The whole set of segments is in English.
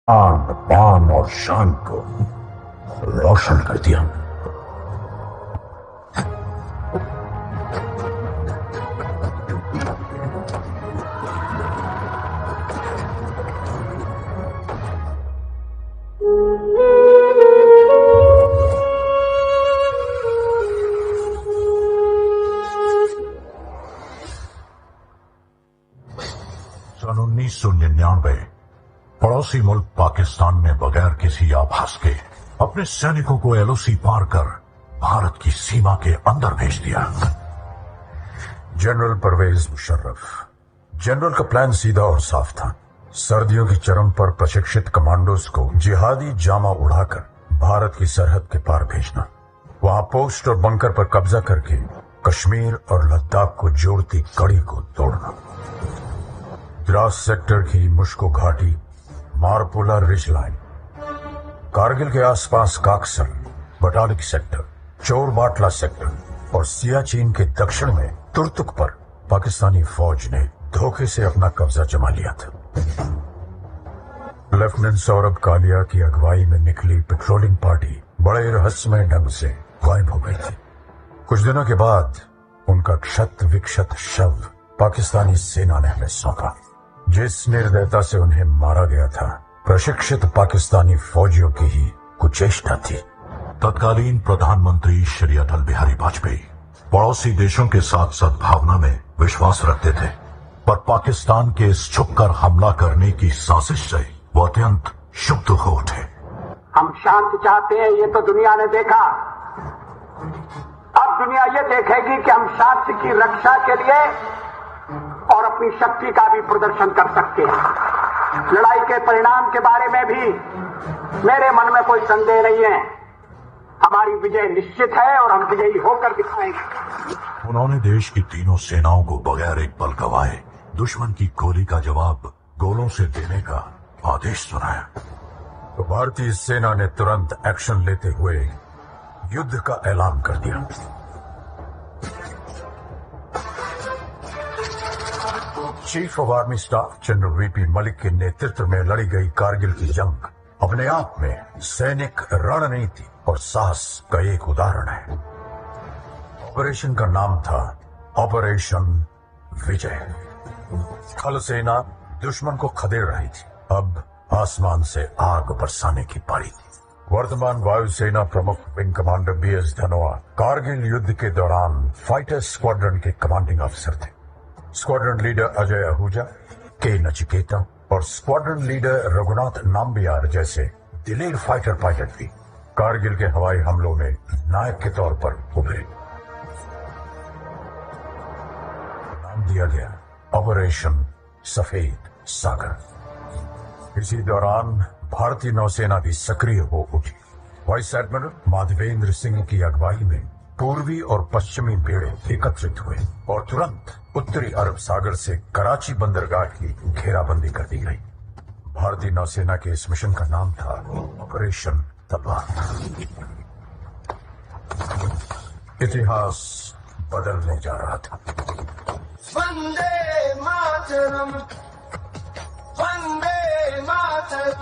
आन पान और शान को रोशन कर दिया। सन 1999 पड़ोसी मुल्क पाकिस्तान ने बगैर किसी आभास के अपने सैनिकों को एलओसी पार कर भारत की सीमा के अंदर भेज दिया। जनरल परवेज मुशर्रफ। जनरल का प्लान सीधा और साफ था। सर्दियों की चरम पर प्रशिक्षित कमांडोज को जिहादी जामा उड़ाकर भारत की सरहद के पार भेजना, वहां पोस्ट और बंकर पर कब्जा करके कश्मीर और लद्दाख को जोड़ती कड़ी को तोड़ना। द्रास सेक्टर की मुश्को घाटी, मारपुला रिज लाइन, कारगिल के आसपास काकसर, बटालिक सेक्टर, चोर बाटला सेक्टर और सियाचिन के दक्षिण में तुर्तुक पर पाकिस्तानी फौज ने धोखे से अपना कब्जा जमा लिया था। लेफ्टिनेंट सौरभ कालिया की अगुवाई में निकली पेट्रोलिंग पार्टी बड़े रहस्यमय ढंग से गायब हो गई थी। कुछ दिनों के बाद उनका क्षत विक्षत शव पाकिस्तानी सेना ने हमें सौंपा। जिस निर्दयता से उन्हें मारा गया था, प्रशिक्षित पाकिस्तानी फौजियों की ही कुचेष्टा थी। तत्कालीन प्रधानमंत्री श्री अटल बिहारी वाजपेयी पड़ोसी देशों के साथ सद्भावना में विश्वास रखते थे, पर पाकिस्तान के इस छुपकर हमला करने की साजिश से वो अत्यंत क्षुब्ध हो उठे। हम शांति चाहते हैं, ये तो दुनिया ने देखा। अब दुनिया ये देखेगी कि हम शांति की रक्षा के लिए और अपनी शक्ति का भी प्रदर्शन कर सकते हैं। लड़ाई के परिणाम के बारे में भी मेरे मन में कोई संदेह नहीं है। हमारी विजय निश्चित है और हम विजयी होकर दिखाएंगे। उन्होंने देश की तीनों सेनाओं को बगैर एक पल गवाए दुश्मन की गोली का जवाब गोलों से देने का आदेश सुनाया। तो भारतीय सेना ने तुरंत एक्शन लेते हुए युद्ध का ऐलान कर दिया। Chief of army staff general VP Malik के नेतृत्व में लड़ी गई कारगिल की जंग अपने आप में सैनिक रणनीति और साहस का एक उदाहरण है। ऑपरेशन का नाम था ऑपरेशन विजय। थल सेना दुश्मन को खदेड़ रही थी, अब आसमान से आग बरसाने की पारी थी। वर्तमान वायुसेना प्रमुख wing commander BS Dhanoa Kargil युद्ध के दौरान फाइटर स्क्वाड्रन के कमांडिंग अफसर थे। Squadron leader Ajay Ahuja, K Nachiketa और स्क्वाड्रन लीडर रघुनाथ नाम्बियार जैसे दिलेर फाइटर पायलट भी कारगिल के हवाई हमलों में नायक के तौर पर उभरे। नाम दिया गया ऑपरेशन सफेद सागर। इसी दौरान भारतीय नौसेना भी सक्रिय हो उठी। वाइस एडमिरल माधवेंद्र सिंह की अगुवाई में पूर्वी और पश्चिमी बेड़े एकत्रित हुए और तुरंत उत्तरी अरब सागर से कराची बंदरगाह की घेराबंदी कर दी गई। भारतीय नौसेना के इस मिशन का नाम था ऑपरेशन तलवार। इतिहास बदलने जा रहा था। वंदे मातरम, वंदे मातरम,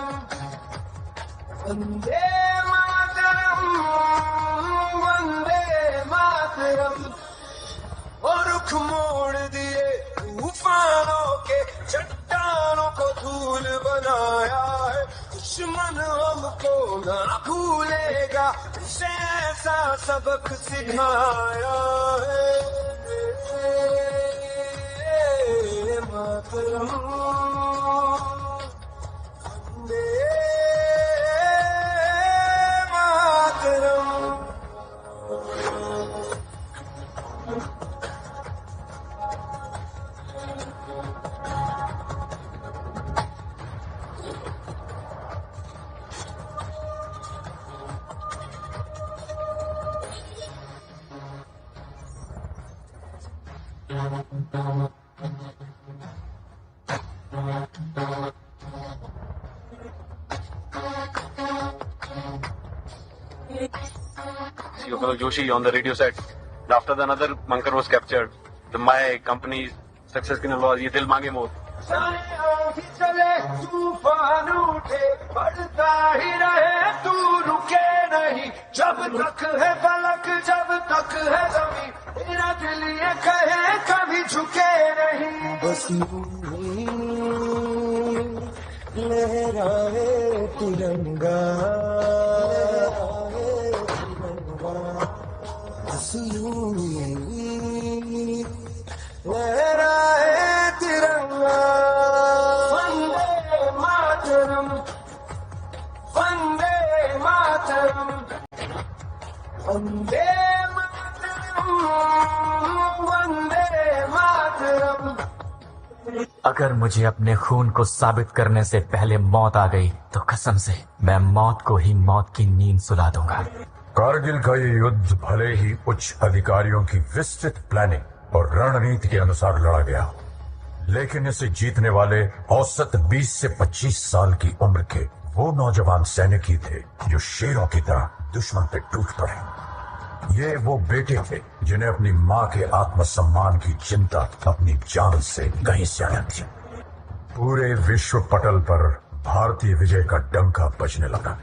वंदे मातरम, वंदे मातरम। और रुख मोड़ दिए तूफानों के, चट्टानों को धूल बनाया है। दुश्मन हमको ना भूलेगा, इसे ऐसा सबक सिखाया है। मातरम, Vande Mataram. Joshi on the radio said, after another bunker was captured, my company's success के लिए ये दिल मांगे मोर भी चले तूफान उठे बढ़ता ही रहे तू रुके नहीं जब तक है फलक जब तक है जमीन तेरा दिल ये कहे कभी झुके नहीं बस लहराए तिरंगा लहराए तिरंगा वंदे मातरम वंदे मातरम वंदे मातरम वंदे मातरम। अगर मुझे अपने खून को साबित करने से पहले मौत आ गई तो कसम से मैं मौत को ही मौत की नींद सुला दूंगा। कारगिल का ये युद्ध भले ही उच्च अधिकारियों की विस्तृत प्लानिंग और रणनीति के अनुसार लड़ा गया, लेकिन इसे जीतने वाले औसत 20 से 25 साल की उम्र के वो नौजवान सैनिक ही थे जो शेरों की तरह दुश्मन पे टूट पड़े। ये वो बेटे थे जिन्हें अपनी माँ के आत्मसम्मान की चिंता अपनी जान से कहीं ज्यादा थी। पूरे विश्व पटल पर भारतीय विजय का डंका बजने लगा।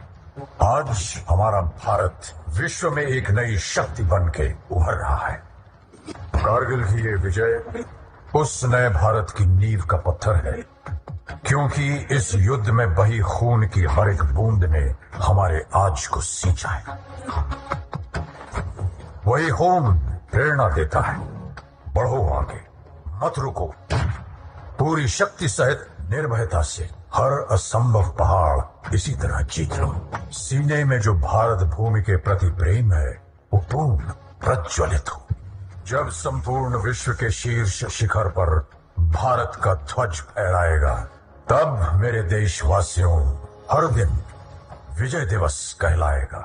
आज हमारा भारत विश्व में एक नई शक्ति बन के उभर रहा है। कारगिल की ये विजय उस नए भारत की नींव का पत्थर है, क्योंकि इस युद्ध में बही खून की हर एक बूंद ने हमारे आज को सींचा है। वही खून प्रेरणा देता है, बढ़ो आगे, मत रुको, पूरी शक्ति सहित निर्भयता से हर असंभव पहाड़ इसी तरह जीत लो। सीने में जो भारत भूमि के प्रति प्रेम है वो पूर्ण प्रज्वलित हो। जब संपूर्ण विश्व के शीर्ष शिखर पर भारत का ध्वज फहराएगा, तब मेरे देशवासियों हर दिन विजय दिवस कहलाएगा।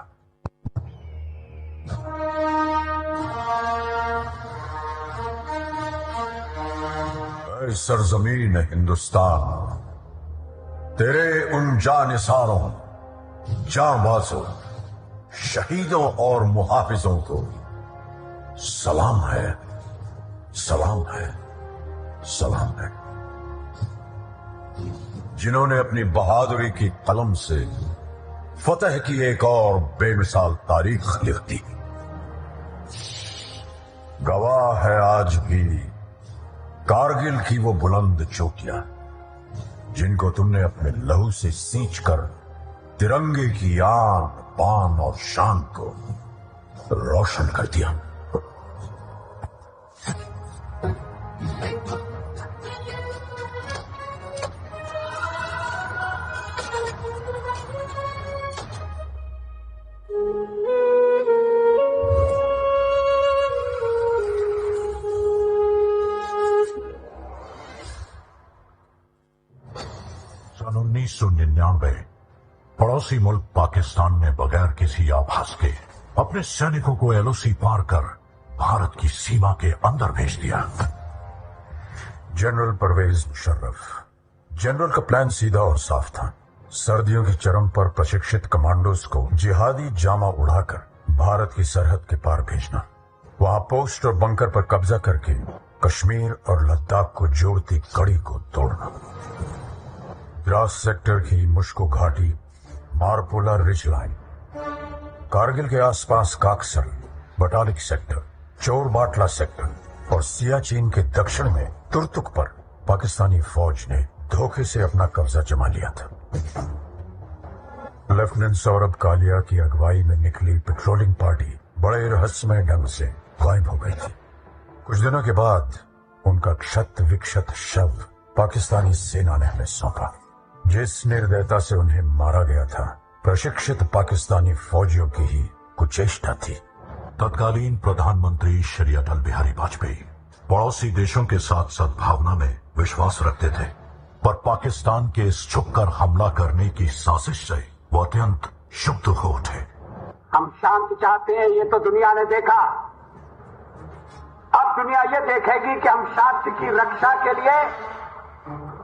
ऐ सरजमीन हिंदुस्तान, तेरे उन जानिसारों, जांबाजों, शहीदों और मुहाफिजों को सलाम है, सलाम है, सलाम है, जिन्होंने अपनी बहादुरी की कलम से फतेह की एक और बेमिसाल तारीख लिख दी। गवाह है आज भी कारगिल की वो बुलंद चोटियां जिनको तुमने अपने लहू से सींचकर तिरंगे की आन, बान और शान को रोशन कर दिया। सन 1999 पड़ोसी मुल्क पाकिस्तान ने बगैर किसी आभास के अपने सैनिकों को एलओसी पार कर भारत की सीमा के अंदर भेज दिया। जनरल परवेज मुशर्रफ। जनरल का प्लान सीधा और साफ था। सर्दियों की चरम पर प्रशिक्षित कमांडोज को जिहादी जामा उड़ाकर भारत की सरहद के पार भेजना, वहां पोस्ट और बंकर पर कब्जा करके कश्मीर और लद्दाख को जोड़ती कड़ी को तोड़ना। द्रास सेक्टर की मुश्को घाटी, मारपोला रिज लाइन, कारगिल के आसपास काकसर, बटालिक सेक्टर, चोरबाटला सेक्टर और सियाचिन के दक्षिण में तुर्तुक पर पाकिस्तानी फौज ने धोखे से अपना कब्जा जमा लिया था। लेफ्टिनेंट सौरभ कालिया की अगुवाई में निकली पेट्रोलिंग पार्टी बड़े रहस्यमय ढंग से गायब हो गई थी। कुछ दिनों के बाद उनका क्षत विक्षत शव पाकिस्तानी सेना ने हमें सौंपा। जिस निर्दयता से उन्हें मारा गया था, प्रशिक्षित पाकिस्तानी फौजियों की ही कुचेष्टा थी। तत्कालीन प्रधानमंत्री श्री अटल बिहारी वाजपेयी पड़ोसी देशों के साथ सद्भावना में विश्वास रखते थे, पर पाकिस्तान के इस छुपकर हमला करने की साजिश से वो अत्यंत क्षुब्ध हो उठे। हम शांति चाहते हैं, ये तो दुनिया ने देखा। अब दुनिया ये देखेगी कि हम शांति की रक्षा के लिए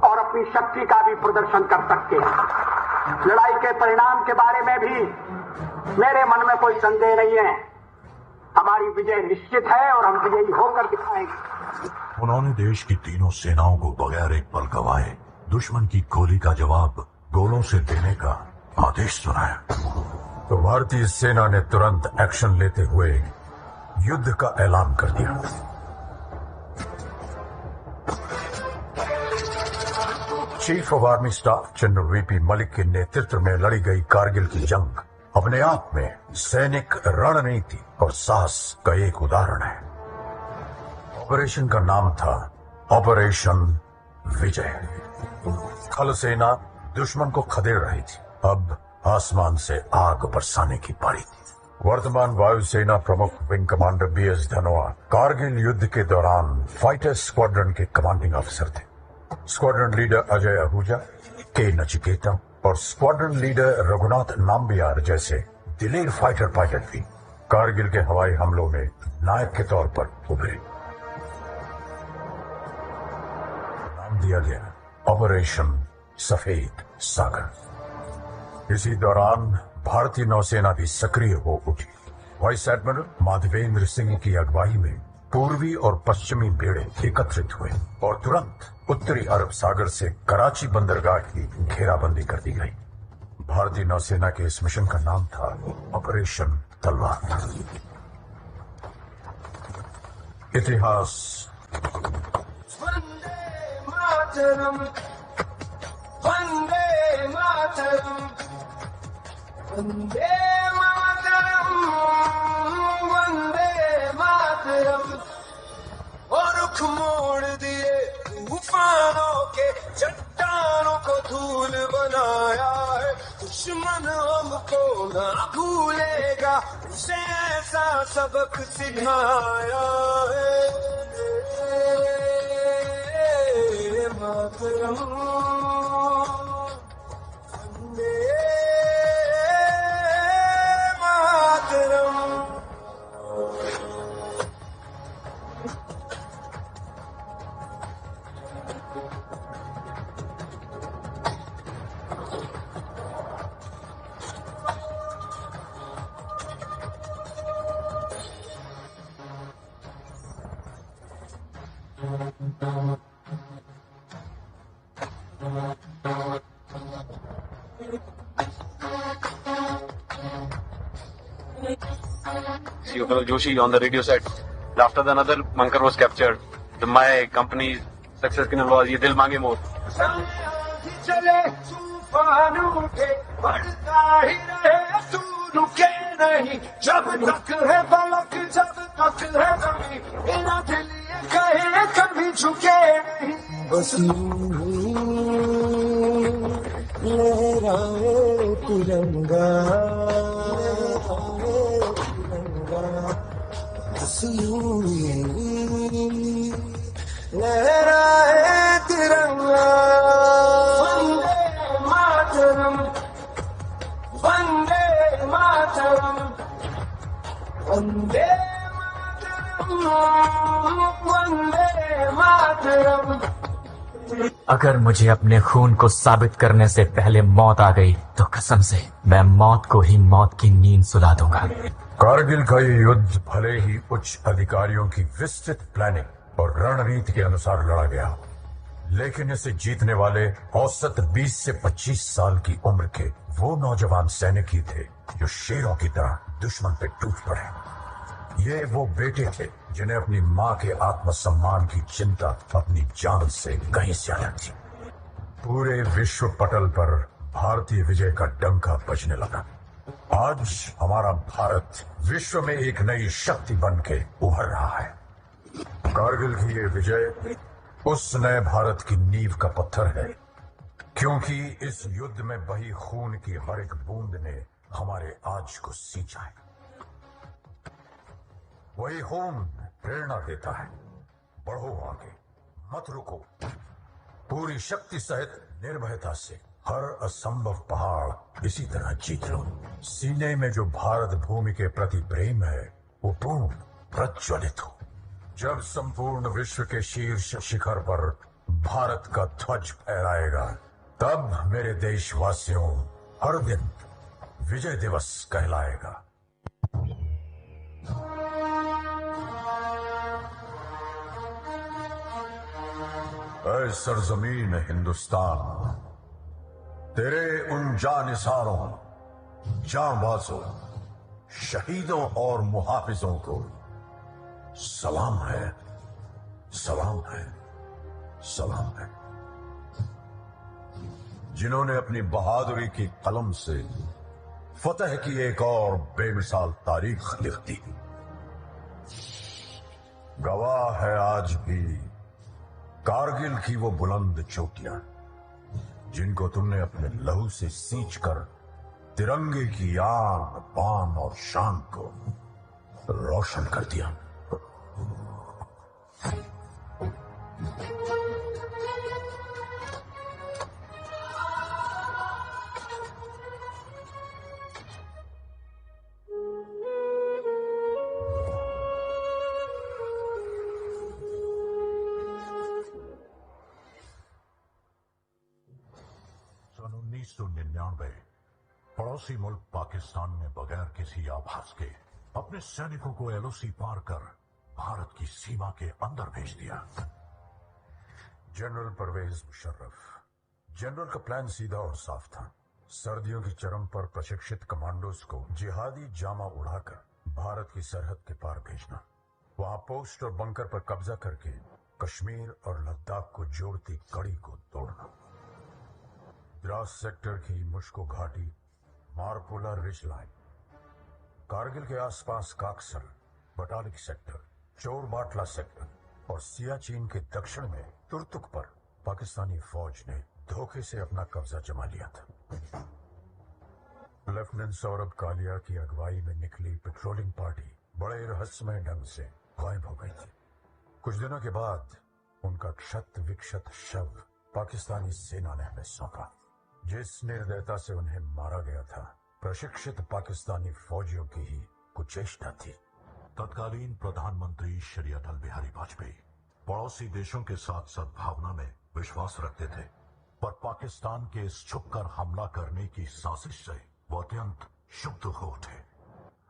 और अपनी शक्ति का भी प्रदर्शन कर सकते हैं। लड़ाई के परिणाम के बारे में भी मेरे मन में कोई संदेह नहीं है। हमारी विजय निश्चित है और हम विजयी होकर दिखाएंगे। उन्होंने देश की तीनों सेनाओं को बगैर एक पल गवाए दुश्मन की गोली का जवाब गोलों से देने का आदेश सुनाया। तो भारतीय सेना ने तुरंत एक्शन लेते हुए युद्ध का ऐलान कर दिया। Chief of army staff general VP Malik के नेतृत्व में लड़ी गई कारगिल की जंग अपने आप में सैनिक रणनीति और साहस का एक उदाहरण है। ऑपरेशन का नाम था ऑपरेशन विजय। थल सेना दुश्मन को खदेड़ रही थी, अब आसमान से आग बरसाने की पारी थी। वर्तमान वायुसेना प्रमुख wing commander BS Dhanoa Kargil युद्ध के दौरान फाइटर स्क्वाड्रन के कमांडिंग ऑफिसर थे। Squadron leader Ajay Ahuja, K Nachiketa और स्क्वाड्रन लीडर रघुनाथ नाम्बियार जैसे दिलेर फाइटर पायलट भी कारगिल के हवाई हमलों में नायक के तौर पर उभरे। नाम दिया गया ऑपरेशन सफेद सागर। इसी दौरान भारतीय नौसेना भी सक्रिय हो उठी। वाइस एडमिरल माधवेंद्र सिंह की अगुवाई में पूर्वी और पश्चिमी बेड़े एकत्रित हुए और तुरंत उत्तरी अरब सागर से कराची बंदरगाह की घेराबंदी कर दी गई। भारतीय नौसेना के इस मिशन का नाम था ऑपरेशन तलवार। इतिहास वंदे मातरम, वंदे मातरम, वंदे मातरम, वंदे मातरम। और रुख मोड़ दिए तूफानों के, चट्टानों को धूल बनाया है। दुश्मन हमको ना भूलेगा, उसे ऐसा सबक सिखाया है। मातरम, Vande Mataram. See Joshi on the radio set. After the another bunker was captured, my company's success was ये दिल मांगे मोर। चले तूफान उठे, बढ़ता ही रहे, तू रुके नहीं। जब तक है फलक, जब तक है जमीन, बिना दिल ये कहे कभी झुके नहीं। बस लहराए तिरंगा, बस लहराए तिरंगा। वंदे मातरम, वंदे मातरम, वंदे मातरम, वंदे मातरम। अगर मुझे अपने खून को साबित करने से पहले मौत आ गई तो कसम से मैं मौत को ही मौत की नींद सुला दूंगा। कारगिल का ये युद्ध भले ही उच्च अधिकारियों की विस्तृत प्लानिंग और रणनीति के अनुसार लड़ा गया, लेकिन इसे जीतने वाले औसत 20 से 25 साल की उम्र के वो नौजवान सैनिक ही थे जो शेरों की तरह दुश्मन पे टूट पड़े। ये वो बेटे थे जिन्हें अपनी माँ के आत्मसम्मान की चिंता अपनी जान से कहीं ज्यादा थी। पूरे विश्व पटल पर भारतीय विजय का डंका बजने लगा। आज हमारा भारत विश्व में एक नई शक्ति बन के उभर रहा है। कारगिल की ये विजय उस नए भारत की नींव का पत्थर है, क्योंकि इस युद्ध में बही खून की हर एक बूंद ने हमारे आज को सींचा है। वही खून प्रेरणा देता है, बढ़ो आगे, मत रुको, पूरी शक्ति सहित निर्भयता से हर असंभव पहाड़ इसी तरह जीत लो। सीने में जो भारत भूमि के प्रति प्रेम है वो पूर्ण प्रज्वलित हो। जब संपूर्ण विश्व के शीर्ष शिखर पर भारत का ध्वज फहराएगा, तब मेरे देशवासियों हर दिन विजय दिवस कहलाएगा। ऐ सरजमीन हिंदुस्तान, तेरे उन जानिसारों, जांबाजों, शहीदों और मुहाफिजों को सलाम है, सलाम है, सलाम है, जिन्होंने अपनी बहादुरी की कलम से फतह की एक और बेमिसाल तारीख लिख दी। गवाह है आज भी कारगिल की वो बुलंद चोटियां, जिनको तुमने अपने लहू से सींचकर तिरंगे की आन, बान और शान को रोशन कर दिया। सन 1999 पड़ोसी मुल्क पाकिस्तान ने बगैर किसी आभास के अपने सैनिकों को एलओसी पार कर भारत की सीमा के अंदर भेज दिया। जनरल परवेज मुशर्रफ। जनरल का प्लान सीधा और साफ था। सर्दियों की चरम पर प्रशिक्षित कमांडोज को जिहादी जामा उड़ाकर भारत की सरहद के पार भेजना, वहां पोस्ट और बंकर पर कब्जा करके कश्मीर और लद्दाख को जोड़ती कड़ी को तोड़ना। द्रास सेक्टर की मुश्को घाटी, मारपुला रिज लाइन, कारगिल के आसपास काक्सर, बटालिक सेक्टर, चोरबाटला सेक्टर और सियाचिन के दक्षिण में तुर्तुक पर पाकिस्तानी फौज ने धोखे से अपना कब्जा जमा लिया था। लेफ्टिनेंट सौरभ कालिया की अगुवाई में निकली पेट्रोलिंग पार्टी बड़े रहस्यमय ढंग से गायब हो गई थी। कुछ दिनों के बाद उनका क्षत विक्षत शव पाकिस्तानी सेना ने हमें सौंपा। जिस निर्दयता से उन्हें मारा गया था, प्रशिक्षित पाकिस्तानी फौजियों की ही कुचेष्टा थी। तत्कालीन प्रधानमंत्री श्री अटल बिहारी वाजपेयी पड़ोसी देशों के साथ सद्भावना में विश्वास रखते थे, पर पाकिस्तान के इस छुपकर हमला करने की साजिश से वो अत्यंत क्षुब्ध हो उठे।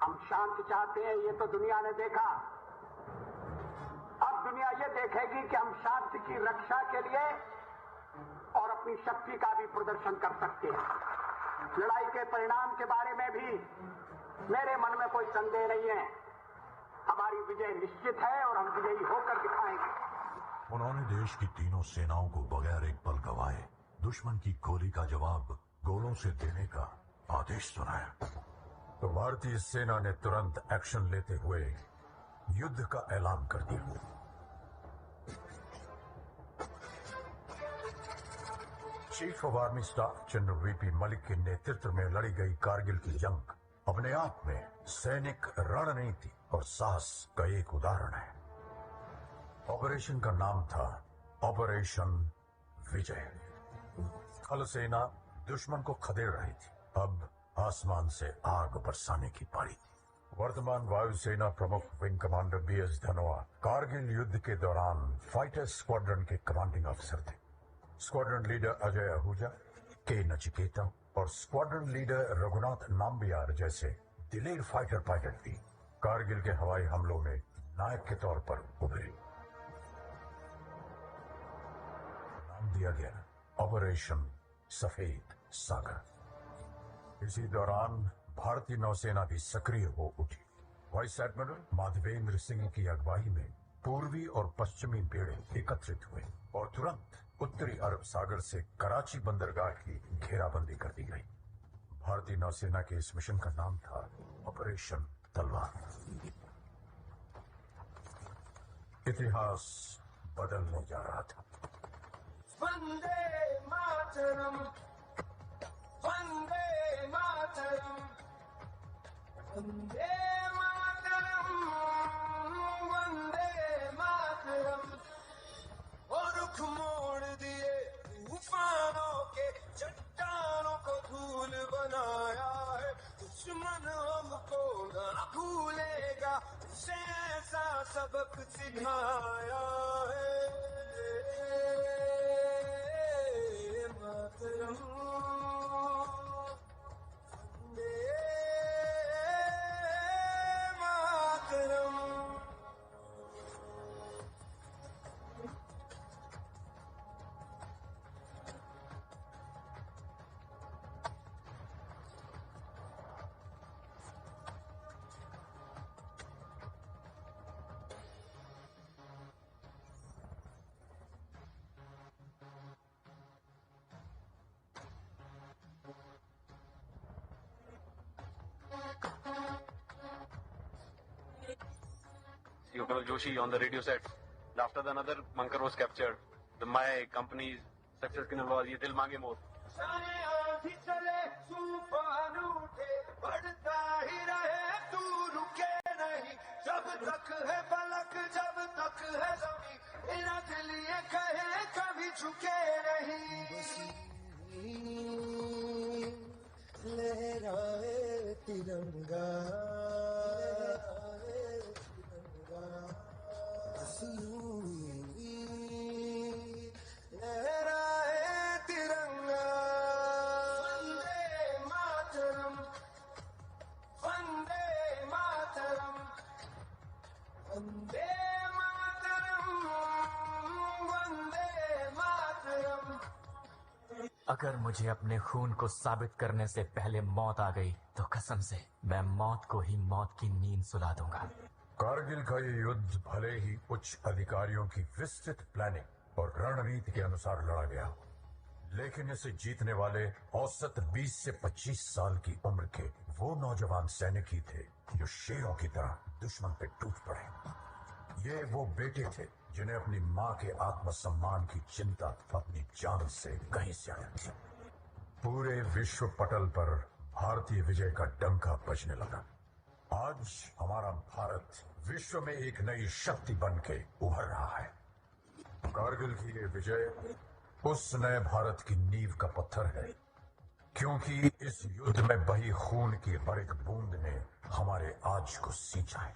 हम शांति चाहते हैं, ये तो दुनिया ने देखा। अब दुनिया ये देखेगी कि हम शांति की रक्षा के लिए और अपनी शक्ति का भी प्रदर्शन कर सकते हैं। लड़ाई के परिणाम के बारे में भी मेरे मन में कोई संदेह नहीं है। हमारी विजय निश्चित है और हम विजयी होकर दिखाएंगे। उन्होंने देश की तीनों सेनाओं को बगैर एक पल गवाए दुश्मन की गोली का जवाब गोलों से देने का आदेश सुनाया। तो भारतीय सेना ने तुरंत एक्शन लेते हुए युद्ध का ऐलान कर दिया। Chief of army staff general VP Malik के नेतृत्व में लड़ी गई कारगिल की जंग अपने आप में सैनिक रणनीति और साहस का एक उदाहरण है। ऑपरेशन का नाम था ऑपरेशन विजय। थल सेना दुश्मन को खदेड़ रही थी, अब आसमान से आग बरसाने की पारी थी। वर्तमान वायुसेना प्रमुख wing commander BS Dhanoa Kargil युद्ध के दौरान फाइटर स्क्वाड्रन के कमांडिंग अफसर थे। Squadron leader Ajay Ahuja, K Nachiketa और स्क्वाड्रन लीडर रघुनाथ नाम्बियार जैसे दिलेर फाइटर पायलट भी कारगिल के हवाई हमलों में नायक के तौर पर उभरे। नाम दिया गया ऑपरेशन सफेद सागर। इसी दौरान भारतीय नौसेना भी सक्रिय हो उठी। वाइस एडमिरल माधवेंद्र सिंह की अगुवाई में पूर्वी और पश्चिमी बेड़े एकत्रित हुए और तुरंत उत्तरी अरब सागर से कराची बंदरगाह की घेराबंदी कर दी गई। भारतीय नौसेना के इस मिशन का नाम था ऑपरेशन तलवार। इतिहास बदलने जा रहा था। वंदे मातरम, वंदे मातरम, वंदे मातरम, वंदे मातरम। और रुख मोड़ दिए तूफानों के, चट्टानों को धूल बनाया है। दुश्मन हमको ना भूलेगा, उसे ऐसा सबक सिखाया है। मातरम, Vande Mataram. Joshi on the radio set. After the another bunker was captured, my company's success signal was "Ye Dil Mange More." भी चले तूफान उठे बढ़ता ही रहे तू रुके नहीं जब तक है पलक जब तक है जमी मेरा दिल ये कहे कभी झुके नहीं लहराए तिरंगा लहराए तिरंगा वंदे मातरम वंदे मातरम वंदे मातरम। अगर मुझे अपने खून को साबित करने से पहले मौत आ गई तो कसम से मैं मौत को ही मौत की नींद सुला दूंगा। कारगिल का ये युद्ध भले ही उच्च अधिकारियों की विस्तृत प्लानिंग और रणनीति के अनुसार लड़ा गया, लेकिन इसे जीतने वाले औसत 20 से 25 साल की उम्र के वो नौजवान सैनिक ही थे जो शेरों की तरह दुश्मन पे टूट पड़े। ये वो बेटे थे जिन्हें अपनी मां के आत्मसम्मान की चिंता अपनी जान से कहीं ज्यादा थी। पूरे विश्व पटल पर भारतीय विजय का डंका बजने लगा। आज हमारा भारत विश्व में एक नई शक्ति बन के उभर रहा है। कारगिल की ये विजय उस नए भारत की नींव का पत्थर है, क्योंकि इस युद्ध में बही खून की हर एक बूंद ने हमारे आज को सींचा है।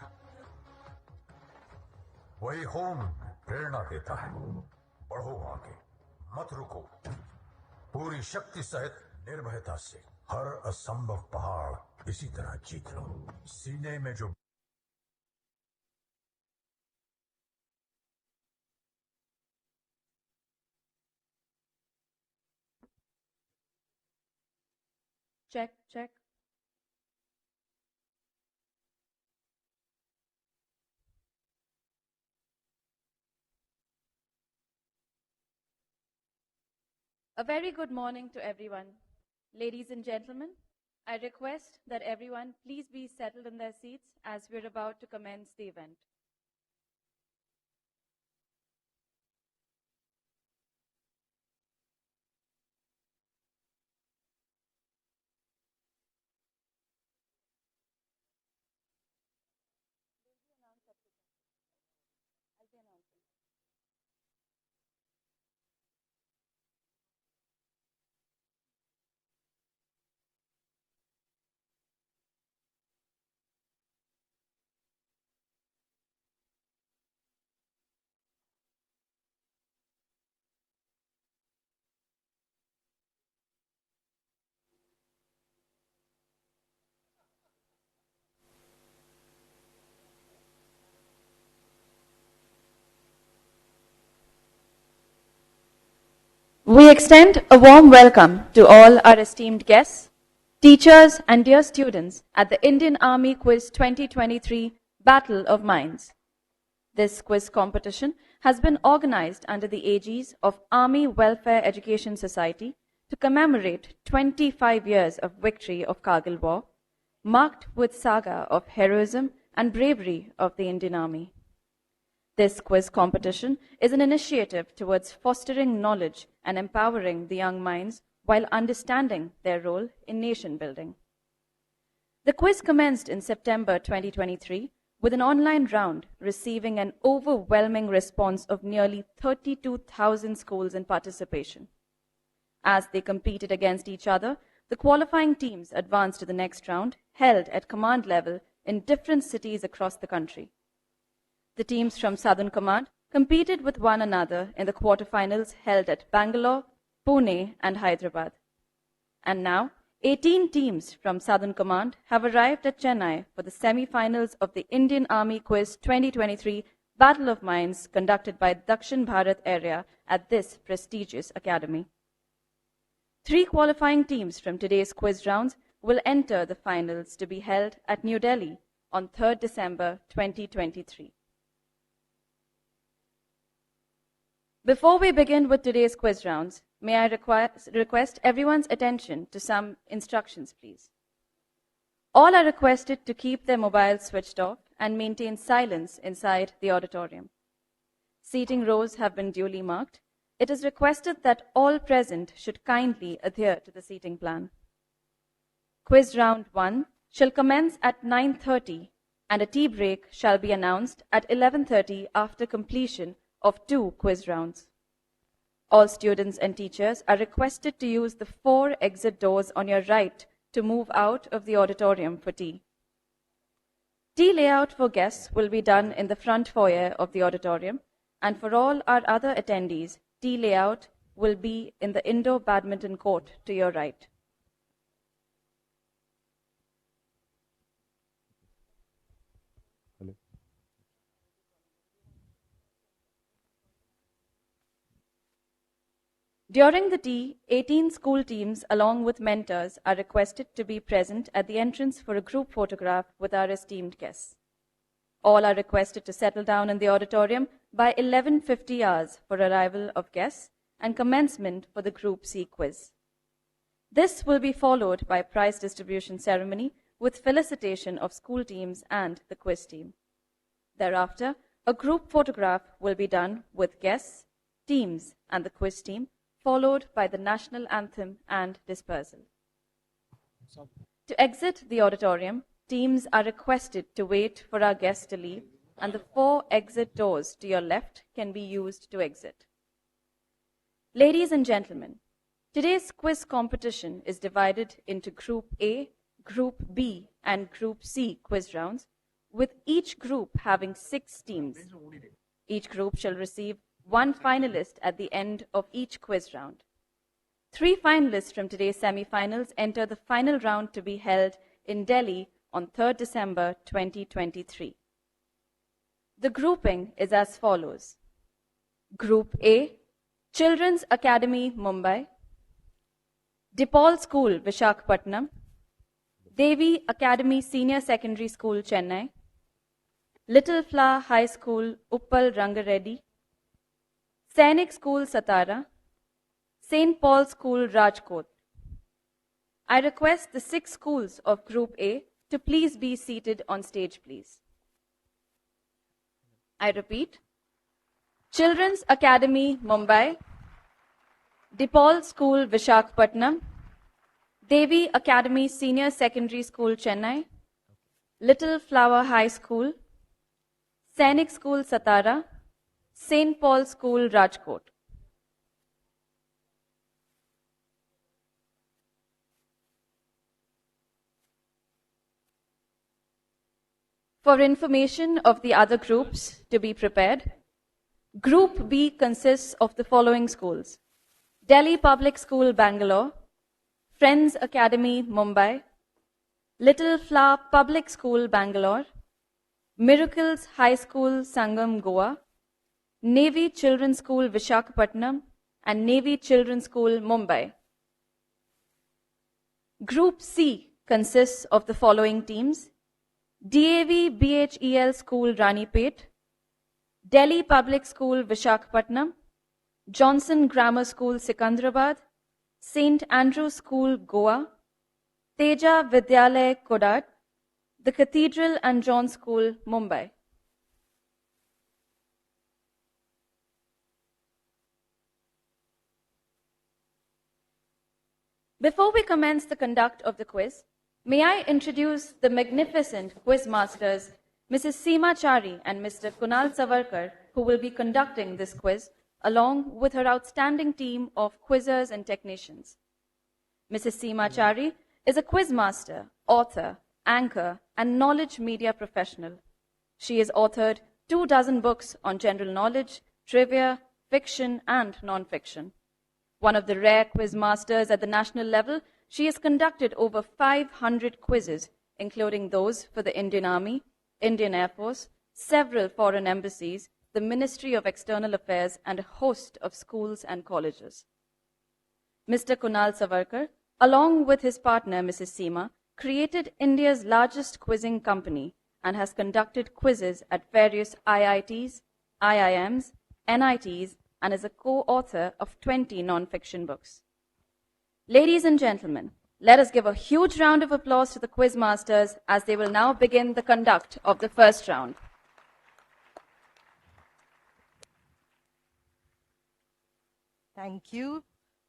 वही खून प्रेरणा देता है, बढ़ो आगे, मत रुको, पूरी शक्ति सहित निर्भयता से हर असंभव पहाड़ इसी तरह जीत लो। सीने में जो check. A very good morning to everyone. Ladies and gentlemen, I request that everyone please be settled in their seats as we're about to commence the event. We extend a warm welcome to all our esteemed guests, teachers and dear students at the Indian Army Quiz 2023 Battle of Minds. This quiz competition has been organized under the aegis of Army Welfare Education Society to commemorate 25 years of victory of Kargil War, marked with saga of heroism and bravery of the Indian Army. This quiz competition is an initiative towards fostering knowledge and empowering the young minds while understanding their role in nation building. The quiz commenced in September 2023 with an online round receiving an overwhelming response of nearly 32,000 schools in participation. As they competed against each other, the qualifying teams advanced to the next round, held at command level in different cities across the country. The teams from Southern Command competed with one another in the quarterfinals held at Bangalore, Pune, and Hyderabad. And now, 18 teams from Southern Command have arrived at Chennai for the semi-finals of the Indian Army Quiz 2023 Battle of Minds conducted by Dakshin Bharat area at this prestigious academy. 3 qualifying teams from today's quiz rounds will enter the finals to be held at New Delhi on 3rd December 2023. Before we begin with today's quiz rounds, may I request everyone's attention to some instructions, please. All are requested to keep their mobiles switched off and maintain silence inside the auditorium. Seating rows have been duly marked. It is requested that all present should kindly adhere to the seating plan. Quiz round 1 shall commence at 9:30 and a tea break shall be announced at 11:30 after completion of 2 quiz rounds. All students and teachers are requested to use the 4 exit doors on your right to move out of the auditorium for tea. Tea layout for guests will be done in the front foyer of the auditorium, and for all our other attendees, tea layout will be in the indoor badminton court to your right. During the tea, 18 school teams along with mentors are requested to be present at the entrance for a group photograph with our esteemed guests. All are requested to settle down in the auditorium by 11:50 hours for arrival of guests and commencement for the Group C quiz. This will be followed by a prize distribution ceremony with felicitation of school teams and the quiz team. Thereafter, a group photograph will be done with guests, teams, and the quiz team, followed by the national anthem and dispersal. To exit the auditorium, teams are requested to wait for our guests to leave, and the 4 exit doors to your left can be used to exit. Ladies and gentlemen, today's quiz competition is divided into Group A, Group B, and Group C quiz rounds, with each group having 6 teams. Each group shall receive 1 finalist at the end of each quiz round. 3 finalists from today's semi-finals enter the final round to be held in Delhi on 3rd December 2023. The grouping is as follows. Group A, Children's Academy, Mumbai, DePaul School, Visakhapatnam, Devi Academy Senior Secondary School, Chennai, Little Flower High School, Uppal Rangareddy, Sainik School, Satara, St. Paul's School, Rajkot. I request the 6 schools of Group A to please be seated on stage, please. I repeat, Children's Academy, Mumbai, DePaul School, Visakhapatnam, Devi Academy Senior Secondary School, Chennai, Little Flower High School, Sainik School, Satara, St. Paul's School, Rajkot. For information of the other groups to be prepared, Group B consists of the following schools: Delhi Public School, Bangalore, Friends Academy, Mumbai, Little Flower Public School, Bangalore, Miracles High School, Sangam, Goa, Navy Children's School, Visakhapatnam, and Navy Children's School, Mumbai. Group C consists of the following teams: DAV BHEL School, Ranipet, Delhi Public School, Visakhapatnam, Johnson Grammar School, Sikandrabad, St. Andrew's School, Goa, Teja Vidyalaya, Kodat, the Cathedral and John School, Mumbai. Before we commence the conduct of the quiz, may I introduce the magnificent quiz masters, Mrs. Seema Chari and Mr. Kunal Savarkar, who will be conducting this quiz, along with her outstanding team of quizzers and technicians. Mrs. Seema Chari is a quiz master, author, anchor, and knowledge media professional. She has authored 24 books on general knowledge, trivia, fiction, and non-fiction. One of the rare quiz masters at the national level, she has conducted over 500 quizzes, including those for the Indian Army, Indian Air Force, several foreign embassies, the Ministry of External Affairs, and a host of schools and colleges. Mr. Kunal Savarkar, along with his partner, Mrs. Seema, created India's largest quizzing company and has conducted quizzes at various IITs, IIMs, NITs, and is a co-author of 20 non-fiction books. Ladies and gentlemen, Let us give a huge round of applause to the quiz masters as they will now begin the conduct of the first round. Thank you.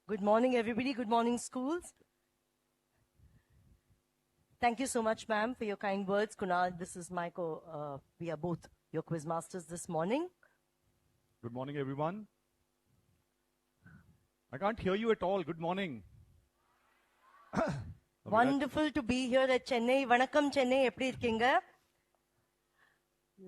Good morning, everybody. Good morning, schools. Thank you so much, ma'am, for your kind words. Kunal, this is Michael. We are both your quiz masters this morning. Good morning, everyone. I can't hear you at all. Good morning. Wonderful to be here at Chennai. Vanakkam, Chennai. Eppadi irkeenga?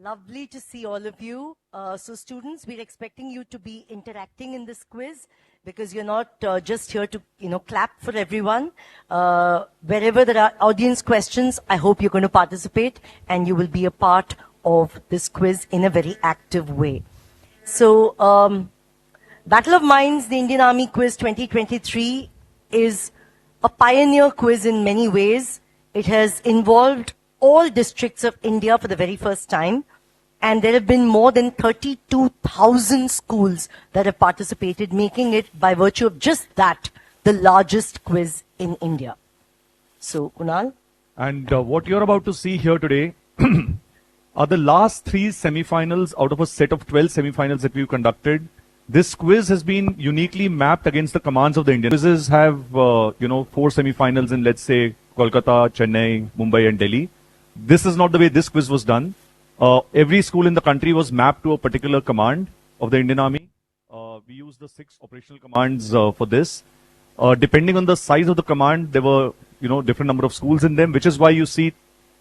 Lovely to see all of you. So students, we're expecting you to be interacting in this quiz because you're not just here to, clap for everyone. Wherever there are audience questions, I hope you're going to participate and you will be a part of this quiz in a very active way. So, Battle of Minds, the Indian Army Quiz 2023 is a pioneer quiz in many ways. It has involved all districts of India for the very first time. And there have been more than 32,000 schools that have participated, making it, by virtue of just that, the largest quiz in India. So, Kunal? And what you're about to see here today are the last 3 semifinals out of a set of 12 semifinals that we've conducted. This quiz has been uniquely mapped against the commands of the Indian. Quizzes have, 4 semifinals in, let's say, Kolkata, Chennai, Mumbai, and Delhi. This is not the way this quiz was done. Every school in the country was mapped to a particular command of the Indian Army. We used the 6 operational commands for this. Depending on the size of the command, there were, different number of schools in them, which is why you see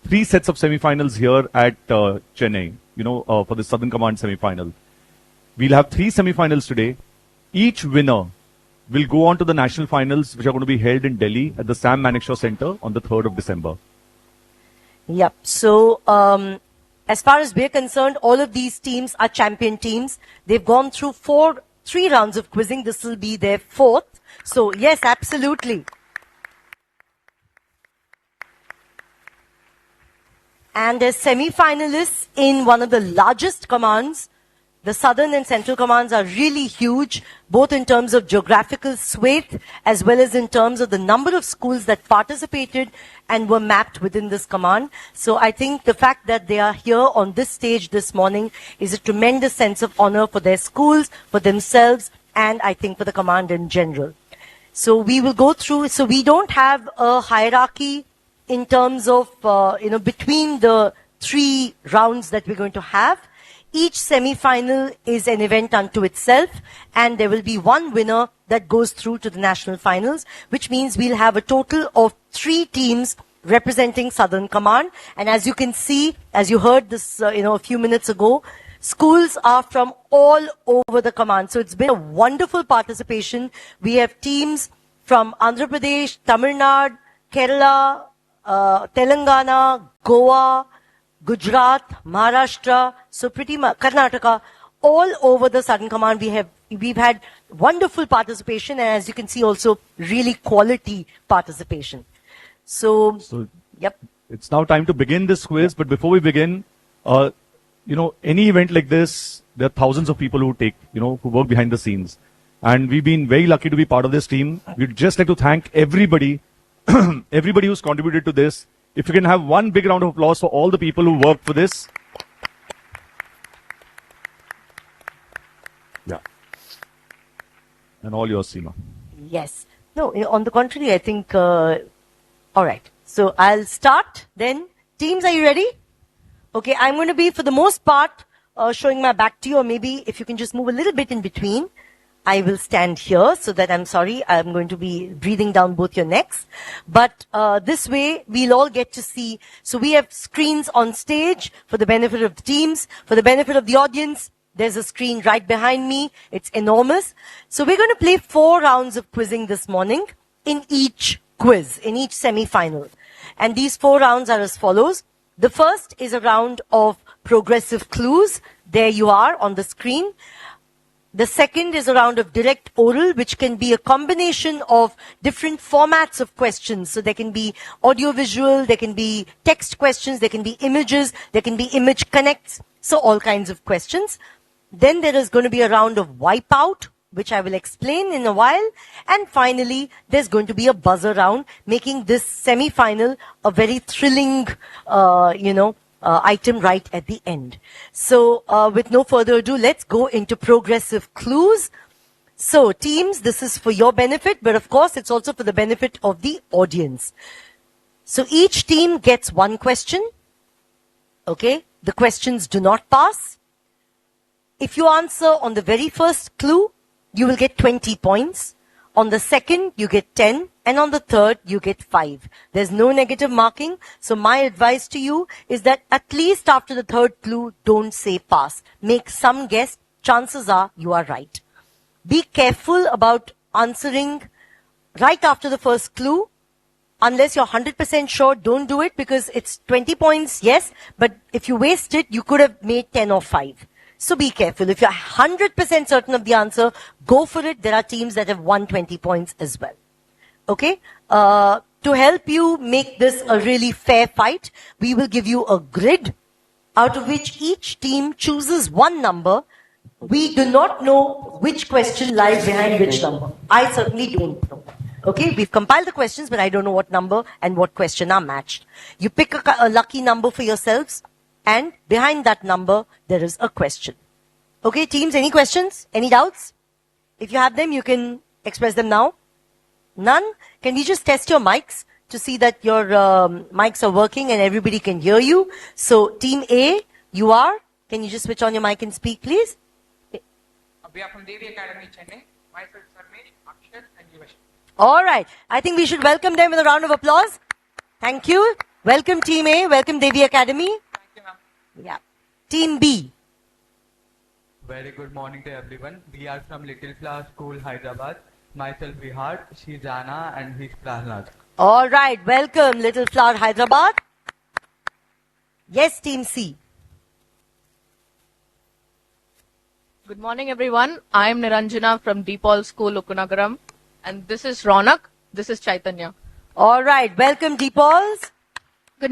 3 sets of semifinals here at Chennai, for the Southern Command semifinal. We'll have 3 semifinals today. Each winner will go on to the national finals, which are going to be held in Delhi at the Sam Manekshaw Center on the 3rd of December. Yep. So, as far as we're concerned, all of these teams are champion teams. They've gone through 3 rounds of quizzing. This will be their 4th. So, yes, absolutely. And as semi-finalists in one of the largest commands, the southern and central commands are really huge, both in terms of geographical swathe as well as in terms of the number of schools that participated and were mapped within this command. So I think the fact that they are here on this stage this morning is a tremendous sense of honor for their schools, for themselves, and I think for the command in general. So we will go through, so we don't have a hierarchy in terms of, between the 3 rounds that we're going to have. Each semi-final is an event unto itself, and there will be 1 winner that goes through to the national finals, which means we'll have a total of 3 teams representing Southern Command. And as you can see, as you heard this, a few minutes ago, schools are from all over the command. So it's been a wonderful participation. We have teams from Andhra Pradesh, Tamil Nadu, Kerala, Telangana, Goa, Gujarat, Maharashtra, so pretty much Karnataka, all over the Southern Command. We've had wonderful participation, and as you can see, also really quality participation. So yep. It's now time to begin this quiz, but before we begin, any event like this, there are thousands of people who work behind the scenes. And we've been very lucky to be part of this team. We'd just like to thank everybody, everybody who's contributed to this. If you can have 1 big round of applause for all the people who worked for this. Yeah. And all yours, Seema. Yes. No, on the contrary, I think, all right. So I'll start then. Teams, are you ready? Okay, I'm going to be, for the most part, showing my back to you, or maybe if you can just move a little bit in between. I will stand here so that I'm going to be breathing down both your necks. But this way, we'll all get to see. So we have screens on stage for the benefit of the teams, for the benefit of the audience. There's a screen right behind me. It's enormous. So we're going to play 4 rounds of quizzing this morning in each quiz, in each semi-final. And these 4 rounds are as follows. The first is a round of progressive clues. There you are on the screen. The second is a round of direct oral, which can be a combination of different formats of questions. So there can be audio-visual, there can be text questions, there can be images, there can be image connects. So all kinds of questions. Then there is going to be a round of wipeout, which I will explain in a while. And finally, there's going to be a buzzer round, making this semi-final a very thrilling, item right at the end. So, with no further ado, let's go into progressive clues. So, teams, this is for your benefit, but of course, it's also for the benefit of the audience. So, each team gets one question. Okay? The questions do not pass. If you answer on the very first clue, you will get 20 points. On the second, you get 10. And on the third, you get 5. There's no negative marking. So my advice to you is that at least after the third clue, don't say pass. Make some guess. Chances are you are right. Be careful about answering right after the first clue. Unless you're 100% sure, don't do it, because it's 20 points, yes, but if you waste it, you could have made 10 or 5. So be careful. If you're 100% certain of the answer, go for it. There are teams that have won 20 points as well. Okay? To help you make this a really fair fight, we will give you a grid out of which each team chooses one number. We do not know which question lies behind which number. I certainly don't know. Okay, we've compiled the questions, but I don't know what number and what question are matched. You pick a lucky number for yourselves, and behind that number, there is a question. Okay, teams, any questions? Any doubts? If you have them, you can express them now. None? Can we just test your mics to see that your mics are working and everybody can hear you? So, Team A, you are? Can you just switch on your mic and speak, please? We are from Devi Academy, Chennai. Myself, Sarmesh, Akshat, and Yuvash. All right. I think we should welcome them with a round of applause. Thank you. Welcome Team A. Welcome Devi Academy. Thank you, ma'am. Yeah. Team B. Very good morning to everyone. We are from Little Flower School, Hyderabad. Myself, Vihar, she's Anna, and he's Prahlad. All right. Welcome Little Flower, Hyderabad. Yes, Team C. Good morning, everyone. I am Niranjana from Deepal School, Ukunagaram. And this is Ronak. This is Chaitanya. All right. Welcome, Deepals. Good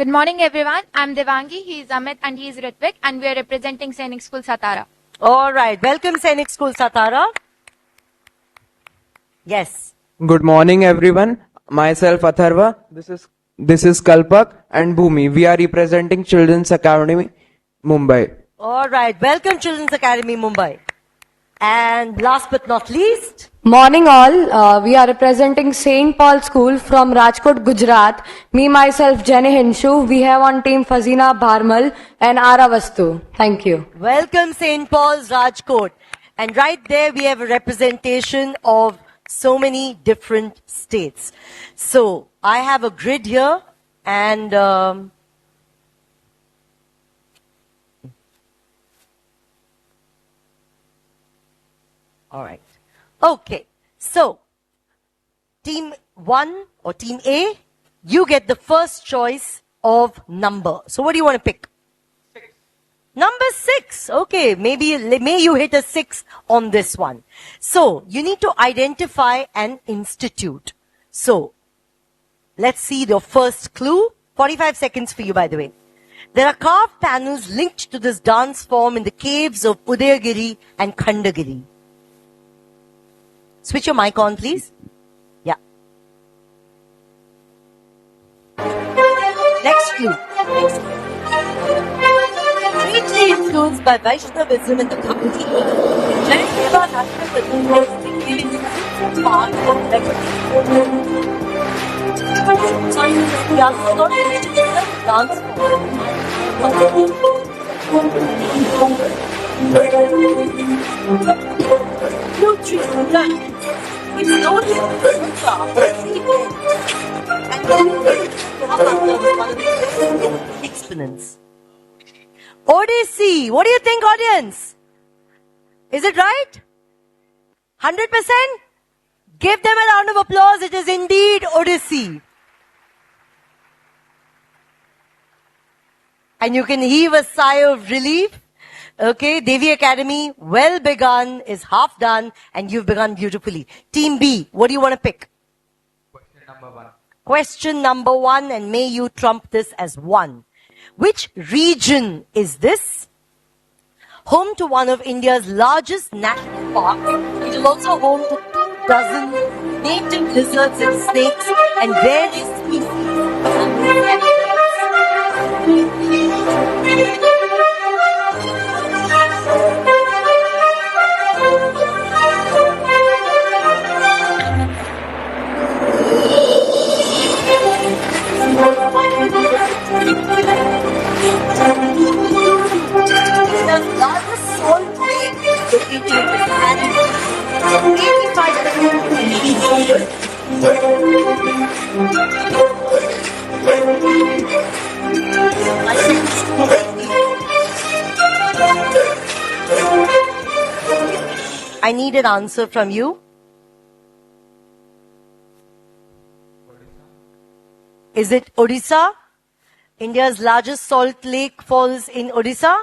morning, everyone. I'm Devangi. He is Amit and he is Ritvik. And we are representing Sainik School, Satara. All right. Welcome, Sainik School, Satara. Yes. Good morning, everyone. Myself, Atharva. This is Kalpak and Bhumi. We are representing Children's Academy, Mumbai. All right. Welcome, Children's Academy, Mumbai. And last but not least. Morning all. We are representing St. Paul School from Rajkot, Gujarat. Me, myself, Jenny Hinshu. We have on team Fazina Bharmal and Ara Vastu. Thank you. Welcome, St. Paul's, Rajkot. And right there we have a representation of so many different states. So, I have a grid here and... All right. Okay. So, Team 1 or Team A, you get the first choice of number. So, what do you want to pick? 6. Number 6. Okay. May you hit a 6 on this one. So, you need to identify an institute. So, let's see the first clue. 45 seconds for you, by the way. There are carved panels linked to this dance form in the caves of Udayagiri and Khandagiri. Switch your mic on, please. Yeah. Next clue. Greatly influenced by Vaishnavism and the Bhakti, Jainava nationalism has become a part of exponents. Odyssey. What do you think, audience? Is it right? 100%? Give them a round of applause. It is indeed Odyssey. And you can heave a sigh of relief. Okay, Devi Academy, well begun, is half done, and you've begun beautifully. Team B, what do you want to pick? Question number 1. Question number 1, and may you trump this as 1. Which region is this? Home to one of India's largest national park. It is also home to 2 dozen native lizards and snakes and various species of animals. The largest salt lake located in the planet. 85%. I need an answer from you. Is it Odisha? India's largest salt lake falls in Odisha?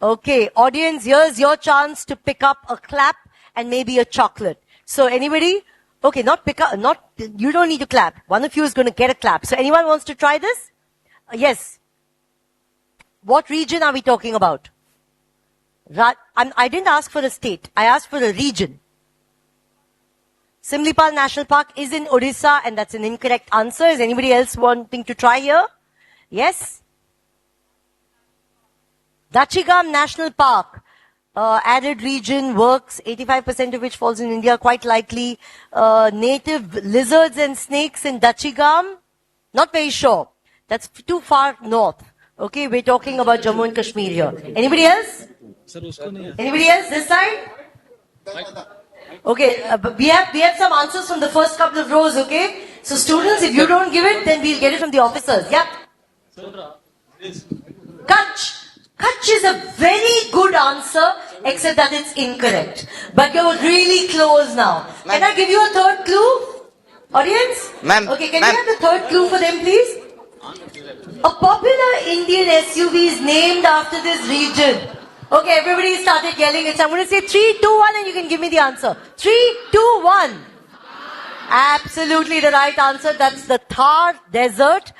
Okay, audience, here's your chance to pick up a clap and maybe a chocolate. So anybody? Okay, not pick up, you don't need to clap. One of you is going to get a clap. So anyone wants to try this? Yes. What region are we talking about? I didn't ask for a state. I asked for a region. Simlipal National Park is in Odisha, and that's an incorrect answer. Is anybody else wanting to try here? Yes? Dachigam National Park, arid region, works, 85% of which falls in India, quite likely. Native lizards and snakes in Dachigam, not very sure. That's too far north. Okay, we're talking about Jammu and Kashmir here. Anybody else? Anybody else this side? Okay, we have some answers from the first couple of rows, okay? So students, if you don't give it, then we'll get it from the officers. Yeah? Kutch. Kutch is a very good answer, except that it's incorrect. But you're really close now. Can I give you a third clue? Audience? Ma'am. Okay, can we have the third clue for them, please? A popular Indian SUV is named after this region. Okay, everybody started yelling it. So I'm going to say 3, 2, 1 and you can give me the answer. 3, 2, 1. Absolutely the right answer. That's the Thar Desert.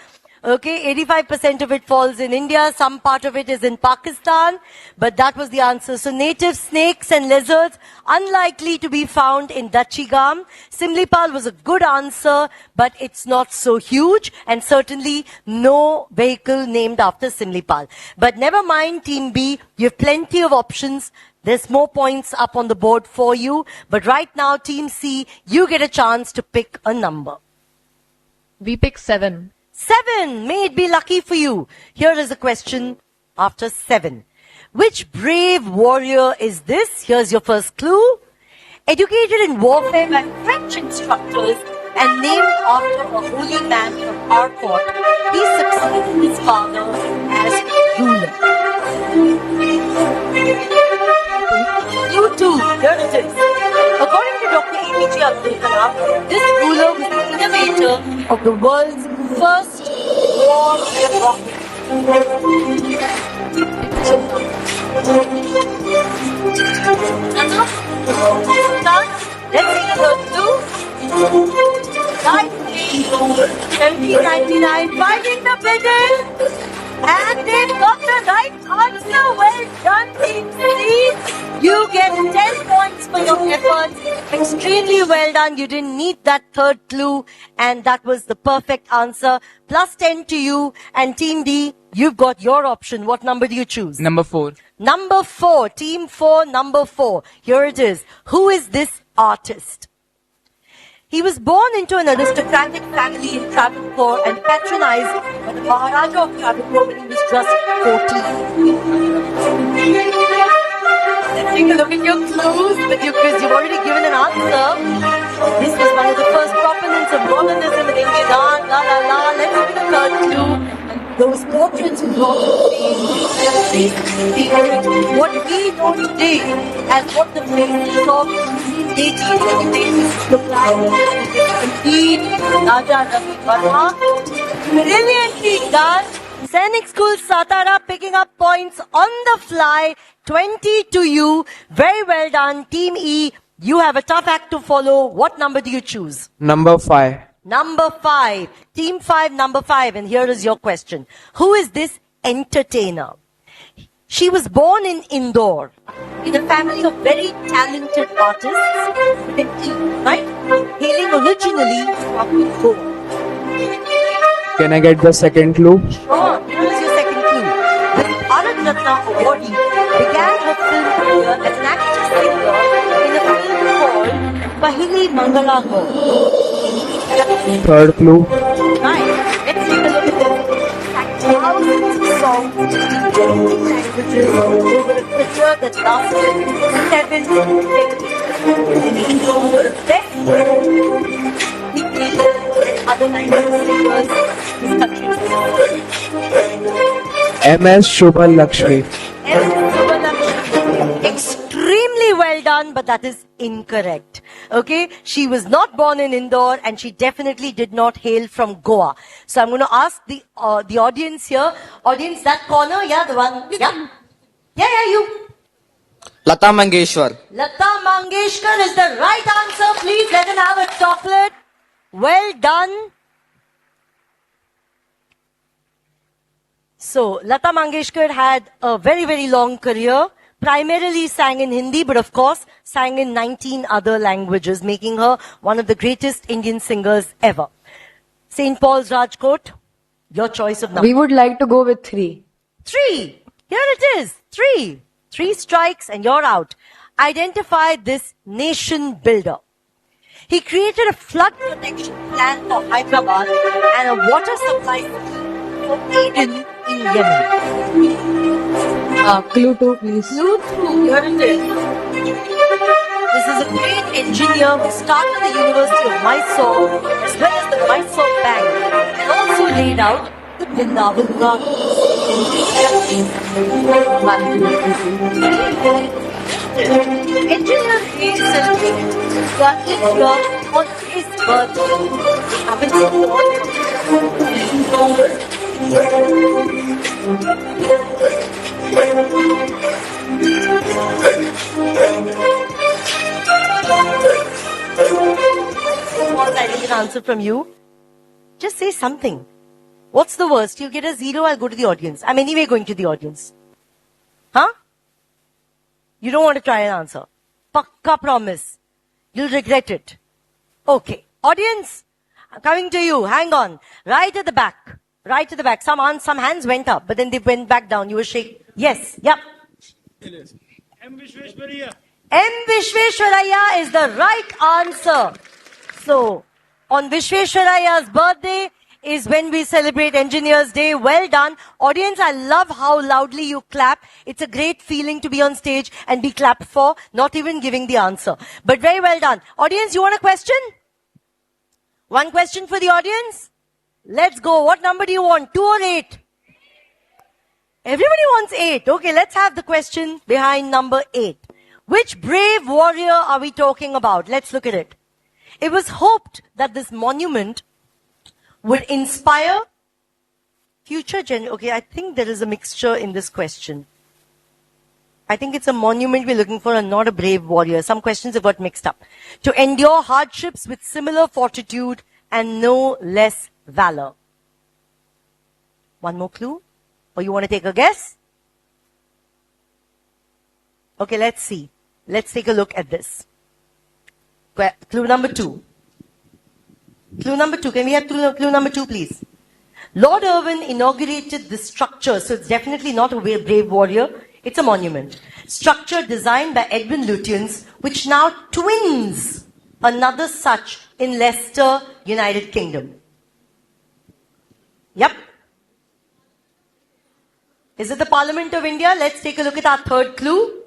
Okay, 85% of it falls in India. Some part of it is in Pakistan. But that was the answer. So native snakes and lizards, unlikely to be found in Dachigam. Simlipal was a good answer, but it's not so huge. And certainly no vehicle named after Simlipal. But never mind, Team B. You have plenty of options. There's more points up on the board for you. But right now, Team C, you get a chance to pick a number. We pick 7. 7. May it be lucky for you. Here is a question after 7. Which brave warrior is this? Here's your first clue. Educated in warfare by French instructors and named after a holy man from Arcot, he succeeded his father as ruler. Clue 2. Here it is. According to Dr. APJ Abdul Kalam, this ruler was the innovator of the world's first war rocket. Let's see the third clue. 1799, fighting the British. And they've got the right answer. Well done, Team C. You get 10 points for your efforts. Extremely well done. You didn't need that third clue. And that was the perfect answer. Plus 10 to you. And Team D, you've got your option. What number do you choose? Number 4. Number 4. Team 4, number 4. Here it is. Who is this artist? He was born into an aristocratic family in Travancore and patronized by the Maharaja of Travancore when he was just 14. Let's take a look at your clues, because you've already given an answer. This was one of the first proponents of modernism in India. La la la. Let's look at the third clue. Those portraits brought to fame. What we know today as what the faces of deities look like. Indeed, Raja Ravi Verma. Brilliantly done. Sainik School Satara picking up points on the fly. 20 to you. Very well done. Team E, you have a tough act to follow. What number do you choose? Number 5. Number 5. Team 5, number 5. And here is your question. Who is this entertainer? She was born in Indore, in a family of very talented artists, right? Hailing originally from Indore. Can I get the second clue? Sure, here is your second clue. The Bharat Ratna awardee began her film career as an actress singer in a film called Pahili Mangala Ho. Third clue. Right, let's take a look at this. Thousands of songs in 20 languages over a career that lasted 7 decades. Other language singers in this country. MS Shubha Lakshmi. Extremely well done, but that is incorrect. Okay, she was not born in Indore, and she definitely did not hail from Goa. So I'm going to ask the audience here. Audience, that corner, yeah, the one, yeah, you. Lata Mangeshwar. Lata Mangeshkar is the right answer. Please let him have a chocolate. Well done. So, Lata Mangeshkar had a very, very long career. Primarily sang in Hindi, but of course, sang in 19 other languages, making her one of the greatest Indian singers ever. St. Paul's Rajkot, your choice of number. We would like to go with 3. 3. Here it is. 3. 3 strikes and you're out. Identify this nation builder. He created a flood protection plan for Hyderabad and a water supply scheme for Aden in Yemen. Clue 2, please. Clue 2, here it is. This is a great engineer who started the University of Mysore as well as the Mysore Bank and also laid out the Vrindavan Gardens. Engineer is celebrated on his birthday. Happens to I need an answer from you. Just say something. What's the worst? You get a 0, I'll go to the audience. I'm anyway going to the audience. Huh? You don't want to try an answer. Pakka promise. You'll regret it. Okay. Audience, I'm coming to you. Hang on. Right at the back. Right at the back. Some hands went up, but then they went back down. You were shaking. Yes. Yep. M. Vishweshwaraya. M. Vishweshwaraya is the right answer. So, on Vishweshwaraya's birthday is when we celebrate Engineers Day. Well done. Audience, I love how loudly you clap. It's a great feeling to be on stage and be clapped for, not even giving the answer. But very well done. Audience, you want a question? One question for the audience? Let's go. What number do you want? 2 or 8? Everybody wants 8. Okay, let's have the question behind number 8. Which brave warrior are we talking about? Let's look at it. It was hoped that this monument would inspire future Okay, I think there is a mixture in this question. I think it's a monument we're looking for and not a brave warrior. Some questions have got mixed up. To endure hardships with similar fortitude and no less valor. One more clue? Or you want to take a guess? Okay, let's see. Let's take a look at this. Clue number 2. Clue number 2. Can we have clue number 2, please? Lord Irwin inaugurated this structure, so it's definitely not a brave warrior. It's a monument. Structure designed by Edwin Lutyens, which now twins another such in Leicester, United Kingdom. Yep. Is it the Parliament of India? Let's take a look at our third clue.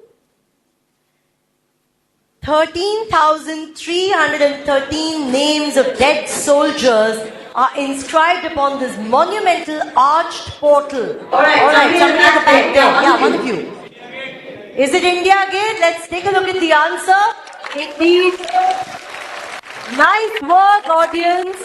13,313 names of dead soldiers are inscribed upon this monumental arched portal. Alright, somebody at the back there. Yeah, one of you. Is it India Gate? Let's take a look at the answer. Indeed. Nice work, audience.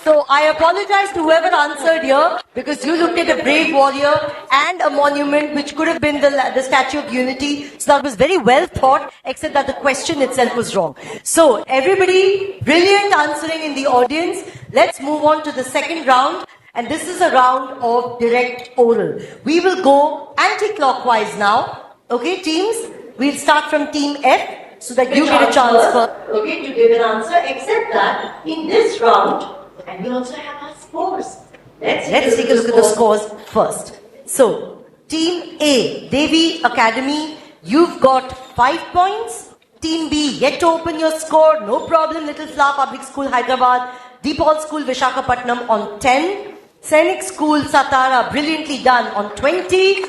So I apologize to whoever answered here because you looked at a brave warrior and a monument which could have been the Statue of Unity. So that was very well thought, except that the question itself was wrong. So everybody, brilliant answering in the audience. Let's move on to the second round. And this is a round of direct oral. We will go anti-clockwise now. Okay, teams? We'll start from team F so that you get a chance first, okay, to give an answer, except that in this round, and we also have our scores. Let's take a look at the scores first. So, team A, Devi Academy, you've got 5 points. Team B, yet to open your score, no problem. Little Flower Public School, Hyderabad. Deepal School, Visakhapatnam on 10. Scenic School, Satara, brilliantly done on 20.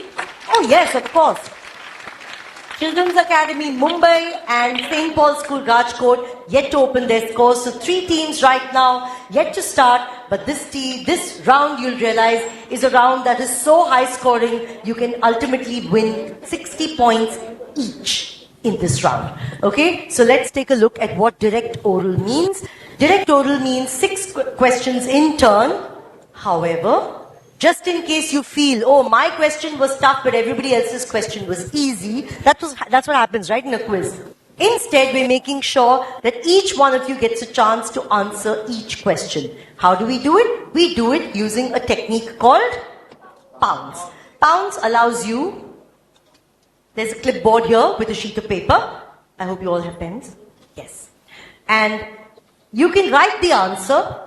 Oh yes, of course. Children's Academy, Mumbai and St. Paul's School, Rajkot, yet to open their scores. So 3 teams right now, yet to start. But this round, you'll realize, is a round that is so high scoring, you can ultimately win 60 points each in this round. Okay, so let's take a look at what direct oral means. Direct oral means 6 questions in turn. However, just in case you feel, oh, my question was tough, but everybody else's question was easy, that's what happens, right, in a quiz. Instead, we're making sure that each one of you gets a chance to answer each question. How do we do it? We do it using a technique called pounds. Pounds allows you, there's a clipboard here with a sheet of paper. I hope you all have pens. Yes. And you can write the answer.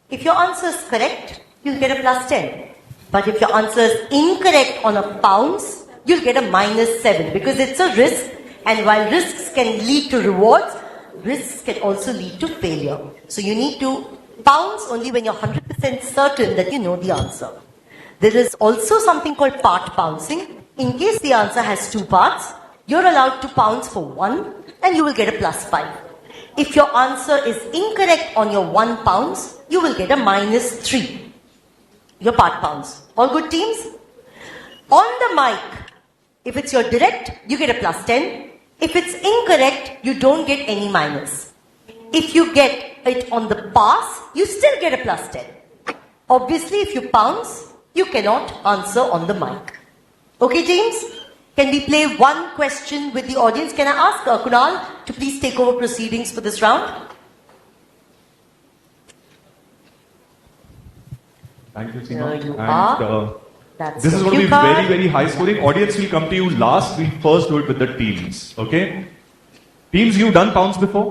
If your answer is correct, you'll get a +10. But if your answer is incorrect on a pounds, you'll get a -7 because it's a risk. And while risks can lead to rewards, risks can also lead to failure. So you need to pounds only when you're 100% certain that you know the answer. There is also something called part pouncing. In case the answer has 2 parts, you're allowed to pounce for 1 and you will get a +5. If your answer is incorrect on your 1 pounds, you will get a -3. Your part pounds. All good, teams? On the mic, if it's your direct, you get a +10. If it's incorrect, you don't get any minus. If you get it on the pass, you still get a +10. Obviously, if you pounce, you cannot answer on the mic. Okay, teams? Can we play one question with the audience? Can I ask Kunal to please take over proceedings for this round? Thank you, Seema. There you are. This is going to be very, very high scoring. Audience will come to you last. We first do it with the teams. Okay? Teams, you've done pounds before?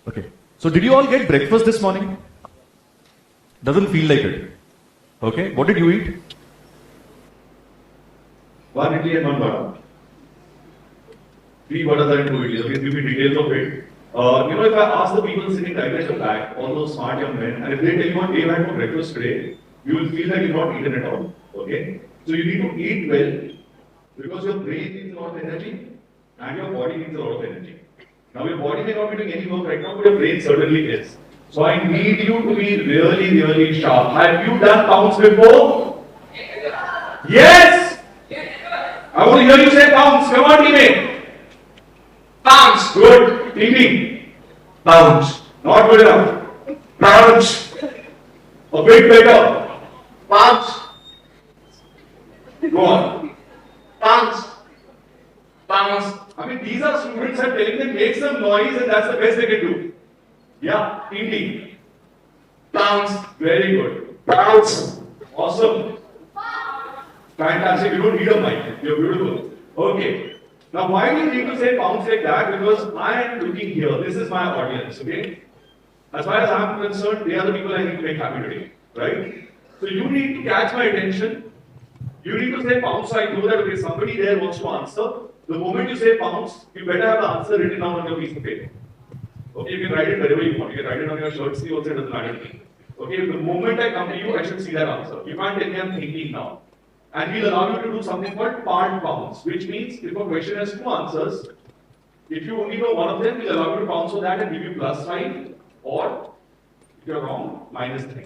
Okay. So did you all get breakfast this morning? Doesn't feel like it. Okay. What did you eat? 1 idli and 1 vada. 3 vadas and 2 idlis. Okay, give me details of it. If I ask the people sitting right at the back, all those smart young men, and if they tell you what they had for breakfast today, you will feel like you've not eaten at all. Okay? So you need to eat well because your brain needs a lot of energy and your body needs a lot of energy. Now your body may not be doing any work right now, but your brain certainly is. So I need you to be really, really sharp. Have you done pounds before? Yes! I want to hear you say pounds. Come on, teammate. Pounds. Good. Thinking. Pounds. Not good enough. Pounds. A bit better. Pounds. Go on. Pounds. Pounds. I mean, these are students. I'm telling them make some noise, and that's the best they can do. Yeah. Thinking. Pounds. Very good. Pounds. Awesome. Fantastic. You don't need a mic. You're beautiful. Okay. Now, why do you need to say pounds like that? Because I am looking here. This is my audience. Okay. As far as I'm concerned, they are the people I need to make happy today. Right? So you need to catch my attention. You need to say pounds so I know that okay, somebody there wants to answer. The moment you say pounds, you better have the answer written down on your piece of paper. Okay, you can write it wherever you want. You can write it on your shirt sleeve also, it doesn't matter to me. Okay, the moment I come to you, I should see that answer. You can't tell me I'm thinking now. And we'll allow you to do something called part pounds, which means if a question has 2 answers, if you only know one of them, we'll allow you to pounce on that and give you +5, or if you're wrong, -3.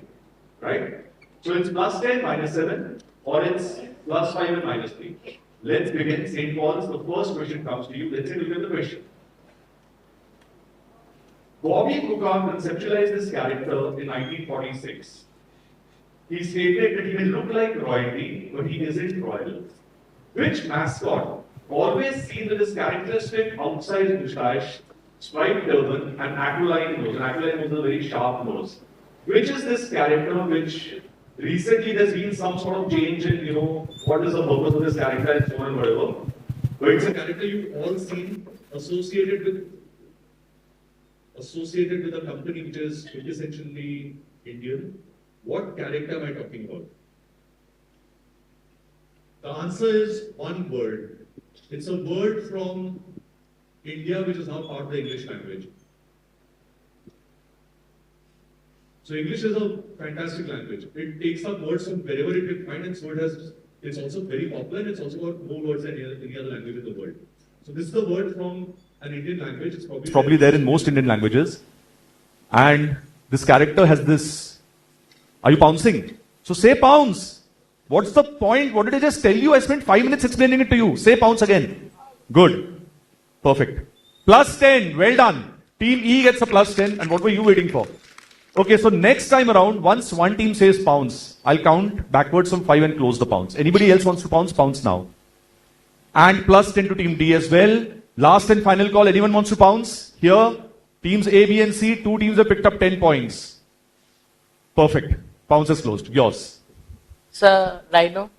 Right? So it's +10, -7, or it's +5 and -3. Let's begin. St. Paul's, the first question comes to you. Let's take a look at the question. Bobby Cookham conceptualized this character in 1946. He stated that he may look like royalty, but he isn't royal. Which mascot, always seen with his characteristic outside moustache, striped turban, and aquiline nose? An aquiline nose is a very sharp nose. which is this character which recently there's been some sort of change in, what is the purpose of this character and so on and whatever. But it's a character you've all seen associated with a company which is quintessentially Indian. What character am I talking about? The answer is one word. It's a word from India which is now part of the English language. So English is a fantastic language. It takes up words from wherever it can find, and so it's also very popular, and it's also got more words than any other language in the world. So this is the word from an Indian language. It's probably there in most Indian languages. And this character has this. Are you pouncing? So say pounce. What's the point? What did I just tell you? I spent 5 minutes explaining it to you. Say pounce again. Good. Perfect. Plus 10. Well done. Team E gets a plus 10. And what were you waiting for? Okay, so next time around, once one team says pounce, I'll count backwards from 5 and close the pounce. Anybody else wants to pounce? Pounce now. And plus 10 to team D as well. Last and final call. Anyone wants to pounce? Here, teams A, B and C, 2 teams have picked up 10 points. Perfect. Pounce is closed. Yours. Sir, rhino.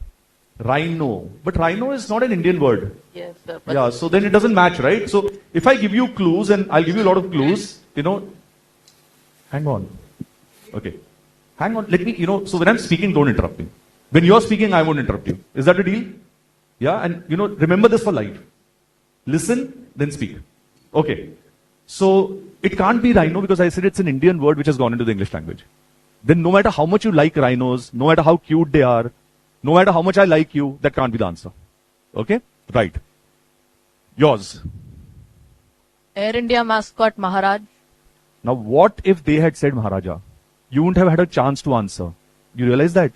Rhino. But rhino is not an Indian word. Yes, sir. Yeah, so then it doesn't match, right? So if I give you clues, and I'll give you a lot of clues, hang on. Okay. Hang on. Let me, so when I'm speaking, don't interrupt me. When you're speaking, I won't interrupt you. Is that a deal? Yeah, and remember this for life. Listen, then speak. Okay. So it can't be rhino because I said it's an Indian word which has gone into the English language. Then no matter how much you like rhinos, no matter how cute they are, no matter how much I like you, that can't be the answer. Okay? Right. Yours. Air India mascot Maharaj. Now what if they had said Maharaja? You wouldn't have had a chance to answer. You realize that?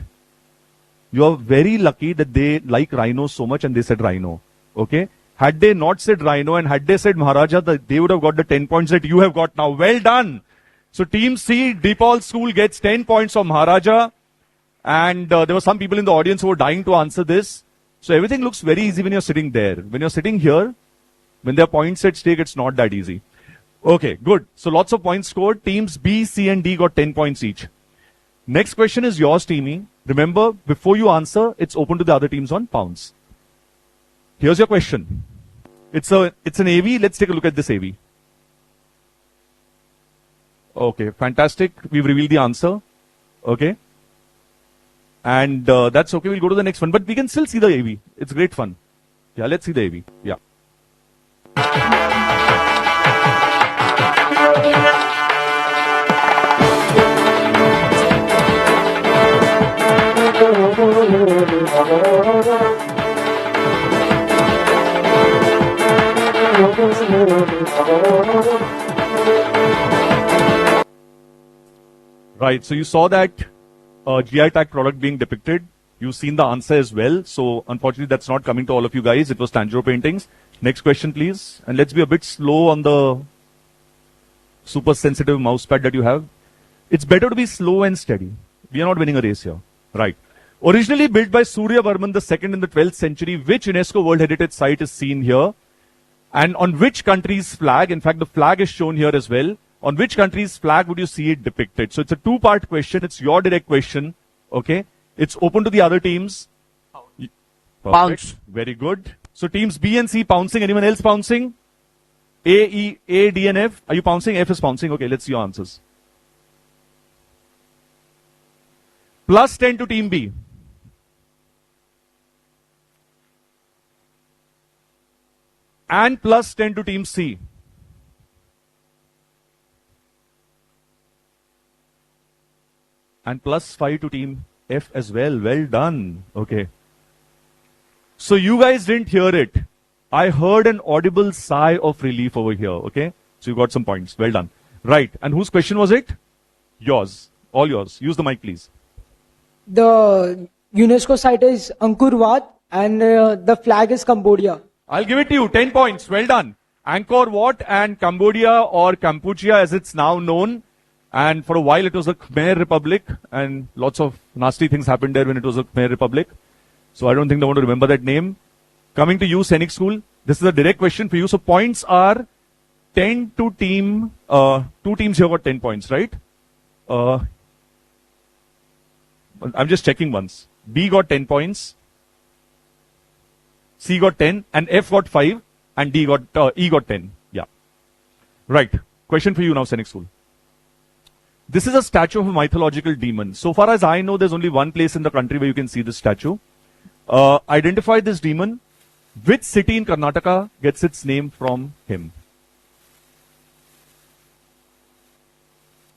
You are very lucky that they like rhinos so much and they said rhino. Okay? Had they not said rhino and had they said Maharaja, they would have got the 10 points that you have got now. Well done. So team C, DePaul School gets 10 points from Maharaja. And there were some people in the audience who were dying to answer this. So everything looks very easy when you're sitting there. When you're sitting here, when there are points at stake, it's not that easy. Okay, good. So lots of points scored. Teams B, C and D got 10 points each. Next question is yours, Team E. Remember, before you answer, it's open to the other teams on pounds. Here's your question. It's an AV. Let's take a look at this AV. Okay, fantastic. We've revealed the answer. Okay. And that's okay. We'll go to the next one. But we can still see the AV. It's great fun. Yeah, let's see the AV. Yeah. Right, so you saw that GI tag product being depicted. You've seen the answer as well. So unfortunately, that's not coming to all of you guys. It was Tanjiro paintings. Next question, please. And let's be a bit slow on the super sensitive mouse pad that you have. It's better to be slow and steady. We are not winning a race here. Right. Originally built by Surya Varman II in the 12th century, which UNESCO World Heritage Site is seen here? And on which country's flag? In fact, the flag is shown here as well. On which country's flag would you see it depicted? So it's a two-part question. It's your direct question. Okay. It's open to the other teams. Pounce. Very good. So teams B and C pouncing. Anyone else pouncing? A, D and F. Are you pouncing? F is pouncing. Okay, let's see your answers. Plus 10 to team B. And plus 10 to team C. And plus 5 to team F as well. Well done. Okay. So you guys didn't hear it. I heard an audible sigh of relief over here. Okay. So you got some points. Well done. Right. And whose question was it? Yours. All yours. Use the mic, please. The UNESCO site is Angkor Wat and the flag is Cambodia. I'll give it to you. 10 points. Well done. Angkor Wat and Cambodia, or Kampuchea as it's now known. And for a while it was a Khmer Republic, and lots of nasty things happened there when it was a Khmer Republic. So I don't think they want to remember that name. Coming to you, Scenic School. This is a direct question for you. So points are 10 to team, two teams here got 10 points, right? I'm just checking once. B got 10 points. C got 10 and F got 5 and E got 10. Yeah. Right. Question for you now, Scenic School. This is a statue of a mythological demon. So far as I know, there's only one place in the country where you can see this statue. Identify this demon. Which city in Karnataka gets its name from him?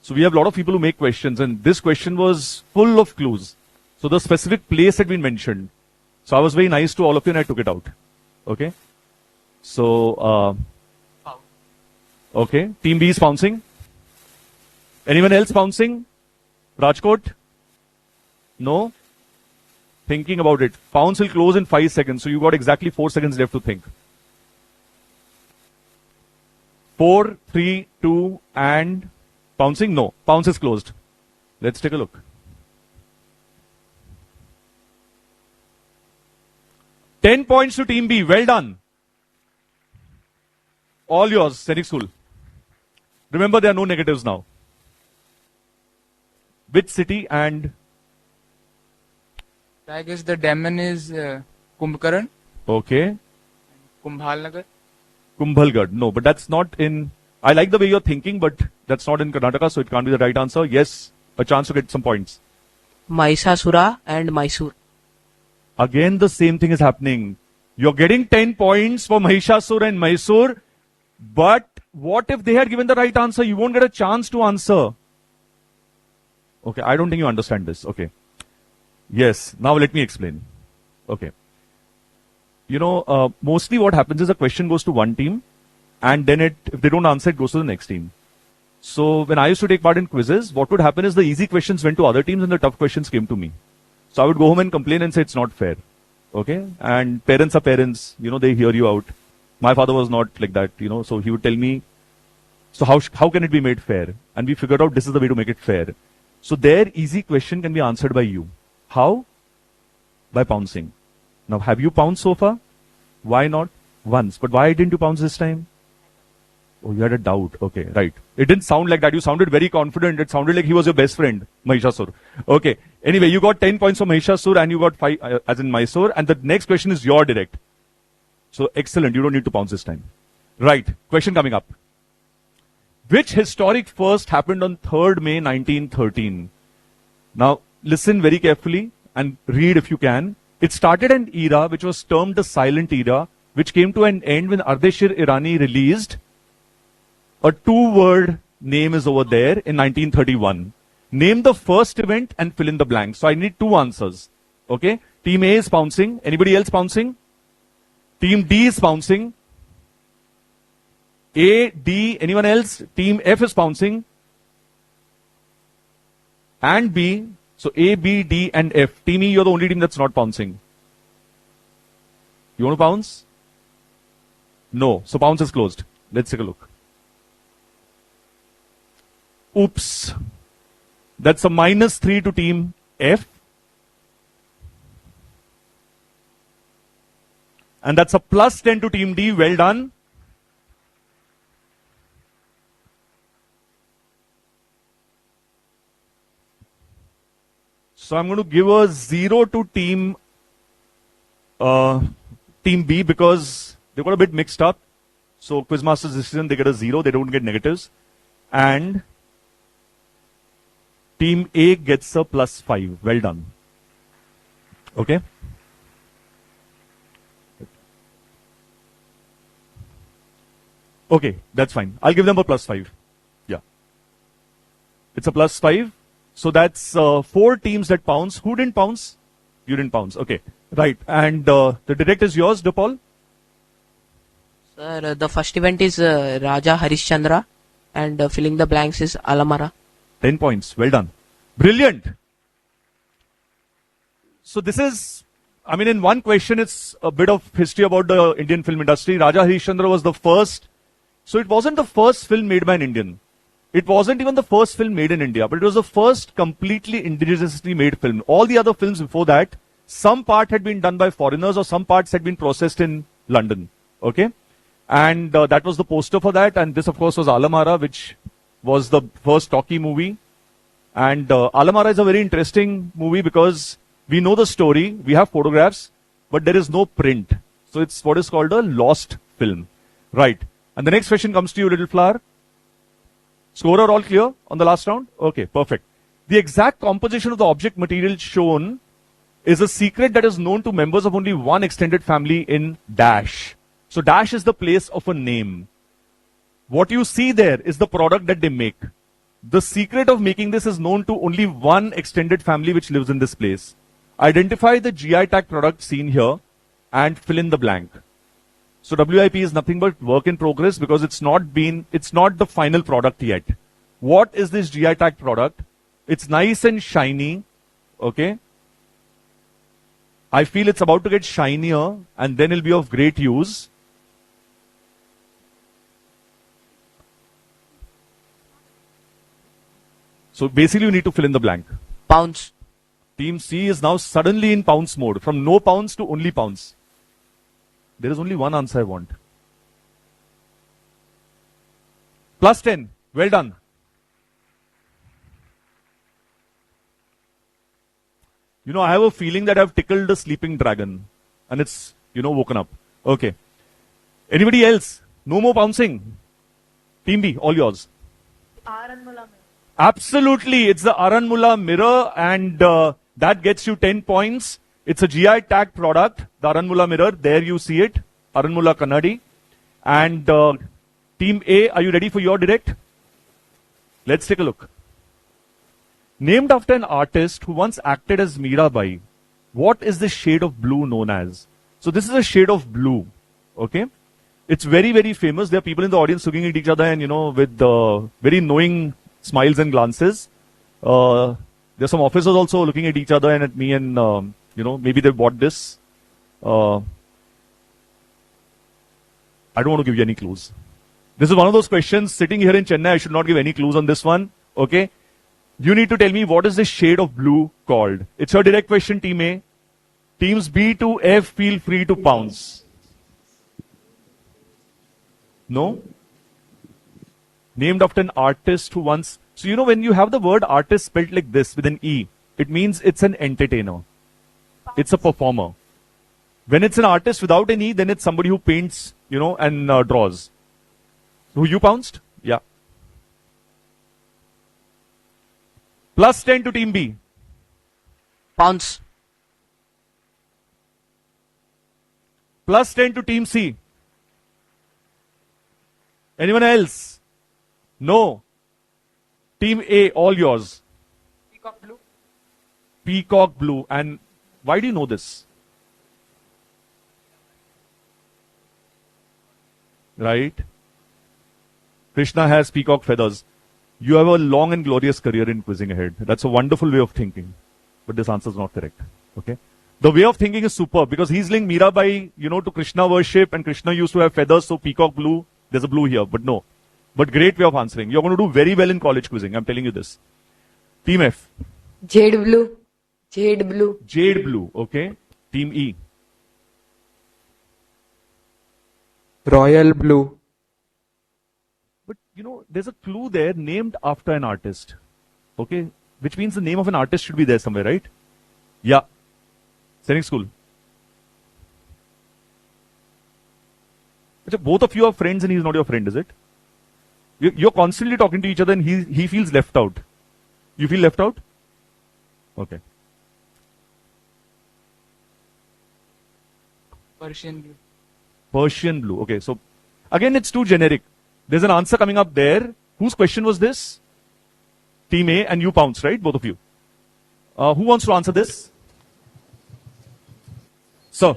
So we have a lot of people who make questions, and this question was full of clues. So the specific place had been mentioned. So I was very nice to all of you and I took it out. Okay. So, okay. Team B is bouncing. Anyone else bouncing? Rajkot? No? Thinking about it. Pounce will close in 5 seconds. So you got exactly 4 seconds left to think. 4, 3, 2, and bouncing? No. Pounce is closed. Let's take a look. 10 points to Team B. Well done. All yours, Scenic School. Remember, there are no negatives now. Which city and... I guess the demon is Kumbhakaran. Okay. Kumbhalnagar. Kumbhalgarh. No, but that's not in... I like the way you're thinking, but that's not in Karnataka, so it can't be the right answer. Yes, a chance to get some points. Mahishasura and Mysore. Again, the same thing is happening. You're getting 10 points for Mahishasura and Mysore, but what if they had given the right answer? You won't get a chance to answer. Okay, I don't think you understand this. Okay. Yes, now let me explain. Okay. You know, mostly what happens is a question goes to one team, and then if they don't answer, it goes to the next team. So when I used to take part in quizzes, what would happen is the easy questions went to other teams and the tough questions came to me. So I would go home and complain and say it's not fair. Okay? And parents are parents, you know, they hear you out. My father was not like that, you know, so he would tell me, so how can it be made fair? And we figured out this is the way to make it fair. So their easy question can be answered by you. How? By pouncing. Now, have you pounced so far? Why not? Once. But why didn't you pounce this time? Oh, you had a doubt. Okay, right. It didn't sound like that. You sounded very confident. It sounded like he was your best friend, Mahishasur. Okay. Anyway, you got 10 points for Mahishasur and you got 5 as in Mysore. And the next question is your direct. So excellent. You don't need to pounce this time. Right. Question coming up. Which historic first happened on 3rd May 1913? Now, listen very carefully and read if you can. It started an era which was termed the Silent Era, which came to an end when Ardeshir Irani released. A 2-word name is over there in 1931. Name the first event and fill in the blank. So I need 2 answers. Okay? Team A is pouncing. Anybody else pouncing? Team D is pouncing. A, D, anyone else? Team F is pouncing. And B. So A, B, D, and F. Team E, you're the only team that's not pouncing. You want to pounce? No. So pounce is closed. Let's take a look. Oops. That's a -3 to team F. And that's a +10 to team D. Well done. So I'm going to give a 0 to team B because they got a bit mixed up. So Quizmaster's decision, they get a 0. They don't get negatives. And team A gets a +5. Well done. Okay. Okay, that's fine. I'll give them a +5. Yeah. It's a +5. So that's 4 teams that pounce. Who didn't pounce? You didn't pounce. Okay. Right. And the direct is yours, DePaul? Sir, the first event is Raja Harishchandra and filling the blanks is Alamara. 10 points. Well done. Brilliant. So this is, I mean, in one question, it's a bit of history about the Indian film industry. Raja Harishchandra was the first. So it wasn't the first film made by an Indian. It wasn't even the first film made in India, but it was the first completely indigenously made film. All the other films before that, some part had been done by foreigners or some parts had been processed in London. Okay? And that was the poster for that. And this, of course, was Alamara, which was the first talkie movie. And Alamara is a very interesting movie because we know the story, we have photographs, but there is no print. So it's what is called a lost film. Right. And the next question comes to you, Little Flower. Scorer all clear on the last round? Okay, perfect. The exact composition of the object material shown is a secret that is known to members of only one extended family in Dash. So Dash is the place of a name. What you see there is the product that they make. The secret of making this is known to only one extended family which lives in this place. Identify the GI tag product seen here and fill in the blank. So WIP is nothing but work in progress because it's not the final product yet. What is this GI tag product? It's nice and shiny. Okay. I feel it's about to get shinier and then it'll be of great use. So basically you need to fill in the blank. Pounds. Team C is now suddenly in pounds mode. From no pounds to only pounds. There is only one answer I want. Plus 10. Well done. You know, I have a feeling that I've tickled a sleeping dragon. And it's, woken up. Okay. Anybody else? No more bouncing. Team B, all yours. Absolutely. It's the Aranmula mirror and that gets you 10 points. It's a GI tag product, the Aranmula mirror. There you see it. Aranmula Kannadi. And Team A, are you ready for your direct? Let's take a look. Named after an artist who once acted as Mirabai, what is this shade of blue known as? So this is a shade of blue. Okay. It's very, very famous. There are people in the audience looking at each other and, with very knowing smiles and glances. There's some officers also looking at each other and at me and, maybe they bought this. I don't want to give you any clues. This is one of those questions sitting here in Chennai. I should not give any clues on this one. Okay. You need to tell me what is this shade of blue called. It's your direct question, Team A. Teams B to F, feel free to pounce. No? Named after an artist who once... So, when you have the word artist spelled like this with an E, it means it's an entertainer. It's a performer. When it's an artist without an E, then it's somebody who paints, and draws. Who you pounced? Yeah. Plus 10 to Team B. Pounds. Plus 10 to Team C. Anyone else? No. Team A, all yours. Peacock blue. Peacock blue. And why do you know this? Right? Krishna has peacock feathers. You have a long and glorious career in quizzing ahead. That's a wonderful way of thinking. But this answer is not correct. Okay? The way of thinking is superb because he's linked Mirabai, to Krishna worship, and Krishna used to have feathers, so peacock blue. There's a blue here, but no. But great way of answering. You're going to do very well in college quizzing. I'm telling you this. Team F. Jade blue. Jade blue. Jade blue. Okay. Team E. Royal blue. But there's a clue there named after an artist. Okay. Which means the name of an artist should be there somewhere, right? Yeah. Sainik School. Both of you are friends and he's not your friend, is it? You're constantly talking to each other and he feels left out. You feel left out? Okay. Persian blue. Persian blue. Okay, so again it's too generic. There's an answer coming up there. Whose question was this? Team A, and you pounce, right? Both of you. Who wants to answer this? Sir.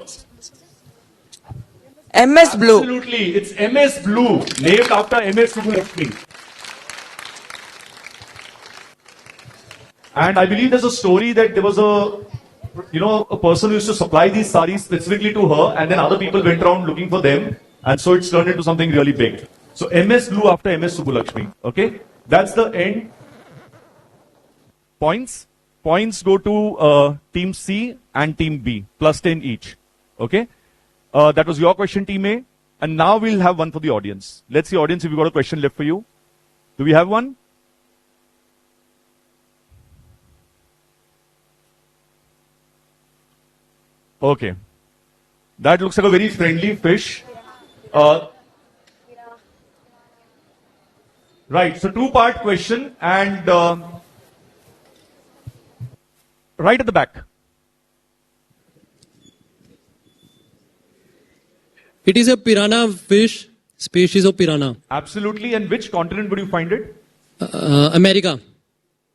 MS Blue. Absolutely, it's MS Blue, named after MS Subbulakshmi. And I believe there's a story that there was a person who used to supply these saris specifically to her, and then other people went around looking for them, and so it's turned into something really big. So MS Blue after MS Subbulakshmi. Okay, that's the end. Points go to Team C and Team B, plus 10 each. Okay. That was your question, Team A. And now we'll have one for the audience. Let's see, audience, if you've got a question left for you. Do we have one? Okay. That looks like a very friendly fish. Right, so two-part question and right at the back. It is a piranha fish, species of piranha. Absolutely, and which continent would you find it? America.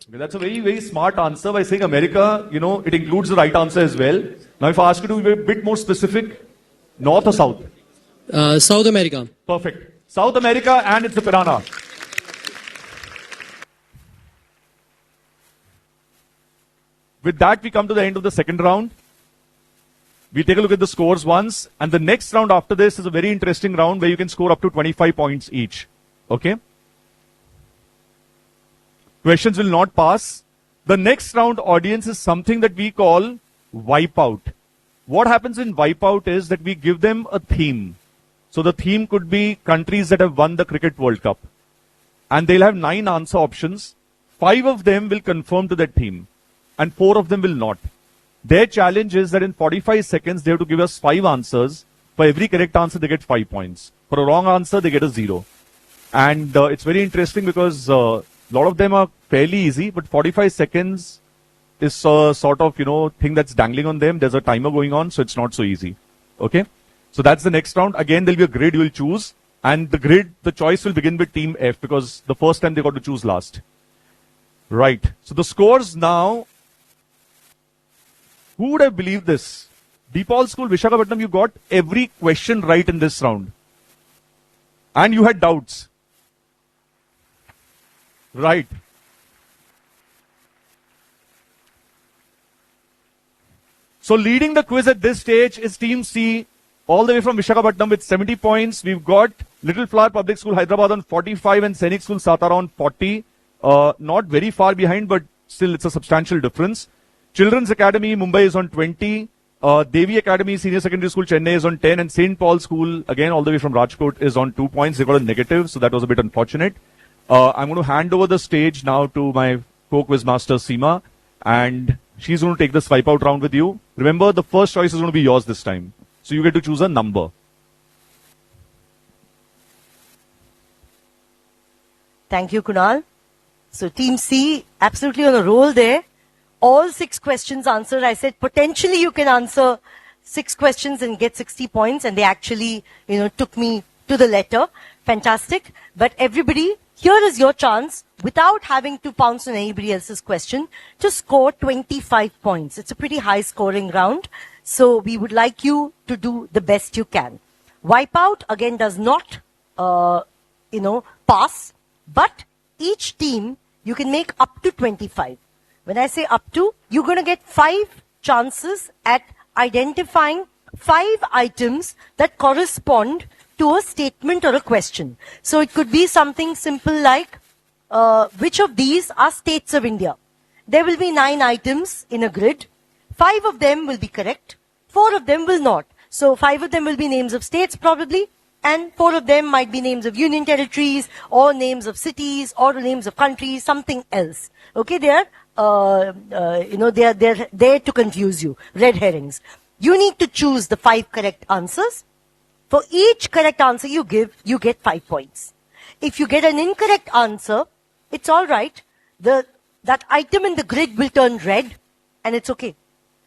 Okay, that's a very, very smart answer by saying America, you know, it includes the right answer as well. Now if I ask you to be a bit more specific, north or south? South America. Perfect. South America and it's a piranha. With that, we come to the end of the second round. We take a look at the scores once, and the next round after this is a very interesting round where you can score up to 25 points each. Okay? Questions will not pass. The next round, audience, is something that we call wipeout. What happens in wipeout is that we give them a theme. So the theme could be countries that have won the Cricket World Cup. And they'll have 9 answer options. 5 of them will conform to that theme. And 4 of them will not. Their challenge is that in 45 seconds, they have to give us 5 answers. For every correct answer, they get 5 points. For a wrong answer, they get a 0. And it's very interesting because a lot of them are fairly easy, but 45 seconds is a sort of, you know, thing that's dangling on them. There's a timer going on, so it's not so easy. Okay? So that's the next round. Again, there'll be a grid you will choose. And the grid, the choice will begin with Team F because the first time they got to choose last. Right. So the scores now. Who would have believed this? DePaul School, Visakhapatnam, you got every question right in this round. And you had doubts. Right. So leading the quiz at this stage is Team C, all the way from Visakhapatnam with 70 points. We've got Little Flower Public School, Hyderabad on 45 and Scenic School, Satara on 40. Not very far behind, but still it's a substantial difference. Children's Academy, Mumbai is on 20. Devi Academy, Senior Secondary School, Chennai is on 10. And St. Paul School, again, all the way from Rajkot, is on 2 points. They got a negative, so that was a bit unfortunate. I'm going to hand over the stage now to my co-quiz master, Seema. And she's going to take this wipeout round with you. Remember, the first choice is going to be yours this time. So you get to choose a number. Thank you, Kunal. So Team C, absolutely on a roll there. All 6 questions answered. I said potentially you can answer 6 questions and get 60 points, and they actually, you know, took me to the letter. Fantastic. But everybody, here is your chance, without having to pounce on anybody else's question, to score 25 points. It's a pretty high scoring round. So we would like you to do the best you can. Wipeout, again, does not, pass. But each team, you can make up to 25. When I say up to, you're going to get 5 chances at identifying 5 items that correspond to a statement or a question. So it could be something simple like, which of these are states of India? There will be 9 items in a grid. 5 of them will be correct. 4 of them will not. So 5 of them will be names of states probably. And 4 of them might be names of union territories or names of cities or names of countries, something else. Okay, they are they're there to confuse you. Red herrings. You need to choose the 5 correct answers. For each correct answer you give, you get 5 points. If you get an incorrect answer, it's all right. That item in the grid will turn red, and it's okay.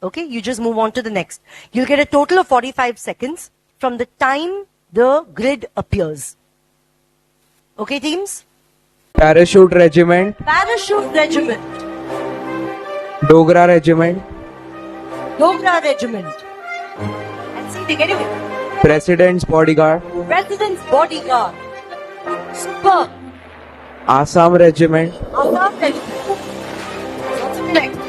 Okay, you just move on to the next. You'll get a total of 45 seconds from the time the grid appears. Okay, teams? Parachute Regiment. Parachute Regiment. Dogra Regiment. Dogra Regiment. And see, they get it. President's Bodyguard. President's Bodyguard. Super. Assam Regiment. Assam Regiment. What's correct?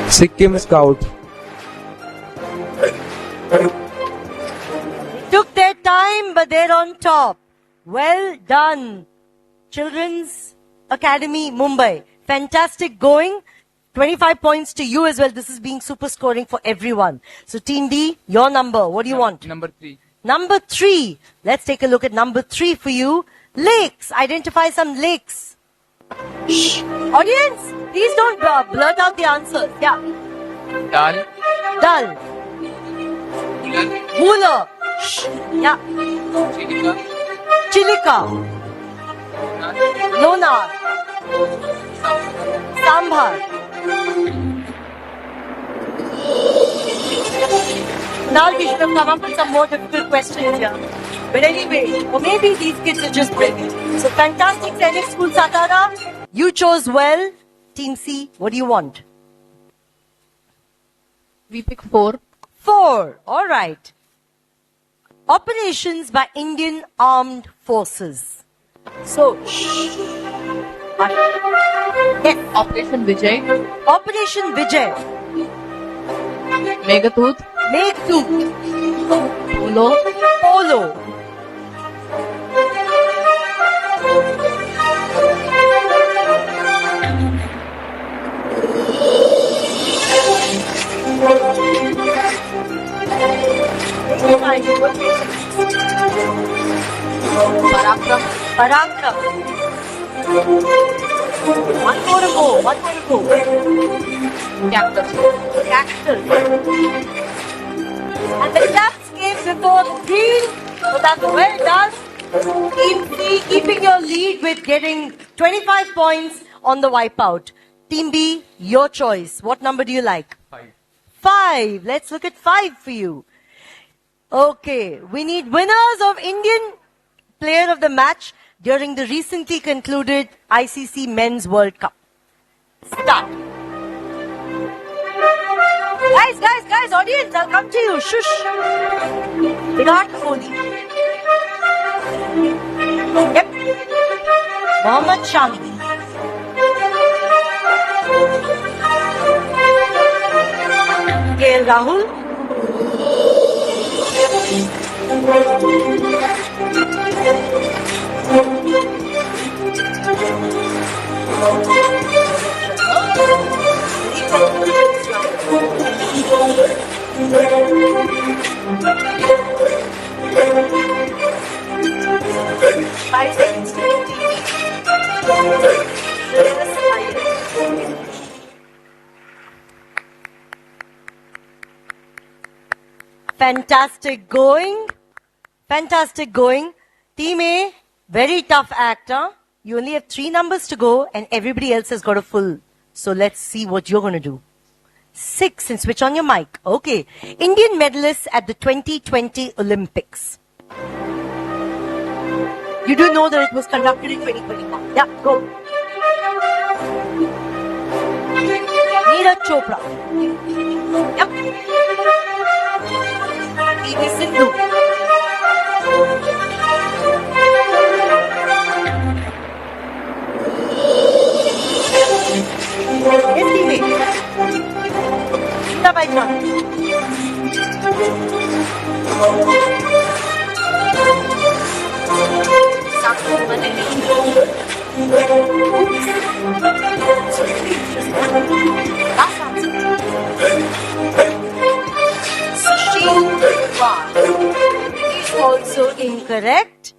Sikkim Scout. Took their time, but they're on top. Well done. Children's Academy, Mumbai. Fantastic going. 25 points to you as well. This is being super scoring for everyone. So Team D, your number. What do you want? Number 3. Number 3. Let's take a look at number 3 for you. Lakes. Identify some lakes. Shh. Audience, please don't blurt out the answers. Yeah. Dal. Dal. Hula. Shh. Yeah. Chilika. Lonar. Sambhar. Now we should have come up with some more difficult questions here. But anyway, or maybe these kids are just brilliant. So fantastic, Sainik School Satara. You chose well. Team C, what do you want? We pick 4. 4. All right. Operations by Indian Armed Forces. So, yes. Operation Vijay. Operation Vijay. Megatooth. Megatooth. Polo. Polo. Parakram. Parakram. One more to go. One more to go. Cactus. Cactus. And the claps came before the green. So that's well done. Team C keeping your lead with getting 25 points on the wipeout. Team B, your choice. What number do you like? 5. 5. Let's look at 5 for you. Okay, we need winners of Indian Player of the Match during the recently concluded ICC Men's World Cup. Start. Guys, audience, I'll come to you. Shush. Virat Kohli. Yep. Mohammad Shami. KL Rahul. Fantastic going. Fantastic going. Team A, very tough act, huh? You only have 3 numbers to go and everybody else has got a full. So let's see what you're going to do. 6, and switch on your mic. Okay. Indian medalists at the 2020 Olympics. You do know that it was conducted in 2021. Yeah, go. Neeraj Chopra. Yep. PV Sindhu. Yes, TV. Mirabai Chand. Is also incorrect.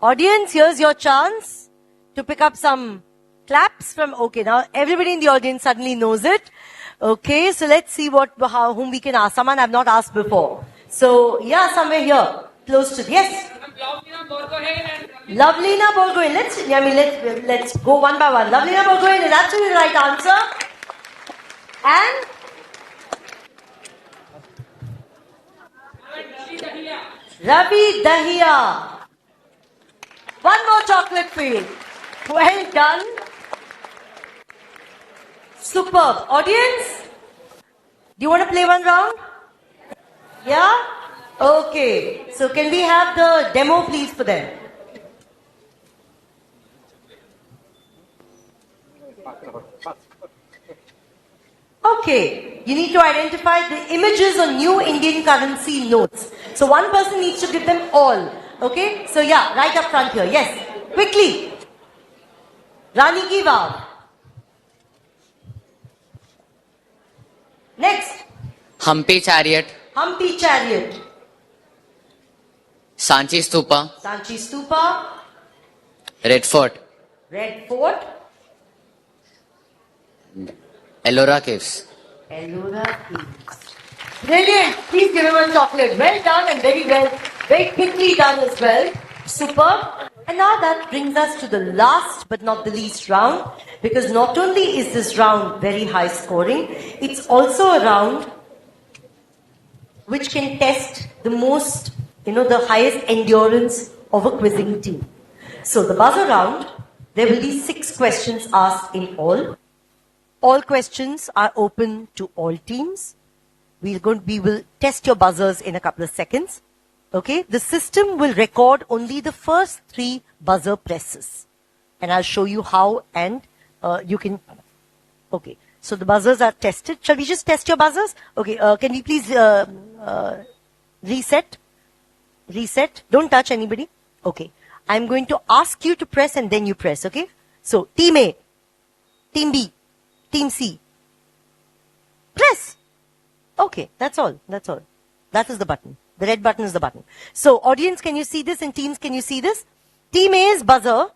Audience, here's your chance to pick up some claps from, okay, now everybody in the audience suddenly knows it. Okay, so let's see whom we can ask. Someone I've not asked before. So, yeah, somewhere here, close to, yes. Lovelina Borgohain. Let's go one by one. Lovelina Borgohain is actually the right answer. And Ravi Dahiya. One more chocolate for you. Well done. Superb. Audience, do you want to play one round? Yeah? Okay. So can we have the demo please for them? Okay. You need to identify the images on new Indian currency notes. So one person needs to give them all. Okay? So yeah, right up front here. Yes. Quickly. Rani Ki Vav. Next. Humpy Chariot, Humpy Chariot. Sanchi Stupa, Sanchi Stupa. Red Fort, Red Fort. Ellora Caves. Ellora Caves. Brilliant. Please give him a chocolate. Well done and very quickly done as well. Superb. And now that brings us to the last but not the least round, because not only is this round very high scoring, it's also a round which can test the most, the highest endurance of a quizzing team. So the buzzer round, there will be 6 questions asked in all. All questions are open to all teams. We will test your buzzers in a couple of seconds. Okay, the system will record only the first 3 buzzer presses. And I'll show you how and you can... Okay, so the buzzers are tested. Shall we just test your buzzers? Okay, can we please reset? Reset. Don't touch anybody. Okay, I'm going to ask you to press and then you press, okay? So, Team A, Team B, Team C. Press. Okay, that's all. That's all. That is the button. The red button is the button. So, audience, can you see this? And teams, can you see this? Team A's buzzer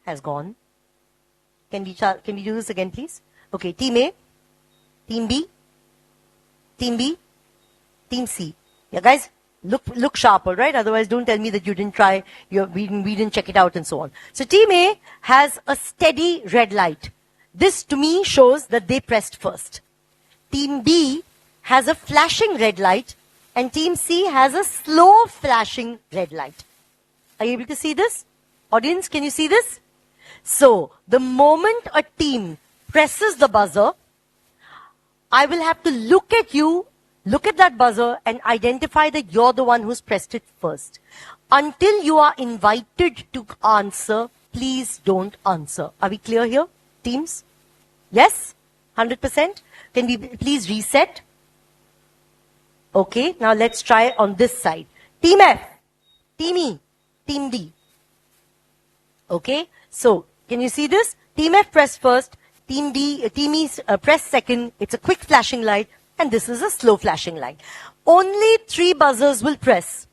has gone. Can we do this again, please? Okay, Team A, Team B, Team B, Team C. Yeah, guys, look sharp, all right? Otherwise, don't tell me that you didn't try, we didn't check it out and so on. So, Team A has a steady red light. This, to me, shows that they pressed first. Team B has a flashing red light and Team C has a slow flashing red light. Are you able to see this? Audience, can you see this? So, the moment a team presses the buzzer, I will have to look at you, look at that buzzer and identify that you're the one who's pressed it first. Until you are invited to answer, please don't answer. Are we clear here, teams? Yes? 100%? Can we please reset? Okay, now let's try on this side. Team F, Team E, Team D. Okay, so can you see this? Team F press first, Team E press second. It's a quick flashing light and this is a slow flashing light. Only 3 buzzers will press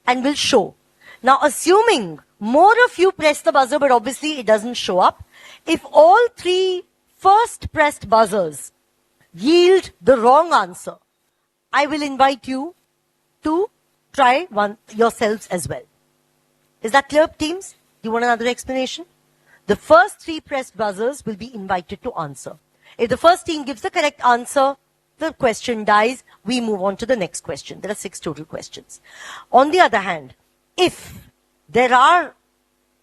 and will show. Now assuming more of you press the buzzer but obviously it doesn't show up, if all 3 first pressed buzzers yield the wrong answer, I will invite you to try one yourselves as well. Is that clear, teams? Do you want another explanation? The first 3 pressed buzzers will be invited to answer. If the first team gives the correct answer, the question dies. We move on to the next question. There are 6 total questions. On the other hand, if there are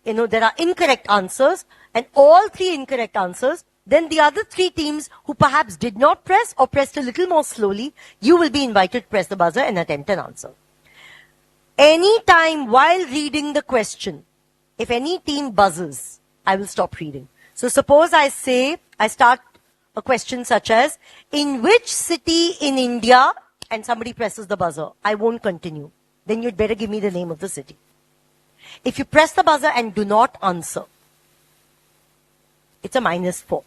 incorrect answers and all 3 incorrect answers, then the other 3 teams who perhaps did not press or pressed a little more slowly, you will be invited to press the buzzer and attempt an answer. Any time while reading the question, if any team buzzes, I will stop reading. So suppose I start a question such as, in which city in India, and somebody presses the buzzer, I won't continue. Then you'd better give me the name of the city. If you press the buzzer and do not answer, it's a -4.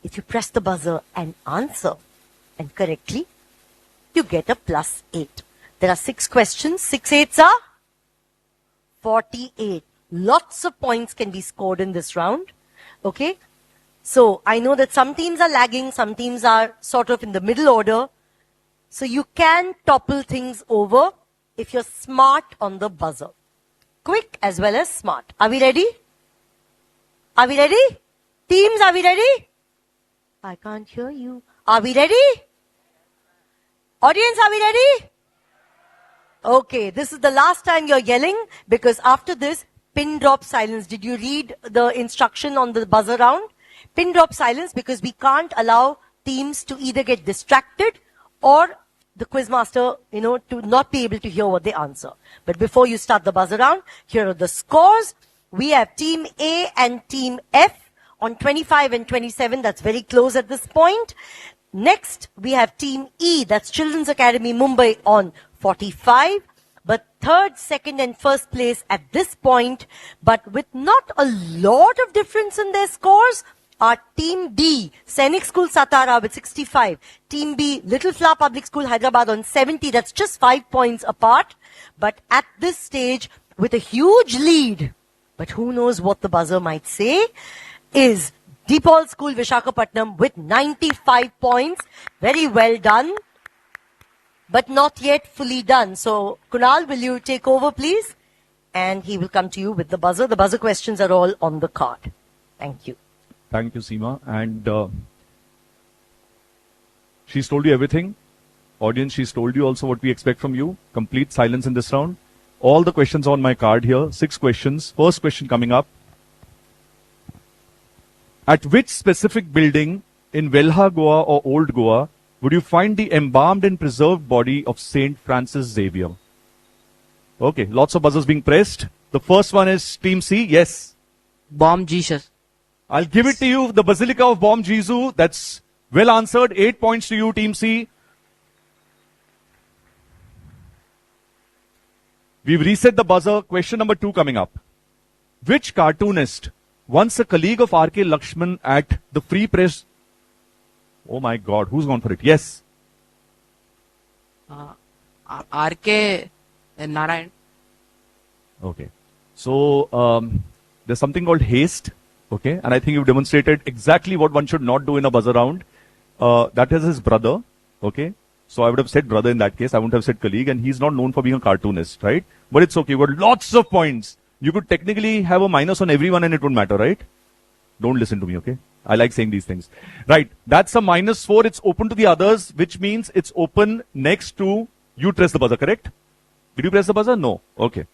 If you press the buzzer and answer and correctly, you get a +8. There are 6 questions. 6 8s are 48. Lots of points can be scored in this round. Okay. So I know that some teams are lagging, some teams are sort of in the middle order. So you can topple things over if you're smart on the buzzer. Quick as well as smart. Are we ready? Are we ready? Teams, are we ready? I can't hear you. Are we ready? Audience, are we ready? Okay, this is the last time you're yelling because after this, pin drop silence. Did you read the instruction on the buzzer round? Pin drop silence because we can't allow teams to either get distracted or the quizmaster, to not be able to hear what they answer. But before you start the buzzer round, here are the scores. We have Team A and Team F on 25 and 27. That's very close at this point. Next, we have Team E, that's Children's Academy Mumbai on 45. But third, second and first place at this point, but with not a lot of difference in their scores, are Team D, Sainik School Satara with 65. Team B, Little Flower Public School Hyderabad on 70. That's just 5 points apart. But at this stage, with a huge lead, but who knows what the buzzer might say, is DePaul School Vishakhapatnam with 95 points. Very well done, but not yet fully done. So, Kunal, will you take over, please? And he will come to you with the buzzer. The buzzer questions are all on the card. Thank you. Thank you, Seema. And she's told you everything. Audience, she's told you also what we expect from you. Complete silence in this round. All the questions on my card here. 6 questions. First question coming up. At which specific building in Velha, Goa or Old Goa would you find the embalmed and preserved body of Saint Francis Xavier? Okay, lots of buzzers being pressed. The first one is Team C. Yes. Bomb Jesus. I'll give it to you. The Basilica of Bom Jesus. That's well answered. 8 points to you, Team C. We've reset the buzzer. Question number 2 coming up. Which cartoonist, once a colleague of R.K. Lakshman at the Free Press... Oh my God, who's gone for it? Yes. R.K. Narayan. Okay. So, there's something called haste. Okay. And I think you've demonstrated exactly what one should not do in a buzzer round. That is his brother. Okay. So I would have said brother in that case. I wouldn't have said colleague. And he's not known for being a cartoonist, right? But it's okay. You've got lots of points. You could technically have a minus on everyone and it wouldn't matter, right? Don't listen to me, okay? I like saying these things. Right. That's a -4. It's open to the others, which means it's open next to you press the buzzer, correct? Did you press the buzzer? No. Okay.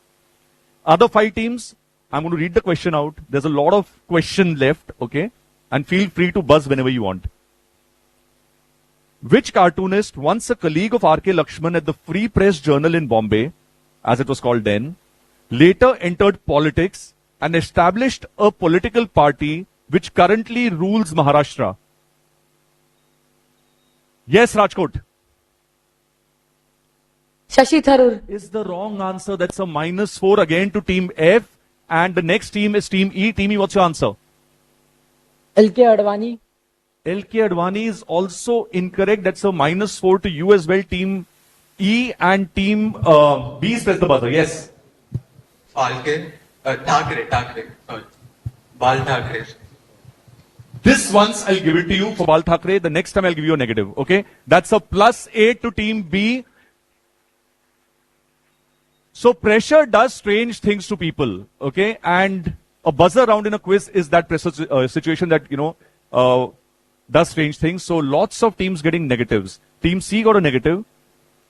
Other 5 teams, I'm going to read the question out. There's a lot of question left, okay? And feel free to buzz whenever you want. Which cartoonist, once a colleague of R.K. Lakshman at the Free Press Journal in Bombay, as it was called then, later entered politics and established a political party which currently rules Maharashtra? Yes, Rajkot. Shashi Tharoor. Is the wrong answer. That's a -4 again to Team F. And the next team is Team E. Team E, what's your answer? L.K. Advani. L.K. Advani is also incorrect. That's a -4 to you as well. Team E and Team B press the buzzer. Yes. Thakre. Sorry. Bal Thakre. This once I'll give it to you for Bal Thakre. The next time I'll give you a negative. Okay. That's a +8 to Team B. So pressure does strange things to people, okay? And a buzzer round in a quiz is that pressure situation that, does strange things. So lots of teams getting negatives. Team C got a negative,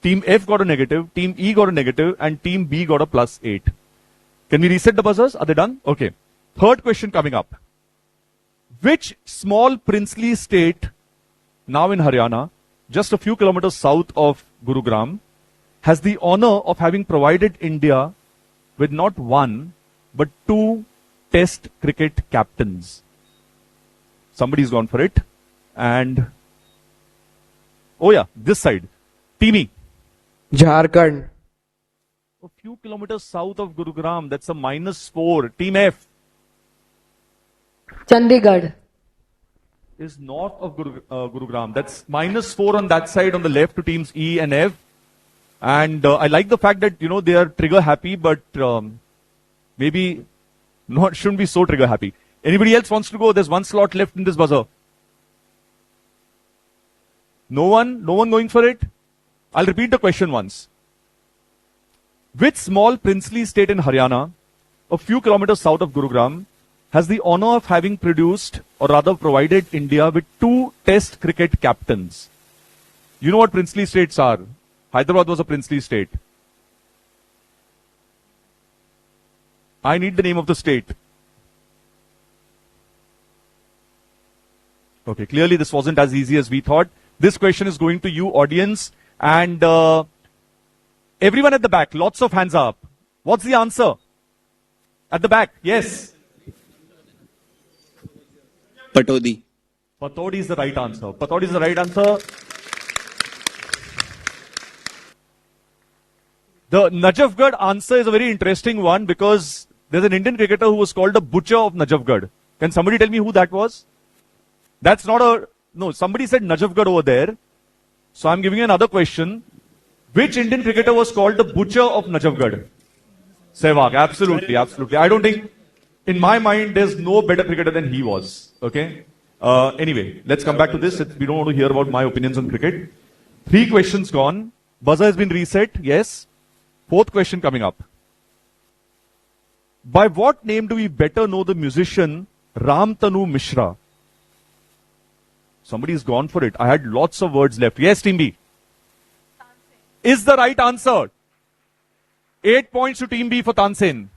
Team F got a negative, Team E got a negative, and Team B got a +8. Can we reset the buzzers? Are they done? Okay. Third question coming up. Which small princely state, now in Haryana, just a few kilometers south of Gurugram, has the honor of having provided India with not 1, but 2 test cricket captains? Somebody's gone for it. And, oh yeah, this side. Team E. Jharkhand. A few kilometers south of Gurugram. That's a -4. Team F. Chandigarh. Is north of Gurugram. That's -4 on that side on the left to teams E and F. And I like the fact that, they are trigger happy, but maybe shouldn't be so trigger happy. Anybody else wants to go? There's 1 slot left in this buzzer. No one going for it? I'll repeat the question once. Which small princely state in Haryana, a few kilometers south of Gurugram, has the honor of having produced, or rather provided India with 2 test cricket captains? You know what princely states are? Hyderabad was a princely state. I need the name of the state. Okay, clearly this wasn't as easy as we thought. This question is going to you, audience. And everyone at the back, lots of hands up. What's the answer? At the back, yes. Patodi. Patodi is the right answer. Patodi is the right answer. The Najafgarh answer is a very interesting one because there's an Indian cricketer who was called the Butcher of Najafgarh. Can somebody tell me who that was? That's not a... No, somebody said Najafgarh over there. So I'm giving you another question. Which Indian cricketer was called the Butcher of Najafgarh? Sehwag, absolutely, absolutely. I don't think, in my mind, there's no better cricketer than he was. Okay? Anyway, let's come back to this. We don't want to hear about my opinions on cricket. 3 questions gone. Buzzer has been reset. Yes. 4th question coming up. By what name do we better know the musician Ramtanu Mishra? Somebody's gone for it. I had lots of words left. Yes, Team B. Is the right answer. 8 points to Team B for Tansen.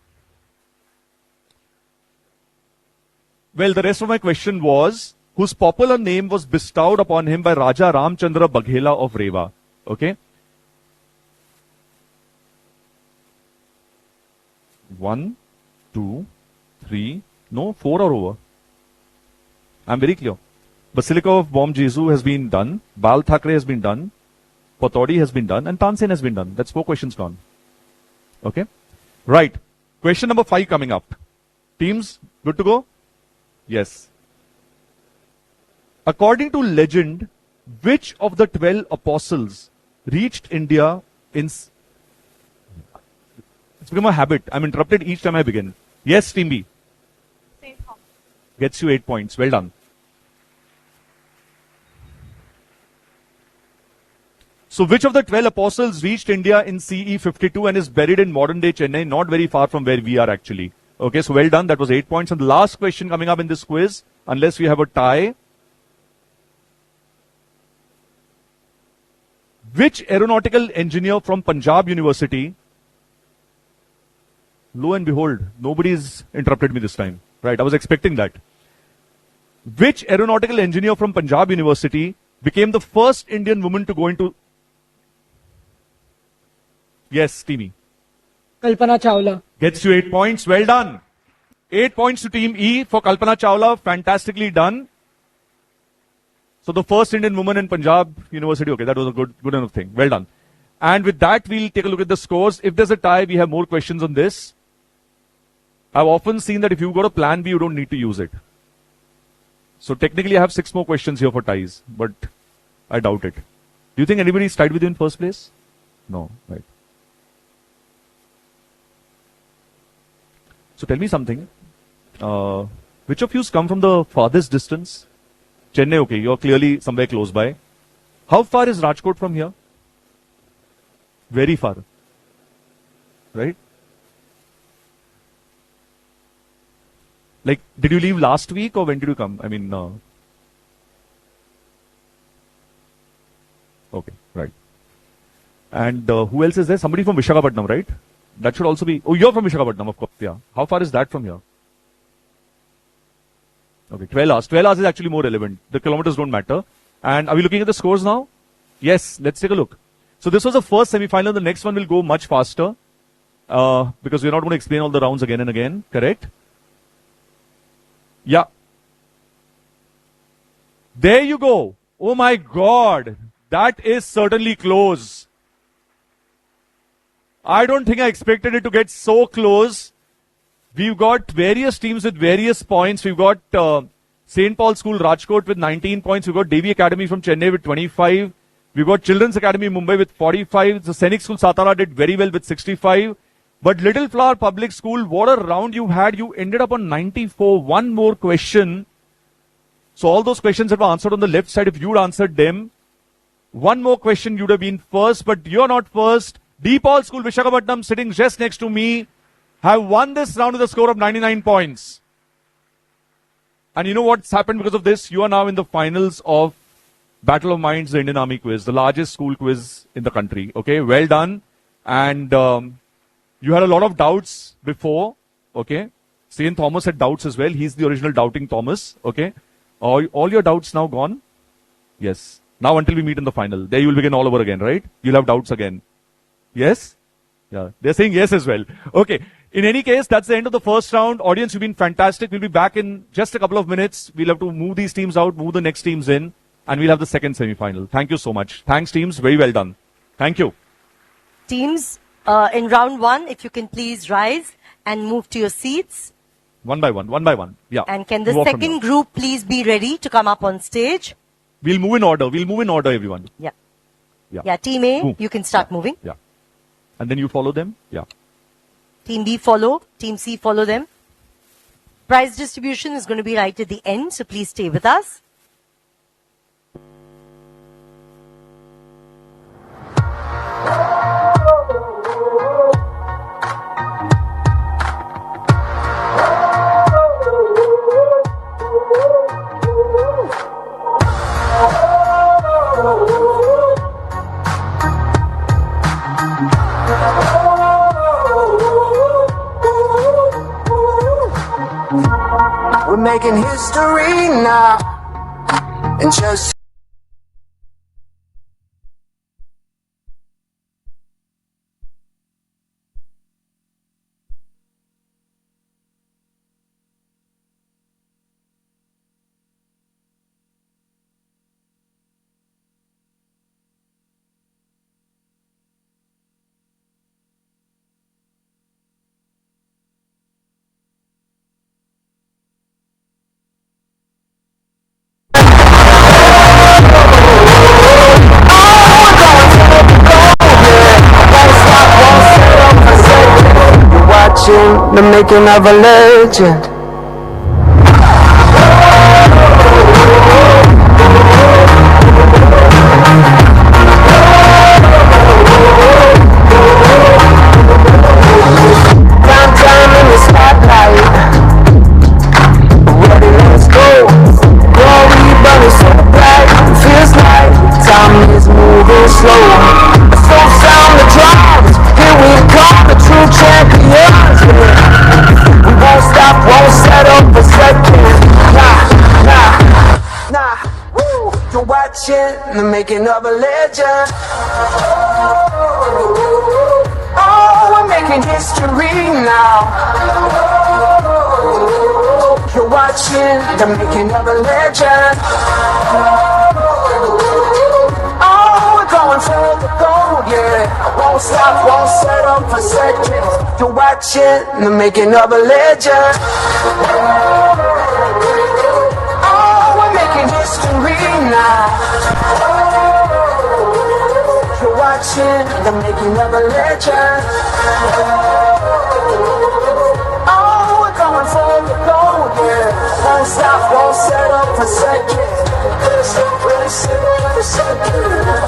Well, the rest of my question was, whose popular name was bestowed upon him by Raja Ramchandra Baghela of Rewa. Okay? 1, 2, 3, no, 4 are over. I'm very clear. Basilica of Bom Jesu has been done. Bal Thakre has been done. Patodi has been done. And Tansen has been done. That's 4 questions gone. Okay? Right. Question number 5 coming up. Teams, good to go? Yes. According to legend, which of the 12 apostles reached India in... It's become a habit. I'm interrupted each time I begin. Yes, Team B. Gets you 8 points. Well done. So which of the 12 apostles reached India in CE 52 and is buried in modern day Chennai, not very far from where we are actually. Okay, so well done. That was 8 points. And the last question coming up in this quiz, unless we have a tie. Which aeronautical engineer from Punjab University, lo and behold, nobody's interrupted me this time. Right, I was expecting that. Which aeronautical engineer from Punjab University became the first Indian woman to go into... Yes, Teamy. Kalpana Chawla. Gets you 8 points. Well done. 8 points to Team E for Kalpana Chawla. Fantastically done. So the first Indian woman in Punjab University. Okay, that was a good enough thing. Well done. And with that, we'll take a look at the scores. If there's a tie, we have more questions on this. I've often seen that if you've got a plan B, you don't need to use it. So technically, I have 6 more questions here for ties, but I doubt it. Do you think anybody's tied with you in first place? No, right. So tell me something. Which of you's come from the farthest distance? Chennai, okay, you're clearly somewhere close by. How far is Rajkot from here? Very far. Right? Like, did you leave last week or when did you come? I mean, okay, right. And who else is there? Somebody from Visakhapatnam, right? That should also be... Oh, you're from Visakhapatnam, of course, yeah. How far is that from here? Okay, 12 hours. 12 hours is actually more relevant. The kilometers don't matter. And are we looking at the scores now? Yes, let's take a look. So this was the first semi-final. The next one will go much faster. Because we're not going to explain all the rounds again and again. Correct? Yeah. There you go. Oh my God. That is certainly close. I don't think I expected it to get so close. We've got various teams with various points. We've got St. Paul's School Rajkot with 19 points. We've got Devi Academy from Chennai with 25. We've got Children's Academy Mumbai with 45. The Scenic School Satara did very well with 65. But Little Flower Public School, what a round you had. You ended up on 94. One more question. So all those questions that were answered on the left side, if you'd answered them, one more question, you'd have been first. But you're not first. DePaul School Visakhapatnam, sitting just next to me, have won this round with a score of 99 points. And you know what's happened because of this? You are now in the finals of Battle of Minds, the Indian Army quiz, the largest school quiz in the country. Okay, well done. And you had a lot of doubts before. Okay, St. Thomas had doubts as well. He's the original doubting Thomas. Okay, all your doubts now gone? Yes. Now until we meet in the final. There you will begin all over again, right? You'll have doubts again. Yes? Yeah, they're saying yes as well. Okay. In any case, that's the end of the first round. Audience, you've been fantastic. We'll be back in just a couple of minutes. We'll have to move these teams out, move the next teams in, and we'll have the second semi-final. Thank you so much. Thanks, teams. Very well done. Thank you. Teams, in round 1, if you can please rise and move to your seats. One by one, one by one. Yeah. And can the Move on from second here. group please be ready to come up on stage? We'll move in order. We'll move in order, everyone. Yeah. Yeah. Yeah, Team A, Move. you can start moving. Yeah. And then you follow them. Yeah. Team B follow. Team C follow them. Prize distribution is going to be right at the end, so please stay with us. We're making history now, and just watching the making of a legend. Prime time in the spotlight. Ready, let's go. Glory burning so bright. Feels like time is moving slow. So sound the drums. Here we come, the true champions. We won't stop, won't settle for second. Nah. Woo. You're watching the making of a legend. Oh, we're making history now. You're watching the making of a legend. Oh, we're going for the gold, yeah. Won't stop, won't settle for seconds. You're watching the making of a legend. Oh, we're making history now. You're watching the making of a legend. Oh, we're going for the gold, yeah. Won't stop, won't settle for seconds.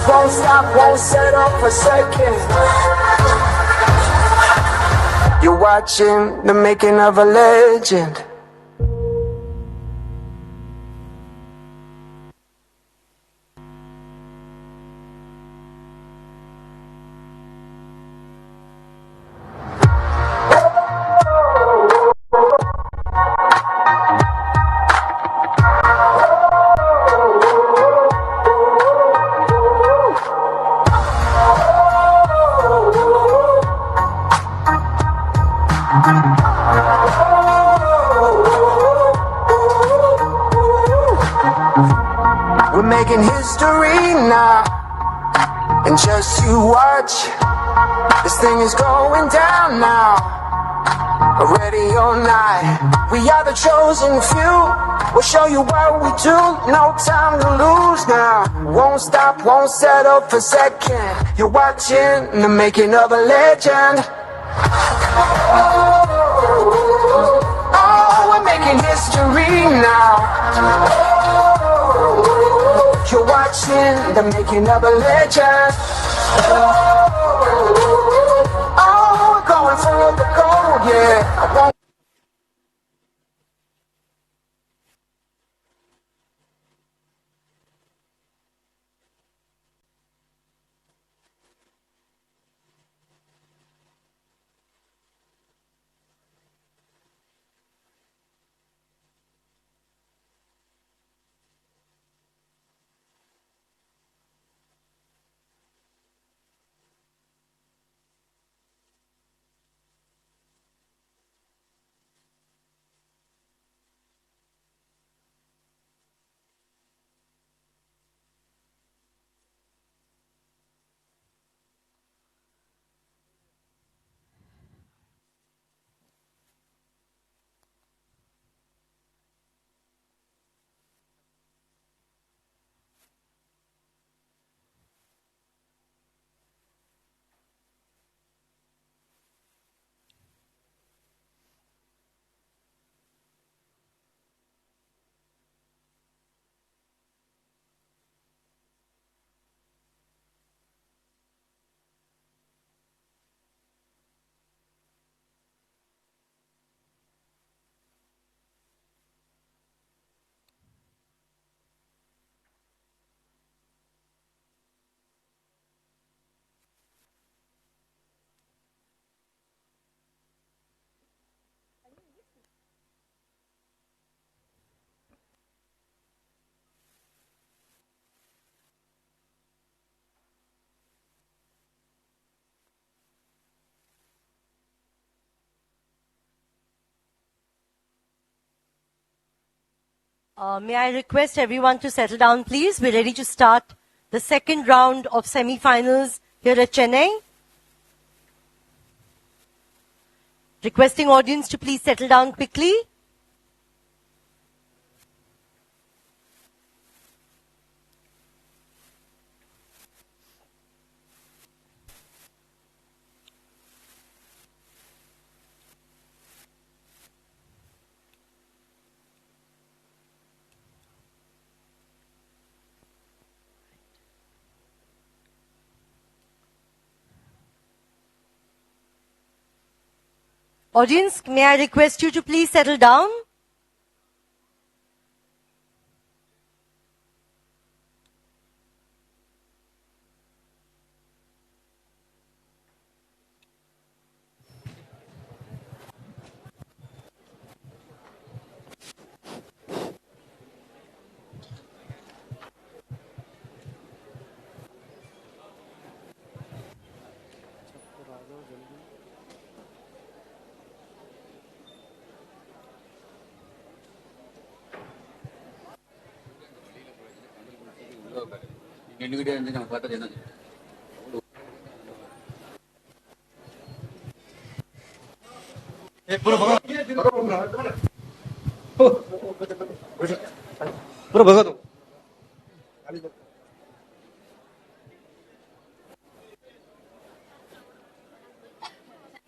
Won't stop, won't settle for seconds. You're watching the making of a legend. We're making history now, and just you watch. This thing is going down now. Ready or not, we are the chosen few. We'll show you what we do. No time to lose now. Won't stop, won't settle for second. You're watching the making of a legend. Oh, we're making history now. You're watching the making of a legend. Oh, we're going for the gold, yeah. I won't May I request everyone to settle down, please? We're ready to start the second round of semi-finals here at Chennai. Requesting audience to please settle down quickly. Audience, may I request you to please settle down?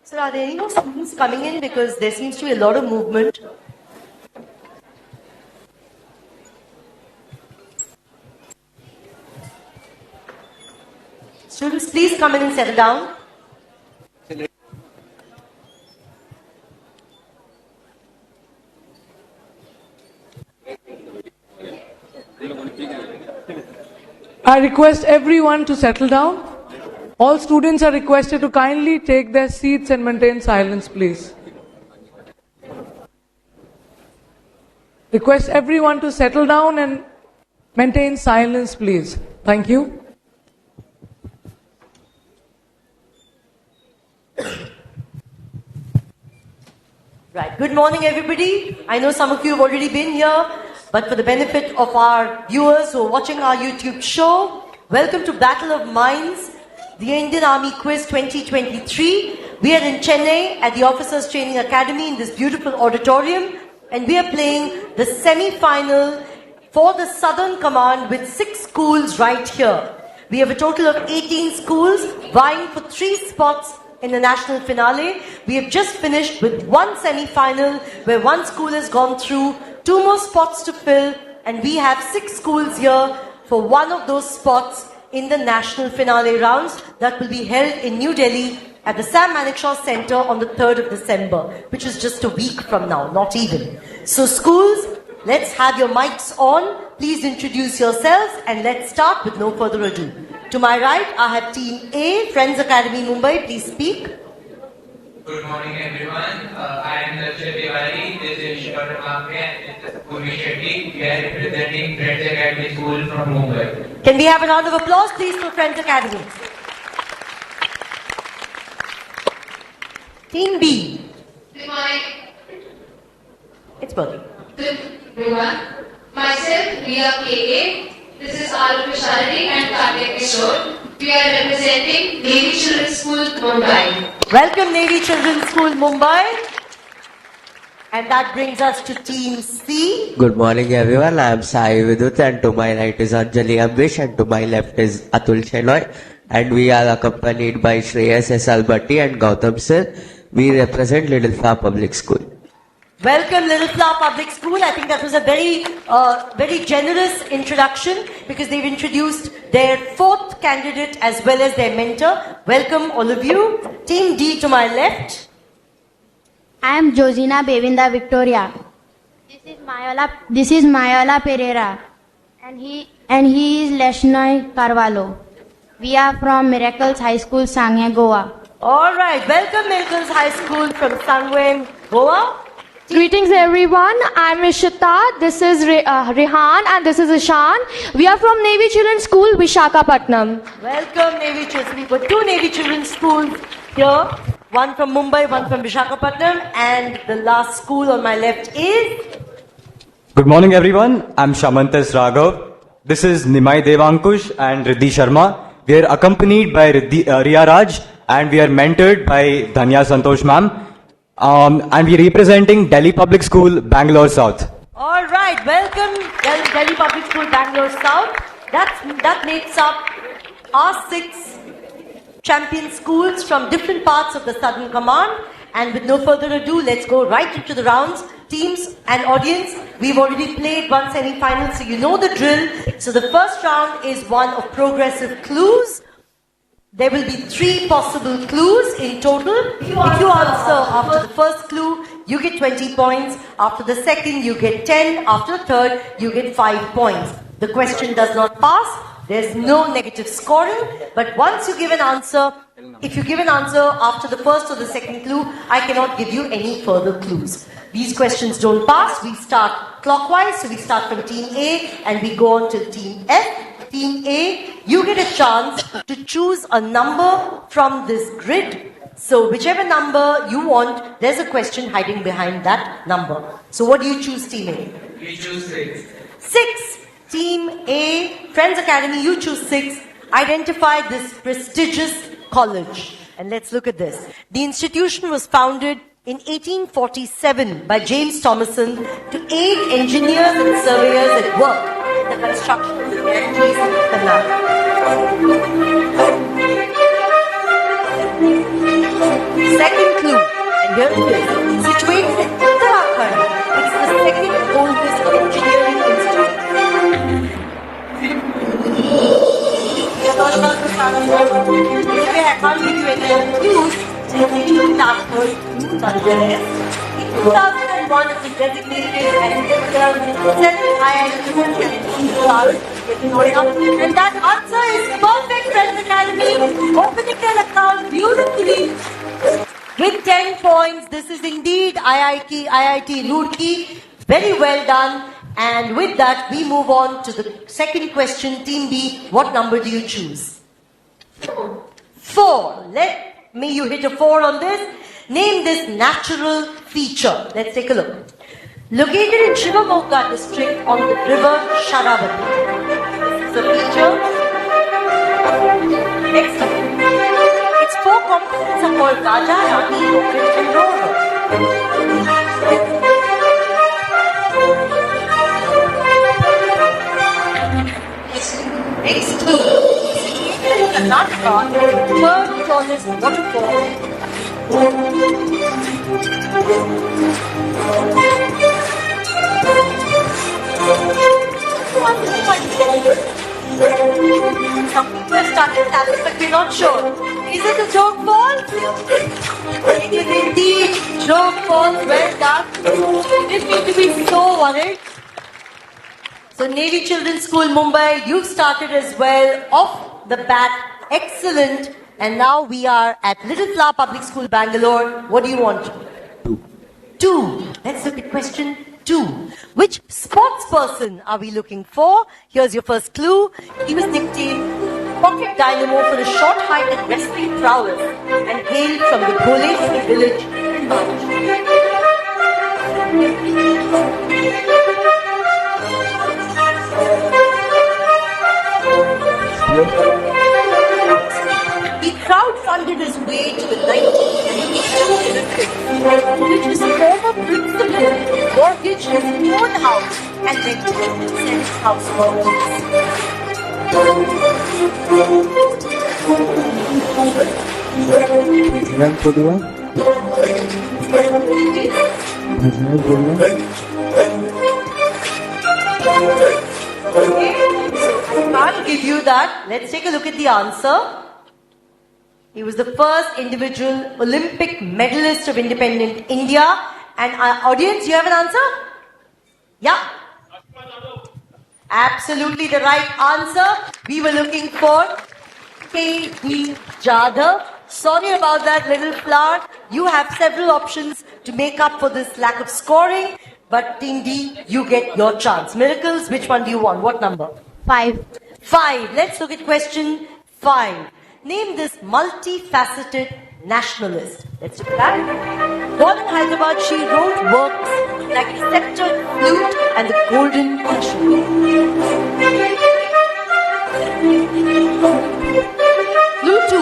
Sir, are there any more students coming in? Because there seems to be a lot of movement. Students, please come in and settle down. I request everyone to settle down. All students are requested to kindly take their seats and maintain silence, please. Request everyone to settle down and maintain silence, please. Thank you. Right. Good morning, everybody. I know some of you have already been here, but for the benefit of our viewers who are watching our YouTube show, welcome to Battle of Minds, the Indian Army Quiz 2023. We are in Chennai at the Officers Training Academy in this beautiful auditorium, and we are playing the semi-final for the Southern Command with 6 schools right here. We have a total of 18 schools vying for 3 spots in the national finale. We have just finished with 1 semi-final where 1 school has gone through, 2 more spots to fill, and we have 6 schools here for 1 of those spots in the national finale rounds that will be held in New Delhi at the Sam Manekshaw Center on the 3rd of December, which is just a week from now, not even. So schools, let's have your mics on. Please introduce yourselves and let's start with no further ado. To my right, I have Team A, Friends Academy Mumbai. Please speak. Good morning, everyone. I am Lakshya Tiwari. This is Shwar Kamke and this is Purvi Shetty. We are representing Friends Academy School from Mumbai. Can we have a round of applause, please, for Friends Academy? Team B. Good morning. It's working. Good everyone. Myself, Riya K.A. This is Arup Sharadi and Kartik Kishore. We are representing Navy Children's School, Mumbai. Welcome, Navy Children's School, Mumbai. And that brings us to Team C. Good morning, everyone. I am Sai Vidut, and to my right is Anjali Ambish, and to my left is Atul Shenoy. And we are accompanied by Shreyas S. Albatti and Gautam Sir. We represent Little Flower Public School. Welcome, Little Flower Public School. I think that was a very generous introduction because they've introduced their 4th candidate as well as their mentor. Welcome, all of you. Team D to my left. I am Josina Bevinda Victoria. This is Mayola Pereira, and he is Leshnoi Carvalho. We are from Miracles High School, Sangye, Goa. All right, welcome Miracles High School from Sangye, Goa. Greetings everyone, I'm Ishita, this is Rehan and this is Ishan. We are from Navy Children's School, Vishakhapatnam. Welcome Navy Children's. We've got 2 Navy Children's Schools here. One from Mumbai, one from Vishakhapatnam. And the last school on my left is Good morning, everyone. I'm Shamantas Raghav. This is Nimai Devankush and Riddhi Sharma. We are accompanied by Riya Raj and we are mentored by Dhanya Santosh ma'am. And we are representing Delhi Public School, Bangalore South. All right, welcome Delhi Public School, Bangalore South. That makes up our 6 champion schools from different parts of the Southern Command. And with no further ado, let's go right into the rounds. Teams and audience, we've already played one semi-final, so you know the drill. So the first round is one of progressive clues. There will be 3 possible clues in total. If you answer after the first clue, you get 20 points. After the second, you get 10. After the third, you get 5 points. The question does not pass. There's no negative scoring. But once you give an answer, if you give an answer after the first or the second clue, I cannot give you any further clues. These questions don't pass. We start clockwise. So we start from Team A and we go on to Team F. Team A, you get a chance to choose a number from this grid. So whichever number you want, there's a question hiding behind that number. So what do you choose, Team A? We choose 6. 6. Team A, Friends Academy, you choose 6. Identify this prestigious college. And let's look at this. The institution was founded in 1847 by James Thomason to aid engineers and surveyors at work in the construction of the Ganges Canal. Second clue, and here it is. Situated in Uttarakhand, it's the second oldest engineering institute. Anyway, I can't give you any other clues. In 2001, it was designated as the 7th IIT and that answer is perfect, Friends Academy. Opening their account beautifully with 10 points. This is indeed IIT Roorkee. Very well done. And with that, we move on to the second question. Team B, what number do you choose? 4. Let me you hit a 4 on this. Name this natural feature. Let's take a look. Located in Shivamogga district on the river Sharavati. This is a feature. Next up. Its 4 components are called Raja, Rani, Rohit and Rover. Next clue. Situated in Karnataka, third tallest waterfall. Some people have started tapping, but we're not sure. Is it a joke ball? It is indeed joke ball. Well done. You didn't need to be so worried. So Navy Children's School, Mumbai, you've started as well. Off the bat, excellent. And now we are at Little Flower Public School, Bangalore. What do you want? 2. Let's look at question 2. Which sports person are we looking for? Here's your first clue. He was nicknamed Pocket Dynamo for his short height and wrestling prowess and hailed from the Goleshwari village in Maharashtra. He crowdfunded his way to the 1992 Olympics, which his former principal mortgaged his own house and rented to sell his house I can't give you that. Let's take a look at the answer. He was the first individual Olympic medalist of independent India. And our audience, you have an answer? Yeah? Absolutely the right answer. We were looking for K.D. Jadhav. Sorry about that, Little Flower. You have several options to make up for this lack of scoring. But Team D, you get your chance. Miracles, which one do you want? What number? 5. 5. Let's look at question 5. Name this multifaceted nationalist. Let's do that. Born in Hyderabad, she wrote works like the sceptred flute and the golden passion. Flute 2.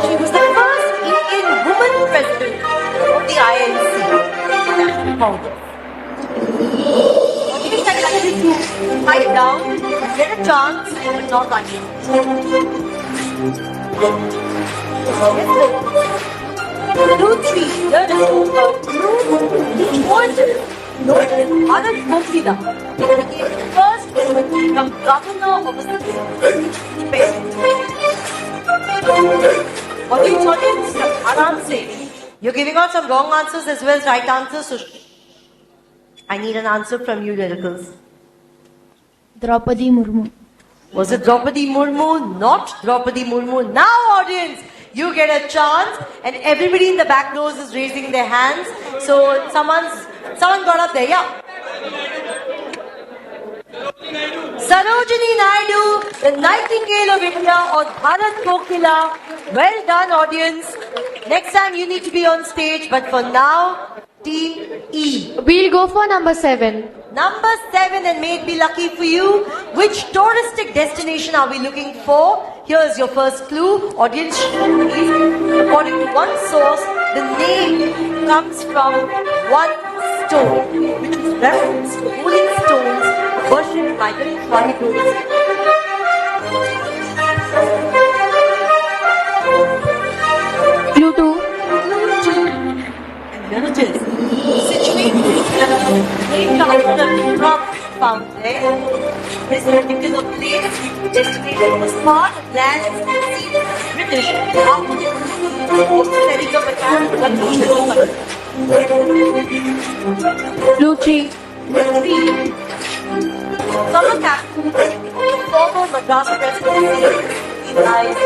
She was the first Indian woman president of the INC. National Congress. What do you think I need to pipe down, get a chance, but not like it? Flute 3, learn a song called Flute Voices, known as Bharat Kokila. It became the first woman to become governor of a state. Audience, aram se. You're giving out some wrong answers as well as right answers, so I need an answer from you, lyricals. Draupadi Murmu. Was it Draupadi Murmu? Not Draupadi Murmu. Now, audience, you get a chance, and everybody in the back rows is raising their hands. So someone got up there, yeah. Sarojini Naidu, the Nightingale of India, or Bharat Kokila. Well done, audience. Next time you need to be on stage, but for now, Team E. We'll go for number 7. Number 7, and may it be lucky for you. Which touristic destination are we looking for? Here's your first clue. Audience, according to one source, the name comes from one stone, which is reference to holy stones worshipped by the tribals. Clue 2. There it is. Situated named after the rock found there. This particular place, designated as part of land ceded to the British after setting up a camp for Clue 3. Summer capital of the former Madras presidency lies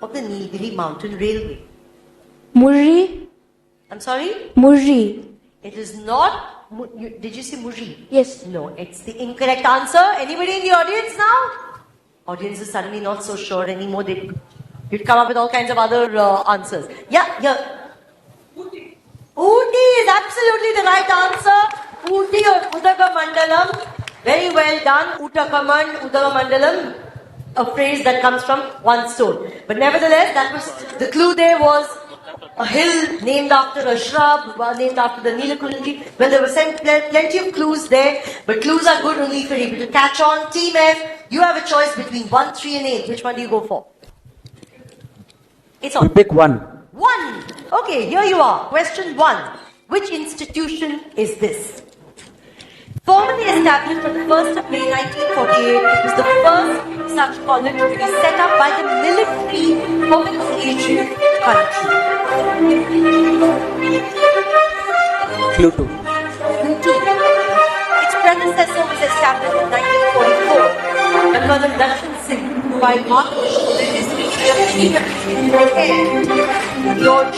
of the Nilgiri Mountain Railway. Murri. I'm sorry? Murri. It is not. Did you say Murri? Yes. No, it's the incorrect answer. Anybody in the audience now? Audience is suddenly not so sure anymore. You'd come up with all kinds of other answers. Yeah. Ooty is absolutely the right answer. Ooty or Udagamandalam. Very well done. Udagamandalam. A phrase that comes from one stone. But nevertheless, that was the clue. There was a hill named after a shrub, named after the Neelakunji. Well, there were plenty of clues there, but clues are good only for people to catch on. Team F, you have a choice between 1, 3 and 8. Which one do you go for? It's on. You pick 1. 1. Okay, here you are. Question 1. Which institution is this? Formally established on the 1st of May 1948, it was the first such college to be set up by the military of an Asian country. Clue 2. Its predecessor was established in 1944. The Colonel Darshan Singh, by March, George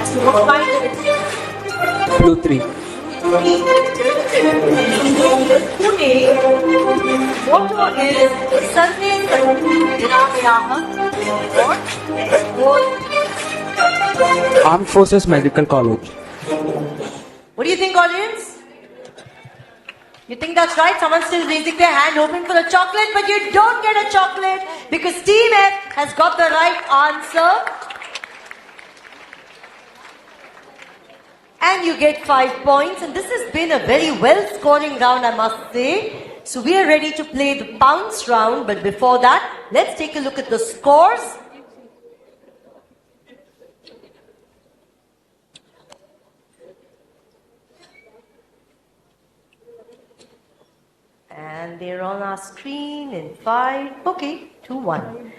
as to what kind of Clue 3. Pune, motto is Sarve Sarvu Niramayaha, or Armed Forces Medical College. what do you think, audience? You think that's right? Someone's still raising their hand hoping for a chocolate, but you don't get a chocolate because Team F has got the right answer. And you get 5 points, and this has been a very well-scoring round, I must say. So we are ready to play the bounce round, but before that, let's take a look at the scores. And they're on our screen in 5. Okay, 2-1.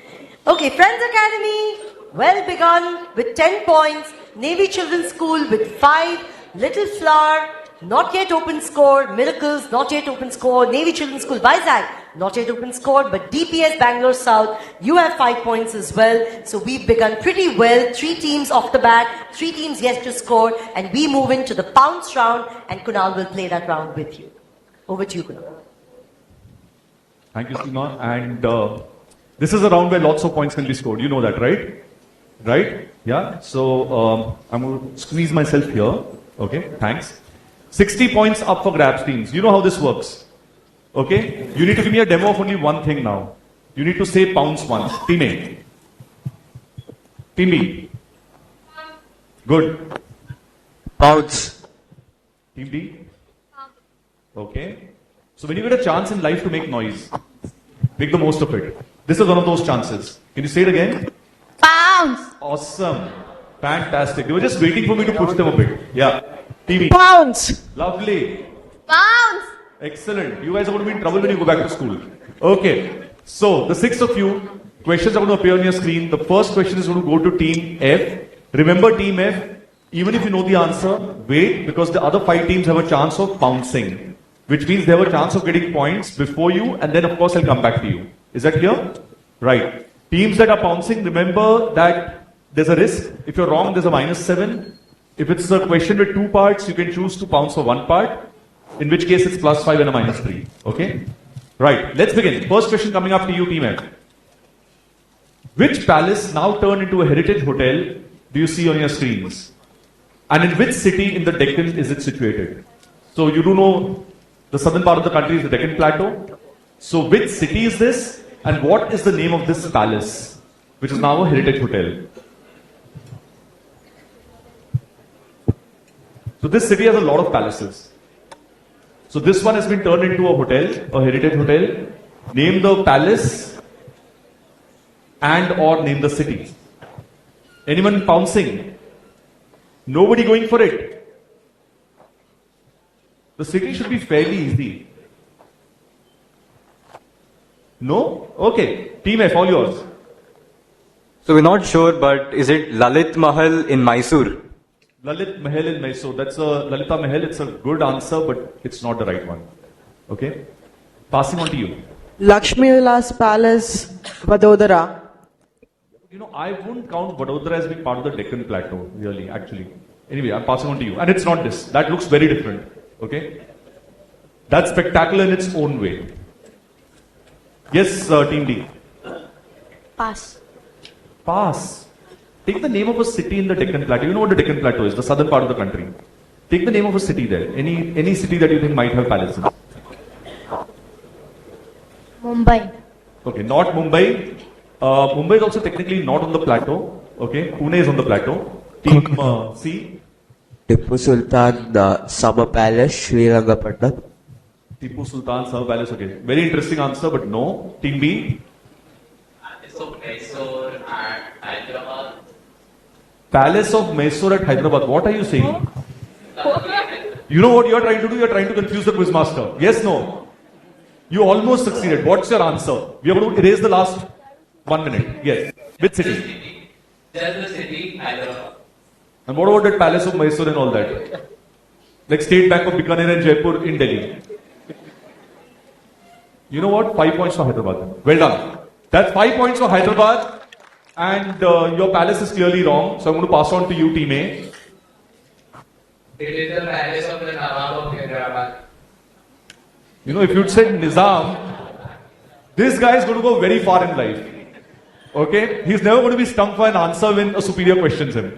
Okay, Friends Academy, well begun with 10 points. Navy Children's School with 5. Little Flower, not yet open score. Miracles, not yet open score. Navy Children's School, Vizag, not yet open score. But DPS Bangalore South, you have 5 points as well. So we've begun pretty well. 3 teams off the bat, 3 teams yet to score. And we move into the bounce round, and Kunal will play that round with you. Over to you, Kunal. Thank you, Seema. And this is a round where lots of points can be scored. You know that, right? Right? Yeah. So I'm going to squeeze myself here. Okay. Thanks. 60 points up for grabs, teams. You know how this works. Okay. You need to give me a demo of only one thing now. You need to say pounce once. Team A. Team B. Good. Pounce. Team D. Okay. So when you get a chance in life to make noise, make the most of it. This is one of those chances. Can you say it again? Pounds. Awesome. Fantastic. They were just waiting for me to push them a bit. Yeah. TV. Pounds. Lovely. Pounds. Excellent. You guys are going to be in trouble when you go back to school. Okay. So, the 6 of you, questions are going to appear on your screen. The first question is going to go to Team F. Remember Team F, even if you know the answer, wait, because the other 5 teams have a chance of pouncing, which means they have a chance of getting points before you, and then of course I'll come back to you. Is that clear? Right. Teams that are pouncing, remember that there's a risk. If you're wrong, there's a -7. If it's a question with 2 parts, you can choose to pounce for 1 part, in which case it's +5 and a -3. Okay? Right, let's begin. First question coming up to you, Team F. Which palace, now turned into a heritage hotel, do you see on your screens? And in which city in the Deccan is it situated? So you do know the southern part of the country is the Deccan Plateau. So which city is this? And what is the name of this palace, which is now a heritage hotel? So this city has a lot of palaces. So this one has been turned into a hotel, a heritage hotel. Name the palace and or name the city. Anyone pouncing? Nobody going for it. The city should be fairly easy. No? Okay. Team F, all yours. So we're not sure, but is it Lalit Mahal in Mysore? Lalit Mahal in Mysore. That's a Lalita Mahal. It's a good answer, but it's not the right one. Okay? Passing on to you. Lakshmi Vilas Palace, Vadodara. You know, I wouldn't count Vadodara as being part of the Deccan Plateau, really, actually. Anyway, I'm passing on to you. And it's not this. That looks very different. Okay? That's spectacular in its own way. Yes, Team D. Pass. Pass. Take the name of a city in the Deccan Plateau. You know what the Deccan Plateau is, the southern part of the country. Take the name of a city there. Any city that you think might have palaces. Mumbai. Okay, not Mumbai. Mumbai is also technically not on the plateau. Okay, Pune is on the plateau. Team C. Tipu Sultan Summer Palace, Srirangapatnam. Tipu Sultan Summer Palace. Okay, very interesting answer, but no. Team B. Palace of Mysore at Hyderabad. What are you saying? You know what you are trying to do? You are trying to confuse the quizmaster. Yes, no. You almost succeeded. What's your answer? We are going to erase the last 1 minute. Yes. Which city? Just the city, Hyderabad. And what about that Palace of Mysore and all that? Like State Bank of Bikaner and Jaipur in Delhi. You know what? 5 points for Hyderabad. Well done. That's 5 points for Hyderabad. And your palace is clearly wrong. So I'm going to pass on to you, Team A. It is the palace of the Nawab of Hyderabad. You know, if you'd said Nizam, this guy is going to go very far in life. Okay? He's never going to be stumped for an answer when a superior questions him.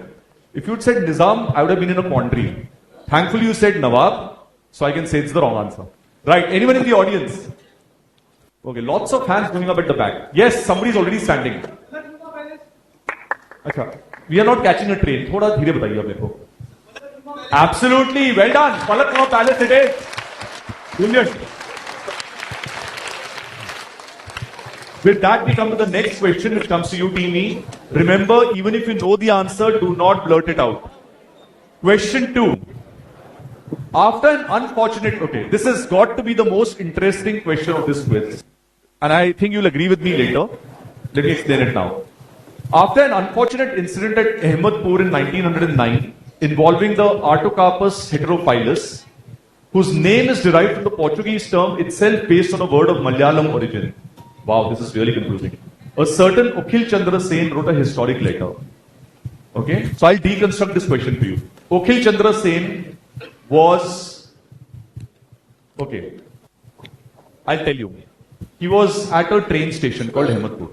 If you'd said Nizam, I would have been in a quandary. Thankfully, you said Nawab, so I can say it's the wrong answer. Right? Anyone in the audience? Okay, lots of hands going up at the back. Yes, somebody's already standing. Achha, we are not catching a train. Thoda dheere bataiye ab meko. Absolutely, well done. Palak Palace it is. Brilliant. With that, we come to the next question, which comes to you, Team E. Remember, even if you know the answer, do not blurt it out. Question 2. After an unfortunate, okay, this has got to be the most interesting question of this quiz. And I think you'll agree with me later. Let me explain it now. After an unfortunate incident at Ahmedpur in 1909, involving the Artocarpus heterophilus, whose name is derived from the Portuguese term itself based on a word of Malayalam origin. Wow, this is really confusing. A certain Ukhil Chandra Sen wrote a historic letter. Okay, so I'll deconstruct this question for you. Ukhil Chandra Sen was, okay, I'll tell you. He was at a train station called Ahmedpur.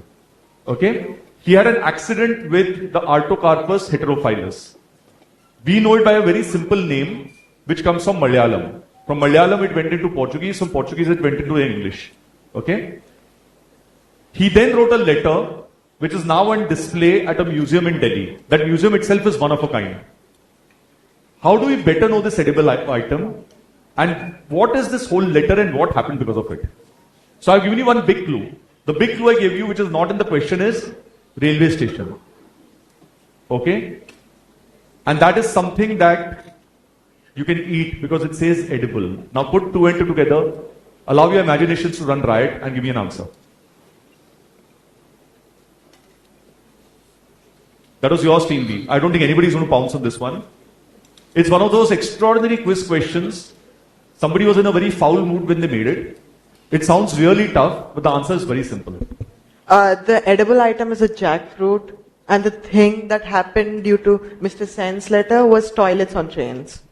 Okay, He had an accident with the Artocarpus heterophyllus. We know it by a very simple name, which comes from Malayalam. From Malayalam, it went into Portuguese. From Portuguese, it went into English. Okay? He then wrote a letter, which is now on display at a museum in Delhi. That museum itself is one of a kind. How do we better know this edible item? And what is this whole letter and what happened because of it? So I've given you one big clue. The big clue I gave you, which is not in the question, is railway station. Okay? And that is something that you can eat because it says edible. Now put two and two together, allow your imaginations to run riot and give me an answer. That was yours, Team B. I don't think anybody's going to pounce on this one. It's one of those extraordinary quiz questions. Somebody was in a very foul mood when they made it. It sounds really tough, but the answer is very simple. The edible item is a jackfruit, and the thing that happened due to Mr. Sen's letter was toilets on trains.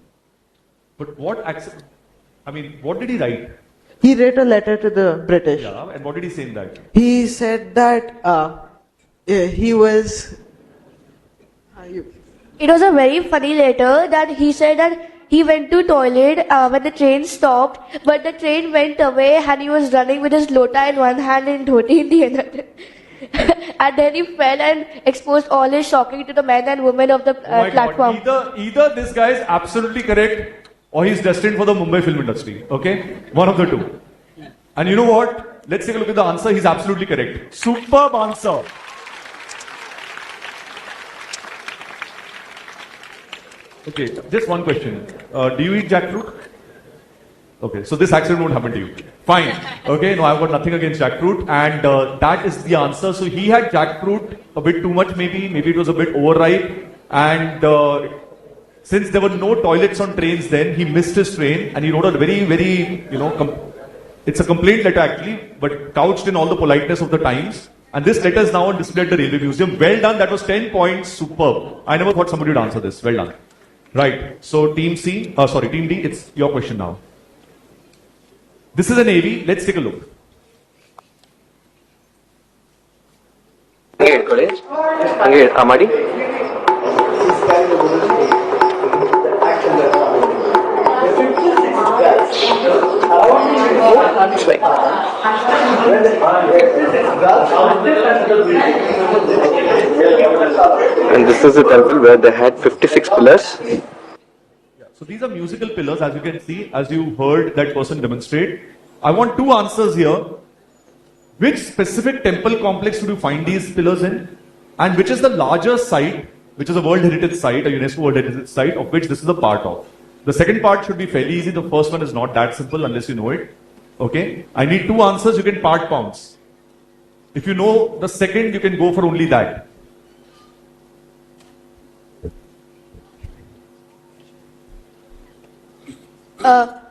But what did he write? He wrote a letter to the British. Yeah, and what did he say in that? He said that he was... It was a very funny letter that he said that he went to toilet when the train stopped, but the train went away and he was running with his lota in one hand and dhoti in the other. And then he fell and exposed all his shocking to the men and women of the platform. God. Either this guy is absolutely correct or he's destined for the Mumbai film industry. Okay? One of the two. And you know what? Let's take a look at the answer. He's absolutely correct. Superb answer. Okay, just one question. Do you eat jackfruit? Okay, so this accident won't happen to you. Fine. Okay, no, I've got nothing against jackfruit, and that is the answer. So he had jackfruit a bit too much, maybe it was a bit overripe, and since there were no toilets on trains then, he missed his train, and he wrote a very, very, it's a complaint letter actually, but couched in all the politeness of the times. And this letter is now on display at the Railway Museum. Well done, that was 10 points, superb. I never thought somebody would answer this. Well done. Right, so Team D, it's your question now. This is a navy, let's take a look. Amadi. And this is a temple where they had 56 pillars. So these are musical pillars, as you can see, as you heard that person demonstrate. I want two answers here. Which specific temple complex would you find these pillars in? And which is the larger site, which is a World Heritage Site, a UNESCO World Heritage Site, of which this is a part of? The second part should be fairly easy. The first one is not that simple unless you know it. Okay? I need two answers. You can part pounds. If you know the second, you can go for only that.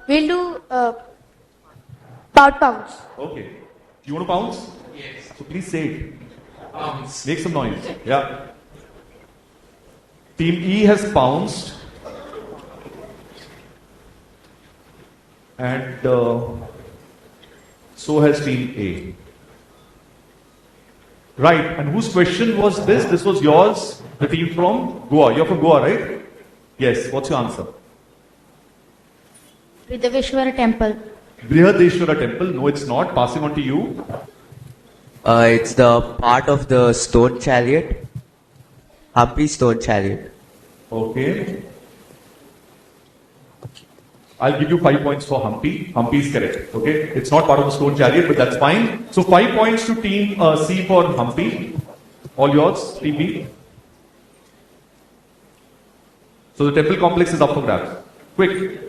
We'll do pounds. Okay. You want to pounce? Yes. So please say it. Pounds. Make some noise. Yeah. Team E has pounced. And so has Team A. Right. And whose question was this? This was yours. The team from Goa. You're from Goa, right? Yes. What's your answer? Brihadeshwara Temple. Brihadeshwara Temple. No, it's not. Passing on to you. It's the part of the stone chariot. Hampi stone chariot. Okay. I'll give you 5 points for Hampi. Hampi is correct. Okay. It's not part of the stone chariot, but that's fine. So 5 points to Team C for Hampi. All yours, Team B. So the temple complex is up for grabs. Quick.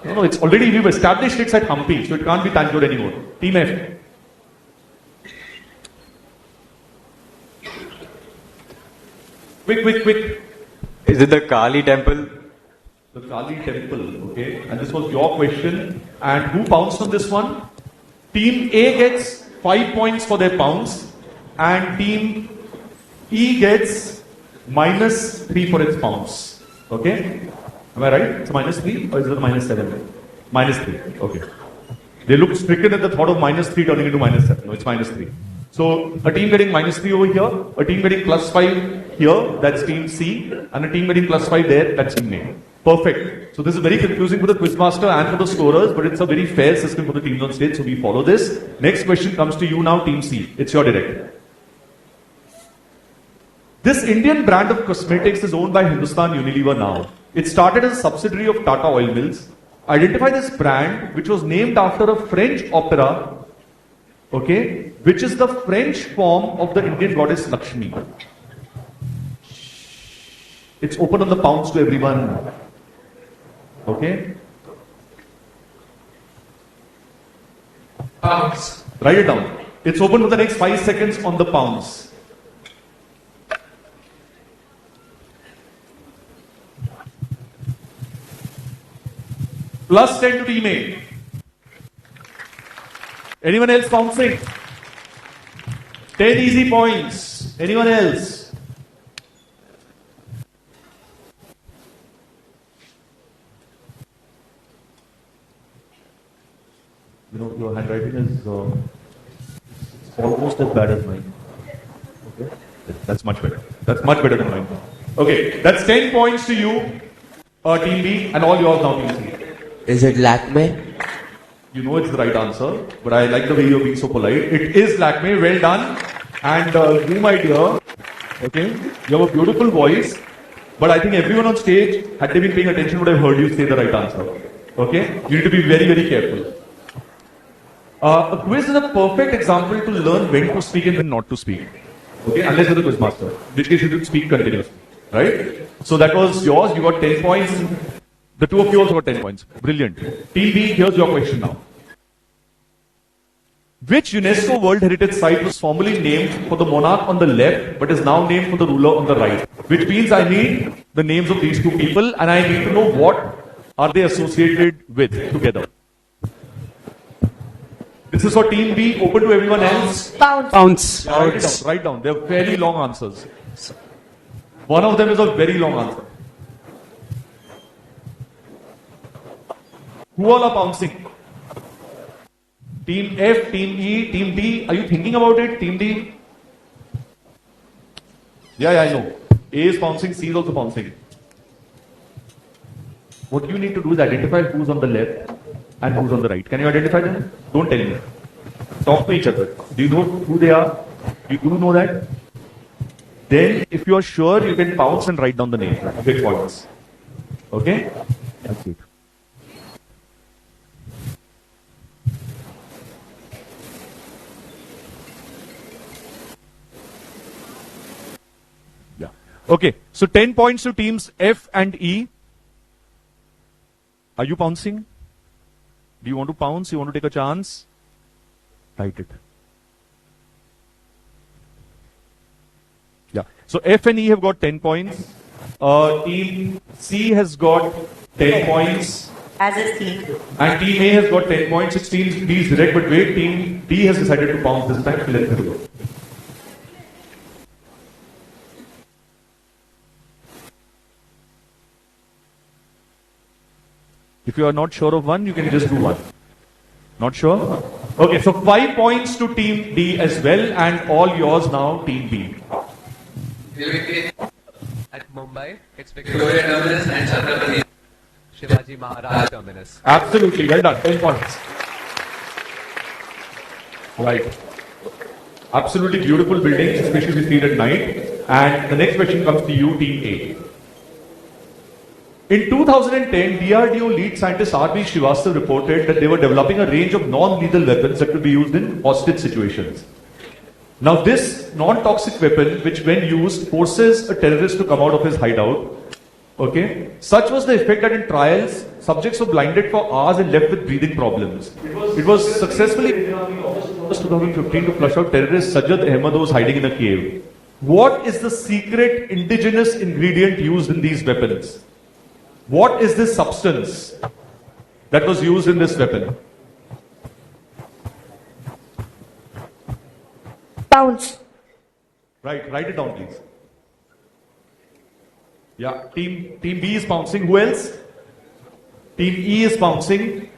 No, it's already, we've established it's at Hampi, so it can't be Tanjore anymore. Team F. Quick. Is it the Kali temple? The Kali temple, okay. And this was your question. And who pounced on this one? Team A gets 5 points for their pounce. And Team E gets -3 for its pounce. Okay? Am I right? It's -3 or is it -7? -3. Okay. They look stricken at the thought of -3 turning into -7. No, it's -3. So a team getting -3 over here, a team getting +5 here, that's team C, and a team getting +5 there, that's team A. Perfect. So this is very confusing for the quizmaster and for the scorers, but it's a very fair system for the teams on stage, so we follow this. Next question comes to you now, team C. It's your direct. This Indian brand of cosmetics is owned by Hindustan Unilever now. It started as a subsidiary of Tata Oil Mills. Identify this brand, which was named after a French opera, okay, which is the French form of the Indian goddess Lakshmi. It's open on the pounds to everyone. Okay? Pounds. Write it down. It's open for the next 5 seconds on the pounds. +10 to team A. Anyone else bouncing? 10 easy points. Anyone else? You know, your handwriting is almost as bad as mine. Okay? That's much better. That's much better than mine. Okay, that's 10 points to you, team B, and all yours now, team C. Is it Lakme? You know it's the right answer, but I like the way you're being so polite. It is Lakme. Well done. And you, my dear, okay, you have a beautiful voice, but I think everyone on stage, had they been paying attention, would have heard you say the right answer. Okay? You need to be very, very careful. A quiz is a perfect example to learn when to speak and when not to speak. Okay? Unless you're the quiz master, in which case you should speak continuously. Right? So that was yours. You got 10 points. The two of you also got 10 points. Brilliant. Team B, here's your question now. Which UNESCO World Heritage Site was formerly named for the monarch on the left, but is now named for the ruler on the right? Which means I need the names of these two people, and I need to know what are they associated with together. This is for Team B, open to everyone else. Pounds. Yeah, write it down, write down. They're very long answers. One of them is a very long answer. Who all are bouncing? Team F, Team E, Team D. Are you thinking about it, Team D? Yeah, I know. A is bouncing, C is also bouncing. What you need to do is identify who's on the left and who's on the right. Can you identify them? Don't tell me. Talk to each other. Do you know who they are? You do know that? Then, if you are sure, you can bounce and write down the name. Big points. Okay? That's it. Yeah. Okay. So 10 points to teams F and E. Are you pouncing? Do you want to pounce? You want to take a chance? Write it. Yeah. So F and E have got 10 points. Team C has got 10 points. As a team. And Team A has got 10 points. It's Team B's direct, but wait, Team D has decided to pounce this time. Let's go. If you are not sure of one, you can just do one. Not sure? Okay, so 5 points to Team D as well, and all yours now, Team B. At Mumbai, it's Victoria Terminus and Chhatrapati Shivaji Maharaj Terminus. Absolutely, well done. 10 points. Right. Absolutely beautiful buildings, especially seen at night. And the next question comes to you, Team A. In 2010, DRDO lead scientist R.B. Srivastava reported that they were developing a range of non-lethal weapons that could be used in hostage situations. Now this non-toxic weapon, which when used, forces a terrorist to come out of his hideout. Okay? Such was the effect that in trials, subjects were blinded for hours and left with breathing problems. It was successfully in August 2015 to flush out terrorist Sajjad Ahmad who was hiding in a cave. What is the secret indigenous ingredient used in these weapons? What is this substance that was used in this weapon? Pounds. Right, write it down, please. Yeah, team B is bouncing. Who else? Team E is bouncing.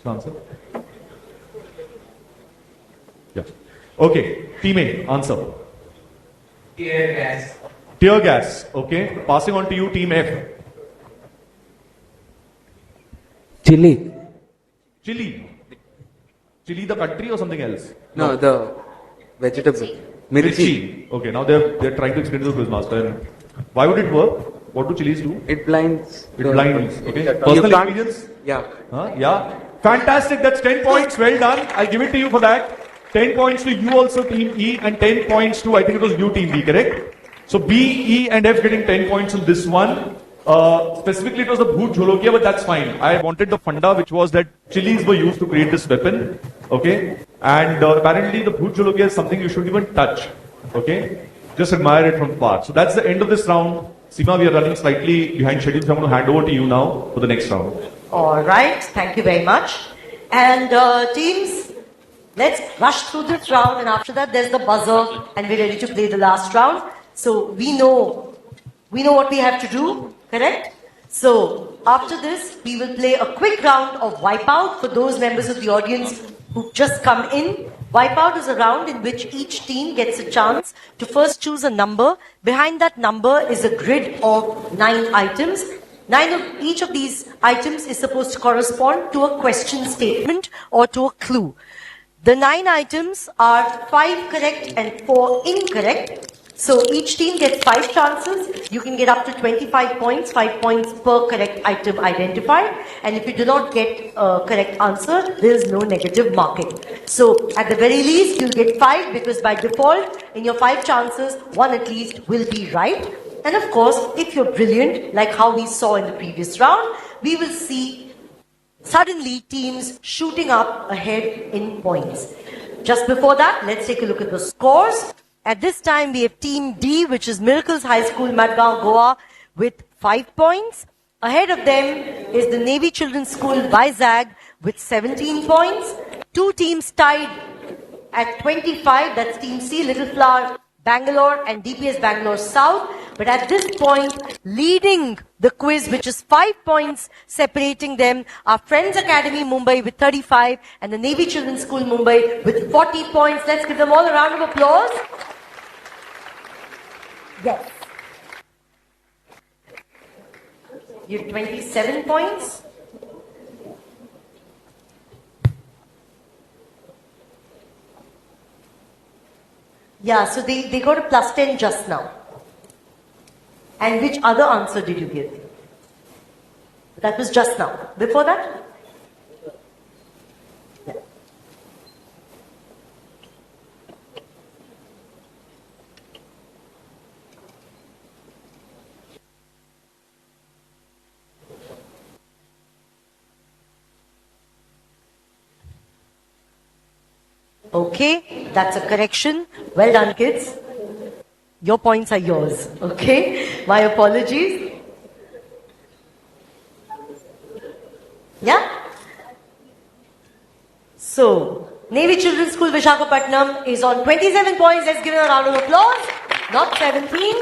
the answer? Yeah. Okay. Team A, answer. Tear gas. Tear gas. Okay. Passing on to you, Team F. Chili. Chili. Chili the country or something else? No, the vegetable. Mirchi. Okay, now they're trying to explain to the quizmaster. And why would it work? What do chilies do? It blinds. It blinds. Okay. You Personal can't- experience? Yeah. Yeah. Fantastic. That's 10 points. Well done. I'll give it to you for that. 10 points to you also, Team E, and 10 points to, I think it was you, Team B, correct? So B, E, and F getting 10 points on this one. Specifically, it was the Bhoot Jholokia, but that's fine. I wanted the funda, which was that chilies were used to create this weapon. Okay? And apparently, the Bhoot Jholokia is something you shouldn't even touch. Okay? Just admire it from far. So that's the end of this round. Seema, we are running slightly behind schedule, so I'm going to hand over to you now for the next round. All right, thank you very much. And teams, let's rush through this round, and after that there's the buzzer, and we're ready to play the last round. So we know what we have to do, correct? So after this, we will play a quick round of Wipeout for those members of the audience who just come in. Wipeout is a round in which each team gets a chance to first choose a number. Behind that number is a grid of 9 items. Each of these items is supposed to correspond to a question statement or to a clue. The 9 items are 5 correct and 4 incorrect. So each team gets 5 chances. You can get up to 25 points, 5 points per correct item identified. And if you do not get a correct answer, there is no negative marking. So at the very least, you'll get 5 because by default, in your 5 chances, 1 at least will be right. And of course, if you're brilliant, like how we saw in the previous round, we will see suddenly teams shooting up ahead in points. Just before that, let's take a look at the scores. At this time, we have Team D, which is Miracles High School, Madgaon, Goa, with 5 points. Ahead of them is the Navy Children's School, Vizag, with 17 points. 2 teams tied at 25. That's Team C, Little Flower, Bangalore, and DPS Bangalore South. But at this point, leading the quiz, which is 5 points separating them, are Friends Academy Mumbai with 35 and the Navy Children's School Mumbai with 40 points. Let's give them all a round of applause. Yes. You have 27 points. Yeah, so they got a plus 10 just now. And which other answer did you give? That was just now. Before that? Yeah. Okay, that's a correction. Well done, kids. Your points are yours, okay? My apologies. Yeah? So, Navy Children's School, Visakhapatnam is on 27 points. Let's give them a round of applause. Not 17.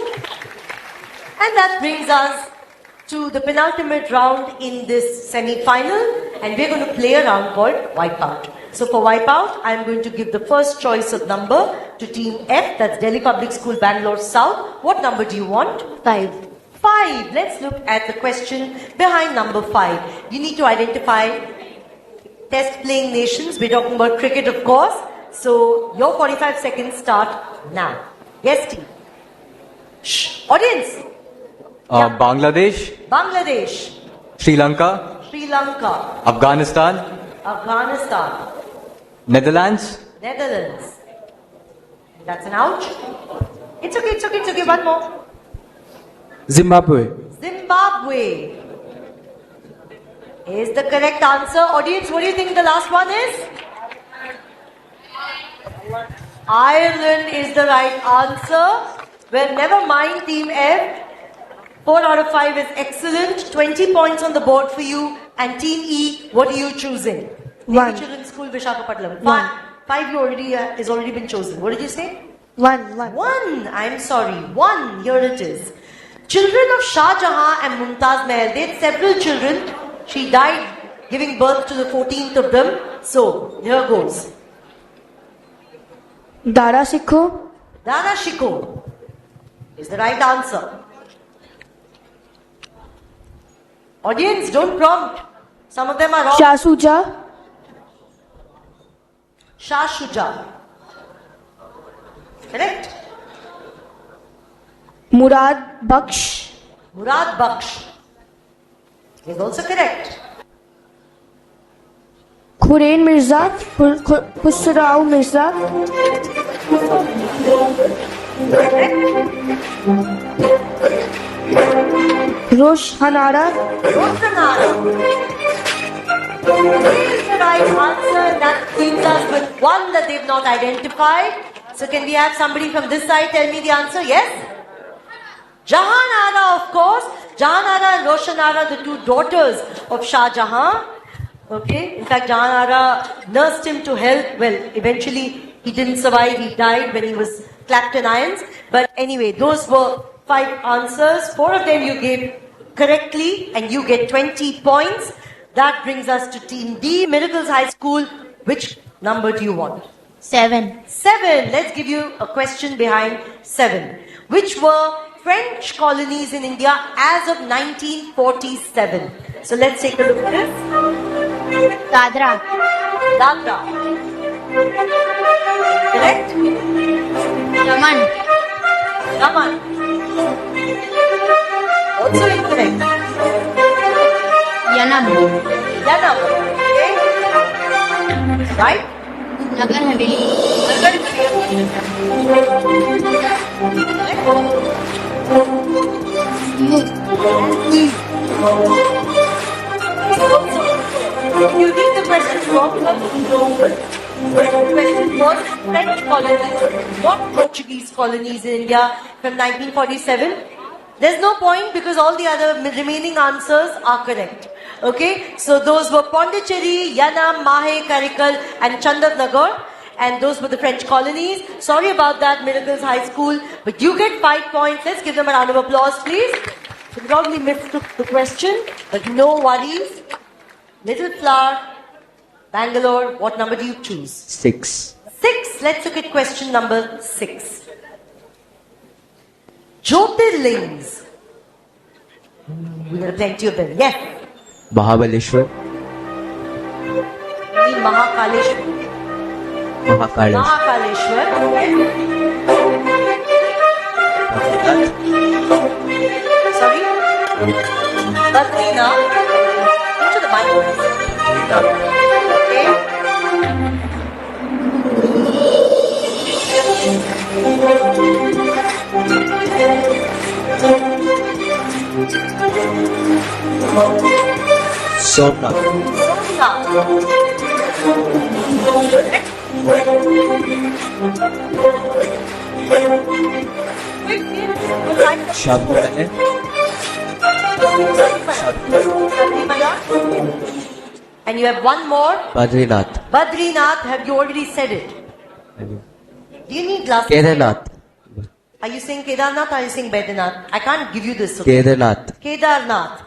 And that brings us to the penultimate round in this semi-final. And we're going to play a round called Wipeout. So for Wipeout, I'm going to give the first choice of number to Team F, that's Delhi Public School, Bangalore South. What number do you want? 5. 5. Let's look at the question behind number 5. You need to identify test playing nations. We're talking about cricket, of course. So your 45 seconds start now. Yes, team. Shh. Audience. Bangladesh, Bangladesh, Sri Lanka, Sri Lanka, Afghanistan, Afghanistan, Netherlands, Netherlands. That's an ouch. It's okay. One more. Zimbabwe. Zimbabwe is the correct answer. Audience, what do you think the last one is? Ireland is the right answer. Well, never mind, Team F. 4 out of 5 is excellent. 20 points on the board for you. And Team E, what are you choosing? 1. Navy Children's School, Visakhapatnam. 5 is already been chosen. What did you say? 1. 1. I'm sorry. 1. Here it is. Children of Shah Jahan and Mumtaz Mahal. They had several children. She died giving birth to the 14th of them. So, here goes. Dara Sikho. Dara Shiko is the right answer. Audience, don't prompt. Some of them are wrong. Shasuja. Shah Shuja. Correct? Murad Baksh. Murad Baksh is also correct. Khurain Mirza. Khusrau Mirza. Rosh Hanara. Roshanara is the right answer. That leaves us with one that they've not identified. So can we have somebody from this side tell me the answer? Yes? Jahanara, of course. Jahanara and Roshanara, the two daughters of Shah Jahan. Okay, in fact, Jahanara nursed him to health. Well, eventually he didn't survive. He died when he was clapped in irons. But anyway, those were 5 answers. 4 of them you gave correctly, and you get 20 points. That brings us to Team D, Miracles High School. Which number do you want? 7. 7. Let's give you a question behind 7. Which were French colonies in India as of 1947? So let's take a look at this. Dadra. Dadra. Correct? Daman. Daman. Also incorrect. Yanam. Yanam. Okay. Right? Nagar Haveli. Nagar Haveli. You think the question wrong? The question was French colonies. What Portuguese colonies in India from 1947? There's no point because all the other remaining answers are correct. Okay, so those were Pondicherry, Yanam, Mahe, Karikal and Chandanagar, and those were the French colonies. Sorry about that, Miracles High School, but you get 5 points. Let's give them a round of applause, please. You probably missed the question, but no worries. Little Flower, Bangalore, what number do you choose? 6. 6. Let's look at question number 6. Jyotirlings. We got plenty of them. Yes. Mahabaleshwar. You mean Mahakaleshwar? Mahakaleshwar. Mahakaleshwar. Yes. Sorry? Badrinath. Into the mic. Somnath. Shabdamaya. And you have one more. Badrinath. Badrinath, have you already said it? Do you need glasses? Kedarnath. Are you saying Kedarnath or are you saying Bedanath? I can't give you this. Okay? Kedarnath. Kedarnath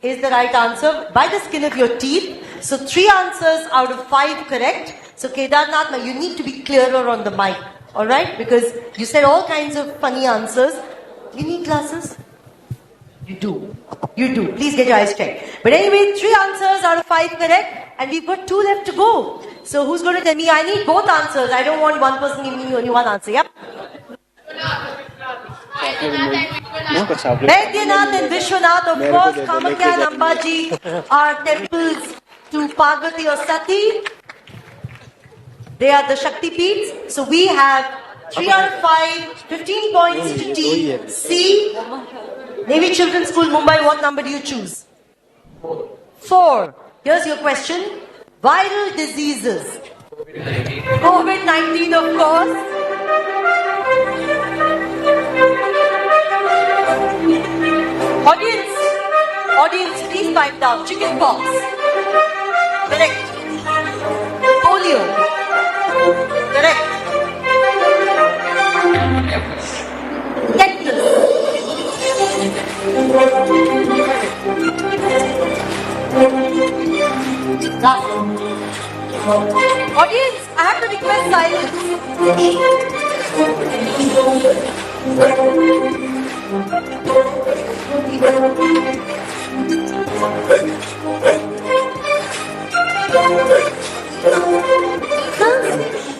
is the right answer by the skin of your teeth. So 3 answers out of 5 correct. So Kedarnath, now you need to be clearer on the mic. Alright? Because you said all kinds of funny answers. You need glasses? You do. You do. Please get your eyes checked. But anyway, 3 answers out of 5 correct. And we've got 2 left to go. So who's going to tell me? I need both answers. I don't want one person giving me only one answer. Yep. Baidyanath and Vishwanath, of course, Kamakya and Ambaji are temples to Parvati or Sati. They are the Shakti Peeths. So we have 3 out of 5, 15 points to Team C. Navy Children's School, Mumbai, what number do you choose? 4. Here's your question. Viral diseases. COVID-19, of course. Audience, please pipe down. Chicken pox. Correct. Polio. Correct. Tetanus. Audience, I have to request silence.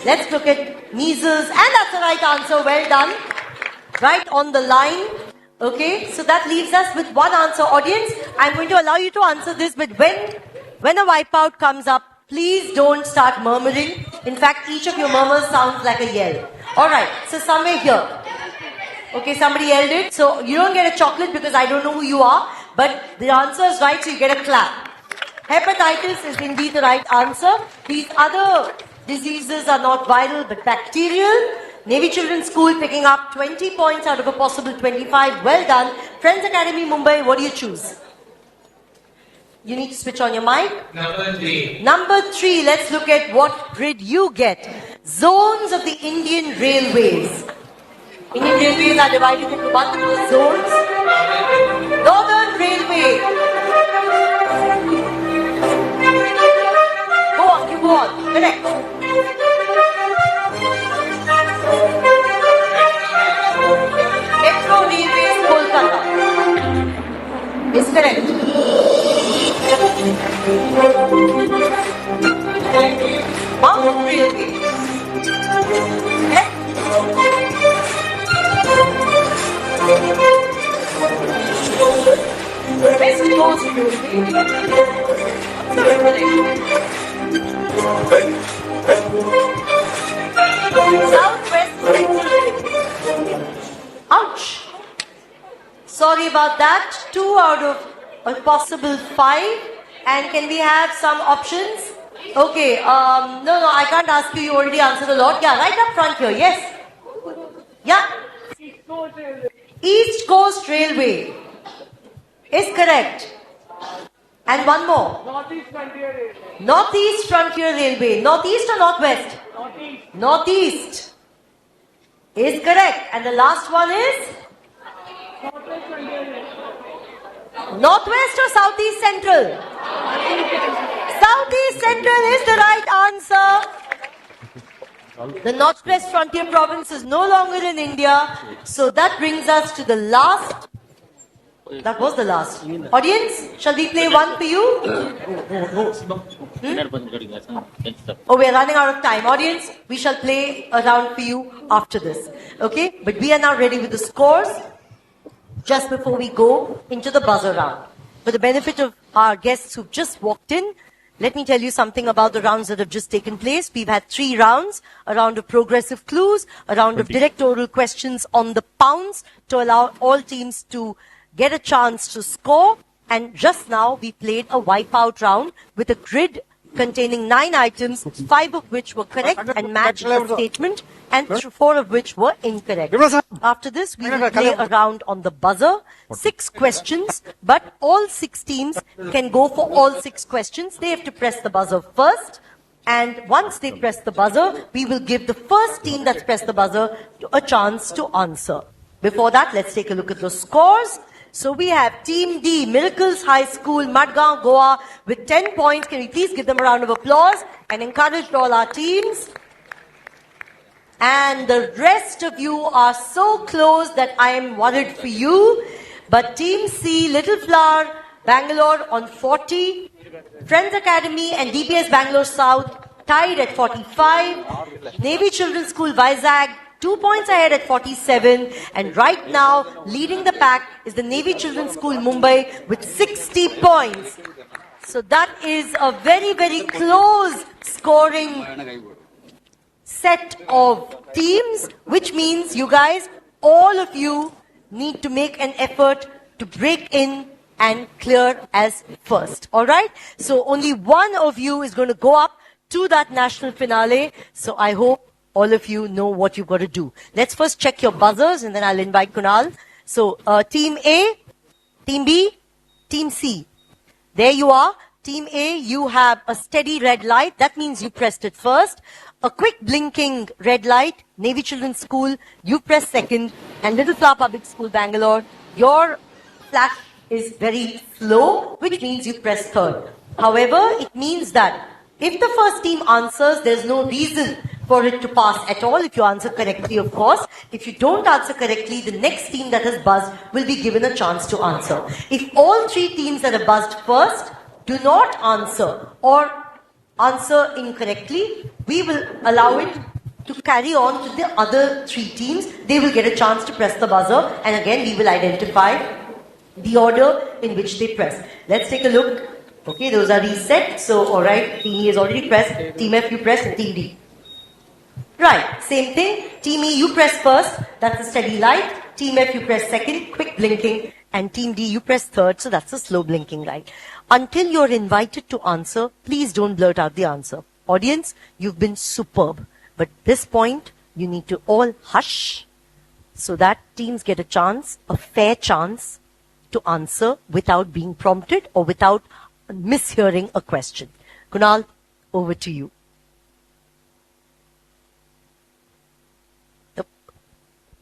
Let's look at measles, and that's the right answer. Well done. Right on the line. Okay, so that leaves us with one answer. Audience, I'm going to allow you to answer this, but when a wipeout comes up, please don't start murmuring. In fact, each of your murmurs sounds like a yell. Alright, so somewhere here. Okay, somebody yelled it. So you don't get a chocolate because I don't know who you are, but the answer is right, so you get a clap. Hepatitis is indeed the right answer. These other diseases are not viral but bacterial. Navy Children's School picking up 20 points out of a possible 25. Well done. Friends Academy Mumbai, what do you choose? You need to switch on your mic. Number 3. Number 3, let's look at what grid you get. Zones of the Indian Railways. Indian Railways are divided into multiple zones. Northern Railway. Go on, you go on. Correct. Metro Railways, Kolkata. Is correct. Mountain Railway. West Coast Southwest Railway. Ouch. Sorry about that. 2 out of a possible 5. And can we have some options? Okay, no, I can't ask you. You already answered a lot. Yeah, right up front here. Yes. Yeah. East Coast Railway is correct. And one more. Northeast Frontier Railway. Northeast Frontier Railway. Northeast or Northwest? Northeast. Northeast is correct. And the last one is? Northwest Frontier Railway. Northwest or Southeast Central? Southeast Central is the right answer. The Northwest Frontier Province is no longer in India. So that brings us to the last. That was the last. Audience, shall we play one for you? Oh, we are running out of time. Audience, we shall play a round for you after this. Okay? But we are now ready with the scores just before we go into the buzzer round. For the benefit of our guests who've just walked in, let me tell you something about the rounds that have just taken place. We've had 3 rounds, a round of progressive clues, a round of direct oral questions on the pounds to allow all teams to get a chance to score. And just now we played a wipeout round with a grid containing 9 items, 5 of which were correct and matched the statement, and 4 of which were incorrect. After this, we will play a round on the buzzer, 6 questions, but all 6 teams can go for all 6 questions. They have to press the buzzer first, and once they press the buzzer, we will give the first team that's pressed the buzzer a chance to answer. Before that, let's take a look at the scores. So we have Team D, Miracles High School, Madgaon, Goa, with 10 points. Can we please give them a round of applause and encourage all our teams? And the rest of you are so close that I am worried for you. But Team C, Little Flower, Bangalore on 40. Friends Academy and DPS Bangalore South tied at 45. Navy Children's School, Vizag, 2 points ahead at 47, and right now leading the pack is the Navy Children's School Mumbai with 60 points. So that is a very, very close scoring set of teams, which means you guys, all of you need to make an effort to break in and clear as first. Alright? So only one of you is going to go up to that national finale. So I hope all of you know what you've got to do. Let's first check your buzzers and then I'll invite Kunal. So, Team A, Team B, Team C. There you are. Team A, you have a steady red light. That means you pressed it first. A quick blinking red light, Navy Children's School, you press second. And Little Flower Public School, Bangalore, your flash is very slow, which means you press third. However, it means that If the first team answers, there's no reason for it to pass at all. If you answer correctly, of course. If you don't answer correctly, the next team that has buzzed will be given a chance to answer. If all three teams that have buzzed first do not answer or answer incorrectly, we will allow it to carry on to the other three teams. They will get a chance to press the buzzer, and again we will identify the order in which they press. Let's take a look. Okay, those are reset. So, alright, Team E has already pressed. Team F, you press, and Team D. Right, same thing. Team E, you press first. That's a steady light. Team F, you press second, quick blinking. And Team D, you press third, so that's a slow blinking light. Until you're invited to answer, please don't blurt out the answer. Audience, you've been superb. But at this point, you need to all hush so that teams get a chance, a fair chance, to answer without being prompted or without mishearing a question. Kunal, over to you.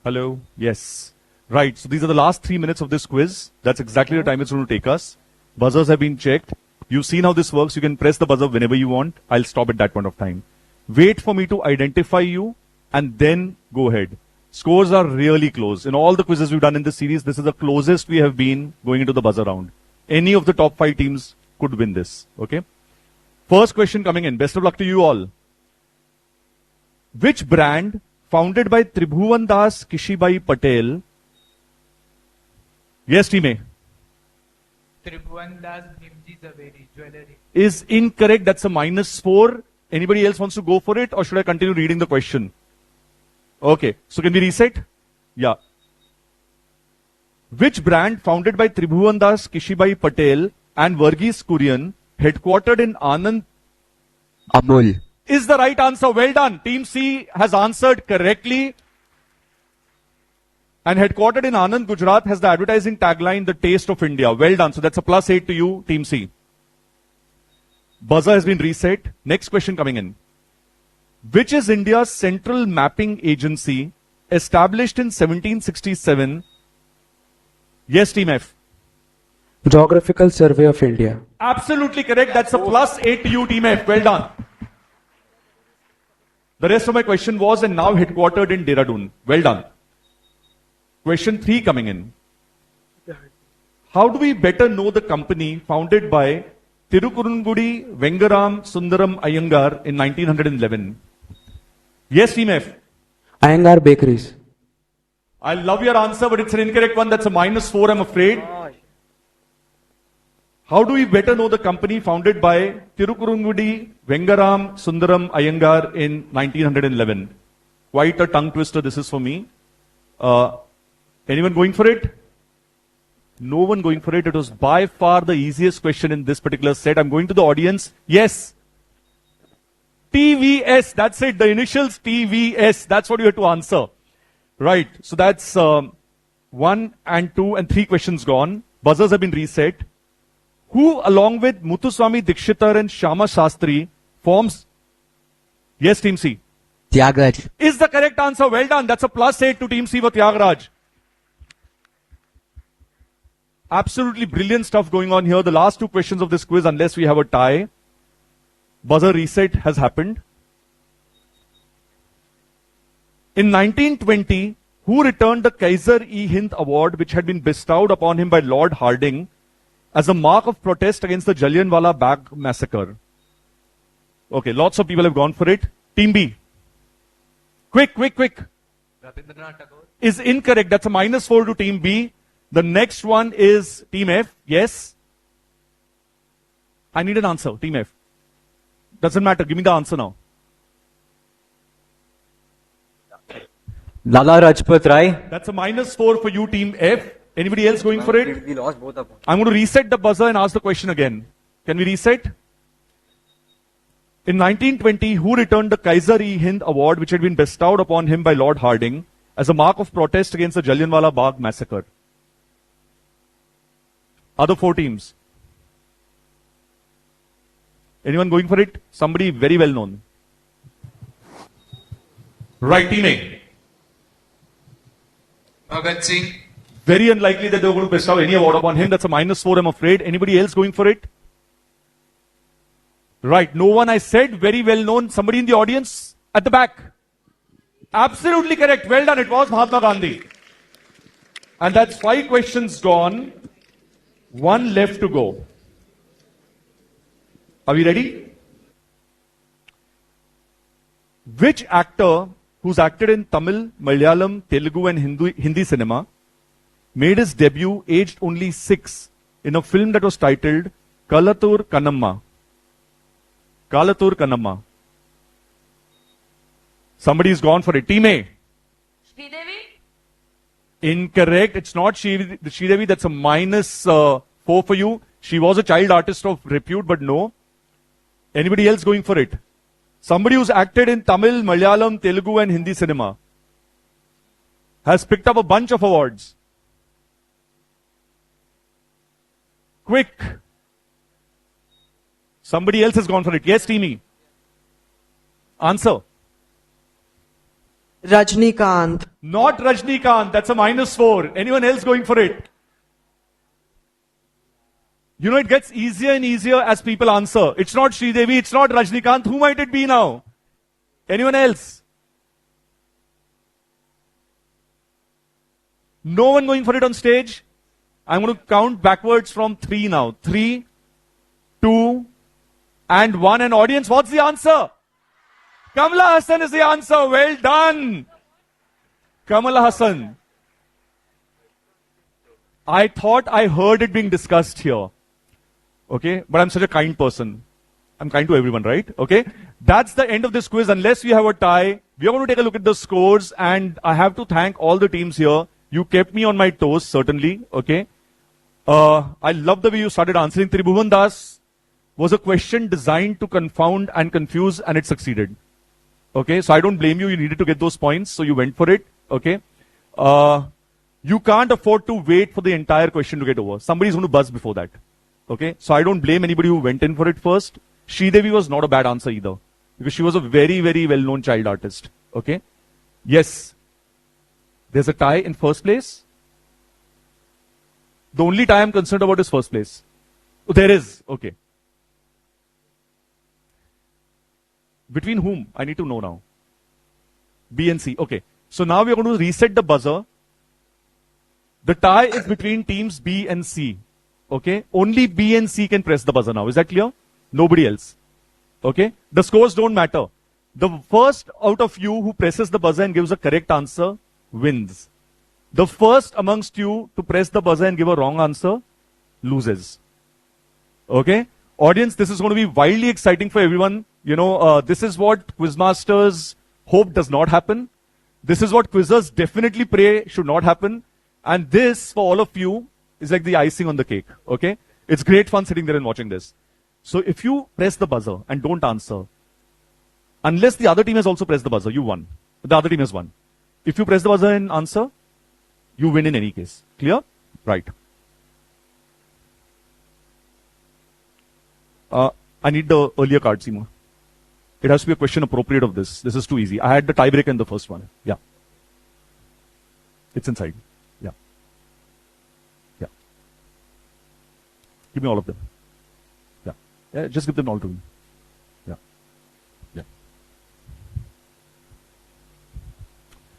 Hello. Yes. Right. So these are the last 3 minutes of this quiz. That's exactly the time it's going to take us. Buzzers have been checked. You've seen how this works. You can press the buzzer whenever you want. I'll stop at that point of time. Wait for me to identify you and then go ahead. Scores are really close. In all the quizzes we've done in this series, this is the closest we have been going into the buzzer round. Any of the top 5 teams could win this. Okay. First question coming in. Best of luck to you all. Which brand, founded by Tribhuvan Das Kishibai Patel? Yes, team A. Tribhuvan Das Nimji Zaveri Jewelry. Is incorrect. That's a -4. Anybody else wants to go for it, or should I continue reading the question? Okay. So can we reset? Yeah. Which brand, founded by Tribhuvan Das Kishibai Patel and Verghese Kurian, headquartered in Anand? Amul. Is the right answer. Well done. Team C has answered correctly. And headquartered in Anand, Gujarat, has the advertising tagline, The Taste of India. Well done. So that's a +8 to you, Team C. Buzzer has been reset. Next question coming in. Which is India's central mapping agency, established in 1767? Yes, Team F. Geographical Survey of India. Absolutely correct. That's a +8 to you, Team F. Well done. The rest of my question was, and now headquartered in Dehradun. Well done. Question 3 coming in. How do we better know the company founded by Tirukurungudi Vengaram Sundaram Iyengar in 1911? Yes, Team F. Iyengar Bakeries. I love your answer, but it's an incorrect one. That's a -4, I'm afraid. How do we better know the company founded by Tirukurungudi Vengaram Sundaram Iyengar in 1911? Quite a tongue twister this is for me. Anyone going for it? No one going for it. It was by far the easiest question in this particular set. I'm going to the audience. Yes. TVS. That's it. The initials TVS. That's what you have to answer. Right. So that's 1 and 2 and 3 questions gone. Buzzers have been reset. Who, along with Muthuswami Dikshitar and Shama Shastri, forms... Yes, Team C. Tyagaraj. Is the correct answer. Well done. That's a +8 to Team C for Tyagaraj. Absolutely brilliant stuff going on here. The last 2 questions of this quiz, unless we have a tie. Buzzer reset has happened. In 1920, who returned the Kaiser-e-Hind Award, which had been bestowed upon him by Lord Hardinge as a mark of protest against the Jallianwala Bagh massacre? Okay, lots of people have gone for it. Team B. Quick. Rabindranath Tagore. Is incorrect. That's a -4 to Team B. The next one is Team F. Yes? I need an answer. Team F. Doesn't matter. Give me the answer now. Lala Rajpat Rai. That's a -4 for you, Team F. Anybody else going for it? We lost both of them. I'm going to reset the buzzer and ask the question again. Can we reset? In 1920, who returned the Kaiser-e-Hind Award, which had been bestowed upon him by Lord Hardinge as a mark of protest against the Jallianwala Bagh massacre? Other 4 teams. Anyone going for it? Somebody very well known. Right, Team A. Bhagat Singh. Very unlikely that they were going to bestow any award upon him. That's a -4, I'm afraid. Anybody else going for it? Right. No one I said, very well known. Somebody in the audience at the back. Absolutely correct. Well done. It was Mahatma Gandhi. And that's 5 questions gone. 1 left to go. Are we ready? Which actor who's acted in Tamil, Malayalam, Telugu and Hindi cinema made his debut aged only 6 in a film that was titled Kalathur Kannamma? Kalathur Kannamma. Somebody's gone for it. Team A. Sridevi? Incorrect. It's not Sridevi. That's a minus 4 for you. She was a child artist of repute, but no. Anybody else going for it? Somebody who's acted in Tamil, Malayalam, Telugu and Hindi cinema. Has picked up a bunch of awards. Quick. Somebody else has gone for it. Yes, Teamy. Answer. Rajnikant. Not Rajnikant. That's a minus 4. Anyone else going for it? You know, it gets easier and easier as people answer. It's not Sridevi. It's not Rajnikant. Who might it be now? Anyone else? No one going for it on stage? I'm going to count backwards from 3 now. 3, 2, and 1. And audience, what's the answer? Kamala Hassan is the answer. Well done. Kamala Hassan. I thought I heard it being discussed here. Okay, but I'm such a kind person. I'm kind to everyone, right? Okay, that's the end of this quiz. Unless we have a tie, we are going to take a look at the scores, and I have to thank all the teams here. You kept me on my toes, certainly. Okay, I love the way you started answering. Tribhuvan Das was a question designed to confound and confuse, and it succeeded. Okay, so I don't blame you. You needed to get those points, so you went for it. Okay, you can't afford to wait for the entire question to get over. Somebody's going to buzz before that. Okay, so I don't blame anybody who went in for it first. Sridevi was not a bad answer either, because she was a very, very well-known child artist. Okay, yes, there's a tie in first place. The only tie I'm concerned about is first place. Oh, there is. Okay. Between whom? I need to know now. B and C. Okay. So now we are going to reset the buzzer. The tie is between teams B and C. Okay. Only B and C can press the buzzer now. Is that clear? Nobody else. Okay. The scores don't matter. The first out of you who presses the buzzer and gives a correct answer wins. The first amongst you to press the buzzer and give a wrong answer loses. Okay. Audience, this is going to be wildly exciting for everyone. You know, this is what Quizmasters hope does not happen. This is what quizzers definitely pray should not happen. And this, for all of you, is like the icing on the cake. Okay? It's great fun sitting there and watching this. So if you press the buzzer and don't answer, unless the other team has also pressed the buzzer, you won. The other team has won. If you press the buzzer and answer, you win in any case. Clear? Right. I need the earlier card, Seema. It has to be a question appropriate of this. This is too easy. I had the tiebreaker in the first one. Yeah. It's inside. Yeah. Yeah. Give me all of them. Yeah. Yeah, just give them all to me. Yeah. Yeah.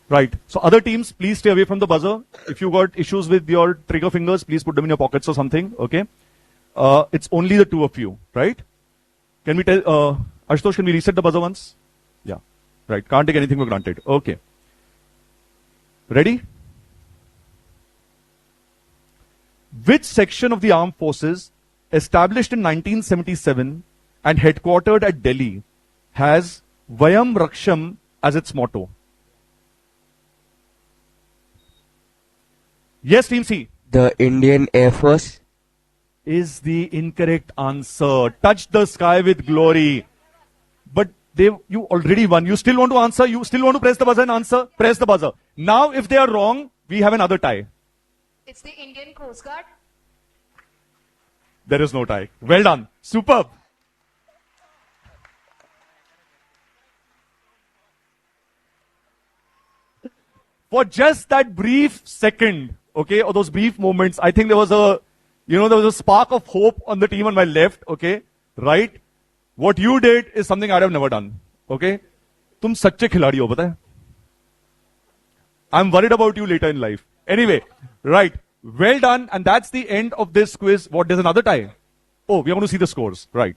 Right. So other teams, please stay away from the buzzer. If you got issues with your trigger fingers, please put them in your pockets or something. Okay. It's only the two of you, right? Can we tell, Ashutosh, can we reset the buzzer once? Yeah. Right. Can't take anything for granted. Okay. Ready? Which section of the armed forces, established in 1977 and headquartered at Delhi, has Vayam Raksham as its motto? Yes, Team C. The Indian Air Force is the incorrect answer. Touch the sky with glory. But you already won. You still want to answer? You still want to press the buzzer and answer? Press the buzzer. Now, if they are wrong, we have another tie. It's the Indian Coast Guard. There is no tie. Well done. Superb. For just that brief second, okay, or those brief moments, I think there was a, there was a spark of hope on the team on my left, okay, right? What you did is something I have never done. Okay? तुम सच्चे खिलाड़ी हो, पता है? I'm worried about you later in life. Anyway, right. Well done. And that's the end of this quiz. What, there's another tie? Oh, we're going to see the scores. Right.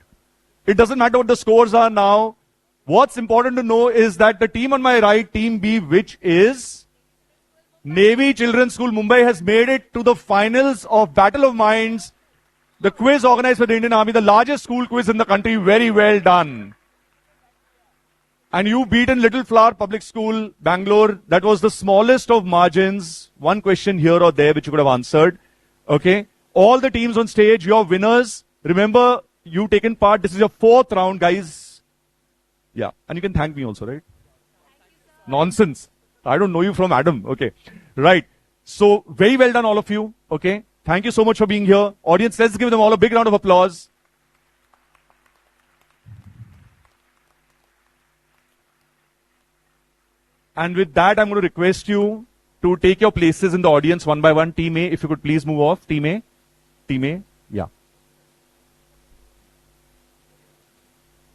It doesn't matter what the scores are now. What's important to know is that the team on my right, Team B, which is Navy Children's School Mumbai, has made it to the finals of Battle of Minds, the quiz organized by the Indian Army, the largest school quiz in the country. Very well done. And you beaten Little Flower Public School, Bangalore. That was the smallest of margins. One question here or there which you could have answered. Okay. All the teams on stage, your winners. Remember, you've taken part. This is your 4th round, guys. Yeah. And you can thank me also, right? Nonsense. I don't know you from Adam. Okay. Right. So, very well done, all of you. Okay. Thank you so much for being here. Audience, let's give them all a big round of applause. And with that, I'm going to request you to take your places in the audience one by one. Team A, if you could please move off. Team A. Team A. Yeah.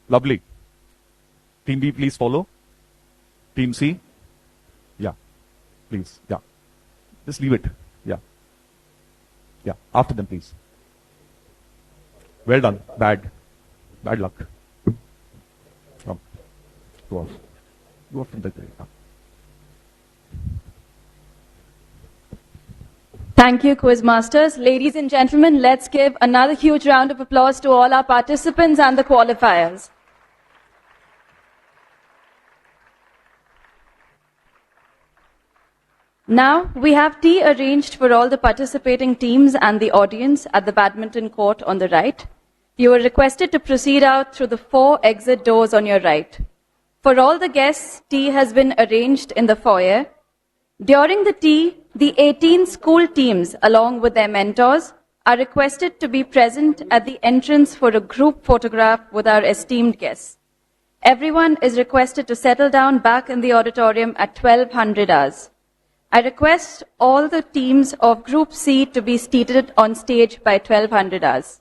Lovely. Team B, please follow. Team C. Yeah. Please. Yeah. Just leave it. Yeah. Yeah. After them, please. Well done. Bad luck. Come. Go off. Go off from the grade. Thank you, Quiz Masters. Ladies and gentlemen, let's give another huge round of applause to all our participants and the qualifiers. Now, we have tea arranged for all the participating teams and the audience at the badminton court on the right. You are requested to proceed out through the 4 exit doors on your right. For all the guests, tea has been arranged in the foyer. During the tea, the 18 school teams, along with their mentors, are requested to be present at the entrance for a group photograph with our esteemed guests. Everyone is requested to settle down back in the auditorium at 1200 hours. I request all the teams of Group C to be seated on stage by 1200 hours.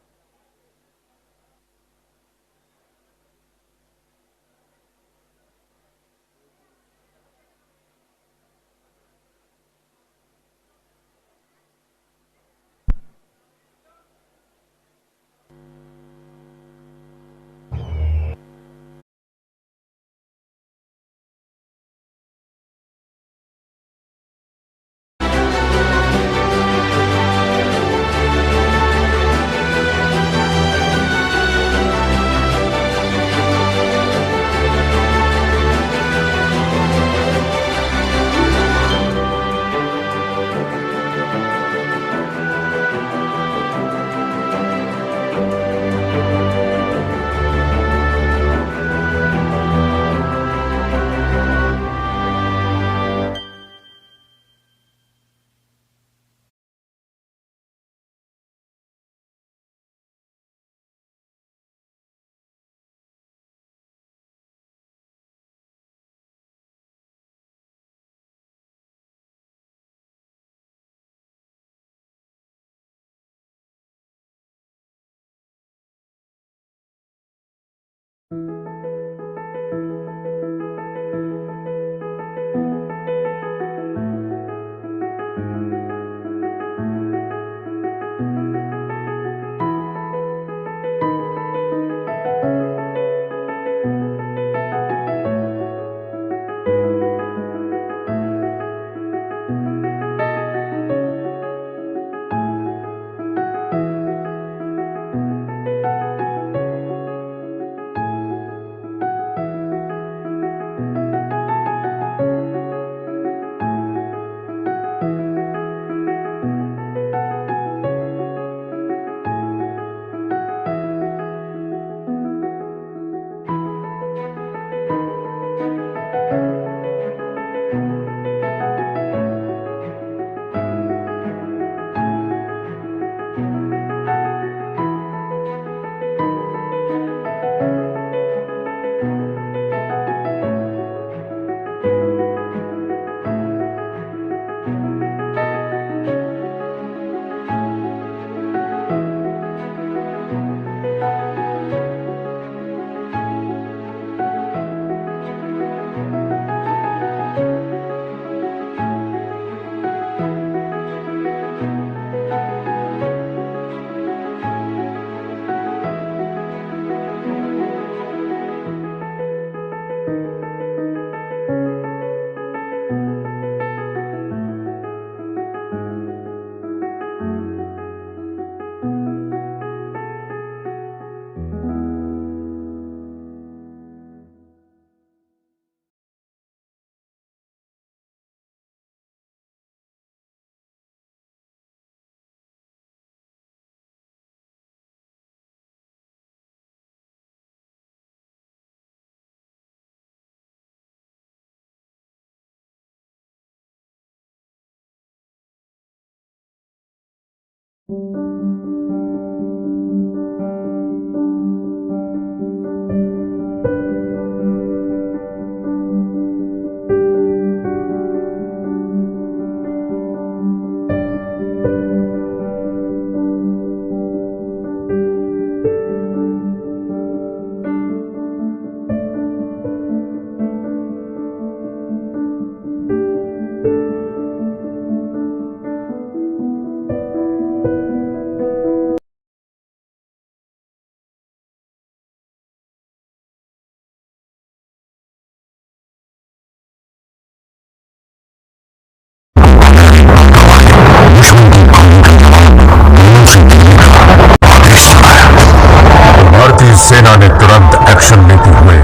भारतीय सेना ने तुरंत action लेते हुए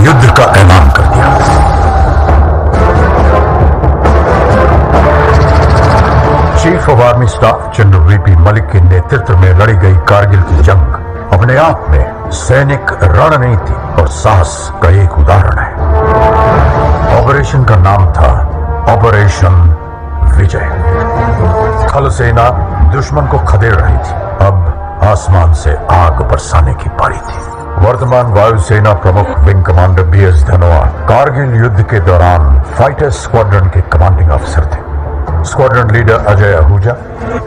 युद्ध का ऐलान कर दिया। Chief of army staff general VP Malik के नेतृत्व में लड़ी गई कारगिल की जंग अपने आप में सैनिक रणनीति और साहस का एक उदाहरण है। ऑपरेशन का नाम था ऑपरेशन विजय। थल सेना दुश्मन को खदेड़ रही थी, अब आसमान से आग बरसाने की पारी थी। वर्तमान वायुसेना प्रमुख wing commander BS Dhanoa Kargil युद्ध के दौरान फाइटर स्क्वाड्रन के कमांडिंग अफसर थे। Squadron leader Ajay Ahuja,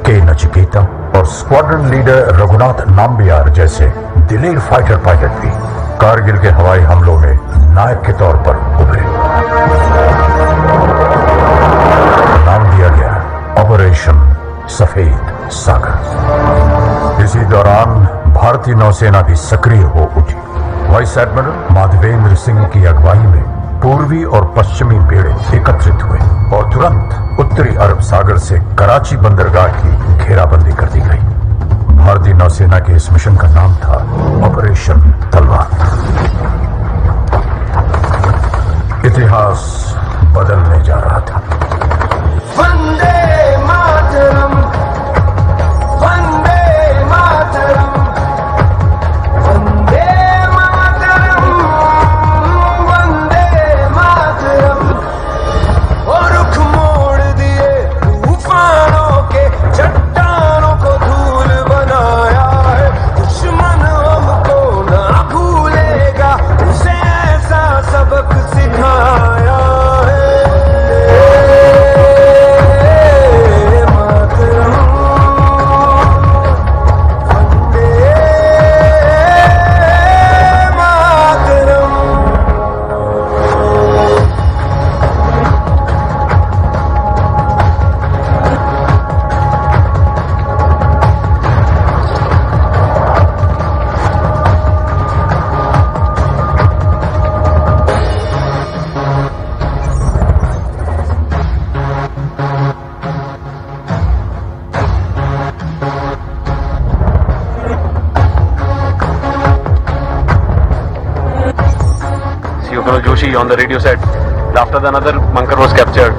K Nachiketa और स्क्वाड्रन लीडर रघुनाथ नाम्बियार जैसे दिलेर फाइटर पायलट भी कारगिल के हवाई हमलों में नायक के तौर पर उभरे। नाम दिया गया ऑपरेशन सफेद सागर। इसी दौरान भारतीय नौसेना भी सक्रिय हो उठी। वाइस एडमिरल माधवेंद्र सिंह की अगुवाई में पूर्वी और पश्चिमी बेड़े एकत्रित हुए और तुरंत उत्तरी अरब सागर से कराची बंदरगाह की घेराबंदी कर दी गई। भारतीय नौसेना के इस मिशन का नाम था ऑपरेशन तलवार। इतिहास बदलने जा रहा था। वंदे मातरम, वंदे मातरम, वंदे मातरम, वंदे मातरम। और रुख मोड़ दिए तूफानों के, चट्टानों को धूल बनाया है। दुश्मन हमको ना भूलेगा, उसे ऐसा सबक सिखाया है। Joshi on the radio said, after the another bunker was captured,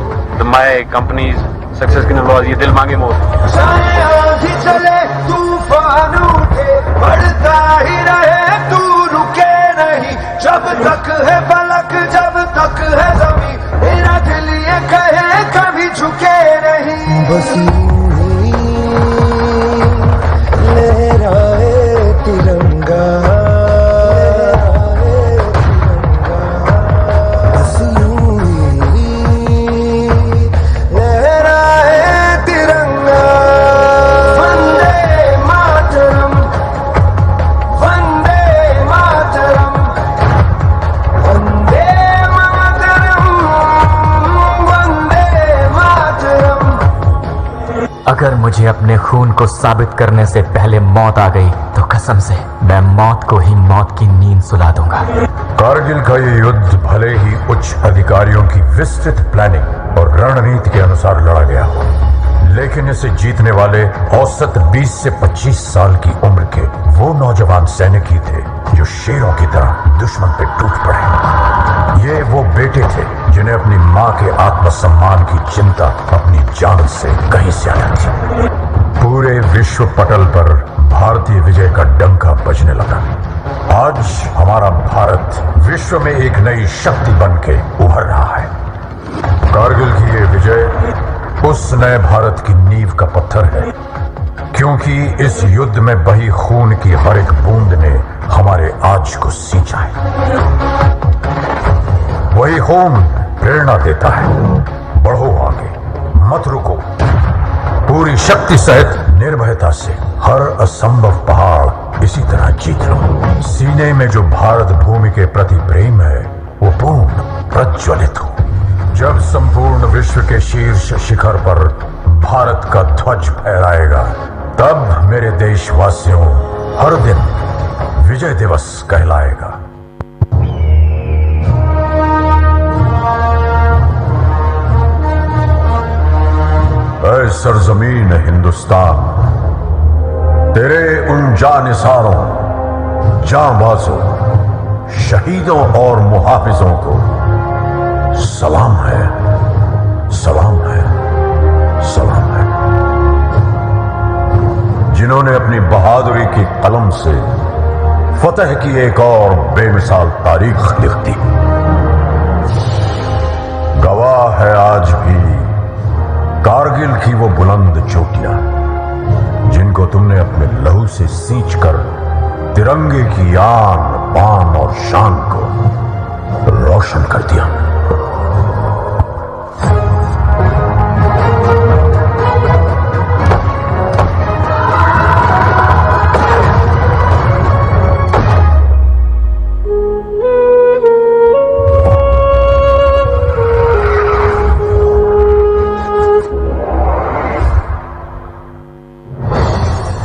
my company's success की नवाज ये दिल मांगे मोर। चाहे आंधी चले तूफान उठे, बढ़ता ही रहे तू रुके नहीं। जब तक है फलक, जब तक है जमी, मेरा दिल ये कहे कभी झुके नहीं। बस यूं ही लहराए तिरंगा, अगर मुझे अपने खून को साबित करने से पहले मौत आ गई तो कसम से मैं मौत को ही मौत की नींद सुला दूंगा। कारगिल का ये युद्ध भले ही उच्च अधिकारियों की विस्तृत प्लानिंग और रणनीति के अनुसार लड़ा गया हो, लेकिन इसे जीतने वाले औसत 20 से 25 साल की उम्र के वो नौजवान सैनिक ही थे जो शेरों की तरह दुश्मन पे टूट पड़े। ये वो बेटे थे जिन्हें अपनी माँ के आत्मसम्मान की चिंता अपनी जान से कहीं ज्यादा थी। पूरे विश्व पटल पर भारतीय विजय का डंका बजने लगा। आज हमारा भारत विश्व में एक नई शक्ति बन के उभर रहा है। कारगिल की ये विजय उस नए भारत की नींव का पत्थर है क्योंकि इस युद्ध में बही खून की हर एक बूंद ने हमारे आज को सींचा है। वही खून प्रेरणा देता है, बढ़ो आगे, मत रुको, पूरी शक्ति सहित निर्भयता से हर असंभव पहाड़ इसी तरह जीत लो। सीने में जो भारत भूमि के प्रति प्रेम है वो पूर्ण प्रज्वलित हो। जब संपूर्ण विश्व के शीर्ष शिखर पर भारत का ध्वज फहराएगा, तब मेरे देशवासियों हर दिन विजय दिवस कहलाएगा। ऐ सरजमीन हिंदुस्तान, तेरे उन जानिसारों, जांबाजों, शहीदों और मुहाफिजों को सलाम है, सलाम है, सलाम है, जिन्होंने अपनी बहादुरी की कलम से फतह की एक और बेमिसाल तारीख लिख दी। गवाह है आज भी कारगिल की वो बुलंद चोटियां, जिनको तुमने अपने लहू से सींचकर तिरंगे की आन, बान और शान को रोशन कर दिया।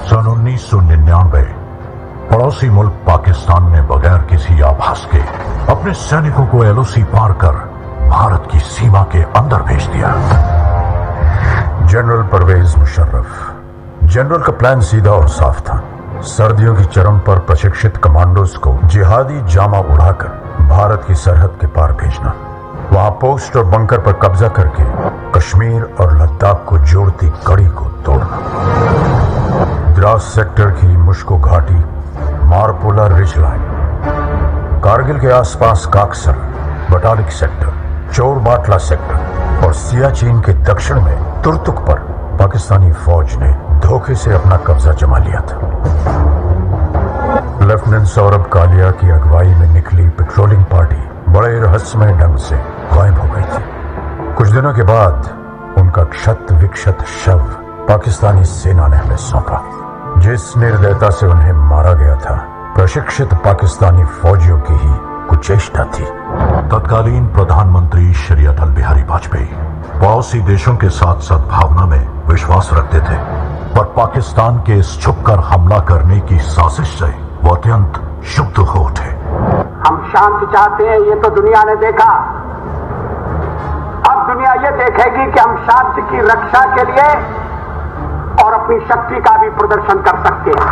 सन 1999 पड़ोसी मुल्क पाकिस्तान ने बगैर किसी आभास के अपने सैनिकों को एलओसी पार कर भारत की सीमा के अंदर भेज दिया। जनरल परवेज मुशर्रफ। जनरल का प्लान सीधा और साफ था। सर्दियों की चरम पर प्रशिक्षित कमांडोज को जिहादी जामा उड़ाकर भारत की सरहद के पार भेजना, वहां पोस्ट और बंकर पर कब्जा करके कश्मीर और लद्दाख को जोड़ती कड़ी को तोड़ना। द्रास सेक्टर की मुश्को घाटी, मारपोला रिज लाइन, कारगिल के आसपास काकसर, बटालिक सेक्टर, चोर बाटला सेक्टर और सियाचिन के दक्षिण में तुर्तुक पर पाकिस्तानी फौज ने धोखे से अपना कब्जा जमा लिया था। लेफ्टिनेंट सौरभ कालिया की अगुवाई में निकली पेट्रोलिंग पार्टी बड़े रहस्यमय ढंग से गायब हो गई थी। कुछ दिनों के बाद उनका क्षत विक्षत शव पाकिस्तानी सेना ने हमें सौंपा। जिस निर्दयता से उन्हें मारा गया था, प्रशिक्षित पाकिस्तानी फौजियों की ही कुचेष्टा थी। तत्कालीन प्रधानमंत्री श्री अटल बिहारी वाजपेयी पड़ोसी देशों के साथ सद्भावना में विश्वास रखते थे, पर पाकिस्तान के इस छुपकर हमला करने की साजिश से वो अत्यंत क्षुब्ध हो उठे। हम शांति चाहते हैं, ये तो दुनिया ने देखा। अब दुनिया ये देखेगी कि हम शांति की रक्षा के लिए और अपनी शक्ति का भी प्रदर्शन कर सकते हैं।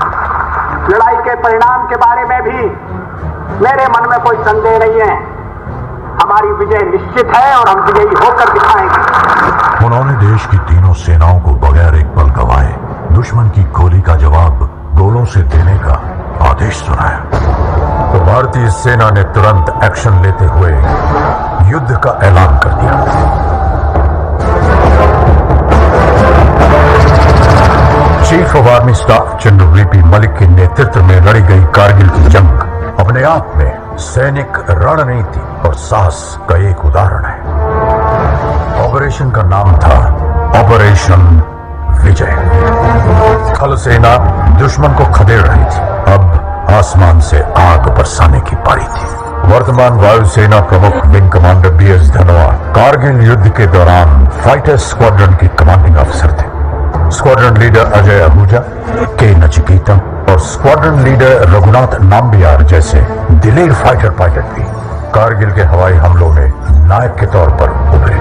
लड़ाई के परिणाम के बारे में भी मेरे मन में कोई संदेह नहीं है। हमारी विजय निश्चित है और हम विजयी होकर दिखाएंगे। उन्होंने देश की तीनों सेनाओं को बगैर एक पल गवाए दुश्मन की गोली का जवाब गोलों से देने का आदेश सुनाया। तो भारतीय सेना ने तुरंत एक्शन लेते हुए युद्ध का ऐलान कर दिया। Chief of army staff general VP Malik के नेतृत्व में लड़ी गई कारगिल की जंग अपने आप में सैनिक रणनीति और साहस का एक उदाहरण है। ऑपरेशन का नाम था ऑपरेशन विजय। थल सेना दुश्मन को खदेड़ रही थी, अब आसमान से आग बरसाने की पारी थी। वर्तमान वायुसेना प्रमुख wing commander BS Dhanoa Kargil युद्ध के दौरान फाइटर स्क्वाड्रन के कमांडिंग अफसर थे। Squadron leader Ajay Ahuja, K Nachiketa और स्क्वाड्रन लीडर रघुनाथ नाम्बियार जैसे दिलेर फाइटर पायलट भी कारगिल के हवाई हमलों में नायक के तौर पर उभरे।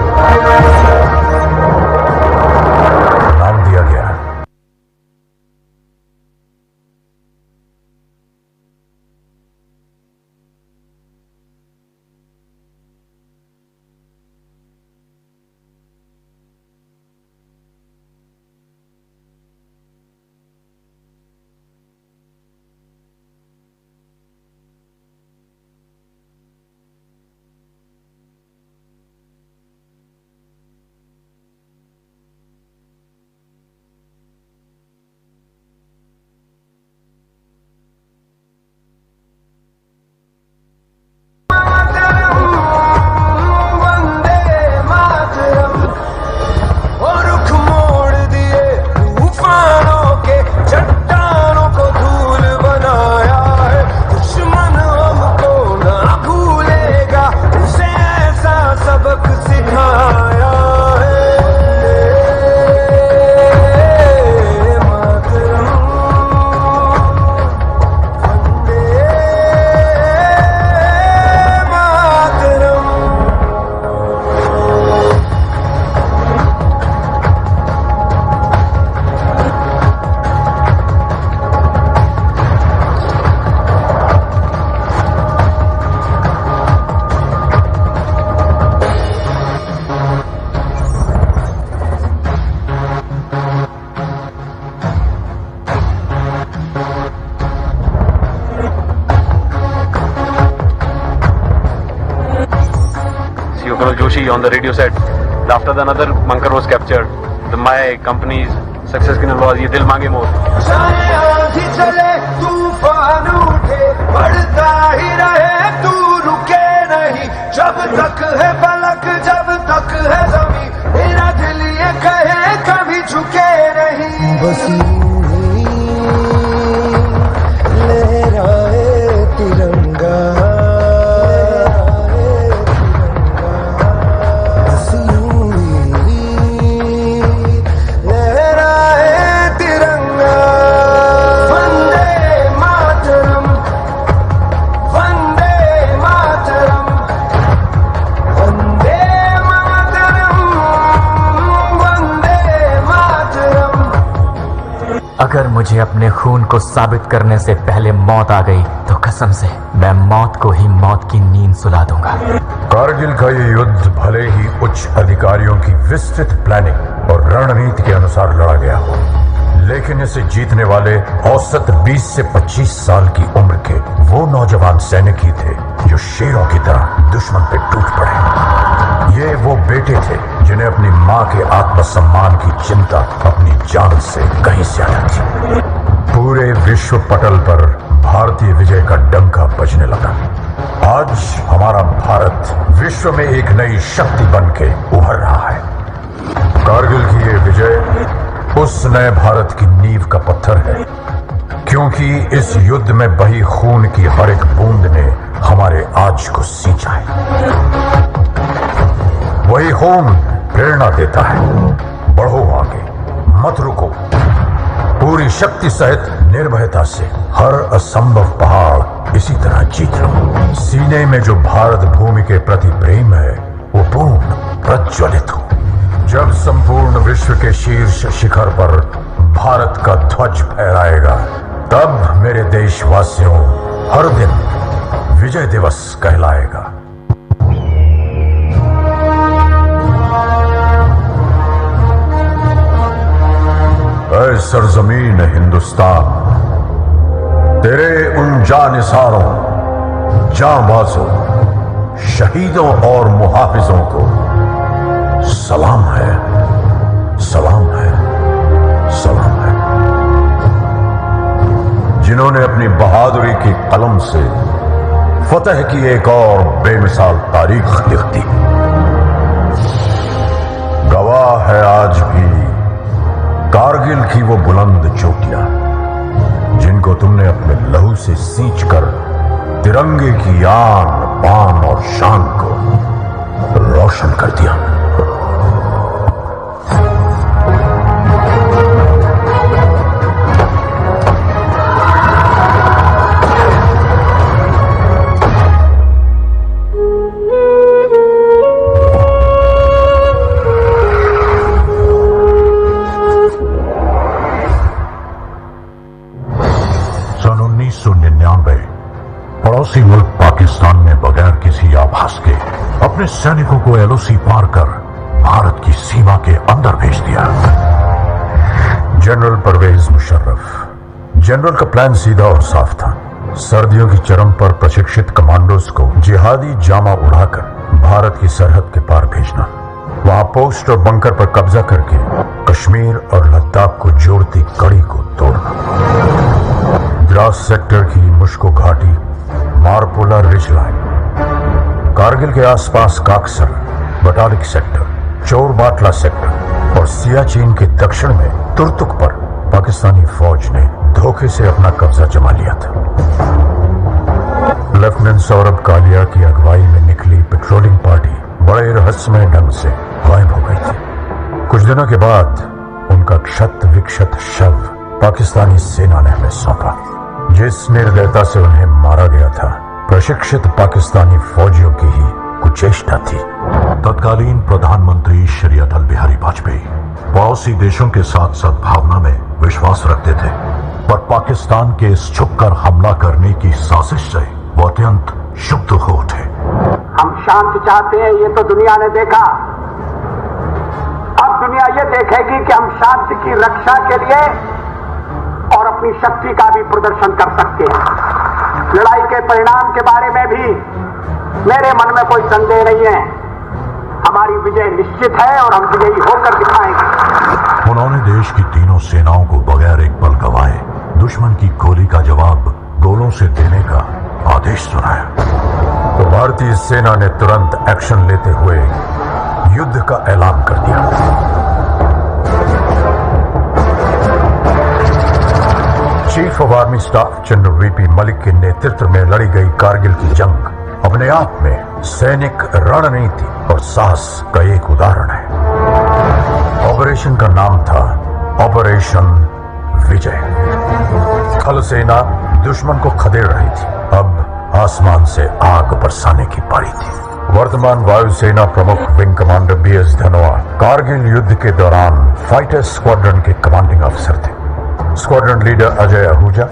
नाम दिया गया Colonel Joshi on the radio said, after the another bunker was captured, my company's success की नलवाज ये दिल मांगे मोर. चाहे आंधी चले तूफान उठे बढ़ता ही रहे तू रुके नहीं जब तक है फलक जब तक है जमी मेरा दिल ये कहे कभी झुके नहीं बस लहराए तिरंगा अगर मुझे अपने खून को साबित करने से पहले मौत आ गई तो कसम से मैं मौत को ही मौत की नींद सुला दूंगा। कारगिल का ये युद्ध भले ही उच्च अधिकारियों की विस्तृत प्लानिंग और रणनीति के अनुसार लड़ा गया हो, लेकिन इसे जीतने वाले औसत 20 से 25 साल की उम्र के वो नौजवान सैनिक ही थे जो शेरों की तरह दुश्मन पे टूट पड़े। ये वो बेटे थे जिन्हें अपनी मां के आत्मसम्मान की चिंता अपनी जान से कहीं ज्यादा थी। पूरे विश्व पटल पर भारतीय विजय का डंका बजने लगा। आज हमारा भारत विश्व में एक नई शक्ति बन के उभर रहा है। कारगिल की ये विजय उस नए भारत की नींव का पत्थर है, क्योंकि इस युद्ध में बही खून की हर एक बूंद ने हमारे आज को सींचा है। वही खून प्रेरणा देता है, बढ़ो आगे, मत रुको, पूरी शक्ति सहित निर्भयता से हर असंभव पहाड़ इसी तरह जीत लो। सीने में जो भारत भूमि के प्रति प्रेम है वो पूर्ण प्रज्वलित हो। जब संपूर्ण विश्व के शीर्ष शिखर पर भारत का ध्वज फहराएगा, तब मेरे देशवासियों हर दिन विजय दिवस कहलाएगा। ऐ सरजमीन हिंदुस्तान, तेरे उन जानिसारों, जांबाजों, शहीदों और मुहाफिजों को सलाम है, सलाम है, सलाम है, जिन्होंने अपनी बहादुरी की कलम से फतह की एक और बेमिसाल तारीख लिख दी। गवाह है आज भी कारगिल की वो बुलंद चोटियां जिनको तुमने अपने लहू से सींच कर तिरंगे की आन, बान और शान को रोशन कर दिया। पड़ोसी मुल्क पाकिस्तान ने बगैर किसी आभास के अपने सैनिकों को एलओसी पार कर भारत की सीमा के अंदर भेज दिया। जनरल परवेज मुशर्रफ। जनरल का प्लान सीधा और साफ था, सर्दियों की चरम पर प्रशिक्षित कमांडोज को जिहादी जामा उड़ाकर भारत की सरहद के पार भेजना, वहां पोस्ट और बंकर पर कब्जा करके कश्मीर और लद्दाख को जोड़ती कड़ी को तोड़ना। द्रास सेक्टर की मुश्को घाटी, मारपोला रिज लाइन, कारगिल के आसपास काकसर, बटालिक सेक्टर, चोर बाटला सेक्टर और सियाचिन के दक्षिण में तुर्तुक पर पाकिस्तानी फौज ने धोखे से अपना कब्जा जमा लिया था। लेफ्टिनेंट सौरभ कालिया की अगुवाई में निकली पेट्रोलिंग पार्टी बड़े रहस्यमय ढंग से गायब हो गई थी। कुछ दिनों के बाद उनका क्षत विक्षत शव पाकिस्तानी सेना ने हमें सौंपा। जिस निर्दयता से उन्हें मारा गया था, प्रशिक्षित पाकिस्तानी फौजियों की ही कुचेष्टा थी। तत्कालीन प्रधानमंत्री श्री अटल बिहारी वाजपेयी पड़ोसी देशों के साथ सद्भावना में विश्वास रखते थे, पर पाकिस्तान के इस छुपकर हमला करने की साजिश से वो अत्यंत क्षुब्ध हो उठे। हम शांति चाहते हैं, ये तो दुनिया ने देखा। अब दुनिया ये देखेगी कि हम शांति की रक्षा के लिए और अपनी शक्ति का भी प्रदर्शन कर सकते हैं। लड़ाई के परिणाम के बारे में भी मेरे मन में कोई संदेह नहीं है। हमारी विजय निश्चित है और हम विजयी होकर दिखाएंगे। उन्होंने देश की तीनों सेनाओं को बगैर एक पल गवाए दुश्मन की गोली का जवाब गोलों से देने का आदेश सुनाया, तो भारतीय सेना ने तुरंत एक्शन लेते हुए युद्ध का ऐलान कर दिया। Chief of army staff general VP Malik के नेतृत्व में लड़ी गई कारगिल की जंग अपने आप में सैनिक रणनीति और साहस का एक उदाहरण है। ऑपरेशन का नाम था ऑपरेशन विजय। थल सेना दुश्मन को खदेड़ रही थी, अब आसमान से आग बरसाने की पारी थी। वर्तमान वायुसेना प्रमुख wing commander BS Dhanoa Kargil युद्ध के दौरान फाइटर स्क्वाड्रन के कमांडिंग अफसर थे। Squadron leader Ajay Ahuja,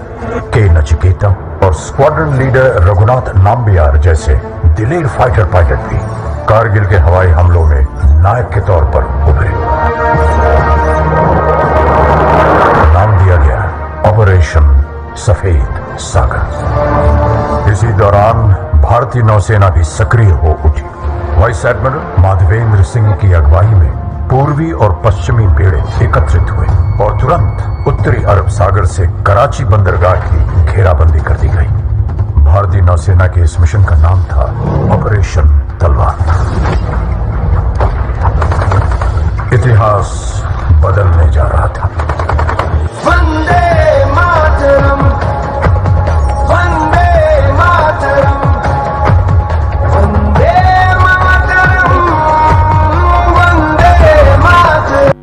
K Nachiketa और स्क्वाड्रन लीडर रघुनाथ नाम्बियार जैसे दिलेर फाइटर पायलट भी कारगिल के हवाई हमलों में नायक के तौर पर उभरे। नाम दिया गया ऑपरेशन सफेद सागर। इसी दौरान भारतीय नौसेना भी सक्रिय हो उठी। वाइस एडमिरल माधवेंद्र सिंह की अगुवाई में पूर्वी और पश्चिमी बेड़े एकत्रित हुए और तुरंत उत्तरी अरब सागर से कराची बंदरगाह की घेराबंदी कर दी गई। भारतीय नौसेना के इस मिशन का नाम था ऑपरेशन तलवार। इतिहास बदलने जा रहा था। Vande Mataram, Vande Mataram, Vande Mataram, Vande Mataram.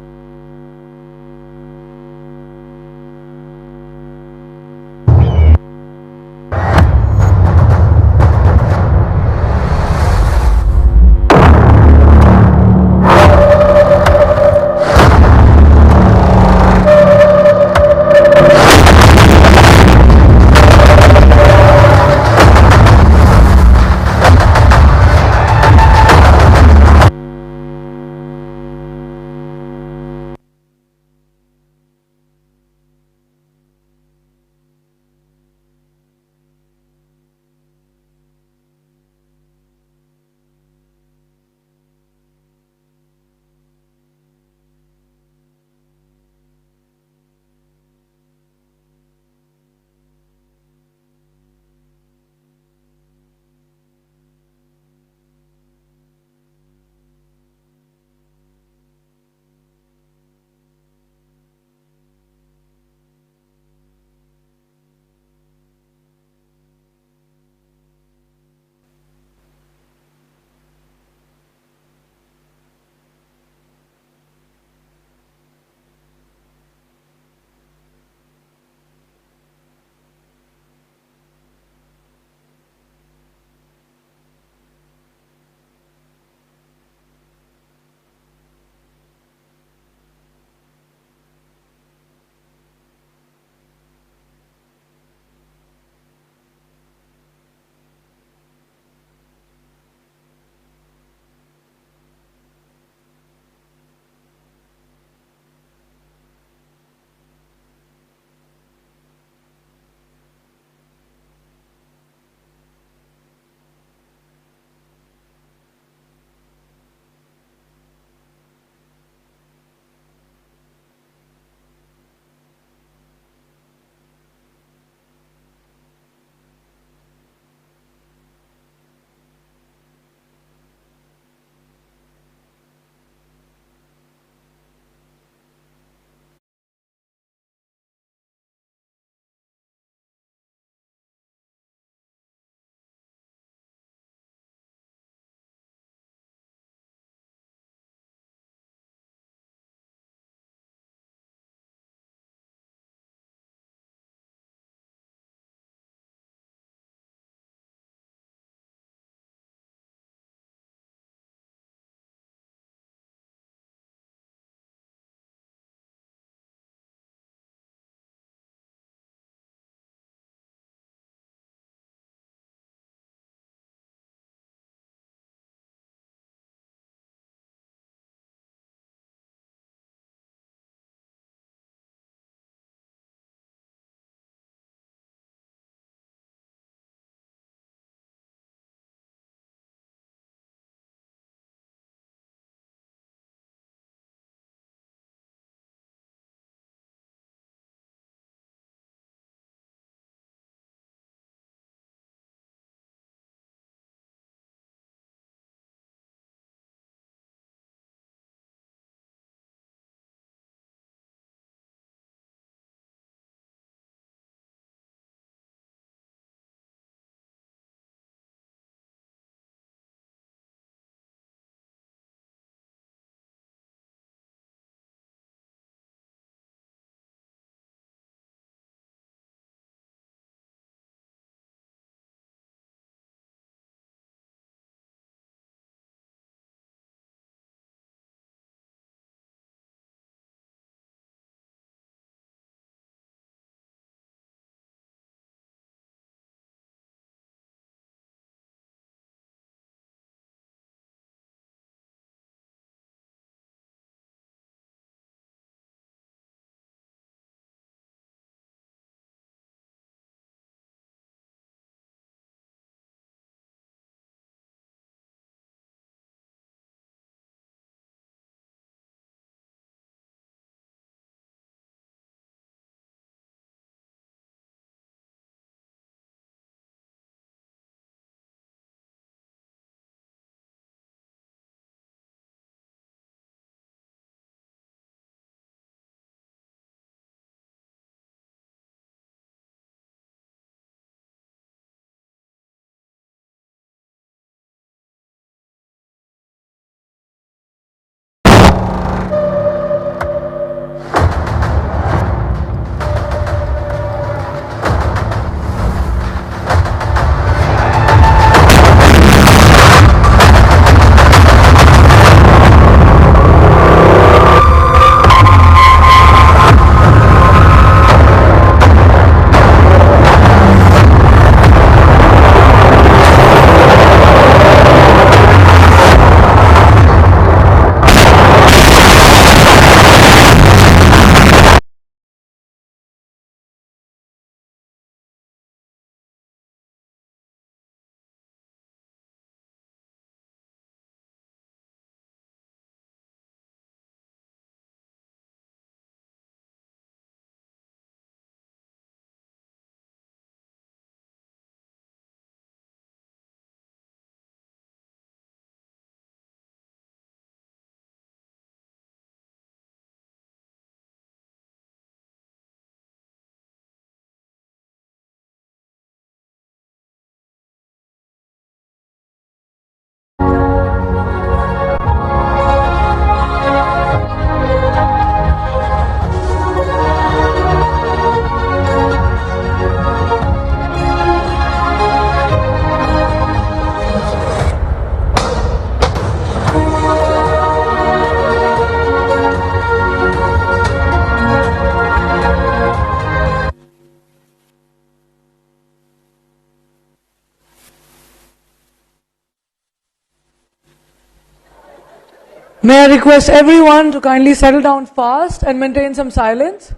May I request everyone to kindly settle down fast and maintain some silence?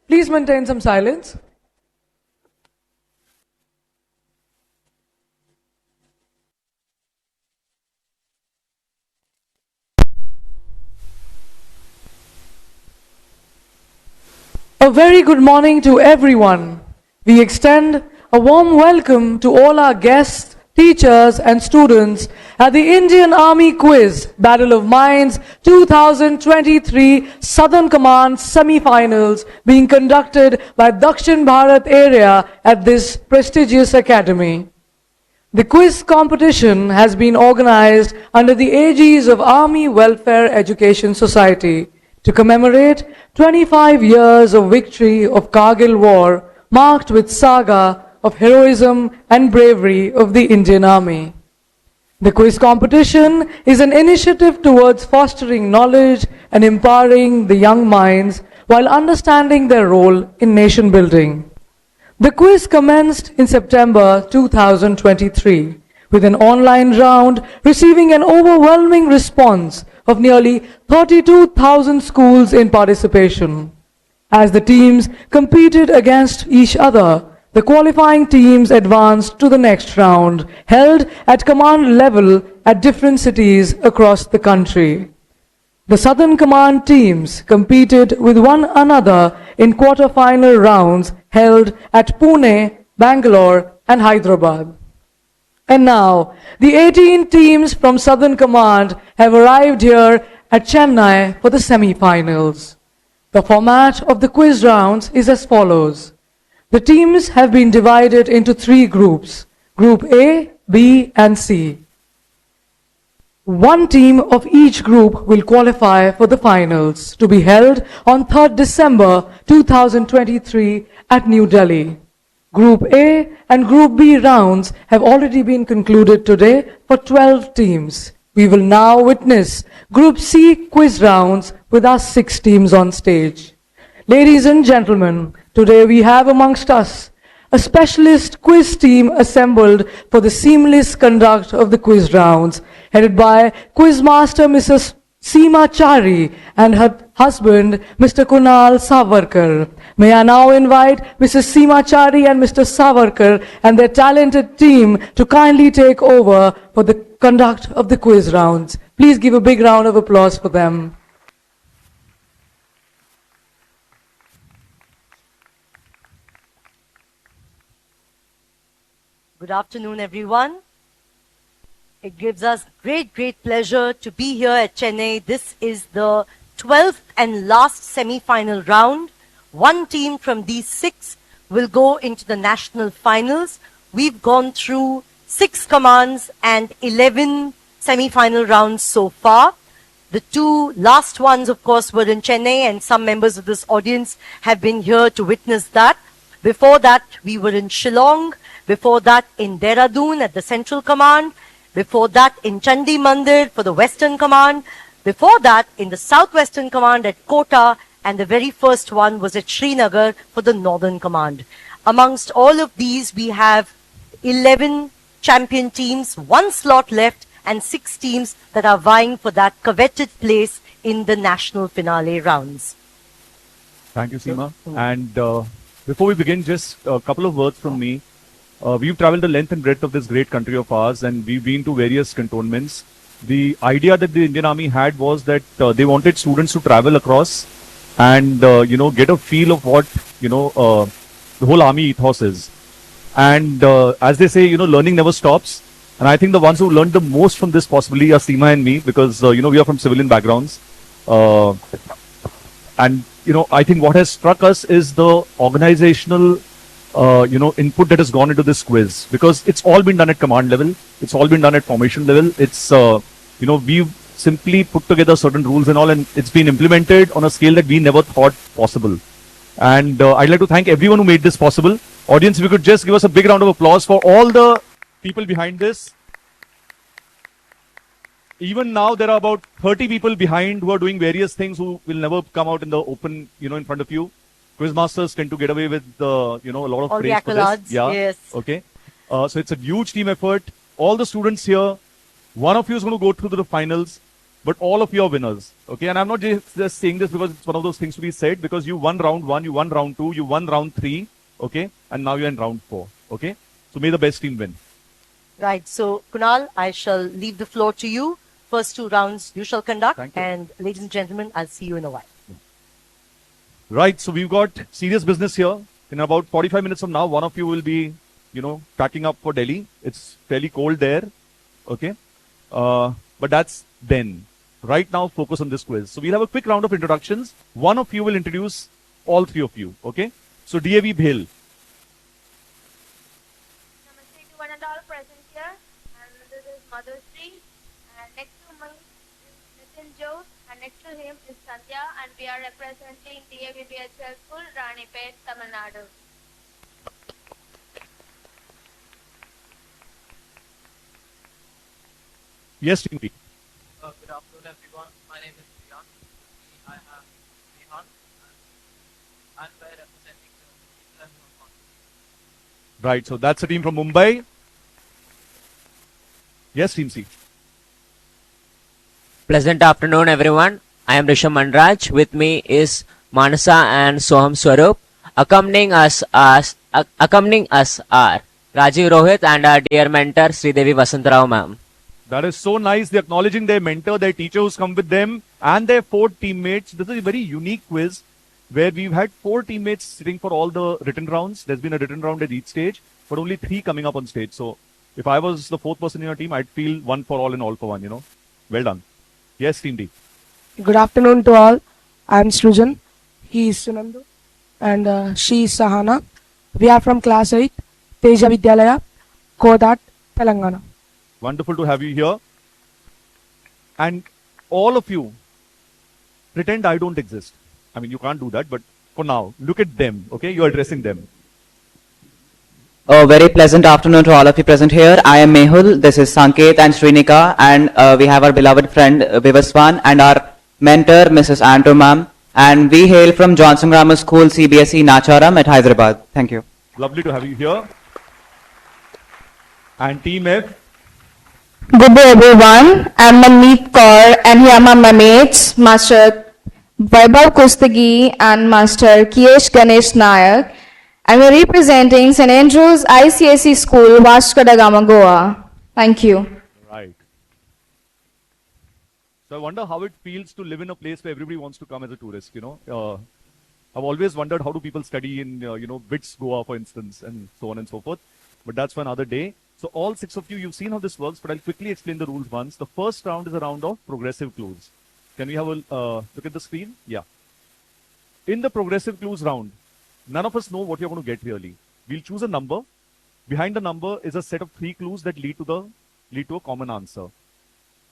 Please maintain some silence. A very good morning to everyone. We extend a warm welcome to all our guests, teachers and students at the Indian Army Quiz Battle of Minds 2023 Southern Command semi-finals being conducted by Dakshin Bharat area at this prestigious academy. The quiz competition has been organized under the aegis of Army Welfare Education Society to commemorate 25 years of victory of Kargil War, marked with saga of heroism and bravery of the Indian Army. The quiz competition is an initiative towards fostering knowledge and empowering the young minds while understanding their role in nation building. The quiz commenced in September 2023 with an online round receiving an overwhelming response of nearly 32,000 schools in participation. As the teams competed against each other, the qualifying teams advanced to the next round, held at command level at different cities across the country. The Southern Command teams competed with one another in quarter-final rounds held at Pune, Bangalore and Hyderabad. And now, the 18 teams from Southern Command have arrived here at Chennai for the semi-finals. The format of the quiz rounds is as follows. The teams have been divided into 3 groups, Group A, B and C. One team of each group will qualify for the finals to be held on 3rd December 2023 at New Delhi. Group A and Group B rounds have already been concluded today for 12 teams. We will now witness Group C quiz rounds with our 6 teams on stage. Ladies and gentlemen, today we have amongst us a specialist quiz team assembled for the seamless conduct of the quiz rounds, headed by Quizmaster Mrs. Seema Chari and her husband, Mr. Kunal Savarkar. May I now invite Mrs. Seema Chari and Mr. Savarkar and their talented team to kindly take over for the conduct of the quiz rounds. Please give a big round of applause for them. Good afternoon, everyone. It gives us great pleasure to be here at Chennai. This is the 12th and last semi-final round. One team from these 6 will go into the national finals. We've gone through 6 commands and 11 semi-final rounds so far. The 2 last ones, of course, were in Chennai, and some members of this audience have been here to witness that. Before that, we were in Shillong. Before that, in Dehradun at the Central Command. Before that, in Chandi Mandir for the Western Command. Before that, in the Southwestern Command at Kota. And the very first one was at Srinagar for the Northern Command. Amongst all of these, we have 11 champion teams, 1 slot left, and 6 teams that are vying for that coveted place in the national finale rounds. Thank you, Seema. And before we begin, just a couple of words from me. We've traveled the length and breadth of this great country of ours, and we've been to various cantonments. The idea that the Indian Army had was that they wanted students to travel across and get a feel of what the whole army ethos is. And as they say, learning never stops. And I think the ones who learned the most from this possibly are Seema and me, because we are from civilian backgrounds. And I think what has struck us is the organizational input that has gone into this quiz, because it's all been done at command level. It's all been done at formation level. It's, we've simply put together certain rules and all, and it's been implemented on a scale that we never thought possible. And I'd like to thank everyone who made this possible. Audience, if you could just give us a big round of applause for all the people behind this. Even now, there are about 30 people behind who are doing various things who will never come out in the open, in front of you. Quizmasters tend to get away with, a lot of all praise the accolades, for this. Yeah. Yes. Okay. So it's a huge team effort. All the students here One of you is going to go through to the finals, but all of you are winners. Okay, and I'm not just saying this because it's one of those things to be said, because you won round 1, you won round 2, you won round 3, okay, and now you're in round 4. Okay, so may the best team win. Right. So, Kunal, I shall leave the floor to you. First 2 rounds you shall conduct. Thank you. And ladies and gentlemen, I'll see you in a while. Right, so we've got serious business here. In about 45 minutes from now, one of you will be, packing up for Delhi. It's fairly cold there. Okay. But that's then. Right now, focus on this quiz. So we'll have a quick round of introductions. One of you will introduce all 3 of you. Okay. So DAV Bhel. Namaste to one and all present here. And this is Mother Sri. And next to me is Nitin Jose. And next to him is Sandhya. And we are representing DAVBHL School, Ranipet, Tamil Nadu. Yes, team B. Good afternoon, everyone. My name is Riyan. I have Rehan, and we're representing the National. Right, so that's a team from Mumbai. Yes, team C. Pleasant afternoon, everyone. I am Risham Manraj. With me is Manasa and Soham Swarup. Accompanying us are Rajiv Rohit and our dear mentor Sridevi Vasantarao ma'am. That is so nice. They're acknowledging their mentor, their teacher who's come with them, and their 4 teammates. This is a very unique quiz where we've had 4 teammates sitting for all the written rounds. There's been a written round at each stage, but only 3 coming up on stage. So if I was the 4th person in your team, I'd feel 1 for all and all for one, Well done. Yes, team D. Good afternoon to all. I'm Srujan. He is Sunandu. And she is Sahana. We are from class 8, Teja Vidyalaya, Kodat, Telangana. Wonderful to have you here. And all of you, pretend I don't exist. I mean, you can't do that, but for now, look at them, okay? You're addressing them. A very pleasant afternoon to all of you present here. I am Mehul, this is Sanket and Srinika, and we have our beloved friend Vivaswan and our mentor Mrs. Andrew ma'am. And we hail from Johnson Grammar School, CBSE, Nacharam at Hyderabad. Thank you. Lovely to have you here. And Team F. Good day everyone, I'm Manmeet Kaur and here are my mates, Master Vaibhav Kustagi and Master Kiyesh Ganesh Nayak, and we're representing St. Andrews ICSE School, Vasco da Gama, Goa. Thank you. Right. So I wonder how it feels to live in a place where everybody wants to come as a tourist, I've always wondered how do people study in, BITS Goa, for instance, and so on and so forth. But that's for another day. So all 6 of you, you've seen how this works, but I'll quickly explain the rules once. The first round is a round of progressive clues. Can we have a look at the screen? Yeah. In the progressive clues round, none of us know what you're going to get really. We'll choose a number. Behind the number is a set of 3 clues that lead to a common answer.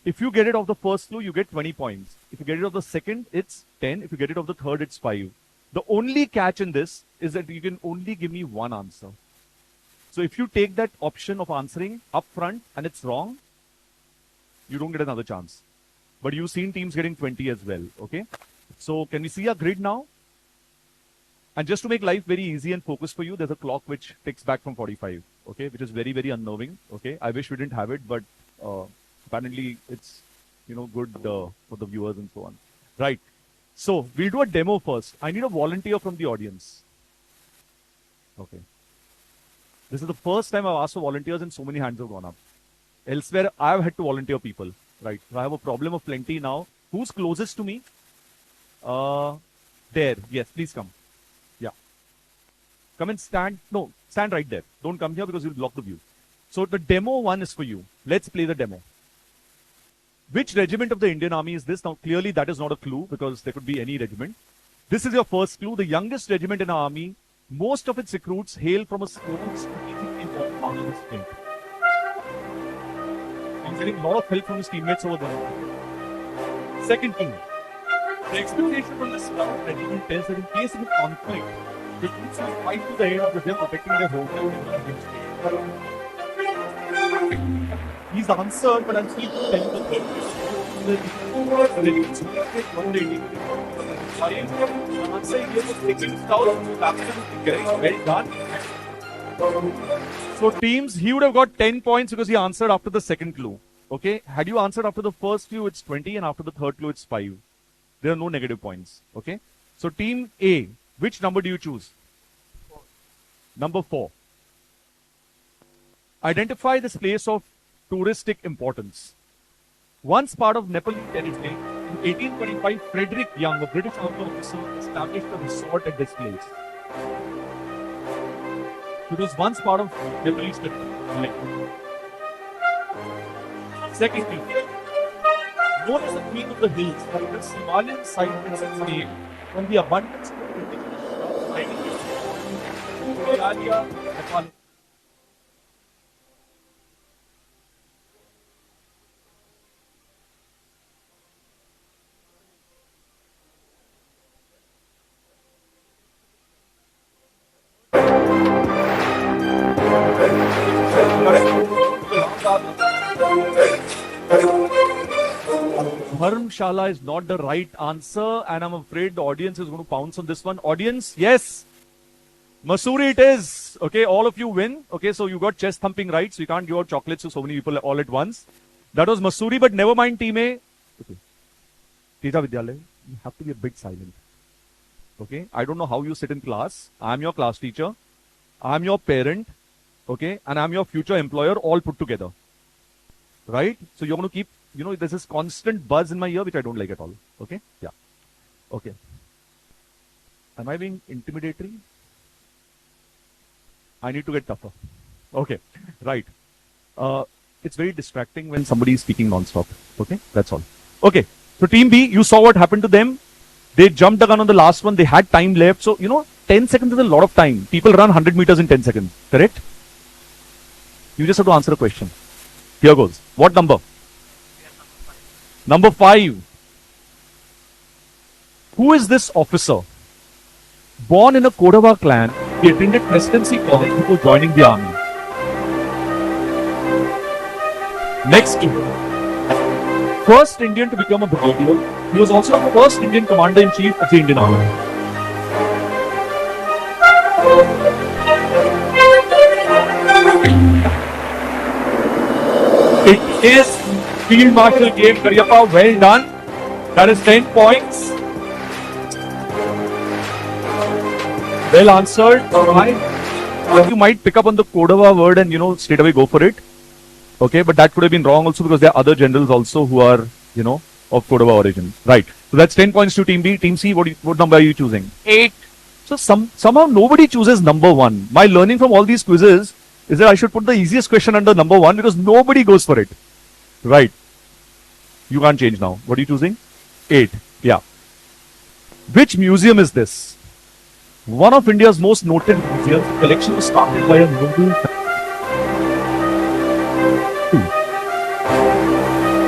If you get it off the first clue, you get 20 points. If you get it off the second, it's 10. If you get it off the third, it's 5. The only catch in this is that you can only give me one answer. So if you take that option of answering up front and it's wrong, you don't get another chance. But you've seen teams getting 20 as well, okay? So can we see our grid now? And just to make life very easy and focused for you, there's a clock which ticks back from 45, okay? Which is very, very unnerving, okay? I wish we didn't have it, but apparently it's, good for the viewers and so on. Right. So we'll do a demo first. I need a volunteer from the audience. Okay. This is the first time I've asked for volunteers and so many hands have gone up. Elsewhere, I've had to volunteer people. Right. So I have a problem of plenty now. Who's closest to me? There. Yes, please come. Yeah. Come and stand. No, stand right there. Don't come here because you'll block the view. So the demo one is for you. Let's play the demo. Which regiment of the Indian Army is this? Now, clearly that is not a clue because there could be any regiment. This is your first clue. The youngest regiment in our army. Most of its recruits hail from a school strategically out of the state. He's getting a lot of help from his teammates over there. Second clue. The explanation from this ground regiment tells that in case of a conflict, the troops will fight to the end of the day protecting their hometown against state. He's answered, but I'm still telling the third question. The answer here was taking out. Absolutely correct. Well done. So teams, he would have got 10 points because he answered after the second clue. Okay, had you answered after the first clue, it's 20, and after the third clue, it's 5. There are no negative points. Okay, so team A, which number do you choose? 4. Number 4. Identify this place of touristic importance. Once part of Nepali territory, in 1825, Frederick Young, a British army officer, established a resort at this place. It was once part of Nepalese territory. Secondly, known as the Queen of the Hills, this Himalayan site gets its name from the abundance of Himalaya, Nepal. Dharmshala is not the right answer, and I'm afraid the audience is going to pounce on this one. Audience, yes, Mussoorie it is. Okay, all of you win. Okay, so you got chest thumping right, so you can't give out chocolates to so many people all at once. That was Mussoorie, but never mind, team A. Okay. Teja Vidyalaya, you have to be a bit silent. Okay, I don't know how you sit in class. I'm your class teacher. I'm your parent. Okay, and I'm your future employer, all put together. Right? So you're going to keep, there's this constant buzz in my ear, which I don't like at all. Okay? Yeah. Okay. Am I being intimidatory? I need to get tougher. Okay. Right. It's very distracting when somebody is speaking non-stop. Okay? That's all. Okay. So team B, you saw what happened to them. They jumped the gun on the last one. They had time left. So, 10 seconds is a lot of time. People run 100 meters in 10 seconds. Correct? You just have to answer a question. Here goes. What number? Number 5. Who is this officer? Born in a Kodava clan, he attended presidency college before joining the army. Next two. First Indian to become a brigadier. He was also the first Indian commander-in-chief of the Indian Army. It is Field Marshal K. Karyappa. Well done. That is 10 points. Well answered. You might pick up on the Kodava word and straight away go for it. Okay, but that could have been wrong also because there are other generals also who are of Kodava origin. Right. So that's 10 points to Team B. Team C, what number are you choosing? 8. So somehow nobody chooses number 1. My learning from all these quizzes is that I should put the easiest question under number 1 because nobody goes for it. Right. You can't change now. What are you choosing? 8. Yeah. Which museum is this? One of India's most noted museums. The collection was started by a noble family.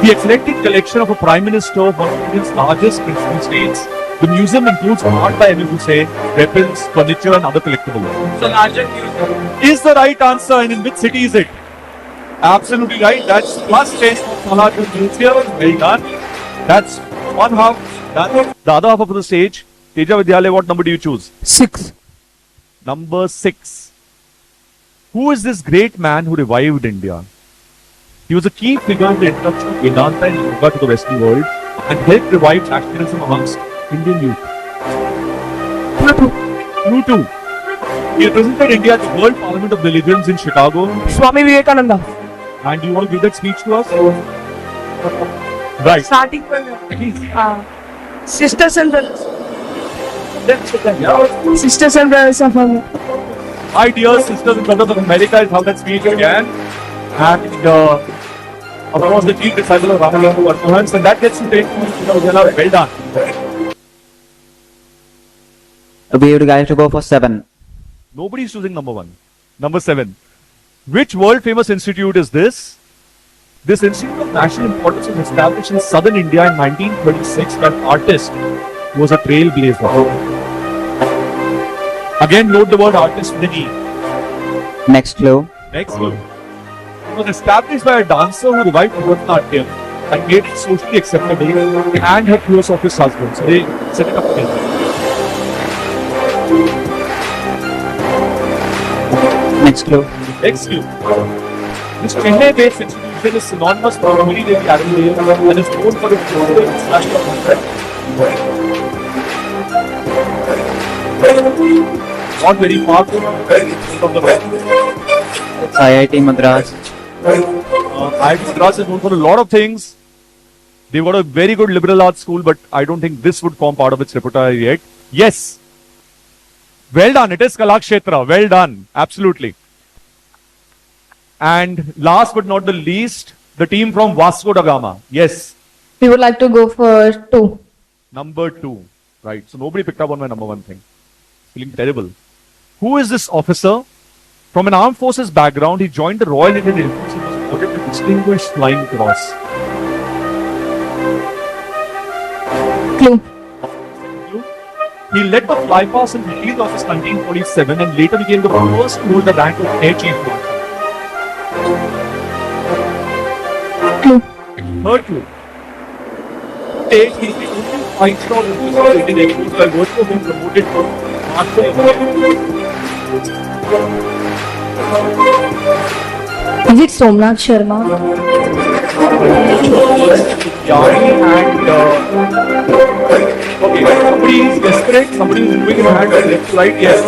The eclectic collection of a Prime Minister of one of India's largest principal states. The museum includes art by Emil Hussain, weapons, furniture and other collectibles. The largest museum is the right answer, and in which city is it? Absolutely right. That's plus 10 for Largest Museum. Well done. That's one half done. The other half of the stage, Teja Vidyalaya, what number do you choose? 6. Number 6. Who is this great man who revived India? He was a key figure in the introduction of Vedanta and Yoga to the Western world and helped revive nationalism amongst Indian youth. Pluto. He represented India at the World Parliament of Religions in Chicago. Swami Vivekananda. And do you want to give that speech to us? Right. Starting from sisters and brothers. Yeah. Sisters and brothers of America. My dear sisters and brothers of America is how that speech began. And of course the chief disciple of Ramallahu Arthurans, and that gets to take well done. We would like to go for 7. Nobody is choosing number 1. Number 7. Which world famous institute is this? This institute of national importance was established in southern India in 1936 by an artist who was a trailblazer. Again, note the word artist with an E. Next clue. Next clue. It was established by a dancer who revived Bharatanatyam and made it socially acceptable and had Theosophist husband. So they set it up together. Next clue. Next clue. This Chennai-based institution It is synonymous for a very very animal and is known for its international concept. Not very far from the west. It's IIT Madras. IIT Madras is known for a lot of things. They've got a very good liberal arts school, but I don't think this would form part of its repertoire yet. Yes. Well done. It is Kalakshetra. Well done. Absolutely. And last but not the least, the team from Vasco da Gama. Yes. We would like to go for 2. Number 2. Right. So nobody picked up on my number 1 thing. Feeling terrible. Who is this officer? From an armed forces background, he joined the Royal Indian Infantry and was awarded the Distinguished Flying Cross. Clue. He led the flypast in the field office 1947 and later became the first to hold the rank of Air Chief Marshal. Clue. Third clue. He is the only 5-star officer of Indian Air Force by virtue of being promoted from Marshal of Is it Somnath Sharma? Okay, somebody is desperate, somebody is moving his hand from left to right, yes.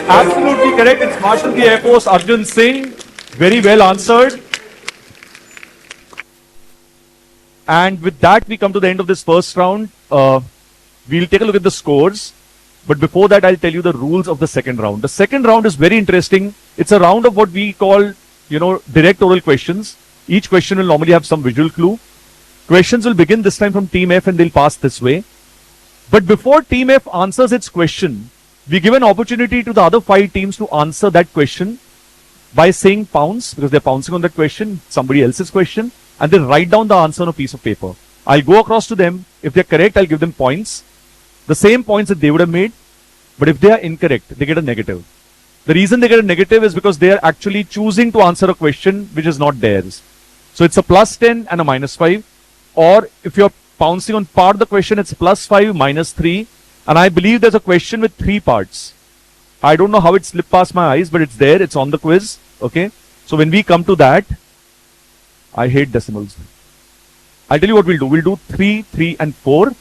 Absolutely correct, it's Marshal of the Air Force, Arjun Singh. Very well answered. And with that, we come to the end of this first round. We'll take a look at the scores. But before that, I'll tell you the rules of the second round. The second round is very interesting. It's a round of what we call, direct oral questions. Each question will normally have some visual clue. Questions will begin this time from Team F and they'll pass this way. But before Team F answers its question, we give an opportunity to the other 5 teams to answer that question by saying pounce, because they're pouncing on that question, somebody else's question, and then write down the answer on a piece of paper. I'll go across to them. If they're correct, I'll give them points. The same points that they would have made, but if they are incorrect, they get a negative. The reason they get a negative is because they are actually choosing to answer a question which is not theirs. So it's a +10 and a -5. Or if you're pouncing on part of the question, it's +5, -3. And I believe there's a question with 3 parts. I don't know how it slipped past my eyes, but it's there. It's on the quiz. Okay. So when we come to that, I hate decimals. I'll tell you what we'll do. We'll do 3, 3, and 4.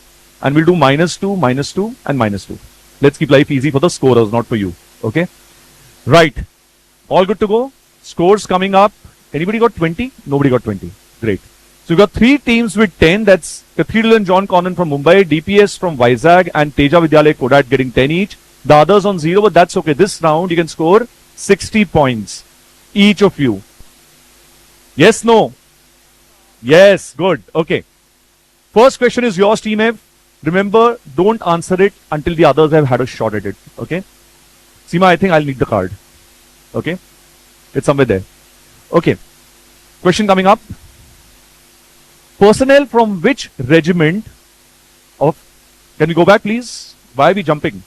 And we'll do -2, -2, and -2. Let's keep life easy for the scorers, not for you. Okay? Right. All good to go? Scores coming up. Anybody got 20? Nobody got 20. Great. So we've got 3 teams with 10. That's Cathedral and John Connon from Mumbai, DPS from Vizag, and Teja Vidyalaya Kodat getting 10 each. The others on 0, but that's okay. This round you can score 60 points. Each of you. Yes, no? Yes, good. Okay. First question is yours, Team F. Remember, don't answer it until the others have had a shot at it. Okay? Seema, I think I'll need the card. Okay? It's somewhere there. Okay. Question coming up. Personnel from which regiment of... Can we go back, please? Why are we jumping?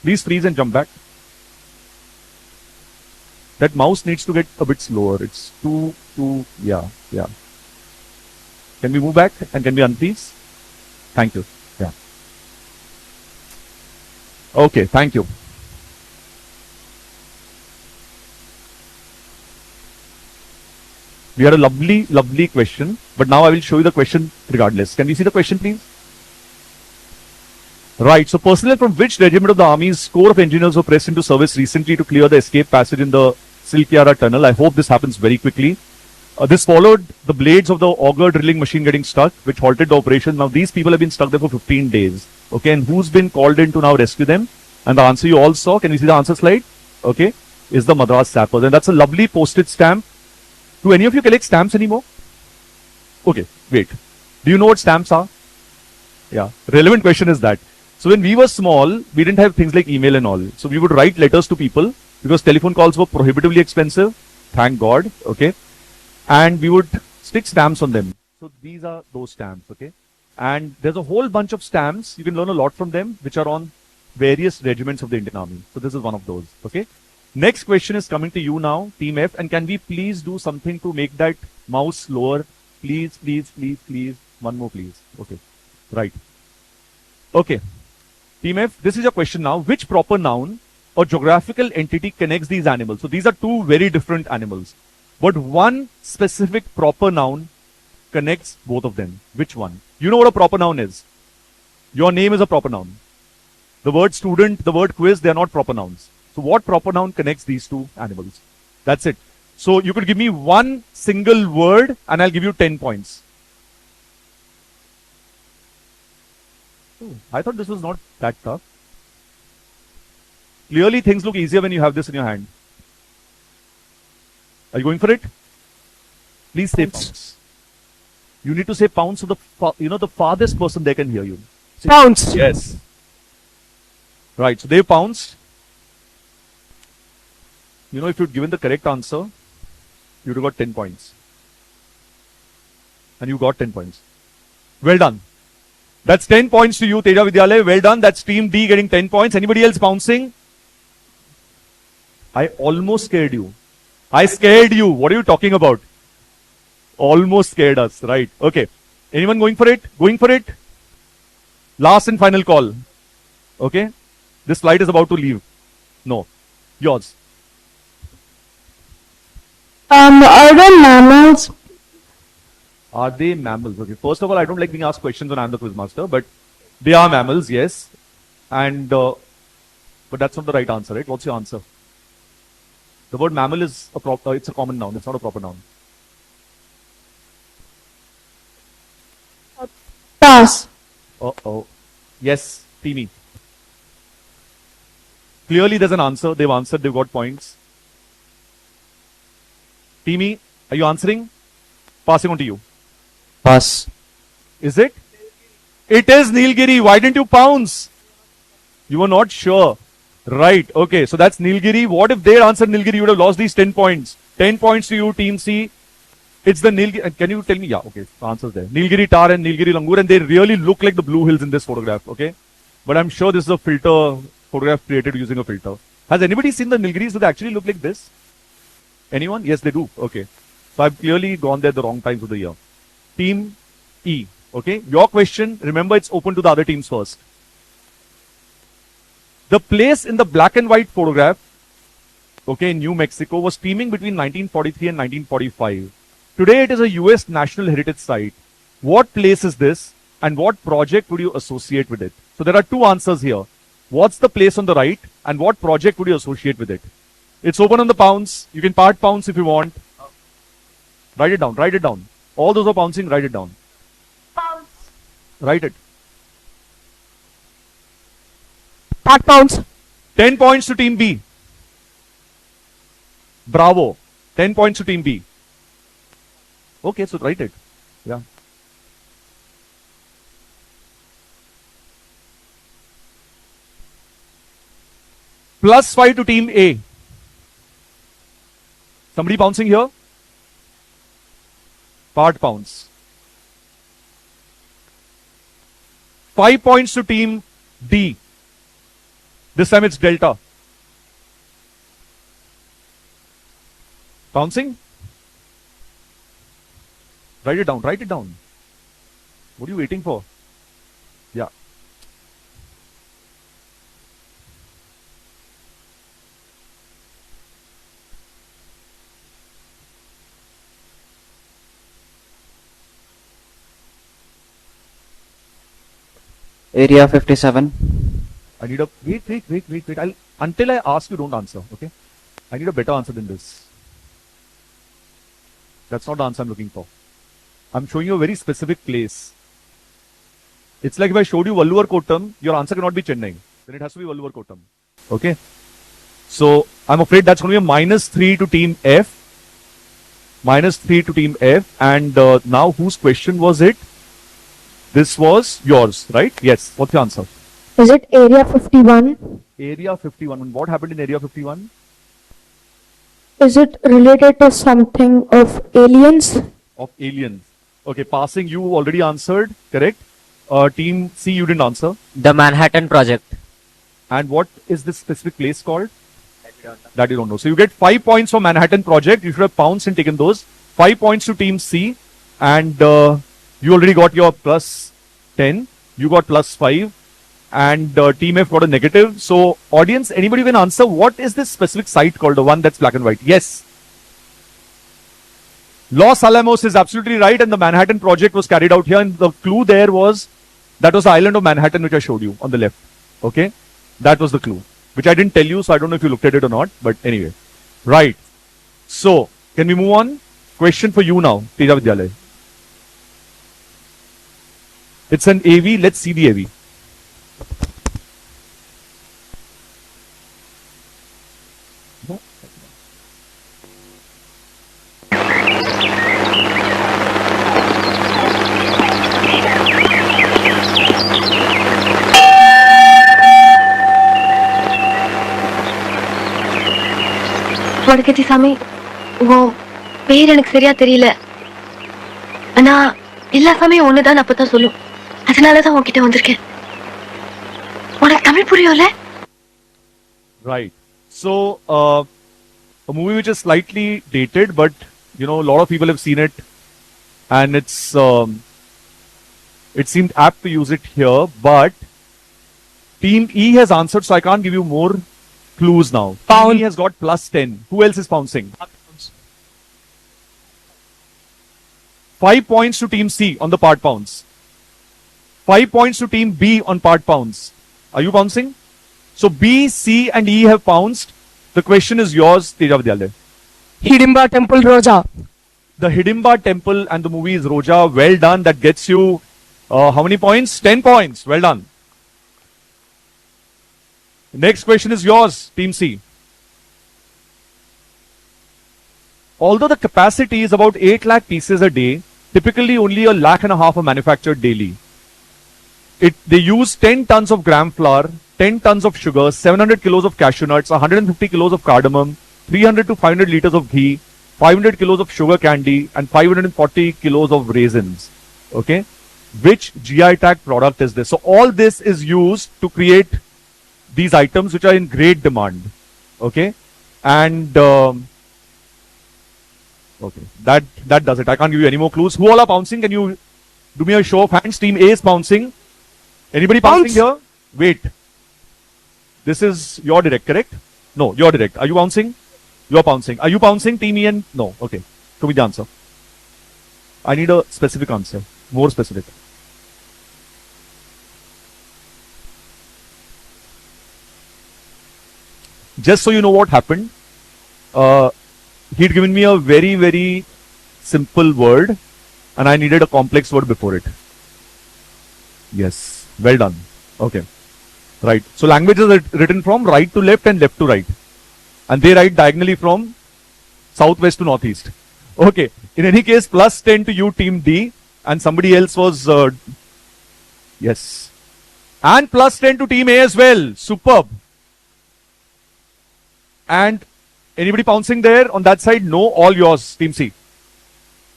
Please freeze and jump back. That mouse needs to get a bit slower. It's too... Yeah. Can we move back and can we unfreeze? Thank you. Yeah. Okay, thank you. We had a lovely question, but now I will show you the question regardless. Can we see the question, please? Right, so personnel from which regiment of the Army's corps of engineers were pressed into service recently to clear the escape passage in the Silkyara tunnel? I hope this happens very quickly. This followed the blades of the auger drilling machine getting stuck, which halted the operation. Now these people have been stuck there for 15 days. Okay, and who's been called in to now rescue them? And the answer you all saw, can we see the answer slide? Okay, is the Madras Sappers. And that's a lovely postage stamp. Do any of you collect stamps anymore? Okay, wait. Do you know what stamps are? Yeah, relevant question is that. So when we were small, we didn't have things like email and all. So we would write letters to people because telephone calls were prohibitively expensive. Thank God. Okay. And we would stick stamps on them. So these are those stamps, okay? And there's a whole bunch of stamps. You can learn a lot from them, which are on various regiments of the Indian Army. So this is one of those, okay? Next question is coming to you now, Team F. And can we please do something to make that mouse slower? Please. One more, please. Okay, right. Okay. Team F, this is your question now. Which proper noun or geographical entity connects these animals. So these are two very different animals. But one specific proper noun connects both of them. Which one? You know what a proper noun is? Your name is a proper noun. The word student, the word quiz, they are not proper nouns. So what proper noun connects these two animals? That's it. So you could give me one single word and I'll give you 10 points. Oh, I thought this was not that tough. Clearly things look easier when you have this in your hand. Are you going for it? Please say pounce. You need to say pounce so the farthest person there can hear you. Say, pounce. Yes. Right, so they pounced. You know, if you'd given the correct answer, you'd have got 10 points. And you got 10 points. Well done. That's 10 points to you, Teja Vidyalaya. Well done. That's team D getting 10 points. Anybody else pouncing? I almost scared you. I scared you. What are you talking about? Almost scared us. Right. Okay. Anyone going for it? Going for it? Last and final call. Okay. This flight is about to leave. No. Yours. Are they mammals? Are they mammals? Okay. First of all, I don't like being asked questions when I'm the quizmaster, but they are mammals, yes. And but that's not the right answer, right? What's your answer? The word mammal is it's a common noun. It's not a proper noun. Pass. Uh-oh. Yes, Teamy. Clearly there's an answer. They've answered. They've got points. Teamy, are you answering? Passing on to you. Pass. Is it? It is Nilgiri. Why didn't you pounce? You were not sure. Right. Okay. So that's Nilgiri. What if they answered Nilgiri? You would have lost these 10 points. 10 points to you, Team C. It's the Nilgiri. Can you tell me? Yeah. Okay. The answer's there. Nilgiri Tar and Nilgiri Langur. And they really look like the Blue Hills in this photograph. Okay. But I'm sure this is a photograph created using a filter. Has anybody seen the Nilgiris? Do they actually look like this? Anyone? Yes, they do. Okay. So I've clearly gone there the wrong times of the year. Team E. Okay. Your question, remember it's open to the other teams first. The place in the black and white photograph, okay, in New Mexico was teeming between 1943 and 1945. Today it is a US National Heritage Site. What place is this and what project would you associate with it? So there are two answers here. What's the place on the right and what project would you associate with it? It's open on the pounce. You can part pounce if you want. Write it down. Write it down. All those who are pouncing, write it down. Pounce. Write it. Part pounce. 10 points to team B. Bravo. 10 points to team B. Okay, so write it. Yeah. +5 to team A. Somebody pouncing here? Part pounce. 5 points to team D. This time it's delta. Pouncing? Write it down. Write it down. What are you waiting for? Yeah. Area 57. I need a wait. Until I ask you, don't answer. Okay. I need a better answer than this. That's not the answer I'm looking for. I'm showing you a very specific place. It's like if I showed you Vallur Kottam, your answer cannot be Chennai. Then it has to be Vallur Kottam. Okay. So I'm afraid that's going to be a -3 to team F. -3 to team F. And now whose question was it? This was yours, right? Yes. What's the answer? Is it Area 51? Area 51. What happened in Area 51? Is it related to something of aliens? Of aliens. Okay, passing, you already answered, correct? Team C, you didn't answer. The Manhattan Project. And what is this specific place called? That you don't know. So you get 5 points for Manhattan Project. You should have pounced and taken those. 5 points to Team C. And you already got your +10. You got +5. and Team F got a negative. So, audience, anybody can answer what is this specific site called, the one that's black and white? Yes. Los Alamos is absolutely right, and the Manhattan Project was carried out here, and the clue there was, that was the island of Manhattan which I showed you on the left. Okay? That was the clue, which I didn't tell you, so I don't know if you looked at it or not, but anyway. Right. So, can we move on? Question for you now, Teja Vidyalaya. It's an AV, let's see the AV. வடக்கத்தி சாமி உன் பேர் எனக்கு சரியா தெரியல ஆனா எல்லா சாமியும் ஒண்ணுதான் அப்பதான் சொல்லும் அதனாலதான் உன்கிட்ட வந்திருக்கேன் உனக்கு Tamil புரியும்ல Right. So, a movie which is slightly dated, but you know, a lot of people have seen it, and it seemed apt to use it here. But Team E has answered, so I can't give you more clues now. Team E has got +10. Who else is pouncing? 5 points to Team C on the part pounds. 5 points to Team B on part pounds. Are you pouncing? So B, C and E have pounced. The question is yours, Teja Vidyalaya. Hidimba Temple Roja. The Hidimba Temple and the movie is Roja. Well done. That gets you how many points? 10 points. Well done. Next question is yours, Team C. Although the capacity is about 8 lakh pieces a day, typically only 1.5 lakh are manufactured daily. They use 10 tons of gram flour, 10 tons of sugar, 700 kilos of cashew nuts, 150 kilos of cardamom, 300 to 500 liters of ghee, 500 kilos of sugar candy, and 540 kilos of raisins. Okay? Which GI tag product is this? So all this is used to create these items which are in great demand. Okay? And okay, that does it. I can't give you any more clues. Who all are pouncing? Can you do me a show of hands? Team A is pouncing. Anybody pouncing here? Wait. This is your direct, correct? No, your direct. Are you pouncing? You are pouncing. Are you pouncing, Team E? And no. Okay. Show me the answer. I need a specific answer. More specific. Just so you know what happened, he'd given me a very, very simple word, and I needed a complex word before it. Yes. Well done. Okay. Right. So languages are written from right to left and left to right. And they write diagonally from southwest to northeast. Okay. In any case, +10 to you, Team D. And somebody else was... yes. And +10 to Team A as well. Superb. And anybody pouncing there on that side? No. All yours, Team C.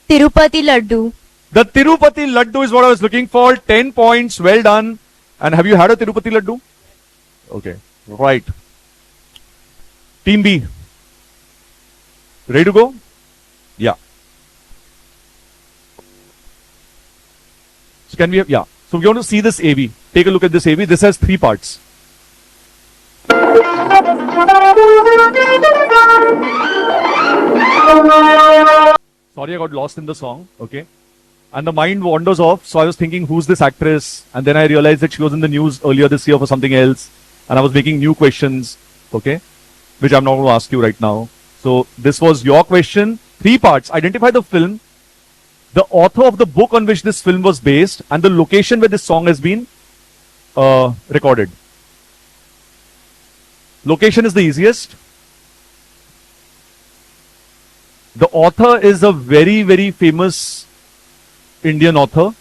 Tirupati Laddu. The Tirupati Laddu is what I was looking for. 10 points. Well done. And have you had a Tirupati Laddu? Okay. Right. Team B. Ready to go? Yeah. So can we have, yeah. So we want to see this AV. Take a look at this AV. This has 3 parts. Sorry, I got lost in the song. Okay. And the mind wanders off. So I was thinking, who's this actress? And then I realized that she was in the news earlier this year for something else. And I was making new questions. Okay. Which I'm not going to ask you right now. So this was your question. 3 parts. Identify the film, the author of the book on which this film was based, and the location where this song has been recorded. Location is the easiest. The author is a very, very famous Indian author.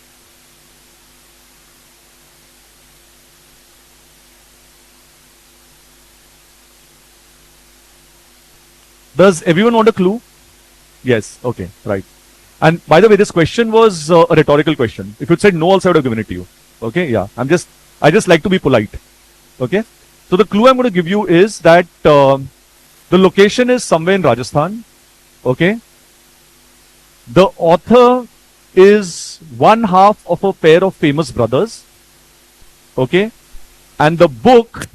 Does everyone want a clue? Yes. Okay. Right. And by the way, this question was a rhetorical question. If you said no, also I would have given it to you. Okay. Yeah. I just like to be polite. Okay. So the clue I'm going to give you is that the location is somewhere in Rajasthan. Okay. The author is one half of a pair of famous brothers. Okay. And the book,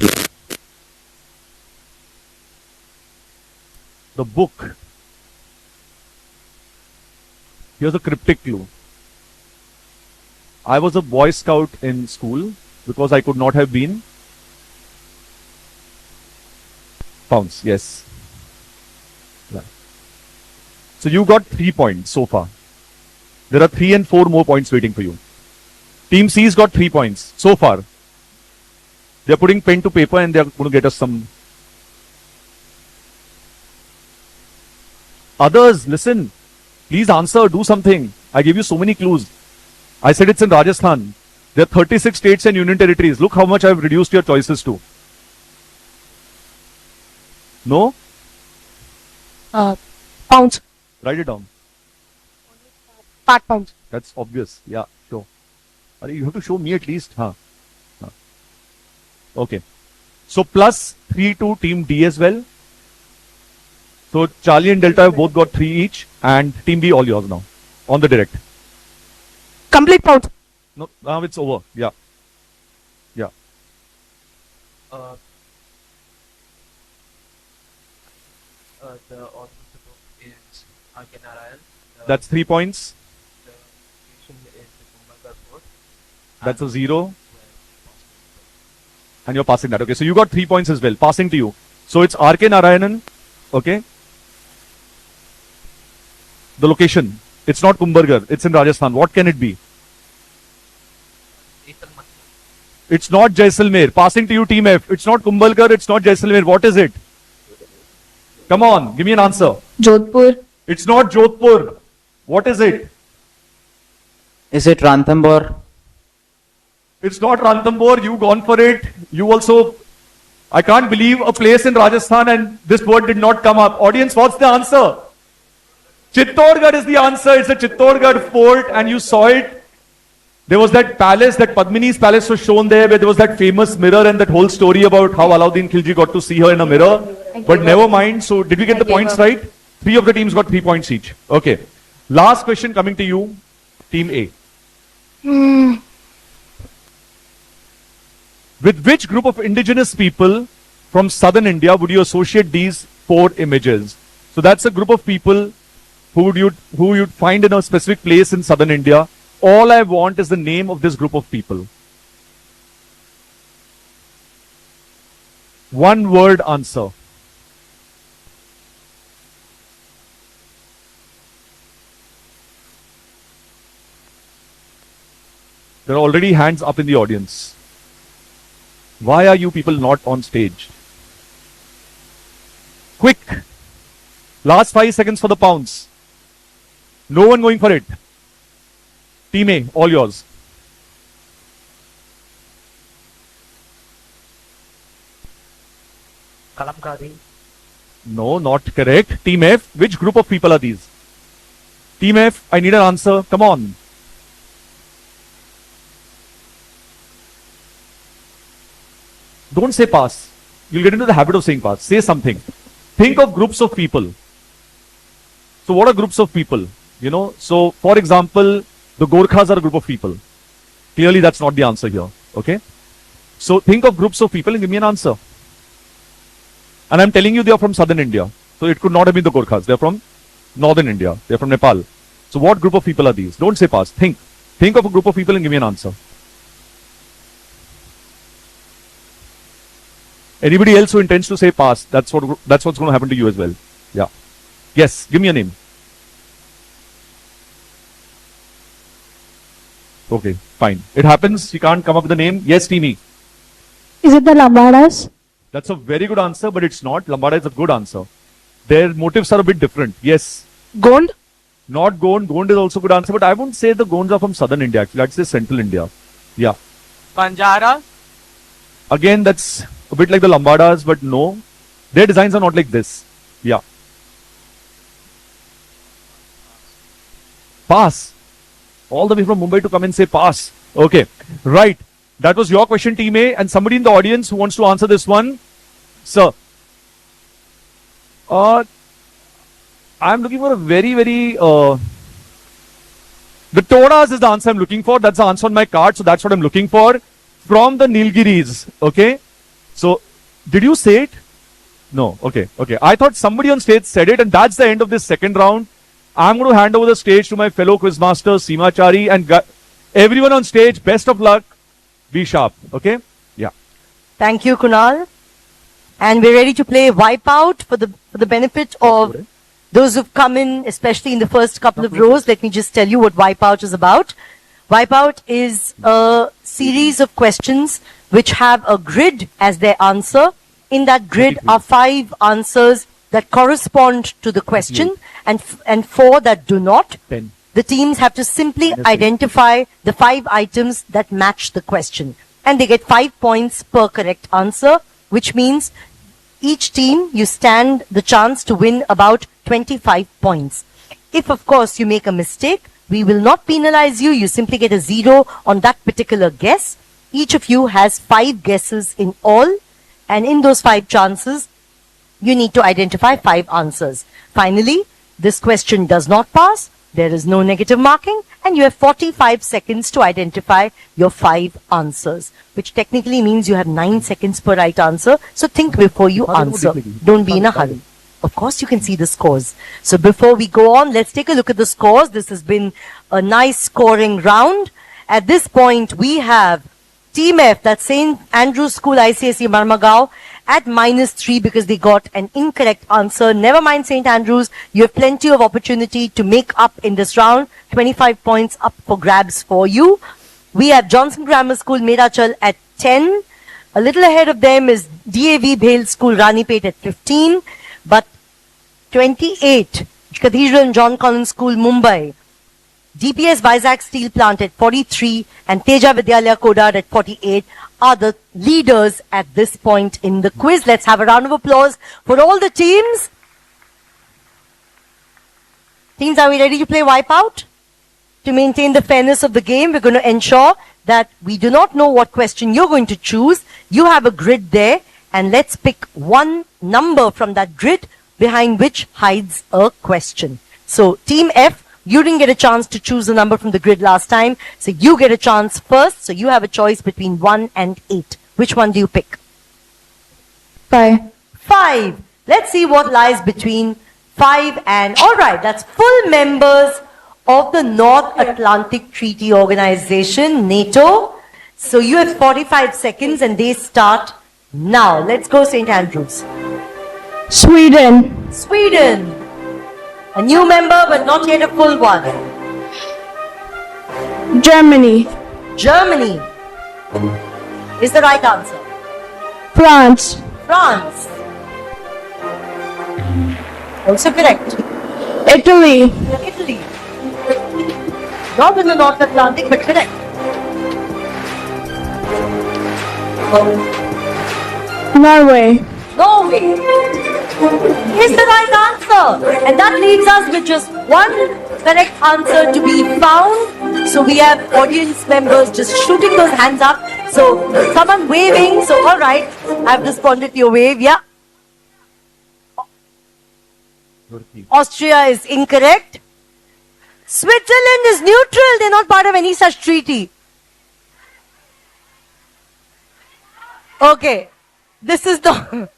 here's a cryptic clue. I was a Boy Scout in school because I could not have been. Pounds, yes. Right. So you got 3 points so far. There are 3 and 4 more points waiting for you. Team C's got 3 points so far. They're putting pen to paper and they're going to get us some. Others, listen. Please answer, do something. I gave you so many clues. I said it's in Rajasthan. There are 36 states and union territories. Look how much I've reduced your choices to. No? Pounds. Write it down. Part pounds. That's obvious. Yeah, sure. You have to show me at least. Huh. Okay. So plus 3 to team D as well. So Charlie and Delta have both got 3 each. And team B all yours now. On the direct. Complete pounds. No, now it's over. Yeah. Yeah. The author of the book is R.K. Narayan. That's 3 points. The location is the Kumbhagar Fort. That's a 0. And you're passing that. Okay, so you got 3 points as well. Passing to you. So it's R.K. Narayanan. Okay. The location. It's not Kumbhagar. It's in Rajasthan. What can it be? It's not Jaisalmer. Passing to you, Team F. It's not Kumbhalgarh. It's not Jaisalmer. What is it? Come on, give me an answer. Jodhpur. It's not Jodhpur. What is it? Is it Ranthambore? It's not Ranthambore. You gone for it. You also. I can't believe a place in Rajasthan and this word did not come up. Audience, what's the answer? Chittorgarh is the answer. It's a Chittorgarh fort and you saw it. There was that palace, that Padmini's palace was shown there where there was that famous mirror and that whole story about how Alauddin Khilji got to see her in a mirror. But never mind. So did we get the points right? 3 of the teams got 3 points each. Okay. Last question coming to you, Team A. With which group of indigenous people from southern India would you associate these 4 images? So that's a group of people who you'd find in a specific place in southern India. All I want is the name of this group of people. 1 word answer. There are already hands up in the audience. Why are you people not on stage? Quick. Last 5 seconds for the pounds. No one going for it. Team A, all yours. Kalamkari. No, not correct. Team F, which group of people are these? Team F, I need an answer. Come on. Don't say pass. You'll get into the habit of saying pass. Say something. Think of groups of people. So what are groups of people? You know, so for example, the Gorkhas are a group of people. Clearly that's not the answer here. Okay. So think of groups of people and give me an answer. And I'm telling you they are from southern India. So it could not have been the Gorkhas. They're from northern India. They're from Nepal. So what group of people are these? Don't say pass. Think. Think of a group of people and give me an answer. Anybody else who intends to say pass, that's what's going to happen to you as well. Yeah. Yes, give me a name. Okay, fine. It happens. You can't come up with a name. Yes, Teeny. Is it the Lambadas? That's a very good answer, but it's not. Lambada is a good answer. Their motives are a bit different. Yes. Gond? Not Gond. Gond is also a good answer, but I wouldn't say the Gonds are from southern India. Actually, I'd say central India. Yeah. Banjara. Again, that's a bit like the Lambadas, but no. Their designs are not like this. Yeah. Pass. All the way from Mumbai to come and say pass. Okay. Right. That was your question, Team A. And somebody in the audience who wants to answer this one. Sir. I'm looking for a very, very... the Todas is the answer I'm looking for. That's the answer on my card. So that's what I'm looking for. from the Nilgiris. Okay. So, did you say it? No. Okay. Okay. I thought somebody on stage said it, and that's the end of this second round. I'm going to hand over the stage to my fellow quizmaster Seema Chari, and everyone on stage. Best of luck. Be sharp. Okay. Yeah. Thank you, Kunal. And we're ready to play Wipeout for the benefit of those who've come in, especially in the first couple of rows. Let me just tell you what Wipeout is about. Wipeout is a series of questions which have a grid as their answer. In that grid are 5 answers that correspond to the question and 4 that do not. The teams have to simply identify the 5 items that match the question. And they get 5 points per correct answer, which means each team, you stand the chance to win about 25 points. If, of course, you make a mistake, we will not penalize you. You simply get a 0 on that particular guess. Each of you has 5 guesses in all. And in those 5 chances, you need to identify 5 answers. Finally, this question does not pass. There is no negative marking. And you have 45 seconds to identify your 5 answers, which technically means you have 9 seconds per right answer. So think before you answer. Don't be in a hurry. Of course, you can see the scores. So before we go on, let's take a look at the scores. This has been a nice scoring round. At this point, we have Team F, that's St. Andrew's School ICSE Marmagao, at -3 because they got an incorrect answer. Never mind, St. Andrews, you have plenty of opportunity to make up in this round. 25 points up for grabs for you. We have Johnson Grammar School, Medachal, at 10. A little ahead of them is DAV Bhel School, Ranipet, at 15. But 28, Cathedral and John Collins School, Mumbai. DPS Vizag Steel Plant at 43 and Teja Vidyalaya Kodad at 48 are the leaders at this point in the quiz. Let's have a round of applause for all the teams. Teams, are we ready to play Wipeout? To maintain the fairness of the game, we're going to ensure that we do not know what question you're going to choose. You have a grid there, and let's pick one number from that grid behind which hides a question. So, Team F, you didn't get a chance to choose a number from the grid last time, so you get a chance first. So you have a choice between 1 and 8. Which one do you pick? 5. 5. Let's see what lies between 5 and... Alright, that's full members of the North Atlantic Treaty Organization, NATO. So you have 45 seconds and they start now. Let's go, St. Andrews. Sweden. Sweden. A new member, but not yet a full one. Germany. Germany is the right answer. France. France. Also correct. Italy. Italy. Not in the North Atlantic, but correct. Norway. Norway is the right answer. And that leaves us with just one correct answer to be found. So we have audience members just shooting those hands up. So someone waving. So alright, I've responded to your wave. Yeah. Austria is incorrect. Switzerland is neutral. They're not part of any such treaty. Okay. This is the...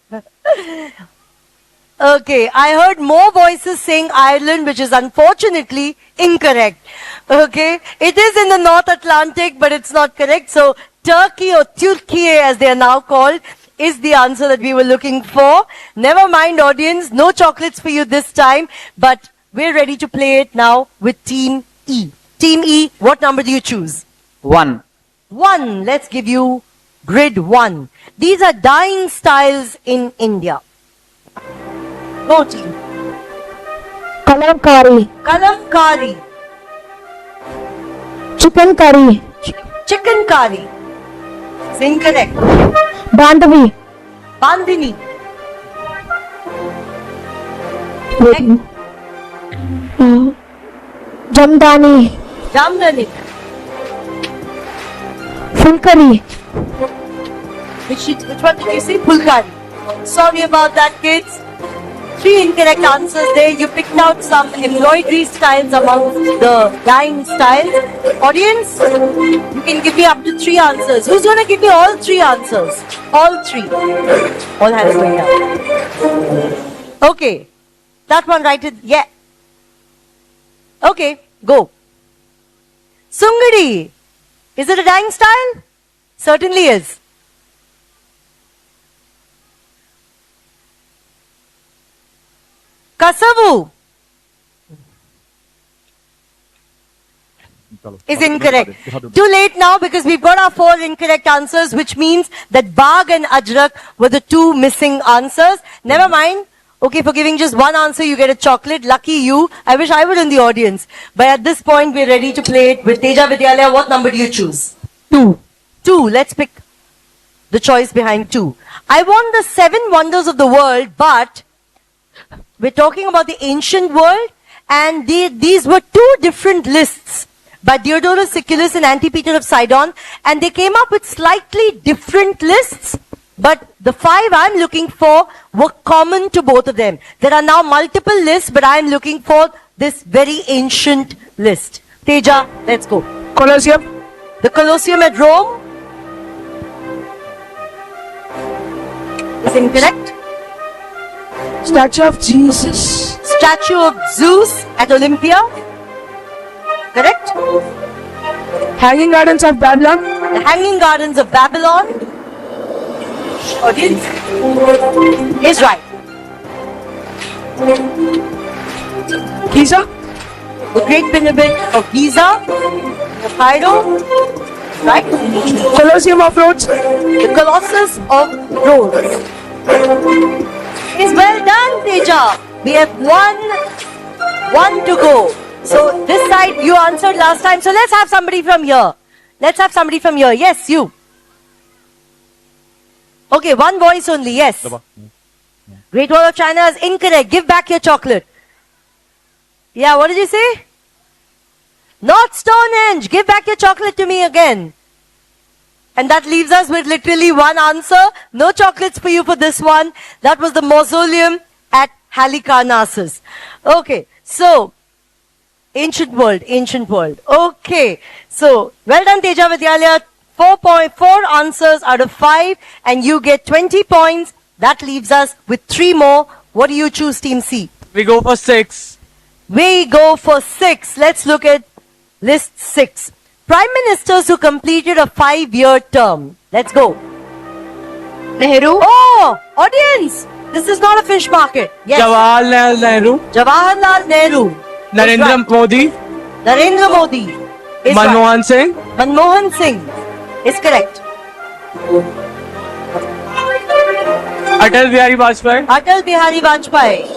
Okay, I heard more voices saying Ireland, which is unfortunately incorrect. Okay, it is in the North Atlantic, but it's not correct. So Turkey, or Türkiye as they are now called, is the answer that we were looking for. Never mind, audience, no chocolates for you this time, but we're ready to play it now with Team E. Team E, what number do you choose? 1. 1. Let's give you grid 1. These are dyeing styles in India. Go team. Kalamkari. Kalamkari. Chicken curry. Chicken curry. It's incorrect. Bandhavi. Bandhini. Jamdani. Jamdani. Fulkari. Which one did you say? Fulkari. Sorry about that, kids. 3 incorrect answers there. You picked out some embroidery styles among the dyeing styles. Audience, you can give me up to 3 answers. Who's going to give me all 3 answers? All 3. All hands going up. Okay. That one right. Yeah. Okay, go. Sungadi. Is it a dyeing style? Certainly is. Kasavu is incorrect. Too late now because we've got our 4 incorrect answers, which means that Bagh and Ajrak were the 2 missing answers. Never mind. Okay, for giving just 1 answer, you get a chocolate. Lucky you. I wish I were in the audience. But at this point, we're ready to play it with Teja Vidyalaya. What number do you choose? 2. 2. Let's pick the choice behind 2. I want the 7 wonders of the world, but we're talking about the ancient world, and these were 2 different lists by Diodorus Siculus and Antipater of Sidon, and they came up with slightly different lists, but the 5 I'm looking for were common to both of them. There are now multiple lists, but I'm looking for this very ancient list. Teja, let's go. Colosseum. The Colosseum at Rome is incorrect. Statue of Jesus. Statue of Zeus at Olympia. Correct? Hanging Gardens of Babylon. The Hanging Gardens of Babylon. Audience is right. Giza. The Great Pyramid of Giza. The Cairo. Right? Colosseum of Rhodes. The Colossus of Rhodes. Is well done, Teja. We have one to go. So this side you answered last time. So let's have somebody from here. Let's have somebody from here. Yes, you. Okay, 1 voice only. Yes. Great Wall of China is incorrect. Give back your chocolate. Yeah, what did you say? Not Stonehenge. Give back your chocolate to me again. And that leaves us with literally 1 answer. No chocolates for you for this one. That was the mausoleum at Halicarnassus. Okay, so ancient world. Okay, so well done, Teja Vidyalaya. 4.4 answers out of 5, and you get 20 points. That leaves us with 3 more. What do you choose, Team C? We go for 6. We go for 6. Let's look at list 6. Prime Ministers who completed a 5-year term. Let's go. Nehru. Oh, audience. This is not a fish market. Yes. Jawaharlal Nehru. Jawaharlal Nehru. Narendra Modi. Narendra Modi. Is Manmohan right. Singh. Manmohan Singh is correct. Atal Bihari Vajpayee. Atal Bihari Vajpayee.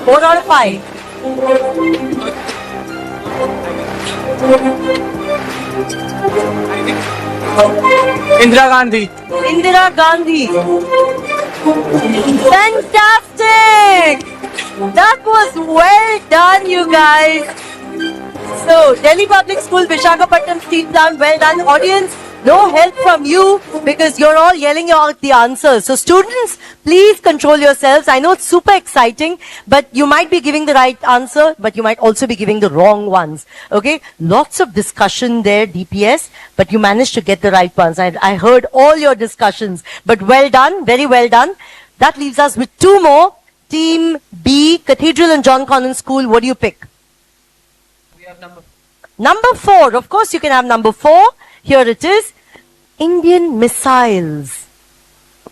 4 out of 5. Indira Gandhi. Indira Gandhi. Fantastic! That was well done, you guys. So, Delhi Public School, Visakhapatnam Steel Plant, well done. Audience, no help from you because you're all yelling out the answers. So, students, please control yourselves. I know it's super exciting, but you might be giving the right answer, but you might also be giving the wrong ones. Okay? Lots of discussion there, DPS, but you managed to get the right ones. I heard all your discussions, but well done, very well done. That leaves us with 2 more. Team B, Cathedral and John Connon School, what do you pick? We have Number 4, of course you can have number 4. Here it is. Indian missiles.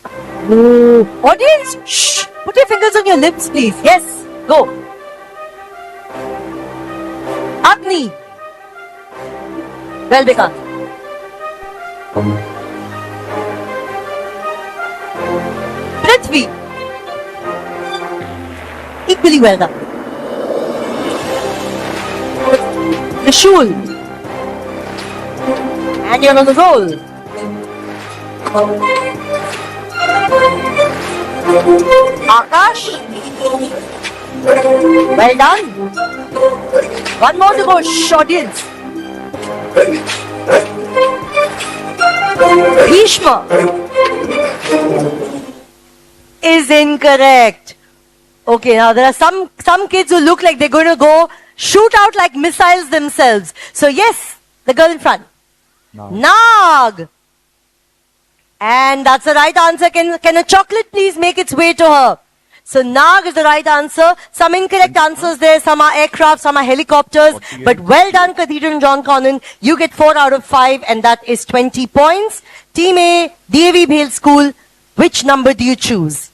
Audience, shh, put your fingers on your lips, please. Yes, go. Agni. Well begun. Prithvi. Equally well done. Trishul. And you're on the roll. Akash. Well done. 1 more to go. Shh, audience. Bhishma is incorrect. Okay, now there are some kids who look like they're going to go shoot out like missiles themselves. So yes, the girl in front. Nag. And that's the right answer. Can a chocolate please make its way to her? So Nag is the right answer. Some incorrect answers there. Some are aircraft, some are helicopters. But well done, Cathedral and John Connon. You get 4 out of 5 and that is 20 points. Team A, DAV Bhel School. Which number do you choose?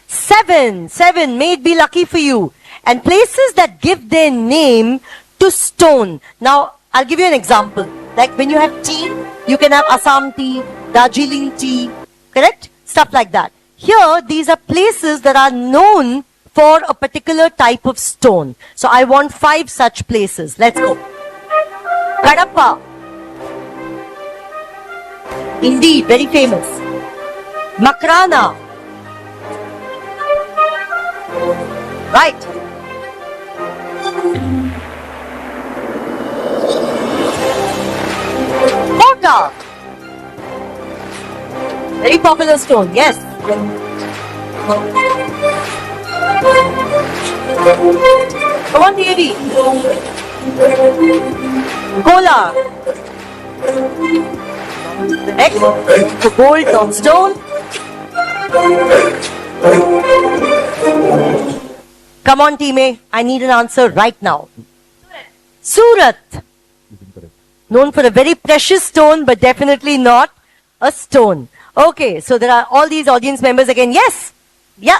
7. 7. May it be lucky for you. And places that give their name to stone. Now, I'll give you an example. Like when you have tea, you can have Assam tea, Darjeeling tea, correct? Stuff like that. Here, these are places that are known for a particular type of stone. So I want 5 such places. Let's go. Kadapa. Indeed, very famous. Makrana. Right. Kota. Very popular stone, yes. Come on, Devi. Kola. Next, the gold on stone. Come on, team A. I need an answer right now. Surat. Known for a very precious stone, but definitely not a stone. Okay, so there are all these audience members again. Yes. Yeah.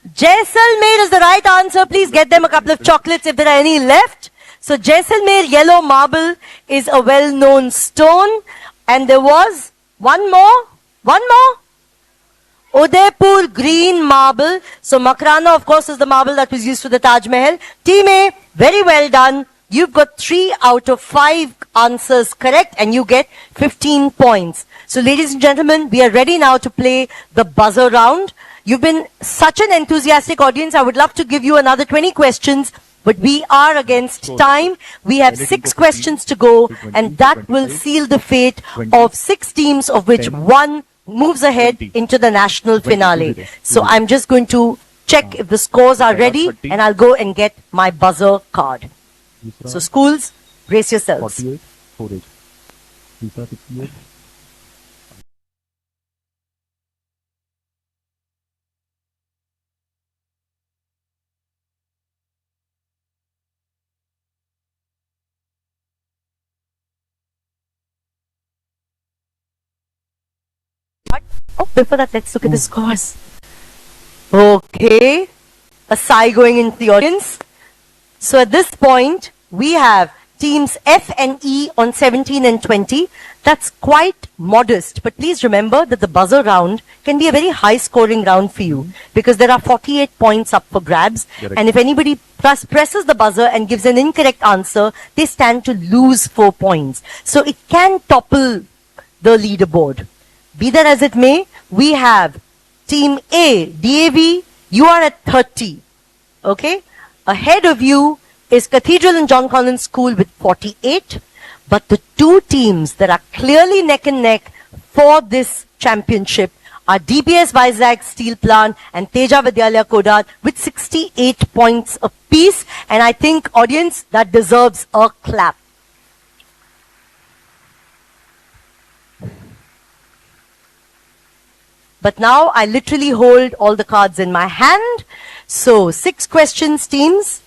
Jaisalmer is the right answer. Please get them a couple of chocolates if there are any left. So Jaisalmer yellow marble is a well-known stone. And there was one more. Udaipur green marble. So Makrana, of course, is the marble that was used for the Taj Mahal. Team A, very well done. You've got 3 out of 5 answers correct and you get 15 points. So ladies and gentlemen, we are ready now to play the buzzer round. You've been such an enthusiastic audience. I would love to give you another 20 questions, but we are against time. We have 6 questions to go and that will seal the fate of 6 teams, of which 1 moves ahead into the national finale. So I'm just going to check if the scores are ready and I'll go and get my buzzer card. So schools, brace yourselves. Oh, before that, let's look at the scores. Okay. A sigh going into the audience. So at this point, we have teams F and E on 17 and 20. That's quite modest. But please remember that the buzzer round can be a very high scoring round for you because there are 48 points up for grabs. And if anybody presses the buzzer and gives an incorrect answer, they stand to lose 4 points. So it can topple the leaderboard. Be that as it may, we have team A, DAV, you are at 30. Okay? Ahead of you is Cathedral and John Collins School with 48. But the 2 teams that are clearly neck and neck for this championship are DBS Vizag Steel Plant and Teja Vidyalaya Kodat with 68 points apiece. And I think, audience, that deserves a clap. But now I literally hold all the cards in my hand. So 6 questions, teams.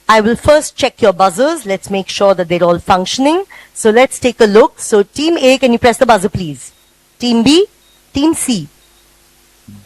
I will first check your buzzers. Let's make sure that they're all functioning. So let's take a look. So team A, can you press the buzzer, please? Team B, team C.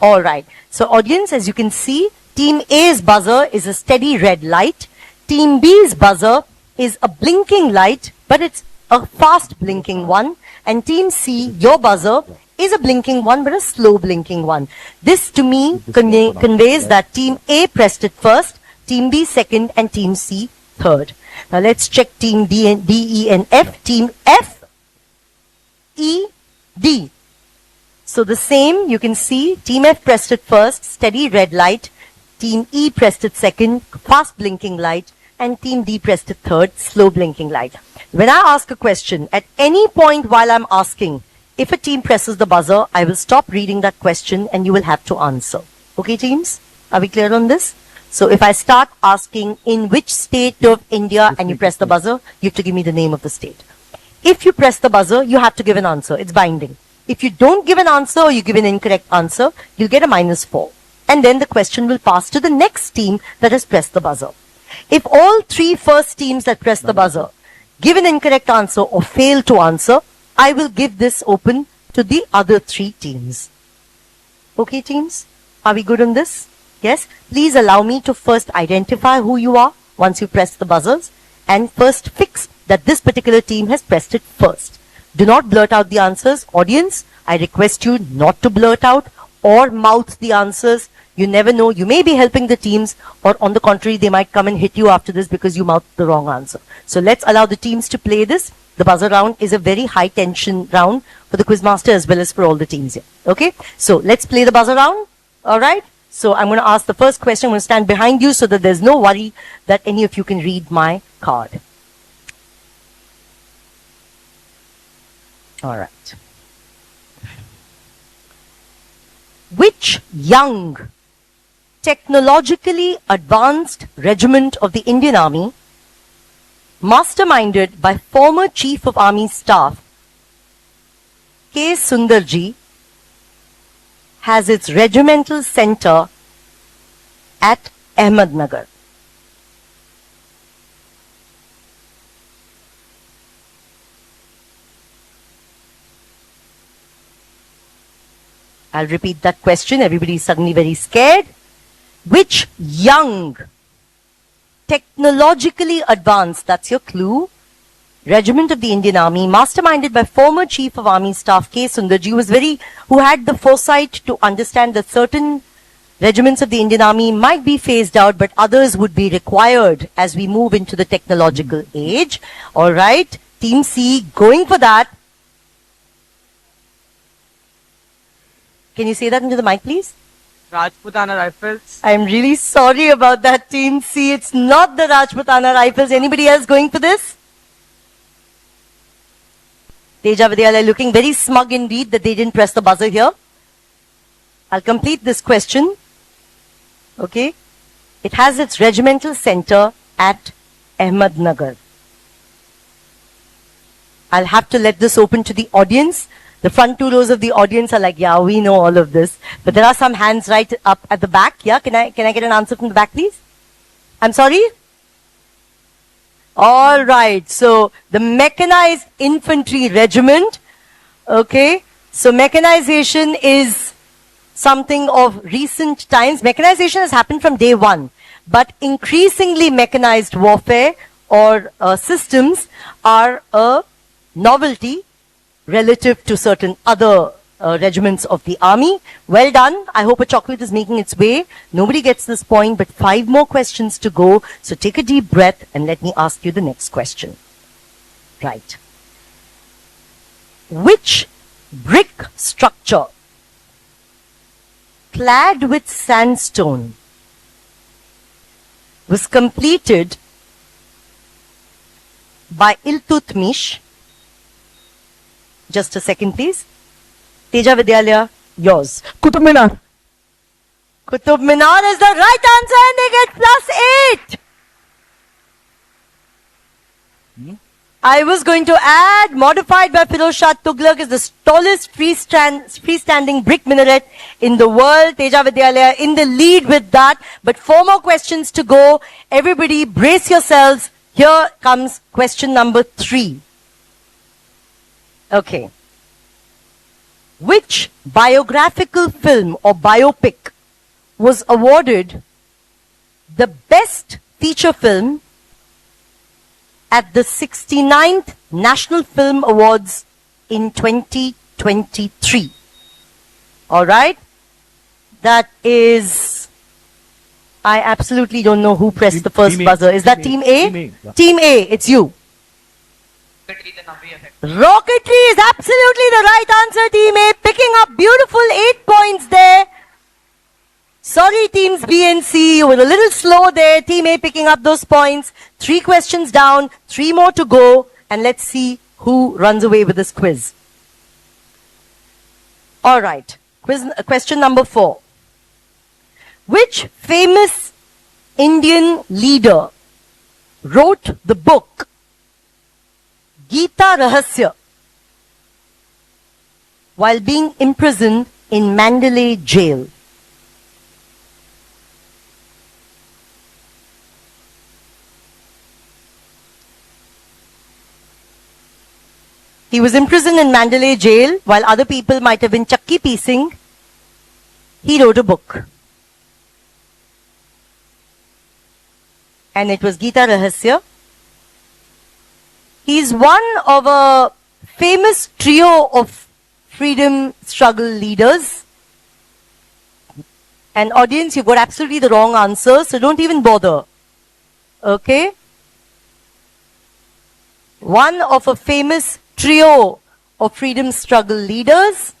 All right. So audience, as you can see, team A's buzzer is a steady red light. Team B's buzzer is a blinking light, but it's a fast blinking one. And team C, your buzzer, is a blinking one, but a slow blinking one. This to me conveys that team A pressed it first, team B second, and team C third. Now let's check team D, E, and F. Team F, E, D. So the same, you can see, team F pressed it first, steady red light. Team E pressed it second, fast blinking light. And team D pressed it third, slow blinking light. When I ask a question, at any point while I'm asking, If a team presses the buzzer, I will stop reading that question and you will have to answer. Okay, teams? Are we clear on this? So if I start asking in which state of India and you press the buzzer, you have to give me the name of the state. If you press the buzzer, you have to give an answer. It's binding. If you don't give an answer or you give an incorrect answer, you'll get a -4. And then the question will pass to the next team that has pressed the buzzer. If all three first teams that press the buzzer give an incorrect answer or fail to answer, I will give this open to the other three teams. Okay, teams? Are we good on this? Yes? Please allow me to first identify who you are once you press the buzzers and first fix that this particular team has pressed it first. Do not blurt out the answers. Audience, I request you not to blurt out or mouth the answers. You never know. You may be helping the teams, or on the contrary, they might come and hit you after this because you mouthed the wrong answer. So let's allow the teams to play this. The buzzer round is a very high tension round for the quizmaster as well as for all the teams here. Okay? So let's play the buzzer round. Alright? So I'm going to ask the first question. I'm going to stand behind you so that there's no worry that any of you can read my card. Alright. Which young, technologically advanced regiment of the Indian Army, masterminded by former Chief of Army Staff K. Sundarji, has its regimental center at Ahmednagar? I'll repeat that question. Everybody is suddenly very scared. Which young, technologically advanced, that's your clue, regiment of the Indian Army, masterminded by former Chief of Army Staff K. Sundarji, who had the foresight to understand that certain regiments of the Indian Army might be phased out, but others would be required as we move into the technological age. All right, Team C, going for that. Can you say that into the mic, please? Rajputana Rifles. I'm really sorry about that, Team C. It's not the Rajputana Rifles. Anybody else going for this? Teja Vidyalaya looking very smug indeed that they didn't press the buzzer here. I'll complete this question. Okay. It has its regimental center at Ahmednagar. I'll have to let this open to the audience. The front two rows of the audience are like, yeah, we know all of this. But there are some hands right up at the back. Yeah, can I get an answer from the back, please? I'm sorry? All right. So the Mechanized Infantry Regiment. Okay. So mechanization is something of recent times. Mechanization has happened from day one. But increasingly mechanized warfare or systems are a novelty relative to certain other regiments of the army. Well done. I hope a chocolate is making its way. Nobody gets this point, but 5 more questions to go. So take a deep breath and let me ask you the next question. Right. Which brick structure clad with sandstone was completed by Iltutmish? Just a second, please. Teja Vidyalaya, yours. Qutub Minar. Qutub Minar is the right answer and they get +8. I was going to add, modified by Firoz Shah Tughlaq, is the tallest freestanding brick minaret in the world. Teja Vidyalaya in the lead with that. But 4 more questions to go. Everybody brace yourselves. Here comes question number 3. Okay. Which biographical film or biopic was awarded the best feature film at the 69th National Film Awards in 2023? Alright? That is, I absolutely don't know who pressed the first buzzer. Is that Team A? Team A, it's you. Rocketry is absolutely the right answer, Team A. Picking up beautiful 8 points there. Sorry, Teams B and C, you were a little slow there. Team A picking up those points. 3 questions down, 3 more to go. And let's see who runs away with this quiz. All right. Question number 4. Which famous Indian leader wrote the book Gita Rahasya while being imprisoned in Mandalay jail? He was imprisoned in Mandalay jail while other people might have been chakki piecing. He wrote a book. And it was Gita Rahasya. He is one of a famous trio of freedom struggle leaders. And audience, you got absolutely the wrong answer, so don't even bother. Okay? One of a famous trio of freedom struggle leaders,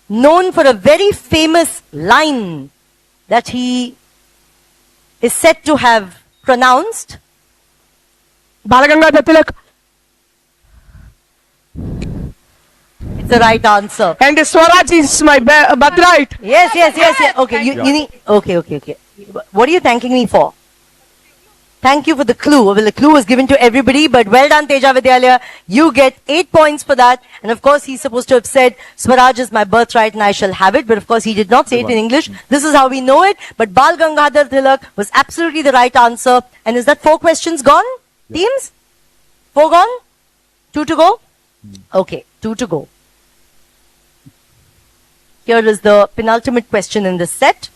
known for a very famous line that he is said to have pronounced. Balagangadhar Tilak. It's the right answer. And Swaraj is my birthright. Yes. Okay, you need. Okay. What are you thanking me for? Thank you for the clue. Well, the clue was given to everybody, but well done, Teja Vidyalaya. You get 8 points for that. And of course, he's supposed to have said, Swaraj is my birthright and I shall have it. But of course, he did not say it in English. This is how we know it. But Bal Gangadhar Tilak was absolutely the right answer. And is that 4 questions gone? Teams? 4 gone? 2 to go? Okay, 2 to go. Here is the penultimate question in this set.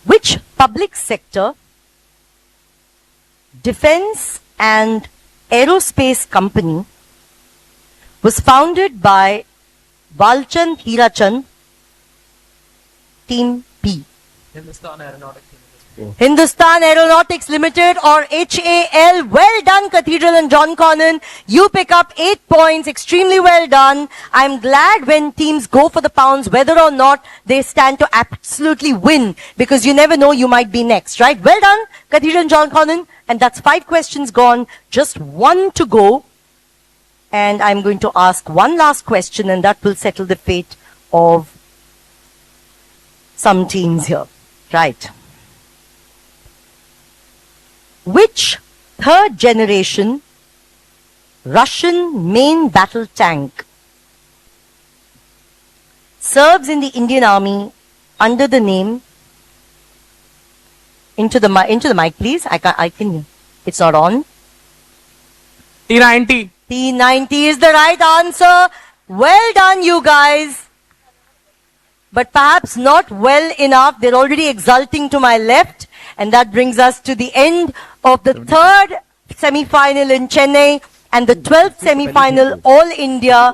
Which public sector defense and aerospace company was founded by Balchand Hirachand, Team P? Hindustan Aeronautics Limited, or HAL. Well done, Cathedral and John Connon. You pick up 8 points. Extremely well done. I'm glad when teams go for the pounds, whether or not they stand to absolutely win, because you never know, you might be next, right? Well done, Cathedral and John Connon. And that's 5 questions gone. Just 1 to go. And I'm going to ask one last question, and that will settle the fate of some teams here. Right. Which third generation Russian main battle tank serves in the Indian Army under the name, into the mic please, I can, it's not on. T90. T90 is the right answer. Well done, you guys. But perhaps not well enough. They're already exulting to my left. And that brings us to the end of the 3rd semi-final in Chennai and the 12th semi-final All India.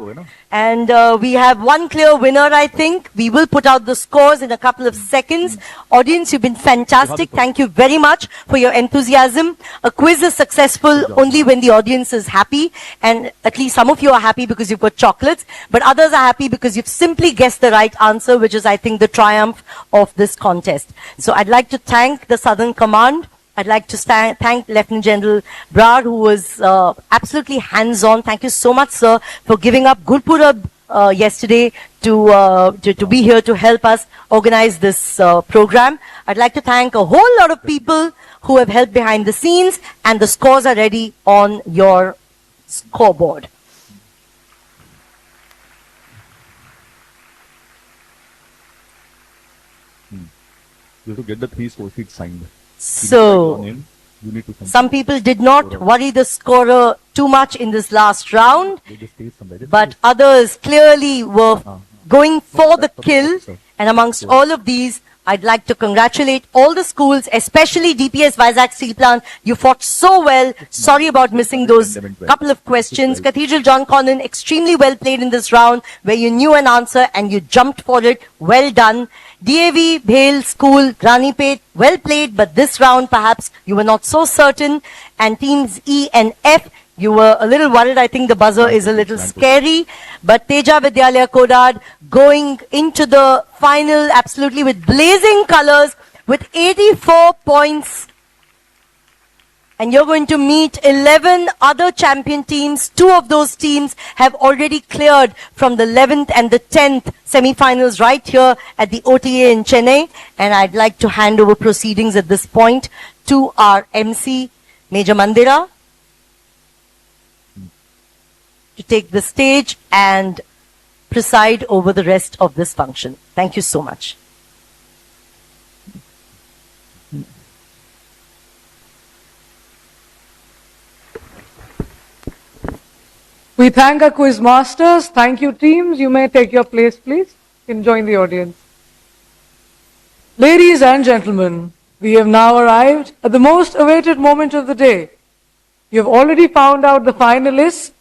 And we have one clear winner, I think. We will put out the scores in a couple of seconds. Audience, you've been fantastic. Thank you very much for your enthusiasm. A quiz is successful only when the audience is happy. And at least some of you are happy because you've got chocolates. But others are happy because you've simply guessed the right answer, which is, I think, the triumph of this contest. So I'd like to thank the Southern Command. I'd like to thank Lieutenant General Brar, who was absolutely hands-on. Thank you so much, sir, for giving up Gurpurab yesterday to be here to help us organize this program. I'd like to thank a whole lot of people who have helped behind the scenes, and the scores are ready on your scoreboard. You have to get the 3 score sheets signed. So, some people did not worry the scorer too much in this last round, but others clearly were going for the kill. And amongst all of these, I'd like to congratulate all the schools, especially DPS Vizag Steel Plant. You fought so well. Sorry about missing those couple of questions. Cathedral John Connon, extremely well played in this round, where you knew an answer and you jumped for it. Well done. DAV, Bhel School, Ranipet, well played, but this round perhaps you were not so certain. And teams E and F, you were a little worried. I think the buzzer is a little scary. But Teja Vidyalaya Kodad going into the final absolutely with blazing colors with 84 points. And you're going to meet 11 other champion teams. 2 of those teams have already cleared from the 11th and the 10th semi-finals right here at the OTA in Chennai. And I'd like to hand over proceedings at this point to our MC, Major Mandira, to take the stage and preside over the rest of this function. Thank you so much. We thank our quiz masters. Thank you, teams. You may take your place, please. You can join the audience. Ladies and gentlemen, we have now arrived at the most awaited moment of the day. You have already found out the finalists.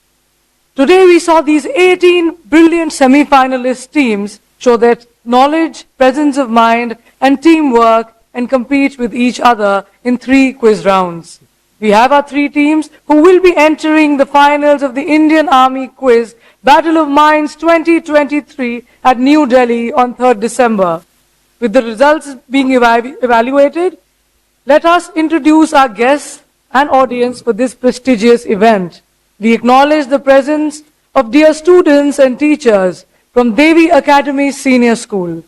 Today we saw these 18 brilliant semi-finalist teams show their knowledge, presence of mind, and teamwork and compete with each other in 3 quiz rounds. We have our 3 teams who will be entering the finals of the Indian Army Quiz Battle of Minds 2023 at New Delhi on 3rd December. With the results being evaluated, let us introduce our guests and audience for this prestigious event. We acknowledge the presence of dear students and teachers from Devi Academy Senior School,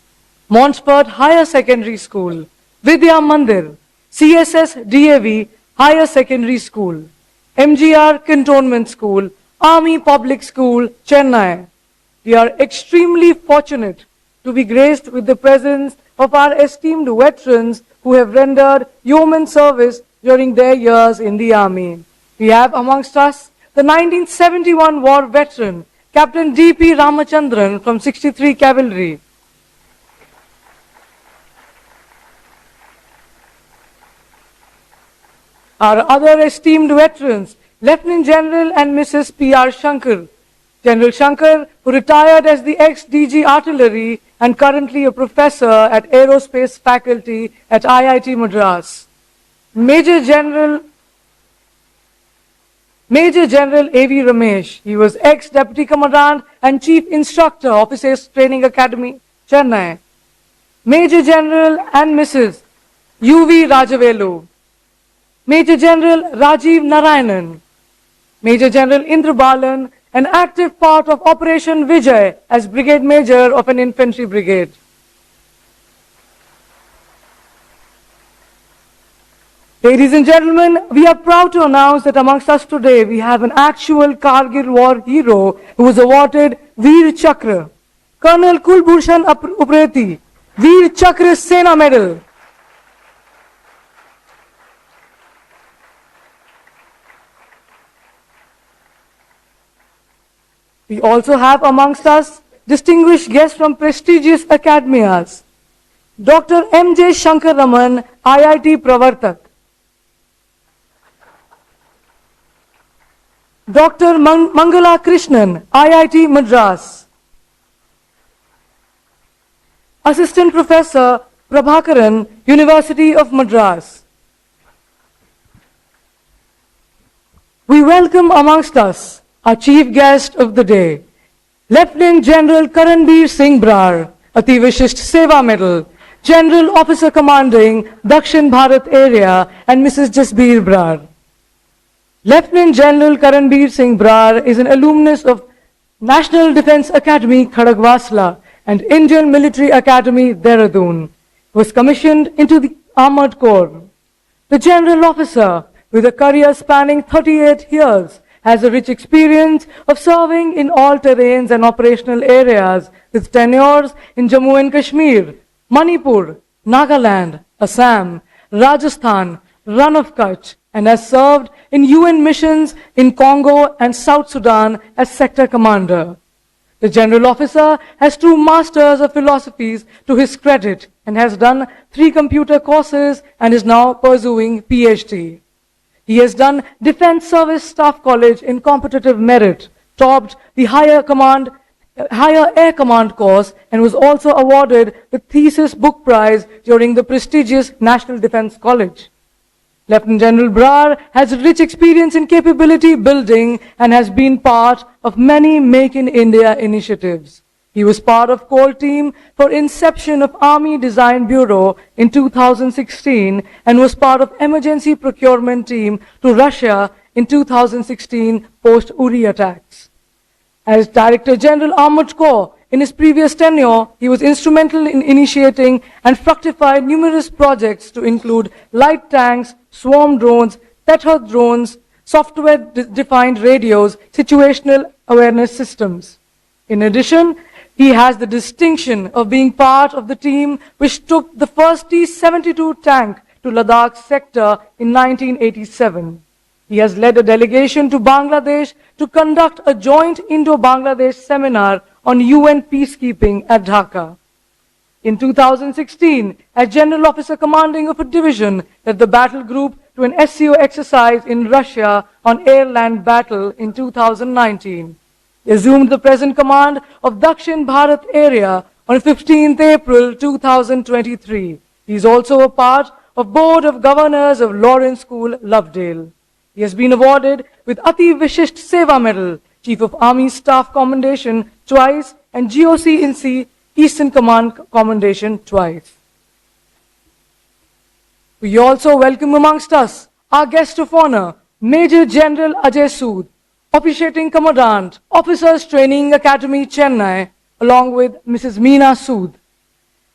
Montsport Higher Secondary School, Vidya Mandir, CSS DAV Higher Secondary School, MGR Cantonment School, Army Public School, Chennai. We are extremely fortunate to be graced with the presence of our esteemed veterans who have rendered yeoman service during their years in the Army. We have amongst us the 1971 war veteran, Captain D.P. Ramachandran from 63 Cavalry. Our other esteemed veterans, Lieutenant General and Mrs. P.R. Shankar. General Shankar, who retired as the ex-DG Artillery and currently a professor at Aerospace Faculty at IIT Madras. Major General A.V. Ramesh. He was ex-Deputy Commandant and Chief Instructor, Officers Training Academy, Chennai. Major General and Mrs. U.V. Rajavelu. Major General Rajiv Narayanan. Major General Indra Balan, an active part of Operation Vijay as Brigade Major of an infantry brigade. Ladies and gentlemen, we are proud to announce that amongst us today we have an actual Kargil war hero who was awarded Veer Chakra. Colonel Kulbhushan Upreti, Veer Chakra Sena Medal. We also have amongst us distinguished guests from prestigious academias. Dr. M.J. Shankar Raman, IIT Pravartak. Dr. Mangala Krishnan, IIT Madras. Assistant Professor Prabhakaran, University of Madras. We welcome amongst us our chief guest of the day, Lieutenant General Karanbir Singh Brar, Ati Vishisht Seva Medal, General Officer Commanding Dakshin Bharat Area, and Mrs. Jasbir Brar. Lieutenant General Karanbir Singh Brar is an alumnus of National Defence Academy, Khadagwasla, and Indian Military Academy, Dehradun. He was commissioned into the Armoured Corps. The General Officer, with a career spanning 38 years, has a rich experience of serving in all terrains and operational areas with tenures in Jammu and Kashmir, Manipur, Nagaland, Assam, Rajasthan, Rann of Kutch, and has served in UN missions in Congo and South Sudan as sector commander. The General Officer has 2 Masters of Philosophies to his credit and has done 3 computer courses and is now pursuing PhD. He has done Defense Service Staff College in competitive merit, topped the Higher Air Command course, and was also awarded the Thesis Book Prize during the prestigious National Defense College. Lieutenant General Brar has rich experience in capability building and has been part of many Make in India initiatives. He was part of core team for inception of Army Design Bureau in 2016 and was part of emergency procurement team to Russia in 2016 post-Uri attacks. As Director General Armored Corps, in his previous tenure, he was instrumental in initiating and fructified numerous projects to include light tanks, swarm drones, tether drones, software-defined radios, situational awareness systems. In addition, he has the distinction of being part of the team which took the first T-72 tank to Ladakh sector in 1987. He has led a delegation to Bangladesh to conduct a joint Indo-Bangladesh seminar on UN peacekeeping at Dhaka. In 2016, as General Officer Commanding of a division, led the battle group to an SCO exercise in Russia on air-land battle in 2019. He assumed the present command of Dakshin Bharat area on 15th April 2023. He is also a part of Board of Governors of Lawrence School, Lovedale. He has been awarded with Ati Vishisht Seva Medal, Chief of Army Staff Commendation twice, and GOC in C Eastern Command Commendation twice. We also welcome amongst us our guest of honor, Major General Ajay Sood, Officiating Commandant, Officers Training Academy, Chennai, along with Mrs. Meena Sood.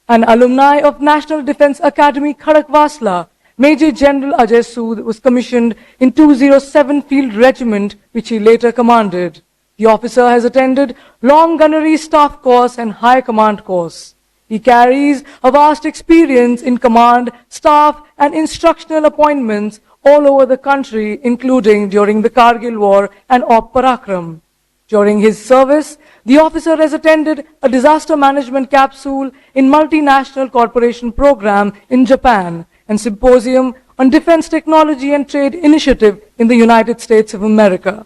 An alumni of National Defence Academy, Khadakwasla, Major General Ajay Sood was commissioned in 207 Field Regiment, which he later commanded. The officer has attended Long Gunnery Staff Course and High Command Course. He carries a vast experience in command, staff and instructional appointments all over the country, including during the Kargil War and Op Parakram. During his service, the officer has attended a disaster management capsule in multinational corporation program in Japan and symposium on defense technology and trade initiative in the United States of America.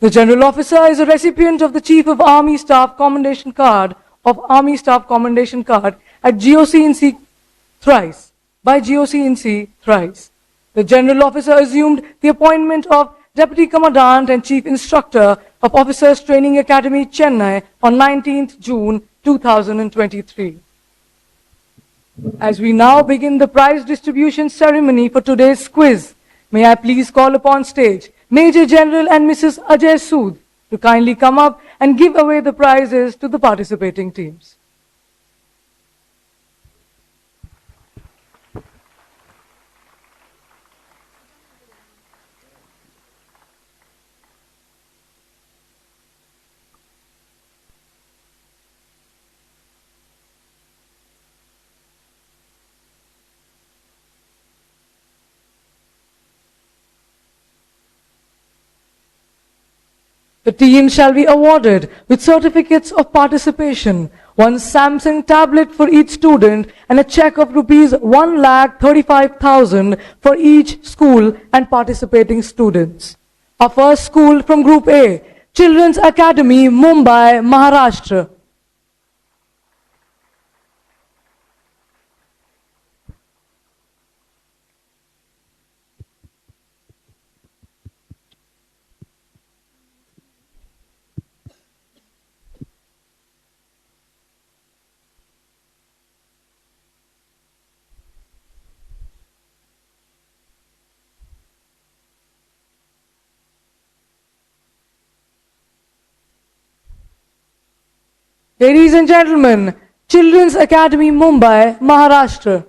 The general officer is a recipient of the Chief of Army Staff Commendation Card at GOC-INC thrice, by GOC-INC thrice. The general officer assumed the appointment of Deputy Commandant and Chief Instructor of Officers Training Academy, Chennai on 19th June 2023. As we now begin the prize distribution ceremony for today's quiz, may I please call upon stage Major General and Mrs. Ajay Sood to kindly come up and give away the prizes to the participating teams. The team shall be awarded with certificates of participation, one Samsung tablet for each student, and a check of rupees 1,35,000 for each school and participating students. Our first school from Group A, Children's Academy, Mumbai, Maharashtra. Ladies and gentlemen, Children's Academy, Mumbai, Maharashtra.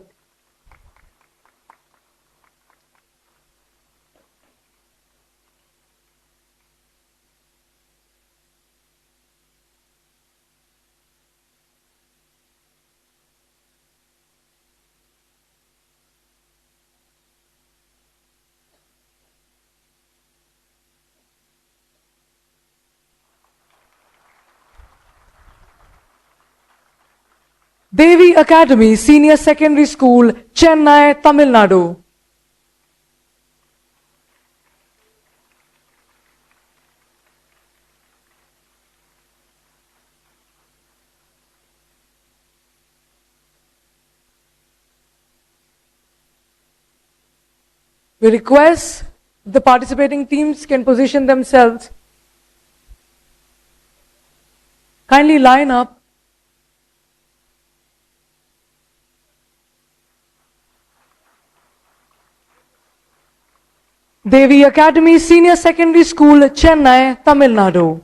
Devi Academy, Senior Secondary School, Chennai, Tamil Nadu. We request the participating teams can position themselves. Kindly line up Devi Academy Senior Secondary School, Chennai, Tamil Nadu.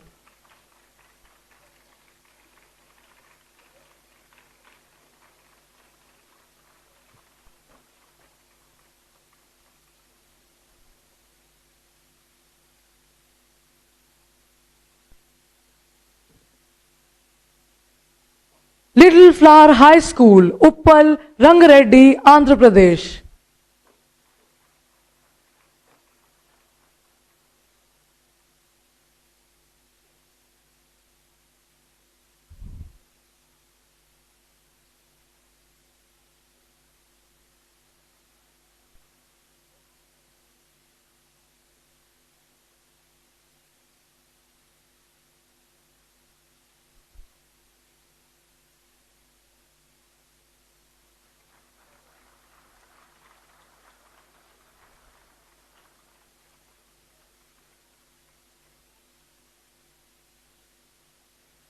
Little Flower High School, Uppal, Rangareddy, Andhra Pradesh.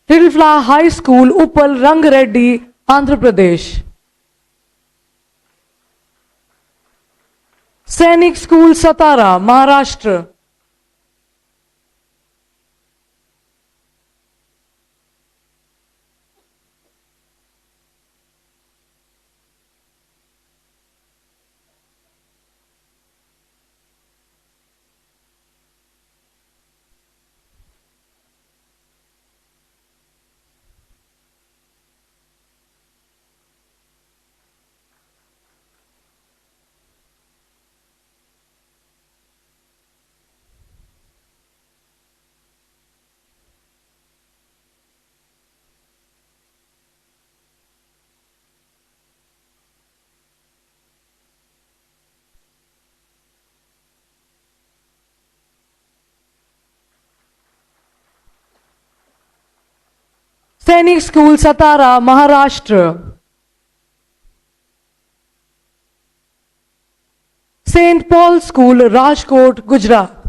Little Flower High School, Uppal, Rangareddy, Andhra Pradesh. Sainik School, Satara, Maharashtra. Sainik School, Satara, Maharashtra. St. Paul's School, Rajkot, Gujarat.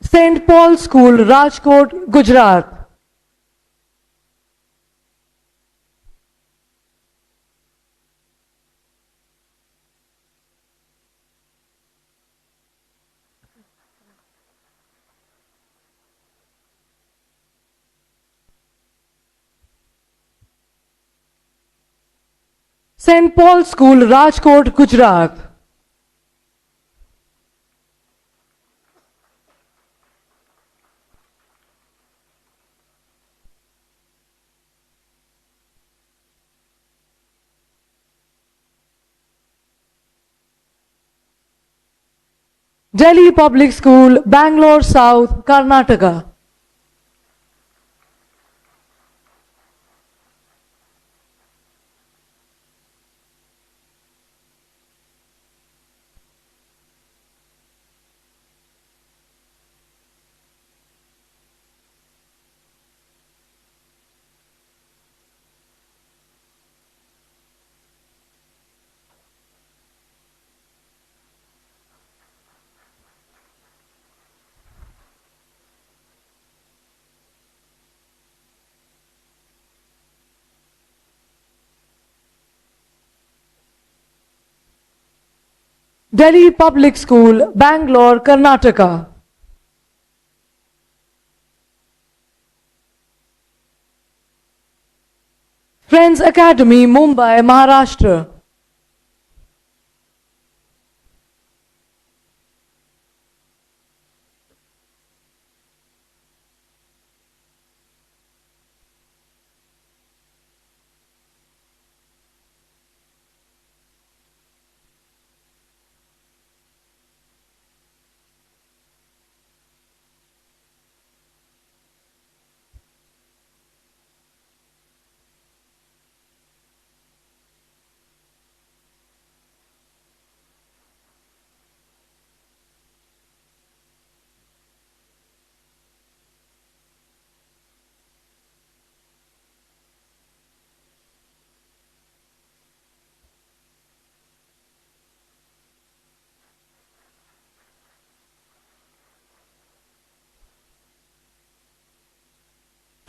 St. Paul's School, Rajkot, Gujarat. St. Paul's School, Rajkot, Gujarat. Delhi Public School, Bangalore South, Karnataka. Delhi Public School, Bangalore, Karnataka. Friends Academy, Mumbai, Maharashtra.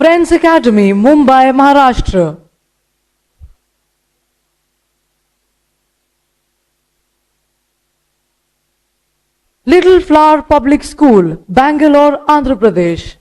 Friends Academy, Mumbai, Maharashtra. Little Flower Public School, Bangalore, Andhra Pradesh.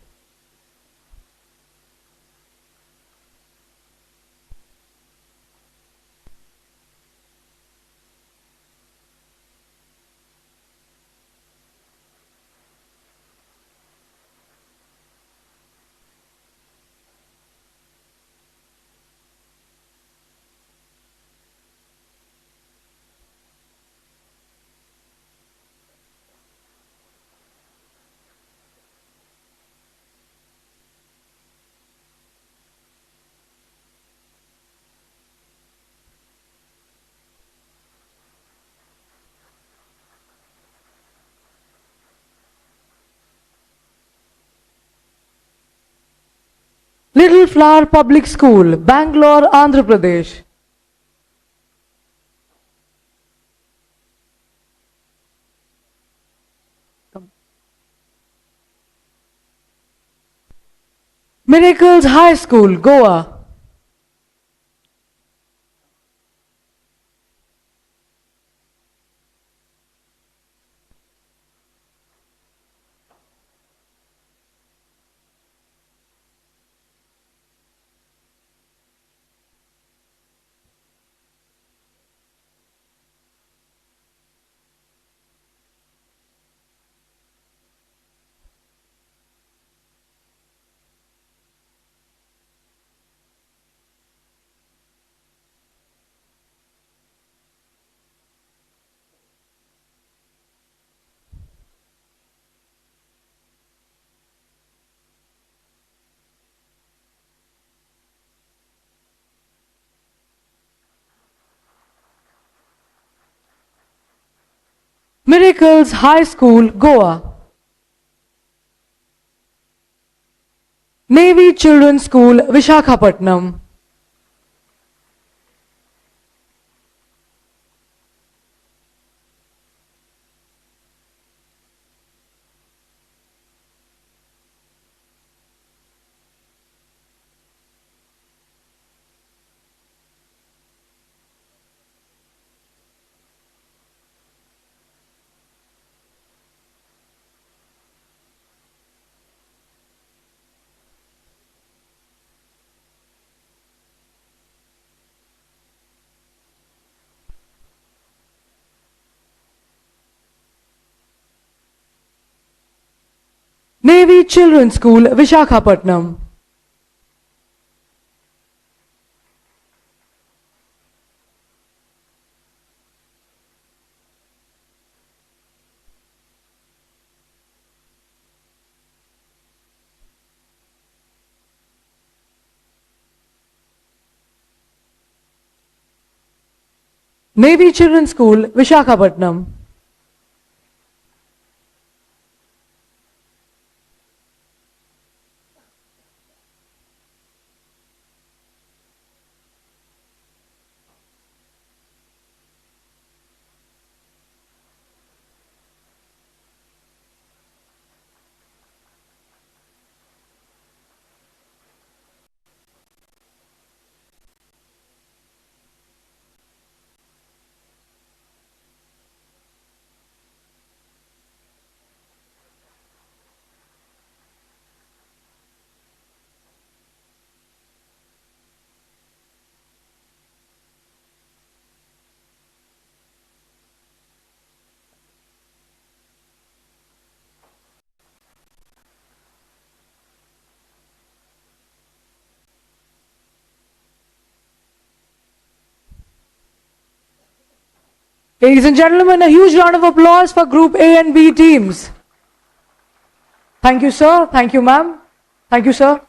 Little Flower Public School, Bangalore, Andhra Pradesh. Miracles High School, Goa. Miracles High School, Goa. Navy Children's School, Vishakhapatnam. Navy Children's School, Vishakhapatnam. Navy Children's School, Vishakhapatnam. Ladies and gentlemen, a huge round of applause for Group A and B teams. Thank you, sir. Thank you, ma'am. Thank you, sir.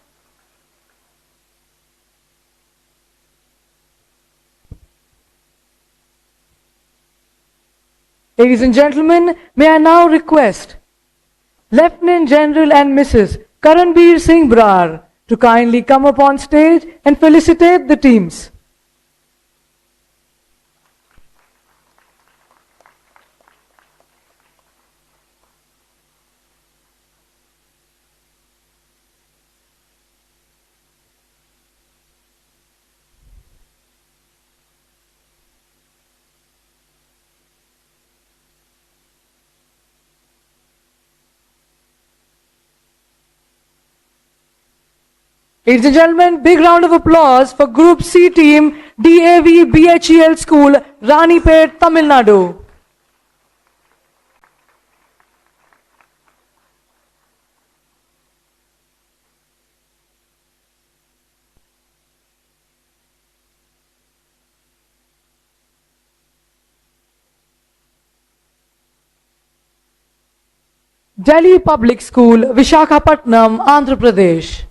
Ladies and gentlemen, may I now request Lieutenant General and Mrs. Karanbir Singh Brar to kindly come up on stage and felicitate the teams. Ladies and gentlemen, big round of applause for Group C team, DAV BHEL School, Ranipet, Tamil Nadu. Delhi Public School, Vishakhapatnam, Andhra Pradesh.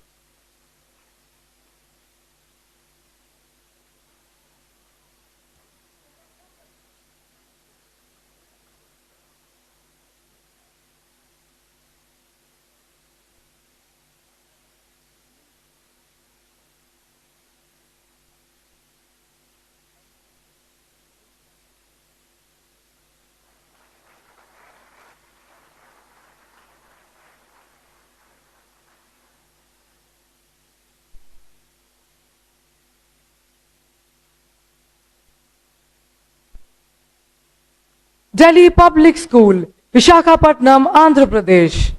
Delhi Public School, Vishakhapatnam, Andhra Pradesh.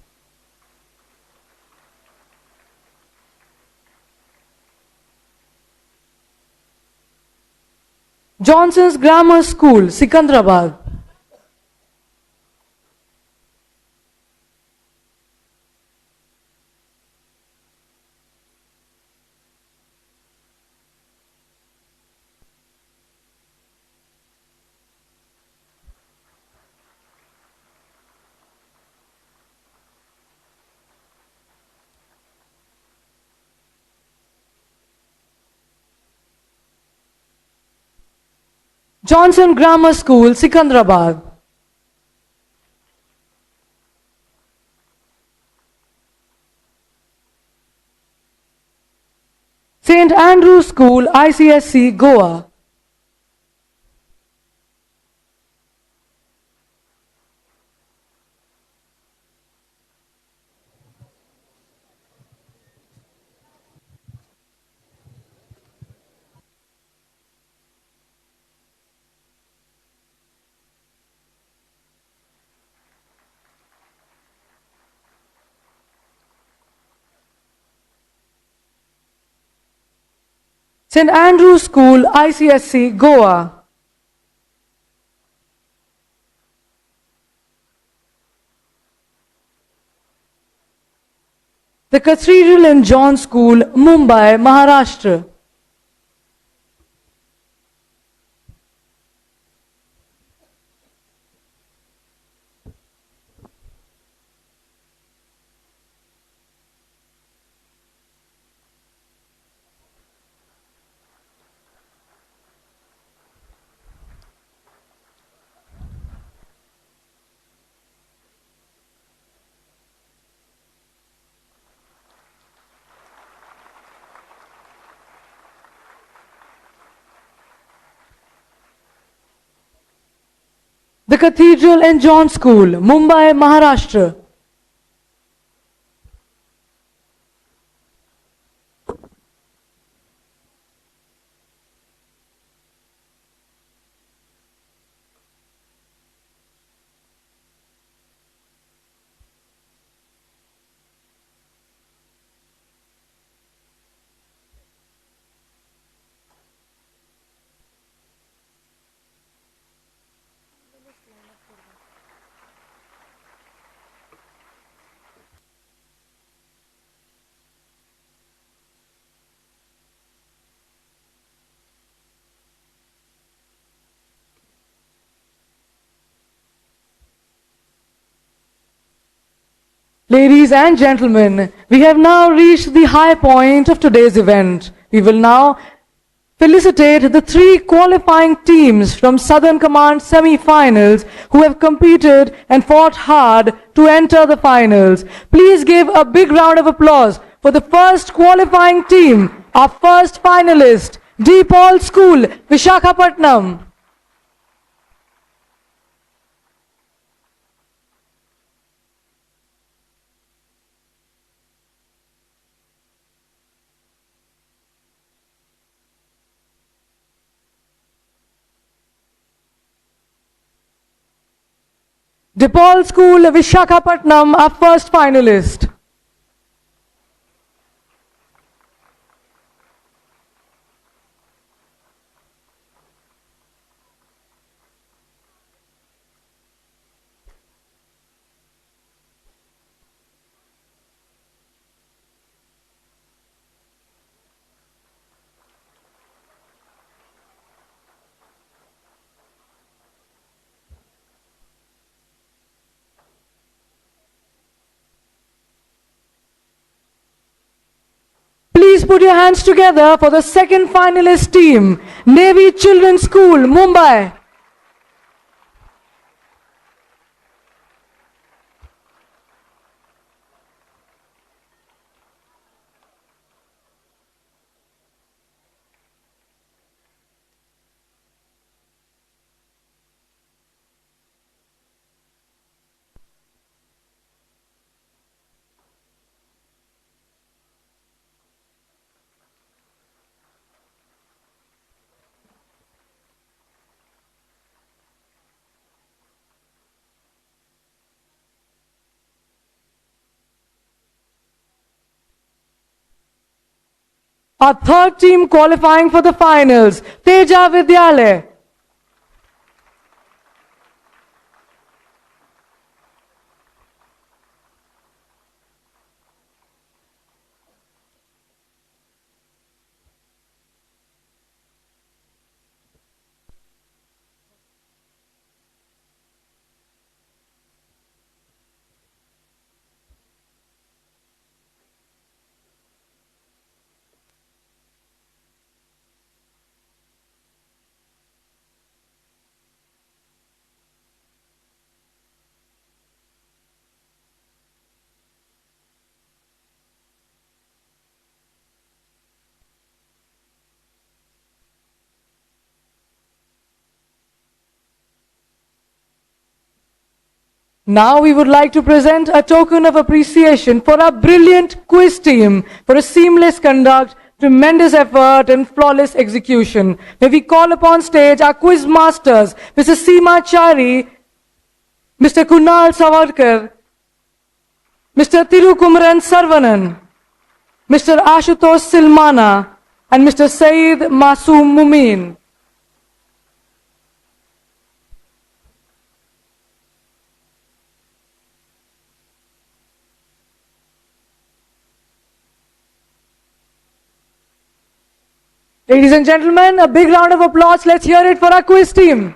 Johnson's Grammar School, Sikandrabad. Johnson Grammar School, Sikandrabad. St. Andrew's School, ICSC, Goa. St. Andrew's School, ICSC, Goa. The Cathedral and John School, Mumbai, Maharashtra. The Cathedral and John School, Mumbai, Maharashtra. Ladies and gentlemen, we have now reached the high point of today's event. We will now felicitate the 3 qualifying teams from Southern Command semi-finals who have competed and fought hard to enter the finals. Please give a big round of applause for the first qualifying team, our first finalist, DePaul School, Vishakhapatnam. DePaul School, Vishakhapatnam, our first finalist. Please put your hands together for the second finalist team, Navy Children's School, Mumbai. Our third team qualifying for the finals, Teja Vidyalaya. Now we would like to present a token of appreciation for our brilliant quiz team for a seamless conduct, tremendous effort and flawless execution. May we call upon stage our quiz masters, Mrs. Seema Chari, Mr. Kunal Savarkar, Mr. Tirukumaran Sarvanan, Mr. Ashutosh Silmana, and Mr. Saeed Masoom Mumin. Ladies and gentlemen, a big round of applause. Let's hear it for our quiz team.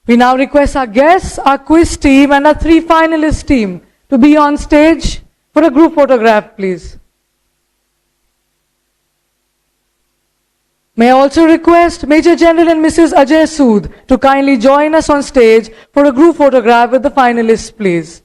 We now request our guests, our quiz team and our three finalist team to be on stage for a group photograph, please. May I also request Major General and Mrs. Ajay Sood to kindly join us on stage for a group photograph with the finalists, please.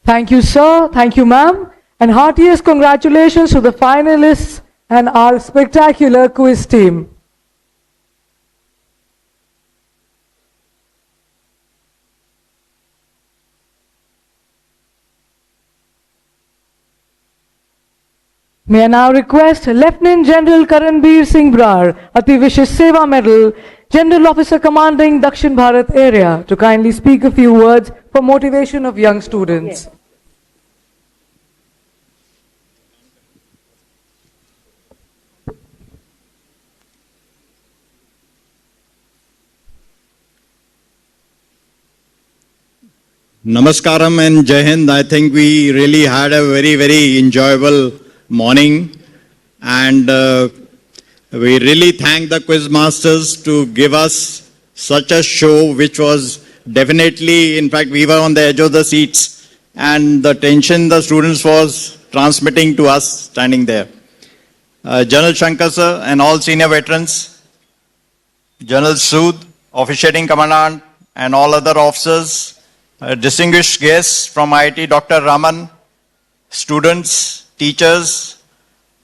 Thank you, sir. Thank you, ma'am. And heartiest congratulations to the finalists and our spectacular quiz team. May I now request Lieutenant General Karanbir Singh Brar, Ati Vishish Seva Medal, General Officer Commanding Dakshin Bharat Area, to kindly speak a few words for motivation of young students. Namaskaram and Jai Hind. I think we really had a very, very enjoyable morning, and we really thank the quiz masters to give us such a show, which was definitely, in fact, we were on the edge of the seats, and the tension the students was transmitting to us standing there. General Shankar sir and all senior veterans, General Sood, officiating commandant, and all other officers, distinguished guests from IIT, Dr. Raman, students, teachers.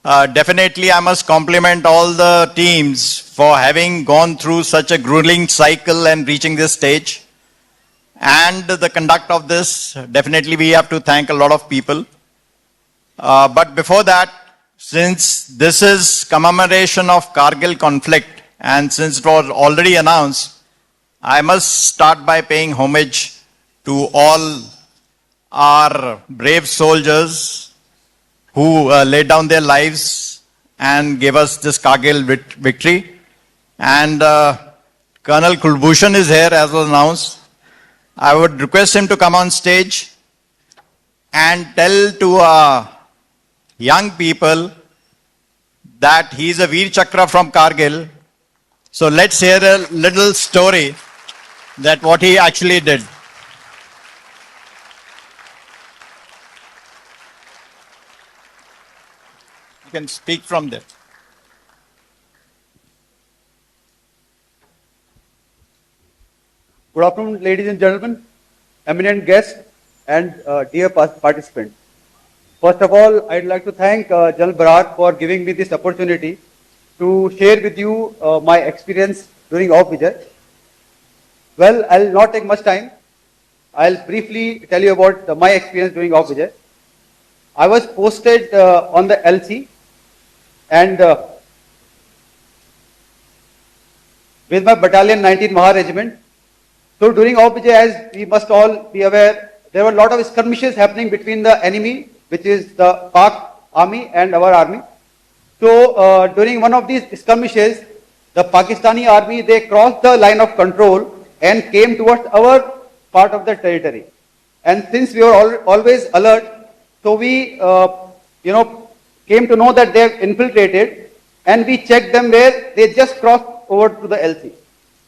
Definitely I must compliment all the teams for having gone through such a grueling cycle and reaching this stage. And the conduct of this, definitely we have to thank a lot of people. But before that, since this is commemoration of Kargil conflict, and since it was already announced, I must start by paying homage to all our brave soldiers who laid down their lives and gave us this Kargil victory. And Colonel Kulbhushan is here, as was announced. I would request him to come on stage and tell to young people that he is a Veer Chakra from Kargil. So let's hear a little story that what he actually did. You can speak from there. Good afternoon, ladies and gentlemen, eminent guests, and dear participants. First of all, I'd like to thank General Brar for giving me this opportunity to share with you my experience during off-Vijay. Well, I'll not take much time. I'll briefly tell you about my experience during off-Vijay. I was posted on the LC, and with my battalion 19 Maha Regiment. So during off-Vijay, as we must all be aware, there were a lot of skirmishes happening between the enemy, which is the Pak army, and our army. So during one of these skirmishes, the Pakistani army, they crossed the line of control and came towards our part of the territory. And since we were always alert, so we came to know that they have infiltrated, and we checked them where they just crossed over to the LC.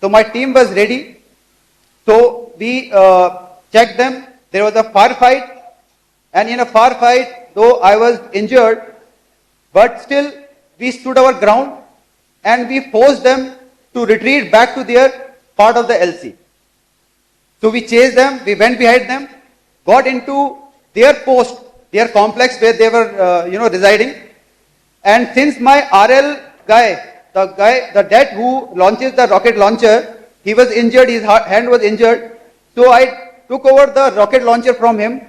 So my team was ready. So we checked them. There was a firefight, and in a firefight, though I was injured, but still we stood our ground and we forced them to retreat back to their part of the LC. So we chased them, we went behind them, got into their post, their complex where they were residing. And since my RL guy, the dad who launches the rocket launcher, he was injured, his hand was injured. So I took over the rocket launcher from him,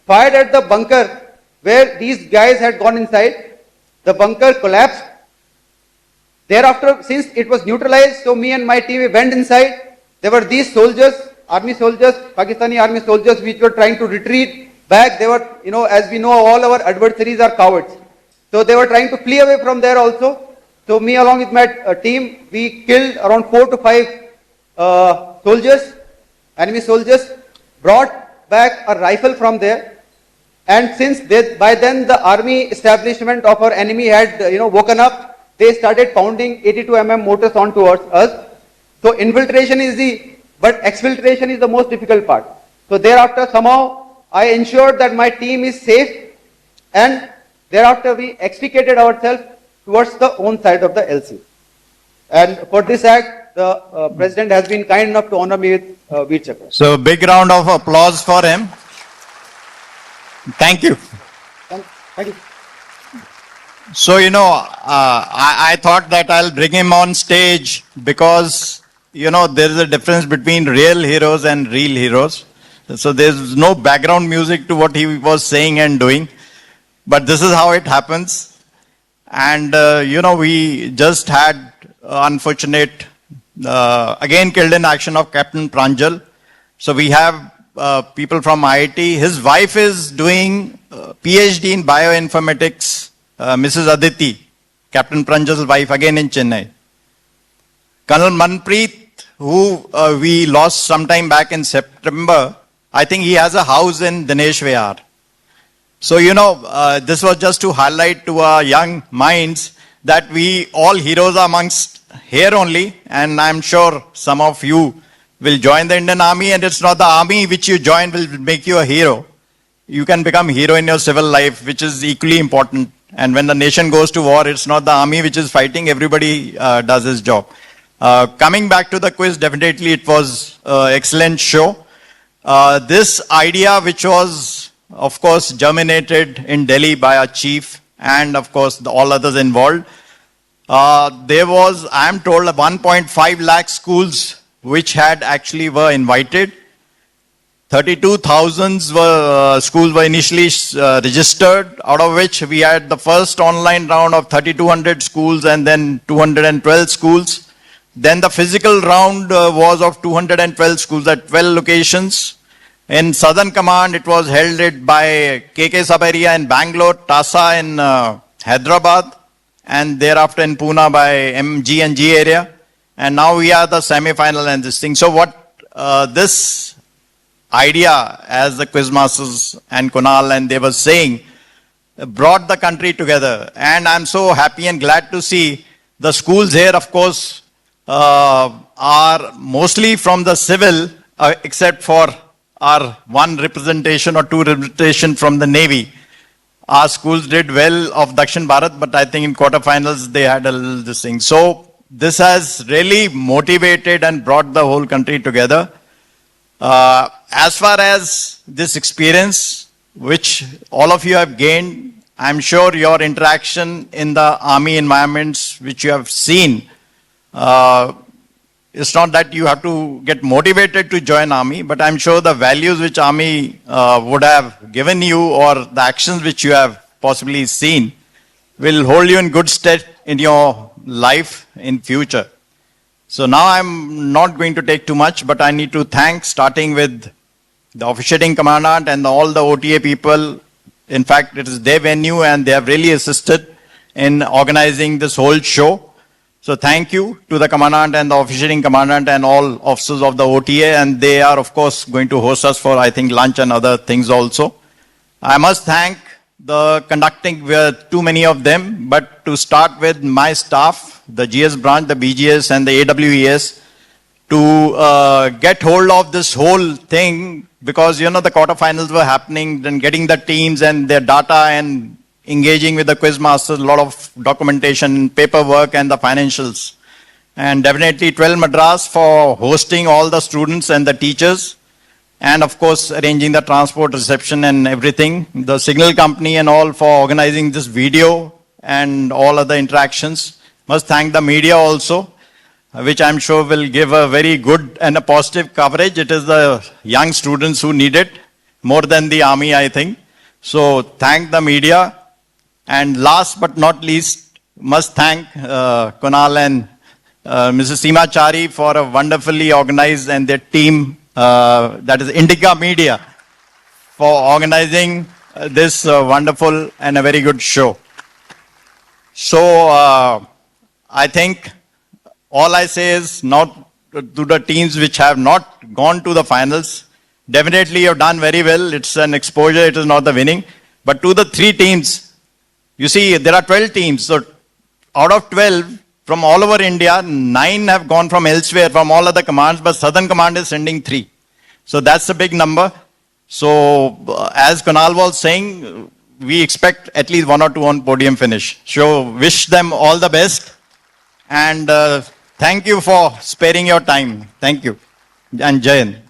fired at the bunker where these guys had gone inside. The bunker collapsed. Thereafter, since it was neutralized, so me and my team, we went inside. There were these soldiers, army soldiers, Pakistani army soldiers, which were trying to retreat back. They were, as we know, all our adversaries are cowards. So they were trying to flee away from there also. So me along with my team, we killed around 4 to 5 soldiers, enemy soldiers, brought back a rifle from there. And since by then the army establishment of our enemy had woken up, they started pounding 82 mm mortars on towards us. So infiltration is easy, but exfiltration is the most difficult part. So thereafter somehow I ensured that my team is safe, and thereafter we extricated ourselves towards the own side of the LC. And for this act, the President has been kind enough to honor me with Veer Chakra. So big round of applause for him. Thank you. Thank you. So, I thought that I'll bring him on stage because, there is a difference between real heroes and real heroes. So there's no background music to what he was saying and doing. But this is how it happens. And, we just had unfortunate, again killed in action of Captain Pranjal. So we have people from IIT. His wife is doing PhD in bioinformatics, Mrs. Aditi, Captain Pranjal's wife, again in Chennai. Colonel Manpreet, who we lost sometime back in September, I think he has a house in Dinesh Vihar. So, this was just to highlight to our young minds that we all heroes are amongst here only, and I'm sure some of you will join the Indian Army, and it's not the army which you join will make you a hero. You can become a hero in your civil life, which is equally important. And when the nation goes to war, it's not the army which is fighting, everybody does his job. Coming back to the quiz, definitely it was an excellent show. This idea, which was, of course, germinated in Delhi by our chief and, of course, all others involved. There was, I am told, 1.5 lakh schools which had actually were invited. 32,000 schools were initially registered, out of which we had the first online round of 3,200 schools and then 212 schools. Then the physical round was of 212 schools at 12 locations. In Southern Command, it was held by KK Sabaria in Bangalore, TASA in Hyderabad, and thereafter in Pune by MG&G area. And now we are the semi-final and this thing. So what this idea, as the quizmasters and Kunal and they were saying, brought the country together. And I'm so happy and glad to see the schools here, of course, are mostly from the civil, except for our one representation or two representation from the Navy. Our schools did well of Dakshin Bharat, but I think in quarterfinals they had a little this thing. So this has really motivated and brought the whole country together. As far as this experience, which all of you have gained, I'm sure your interaction in the army environments which you have seen, it's not that you have to get motivated to join army, but I'm sure the values which army would have given you or the actions which you have possibly seen will hold you in good stead in your life in future. So now I'm not going to take too much, but I need to thank, starting with the officiating commandant and all the OTA people. In fact, it is their venue and they have really assisted in organizing this whole show. So thank you to the commandant and the officiating commandant and all officers of the OTA, and they are of course going to host us for, I think, lunch and other things also. I must thank the conducting, too many of them, but to start with my staff, the GS branch, the BGS and the AWES, to get hold of this whole thing, because the quarterfinals were happening, then getting the teams and their data and engaging with the quiz masters, a lot of documentation, paperwork and the financials. And definitely 12 Madras for hosting all the students and the teachers. And of course, arranging the transport, reception and everything. The signal company and all for organizing this video and all other interactions. Must thank the media also, which I'm sure will give a very good and a positive coverage. It is the young students who need it more than the army, I think. So thank the media. And last but not least, must thank Kunal and Mrs. Seema Chari for a wonderfully organized and their team, that is Indica Media, for organizing this wonderful and a very good show. So I think all I say is, not to the teams which have not gone to the finals, definitely you've done very well. It's an exposure, it is not the winning. But to the three teams, you see, there are 12 teams. So out of 12, from all over India, 9 have gone from elsewhere, from all other commands, but Southern Command is sending 3. So that's a big number. So as Kunal was saying, we expect at least 1 or 2 on podium finish. So wish them all the best. And thank you for sparing your time. Thank you. And Jai Hind.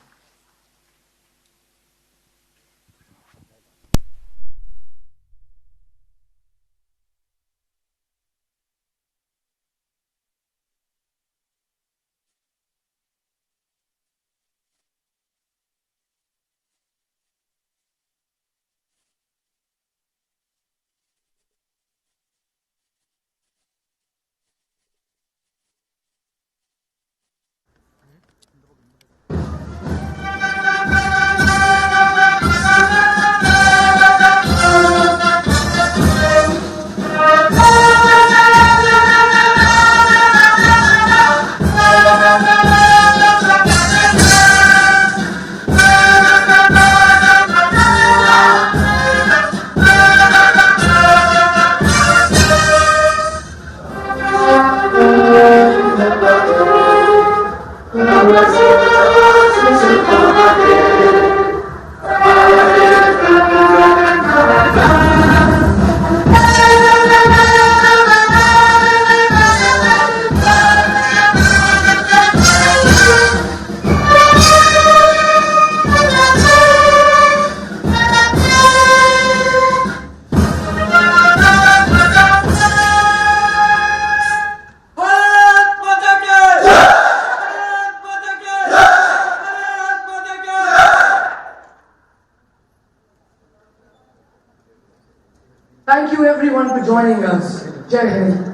Thank you everyone for joining us. Jai Hind.